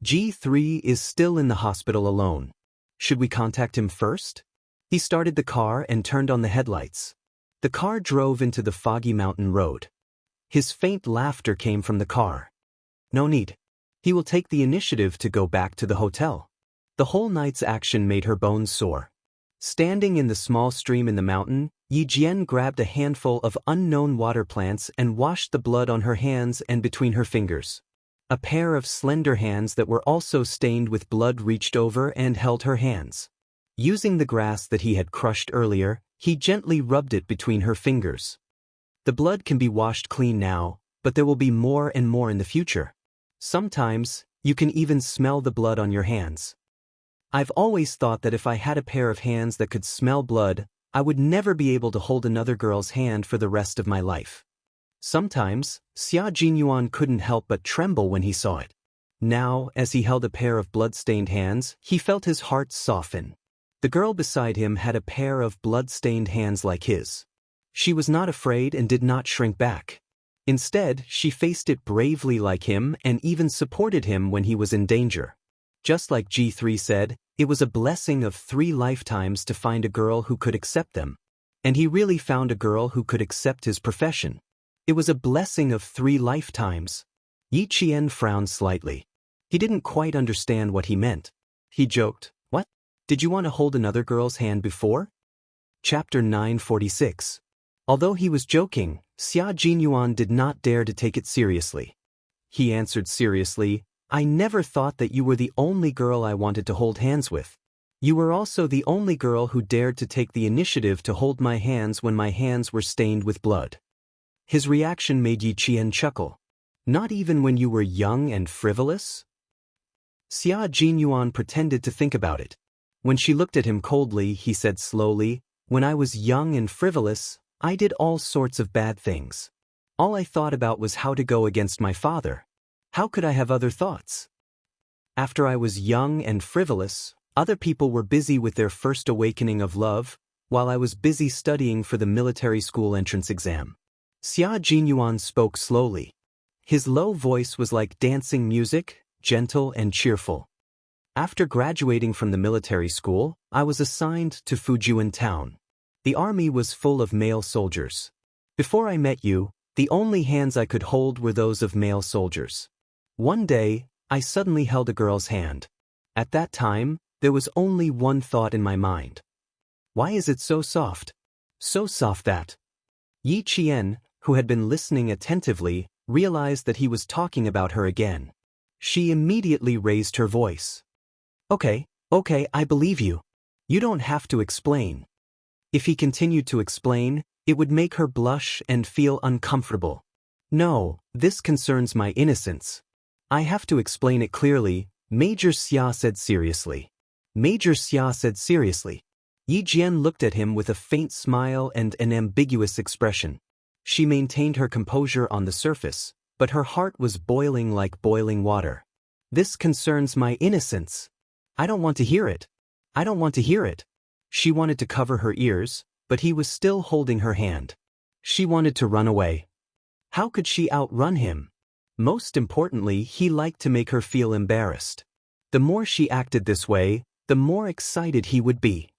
"G3 is still in the hospital alone. Should we contact him first?" He started the car and turned on the headlights. The car drove into the foggy mountain road. His faint laughter came from the car. "No need. He will take the initiative to go back to the hotel." The whole night's action made her bones sore. Standing in the small stream in the mountain, Yi Jian grabbed a handful of unknown water plants and washed the blood on her hands and between her fingers. A pair of slender hands that were also stained with blood reached over and held her hands. Using the grass that he had crushed earlier, he gently rubbed it between her fingers. "The blood can be washed clean now, but there will be more and more in the future. Sometimes, you can even smell the blood on your hands. I've always thought that if I had a pair of hands that could smell blood, I would never be able to hold another girl's hand for the rest of my life." Sometimes, Xia Jinyuan couldn't help but tremble when he saw it. Now, as he held a pair of blood-stained hands, he felt his heart soften. The girl beside him had a pair of blood-stained hands like his. She was not afraid and did not shrink back. Instead, she faced it bravely like him and even supported him when he was in danger. Just like G3 said, it was a blessing of 3 lifetimes to find a girl who could accept them. And he really found a girl who could accept his profession. It was a blessing of 3 lifetimes. Yi Qian frowned slightly. He didn't quite understand what he meant. He joked, "What? Did you want to hold another girl's hand before?" Chapter 946. Although he was joking, Xia Jinyuan did not dare to take it seriously. He answered seriously, "I never thought that you were the only girl I wanted to hold hands with. You were also the only girl who dared to take the initiative to hold my hands when my hands were stained with blood." His reaction made Yi Qian chuckle. "Not even when you were young and frivolous?" Xia Jinyuan pretended to think about it. When she looked at him coldly, he said slowly, "When I was young and frivolous, I did all sorts of bad things. All I thought about was how to go against my father. How could I have other thoughts? After I was young and frivolous, other people were busy with their first awakening of love, while I was busy studying for the military school entrance exam." Xia Jinyuan spoke slowly. His low voice was like dancing music, gentle and cheerful. "After graduating from the military school, I was assigned to Fujian town. The army was full of male soldiers. Before I met you, the only hands I could hold were those of male soldiers. One day, I suddenly held a girl's hand. At that time, there was only one thought in my mind. Why is it so soft? So soft that..." Yi Qian, who had been listening attentively, realized that he was talking about her again. She immediately raised her voice. Okay, I believe you. You don't have to explain." If he continued to explain, it would make her blush and feel uncomfortable. "No, this concerns my innocence. I have to explain it clearly," Major Xia said seriously. Major Xia said seriously. Yi Jian looked at him with a faint smile and an ambiguous expression. She maintained her composure on the surface, but her heart was boiling like boiling water. "This concerns my innocence. I don't want to hear it. I don't want to hear it." She wanted to cover her ears, but he was still holding her hand. She wanted to run away. How could she outrun him? Most importantly, he liked to make her feel embarrassed. The more she acted this way, the more excited he would be.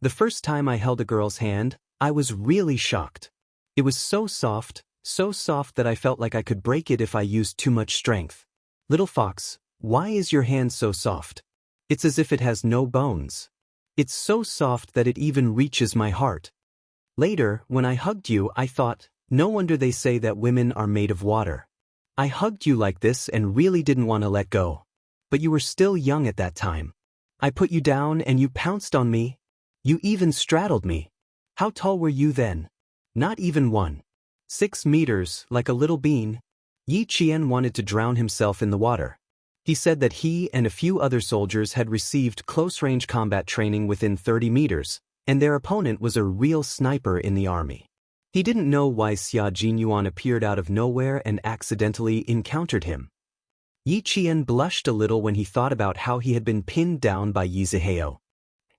"The first time I held a girl's hand, I was really shocked. It was so soft that I felt like I could break it if I used too much strength. Little fox, why is your hand so soft? It's as if it has no bones. It's so soft that it even reaches my heart. Later, when I hugged you, I thought, no wonder they say that women are made of water. I hugged you like this and really didn't want to let go. But you were still young at that time. I put you down and you pounced on me. You even straddled me. How tall were you then? Not even 1.6 meters, like a little bean. Yi Qian wanted to drown himself in the water. He said that he and a few other soldiers had received close-range combat training within 30 meters, and their opponent was a real sniper in the army. He didn't know why Xia Jinyuan appeared out of nowhere and accidentally encountered him. Yi Qian blushed a little when he thought about how he had been pinned down by Yi Zihao.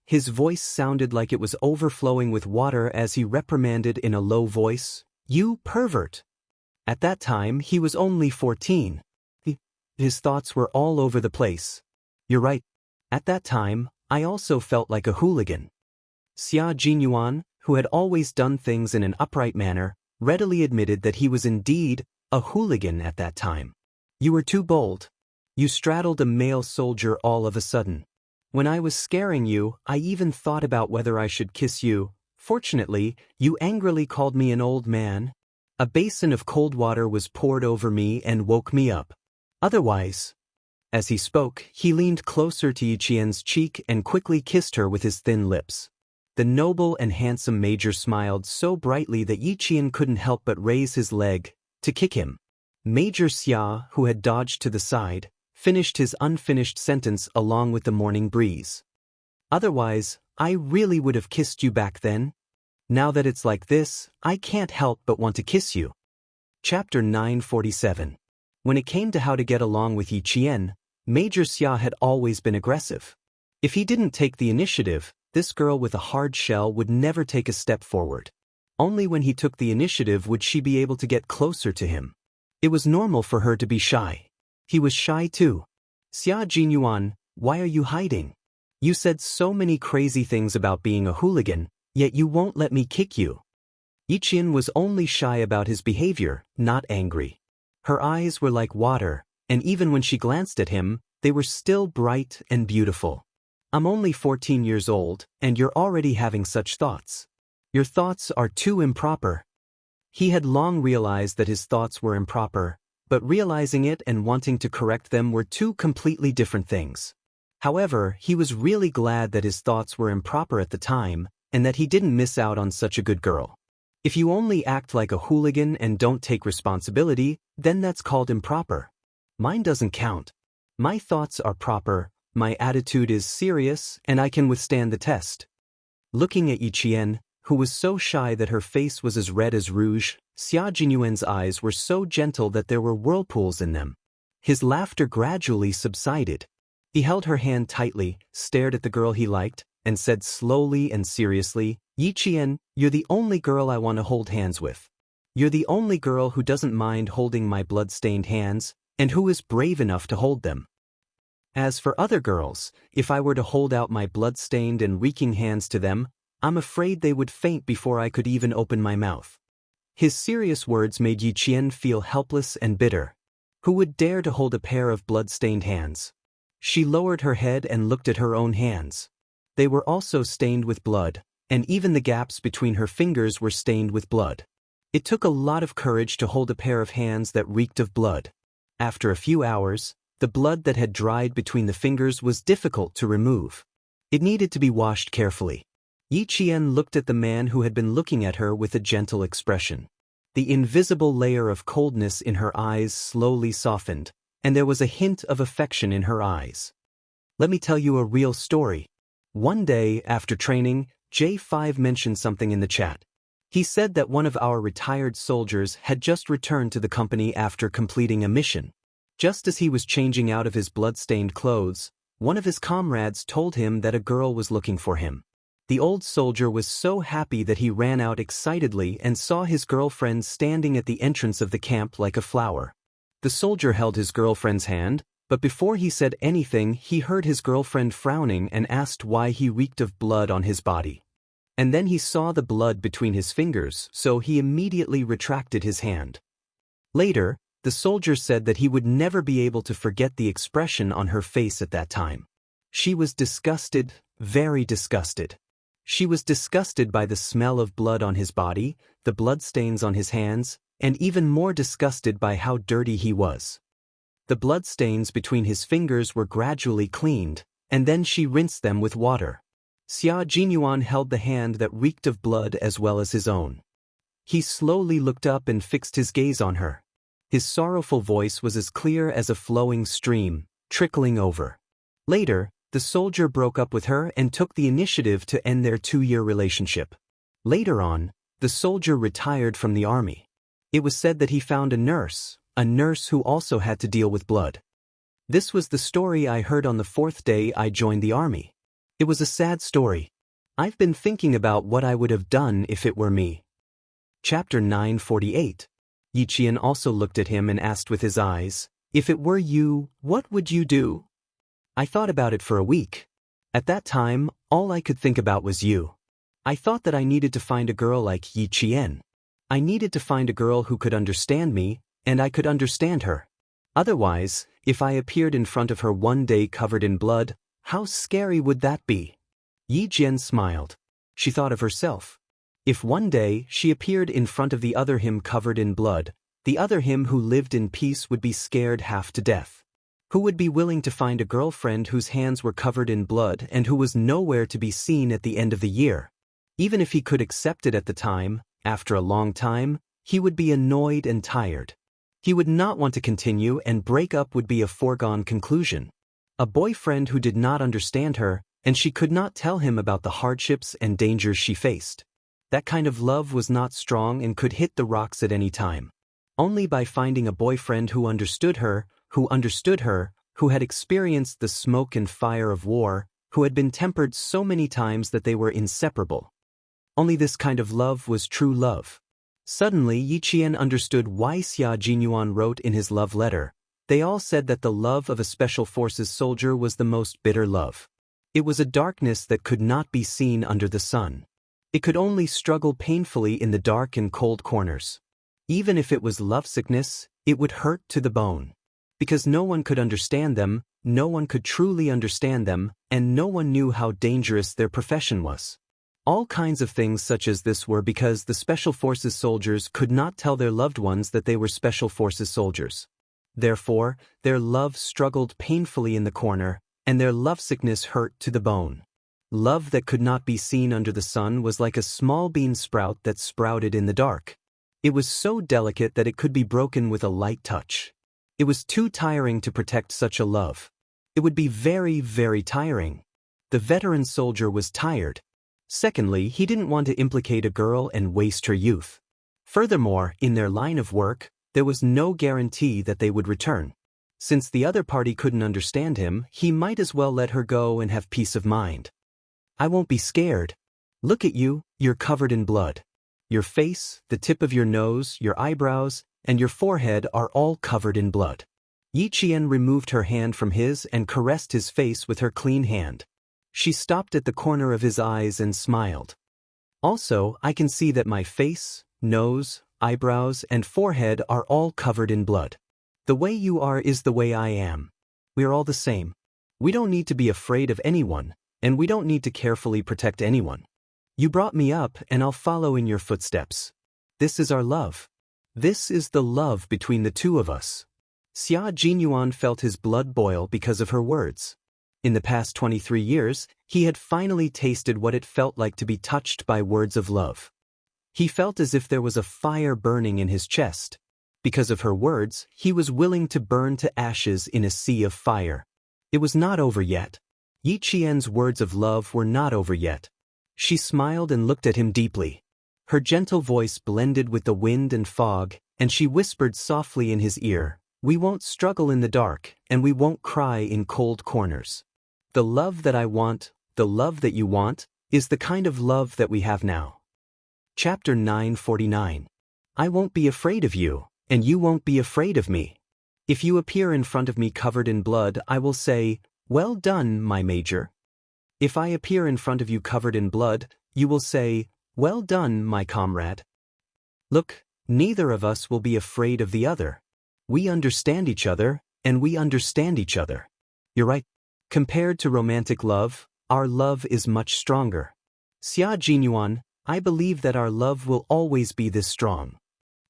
His voice sounded like it was overflowing with water as he reprimanded in a low voice, "You pervert!" At that time, he was only 14. His thoughts were all over the place. You're right. At that time, I also felt like a hooligan. Xia Jinyuan, who had always done things in an upright manner, readily admitted that he was indeed a hooligan at that time. You were too bold. You straddled a male soldier all of a sudden. When I was scaring you, I even thought about whether I should kiss you. Fortunately, you angrily called me an old man. A basin of cold water was poured over me and woke me up. Otherwise, as he spoke, he leaned closer to Yi Qian's cheek and quickly kissed her with his thin lips. The noble and handsome major smiled so brightly that Yi Qian couldn't help but raise his leg to kick him. Major Xia, who had dodged to the side, finished his unfinished sentence along with the morning breeze. Otherwise, I really would have kissed you back then. Now that it's like this, I can't help but want to kiss you. Chapter 947. When it came to how to get along with Yi Qian, Major Xia had always been aggressive. If he didn't take the initiative, this girl with a hard shell would never take a step forward. Only when he took the initiative would she be able to get closer to him. It was normal for her to be shy. He was shy too. Xia Jinyuan, why are you hiding? You said so many crazy things about being a hooligan, yet you won't let me kick you. Yi Qian was only shy about his behavior, not angry. Her eyes were like water, and even when she glanced at him, they were still bright and beautiful. I'm only 14 years old, and you're already having such thoughts. Your thoughts are too improper. He had long realized that his thoughts were improper, but realizing it and wanting to correct them were two completely different things. However, he was really glad that his thoughts were improper at the time, and that he didn't miss out on such a good girl. If you only act like a hooligan and don't take responsibility, then that's called improper. Mine doesn't count. My thoughts are proper, my attitude is serious, and I can withstand the test. Looking at Yi Qian, who was so shy that her face was as red as rouge, Xia Jinyuan's eyes were so gentle that there were whirlpools in them. His laughter gradually subsided. He held her hand tightly, stared at the girl he liked, and said slowly and seriously, Yi Qian, you're the only girl I want to hold hands with. You're the only girl who doesn't mind holding my blood-stained hands, and who is brave enough to hold them. As for other girls, if I were to hold out my blood-stained and reeking hands to them, I'm afraid they would faint before I could even open my mouth. His serious words made Yi Qian feel helpless and bitter. Who would dare to hold a pair of blood-stained hands? She lowered her head and looked at her own hands. They were also stained with blood, and even the gaps between her fingers were stained with blood. It took a lot of courage to hold a pair of hands that reeked of blood. After a few hours, the blood that had dried between the fingers was difficult to remove. It needed to be washed carefully. Yi Qian looked at the man who had been looking at her with a gentle expression. The invisible layer of coldness in her eyes slowly softened, and there was a hint of affection in her eyes. Let me tell you a real story. One day, after training, J5 mentioned something in the chat. He said that one of our retired soldiers had just returned to the company after completing a mission. Just as he was changing out of his blood-stained clothes, one of his comrades told him that a girl was looking for him. The old soldier was so happy that he ran out excitedly and saw his girlfriend standing at the entrance of the camp like a flower. The soldier held his girlfriend's hand, but before he said anything, he heard his girlfriend frowning and asked why he reeked of blood on his body. And then he saw the blood between his fingers, so he immediately retracted his hand. Later, the soldier said that he would never be able to forget the expression on her face at that time. She was disgusted, very disgusted. She was disgusted by the smell of blood on his body, the bloodstains on his hands, and even more disgusted by how dirty he was. The bloodstains between his fingers were gradually cleaned, and then she rinsed them with water. Xia Jinyuan held the hand that reeked of blood as well as his own. He slowly looked up and fixed his gaze on her. His sorrowful voice was as clear as a flowing stream, trickling over. Later, the soldier broke up with her and took the initiative to end their 2-year relationship. Later on, the soldier retired from the army. It was said that he found a nurse who also had to deal with blood. This was the story I heard on the 4th day I joined the army. It was a sad story. I've been thinking about what I would have done if it were me. Chapter 948. Yi Qian also looked at him and asked with his eyes, "If it were you, what would you do?" I thought about it for a week. At that time, all I could think about was you. I thought that I needed to find a girl like Yi Qian. I needed to find a girl who could understand me, and I could understand her. Otherwise, if I appeared in front of her one day covered in blood, how scary would that be? Yi Jian smiled. She thought of herself. If one day she appeared in front of the other him covered in blood, the other him who lived in peace would be scared half to death. Who would be willing to find a girlfriend whose hands were covered in blood and who was nowhere to be seen at the end of the year? Even if he could accept it at the time, after a long time, he would be annoyed and tired. He would not want to continue, and break up would be a foregone conclusion. A boyfriend who did not understand her, and she could not tell him about the hardships and dangers she faced. That kind of love was not strong and could hit the rocks at any time. Only by finding a boyfriend who understood her, who had experienced the smoke and fire of war, who had been tempered so many times that they were inseparable. Only this kind of love was true love. Suddenly Yi Qian understood why Xia Jinyuan wrote in his love letter. They all said that the love of a special forces soldier was the most bitter love. It was a darkness that could not be seen under the sun. It could only struggle painfully in the dark and cold corners. Even if it was lovesickness, it would hurt to the bone. Because no one could understand them, no one could truly understand them, and no one knew how dangerous their profession was. All kinds of things such as this were because the Special Forces soldiers could not tell their loved ones that they were Special Forces soldiers. Therefore, their love struggled painfully in the corner, and their lovesickness hurt to the bone. Love that could not be seen under the sun was like a small bean sprout that sprouted in the dark. It was so delicate that it could be broken with a light touch. It was too tiring to protect such a love. It would be very, very tiring. The veteran soldier was tired. Secondly, he didn't want to implicate a girl and waste her youth. Furthermore, in their line of work, there was no guarantee that they would return. Since the other party couldn't understand him, he might as well let her go and have peace of mind. I won't be scared. Look at you, you're covered in blood. Your face, the tip of your nose, your eyebrows, and your forehead are all covered in blood. Yi Qian removed her hand from his and caressed his face with her clean hand. She stopped at the corner of his eyes and smiled. Also, I can see that my face, nose, eyebrows, and forehead are all covered in blood. The way you are is the way I am. We are all the same. We don't need to be afraid of anyone, and we don't need to carefully protect anyone. You brought me up, and I'll follow in your footsteps. This is our love. This is the love between the two of us. Xia Jinyuan felt his blood boil because of her words. In the past 23 years, he had finally tasted what it felt like to be touched by words of love. He felt as if there was a fire burning in his chest. Because of her words, he was willing to burn to ashes in a sea of fire. It was not over yet. Yi Qian's words of love were not over yet. She smiled and looked at him deeply. Her gentle voice blended with the wind and fog, and she whispered softly in his ear, "We won't struggle in the dark, and we won't cry in cold corners. The love that I want, the love that you want, is the kind of love that we have now." Chapter 949. I won't be afraid of you, and you won't be afraid of me. If you appear in front of me covered in blood, I will say, "Well done, my major." If I appear in front of you covered in blood, you will say, "Well done, my comrade." Look, neither of us will be afraid of the other. We understand each other, and we understand each other. You're right. Compared to romantic love, our love is much stronger. Xia Jinyuan, I believe that our love will always be this strong.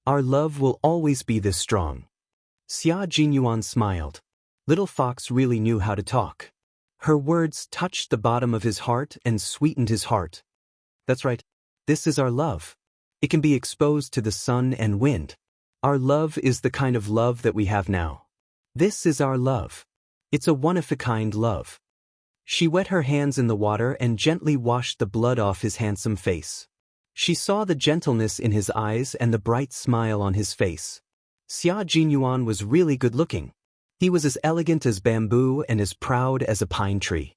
Our love will always be this strong. Xia Jinyuan smiled. Little Fox really knew how to talk. Her words touched the bottom of his heart and sweetened his heart. That's right. This is our love. It can be exposed to the sun and wind. Our love is the kind of love that we have now. This is our love. It's a one-of-a-kind love. She wet her hands in the water and gently washed the blood off his handsome face. She saw the gentleness in his eyes and the bright smile on his face. Xia Jinyuan was really good-looking. He was as elegant as bamboo and as proud as a pine tree.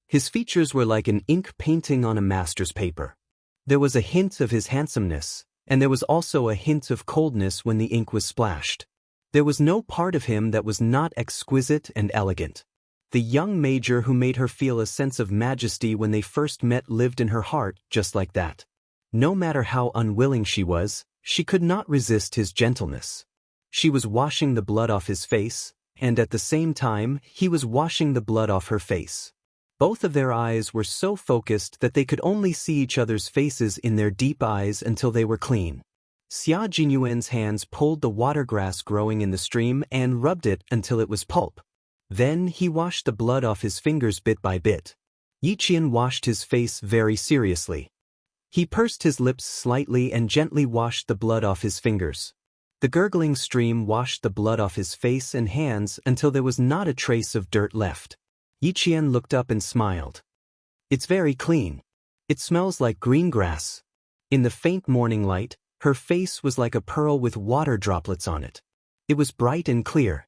His features were like an ink painting on a master's paper. There was a hint of his handsomeness, and there was also a hint of coldness when the ink was splashed. There was no part of him that was not exquisite and elegant. The young major who made her feel a sense of majesty when they first met lived in her heart just like that. No matter how unwilling she was, she could not resist his gentleness. She was washing the blood off his face, and at the same time, he was washing the blood off her face. Both of their eyes were so focused that they could only see each other's faces in their deep eyes until they were clean. Xia Jinyuan's hands pulled the water grass growing in the stream and rubbed it until it was pulp. Then he washed the blood off his fingers bit by bit. Yiqian washed his face very seriously. He pursed his lips slightly and gently washed the blood off his fingers. The gurgling stream washed the blood off his face and hands until there was not a trace of dirt left. Yiqian looked up and smiled. It's very clean. It smells like green grass. In the faint morning light, her face was like a pearl with water droplets on it. It was bright and clear.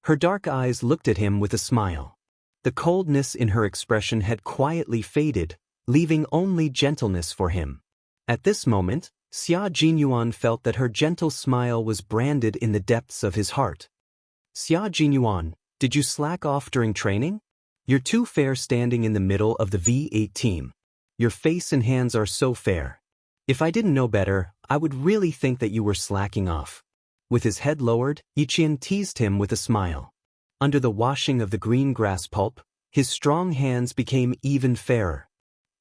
Her dark eyes looked at him with a smile. The coldness in her expression had quietly faded, leaving only gentleness for him. At this moment, Xia Jinyuan felt that her gentle smile was branded in the depths of his heart. Xia Jinyuan, did you slack off during training? You're too fair standing in the middle of the V8 team. Your face and hands are so fair. If I didn't know better, I would really think that you were slacking off. With his head lowered, Yiqian teased him with a smile. Under the washing of the green grass pulp, his strong hands became even fairer.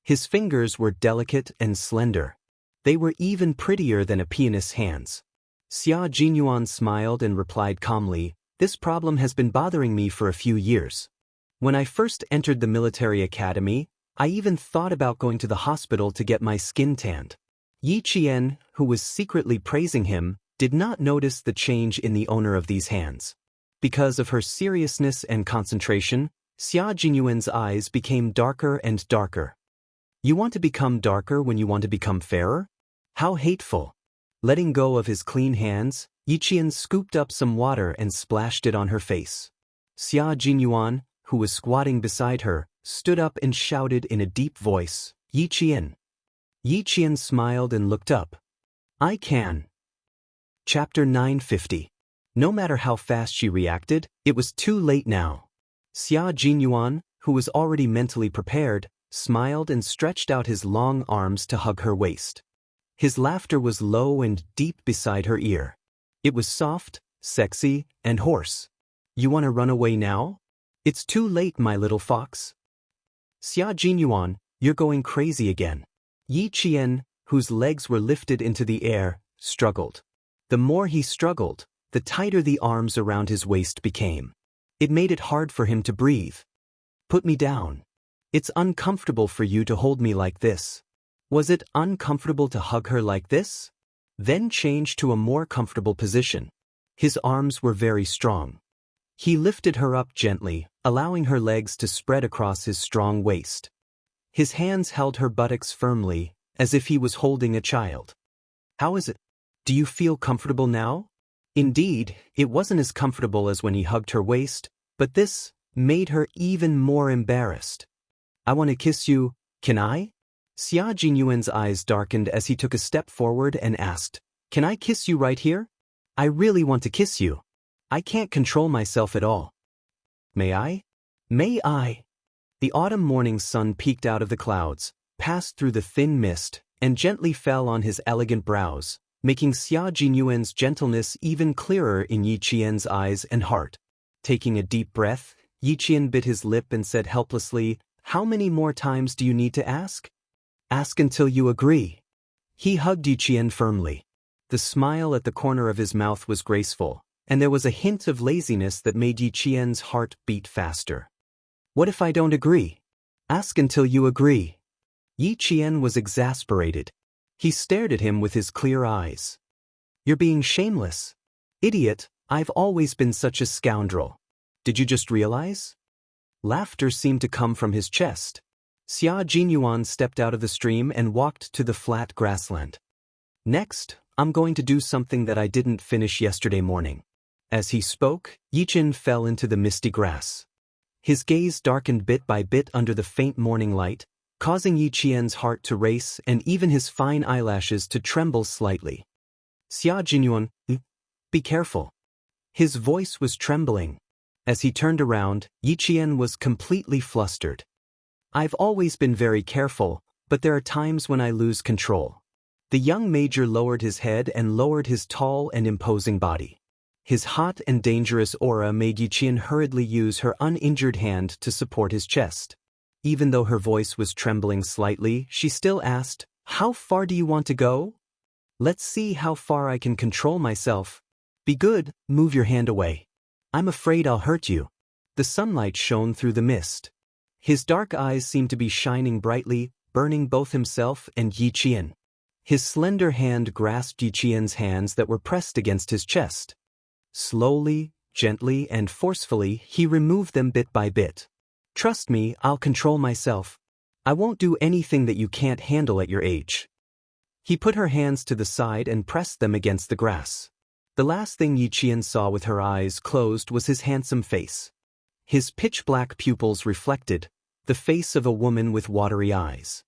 His fingers were delicate and slender. They were even prettier than a pianist's hands. Xia Jinyuan smiled and replied calmly, "This problem has been bothering me for a few years. When I first entered the military academy, I even thought about going to the hospital to get my skin tanned." Yiqian, who was secretly praising him, did not notice the change in the owner of these hands. Because of her seriousness and concentration, Xia Jinyuan's eyes became darker and darker. You want to become darker when you want to become fairer? How hateful. Letting go of his clean hands, Yiqian scooped up some water and splashed it on her face. Xia Jinyuan, who was squatting beside her, stood up and shouted in a deep voice, "Yiqian." Yiqian smiled and looked up. "I can." Chapter 950. No matter how fast she reacted, it was too late now. Xia Jinyuan, who was already mentally prepared, smiled and stretched out his long arms to hug her waist. His laughter was low and deep beside her ear. It was soft, sexy, and hoarse. "You want to run away now? It's too late, my little fox." "Xia Jinyuan, you're going crazy again." Yiqian, whose legs were lifted into the air, struggled. The more he struggled, the tighter the arms around his waist became. It made it hard for him to breathe. "Put me down. It's uncomfortable for you to hold me like this." Was it uncomfortable to hug her like this? Then change to a more comfortable position. His arms were very strong. He lifted her up gently, allowing her legs to spread across his strong waist. His hands held her buttocks firmly, as if he was holding a child. "How is it? Do you feel comfortable now?" Indeed, it wasn't as comfortable as when he hugged her waist, but this made her even more embarrassed. "I want to kiss you, can I?" Xia Jinyuan's eyes darkened as he took a step forward and asked, "Can I kiss you right here? I really want to kiss you. I can't control myself at all." "May I? May I?" The autumn morning sun peeked out of the clouds, passed through the thin mist, and gently fell on his elegant brows, making Xia Jinyuan's gentleness even clearer in Yiqian's eyes and heart. Taking a deep breath, Yiqian bit his lip and said helplessly, "How many more times do you need to ask?" "Ask until you agree." He hugged Yiqian firmly. The smile at the corner of his mouth was graceful, and there was a hint of laziness that made Yi Qian's heart beat faster. What if I don't agree? Ask until you agree. Yi Qian was exasperated. He stared at him with his clear eyes. You're being shameless. Idiot, I've always been such a scoundrel. Did you just realize? Laughter seemed to come from his chest. Xia Jinyuan stepped out of the stream and walked to the flat grassland. Next, I'm going to do something that I didn't finish yesterday morning. As he spoke, Yi Qian fell into the misty grass. His gaze darkened bit by bit under the faint morning light, causing Yi Qian's heart to race and even his fine eyelashes to tremble slightly. Xia Jinyuan, be careful. His voice was trembling. As he turned around, Yi Qian was completely flustered. I've always been very careful, but there are times when I lose control. The young major lowered his head and lowered his tall and imposing body. His hot and dangerous aura made Yi Qian hurriedly use her uninjured hand to support his chest. Even though her voice was trembling slightly, she still asked, "How far do you want to go?" "Let's see how far I can control myself." "Be good, move your hand away. I'm afraid I'll hurt you." The sunlight shone through the mist. His dark eyes seemed to be shining brightly, burning both himself and Yi Qian. His slender hand grasped Yi Qian's hands that were pressed against his chest. Slowly, gently, and forcefully, he removed them bit by bit. "Trust me, I'll control myself. I won't do anything that you can't handle at your age." He put her hands to the side and pressed them against the grass. The last thing Yi Qian saw with her eyes closed was his handsome face. His pitch-black pupils reflected the face of a woman with watery eyes.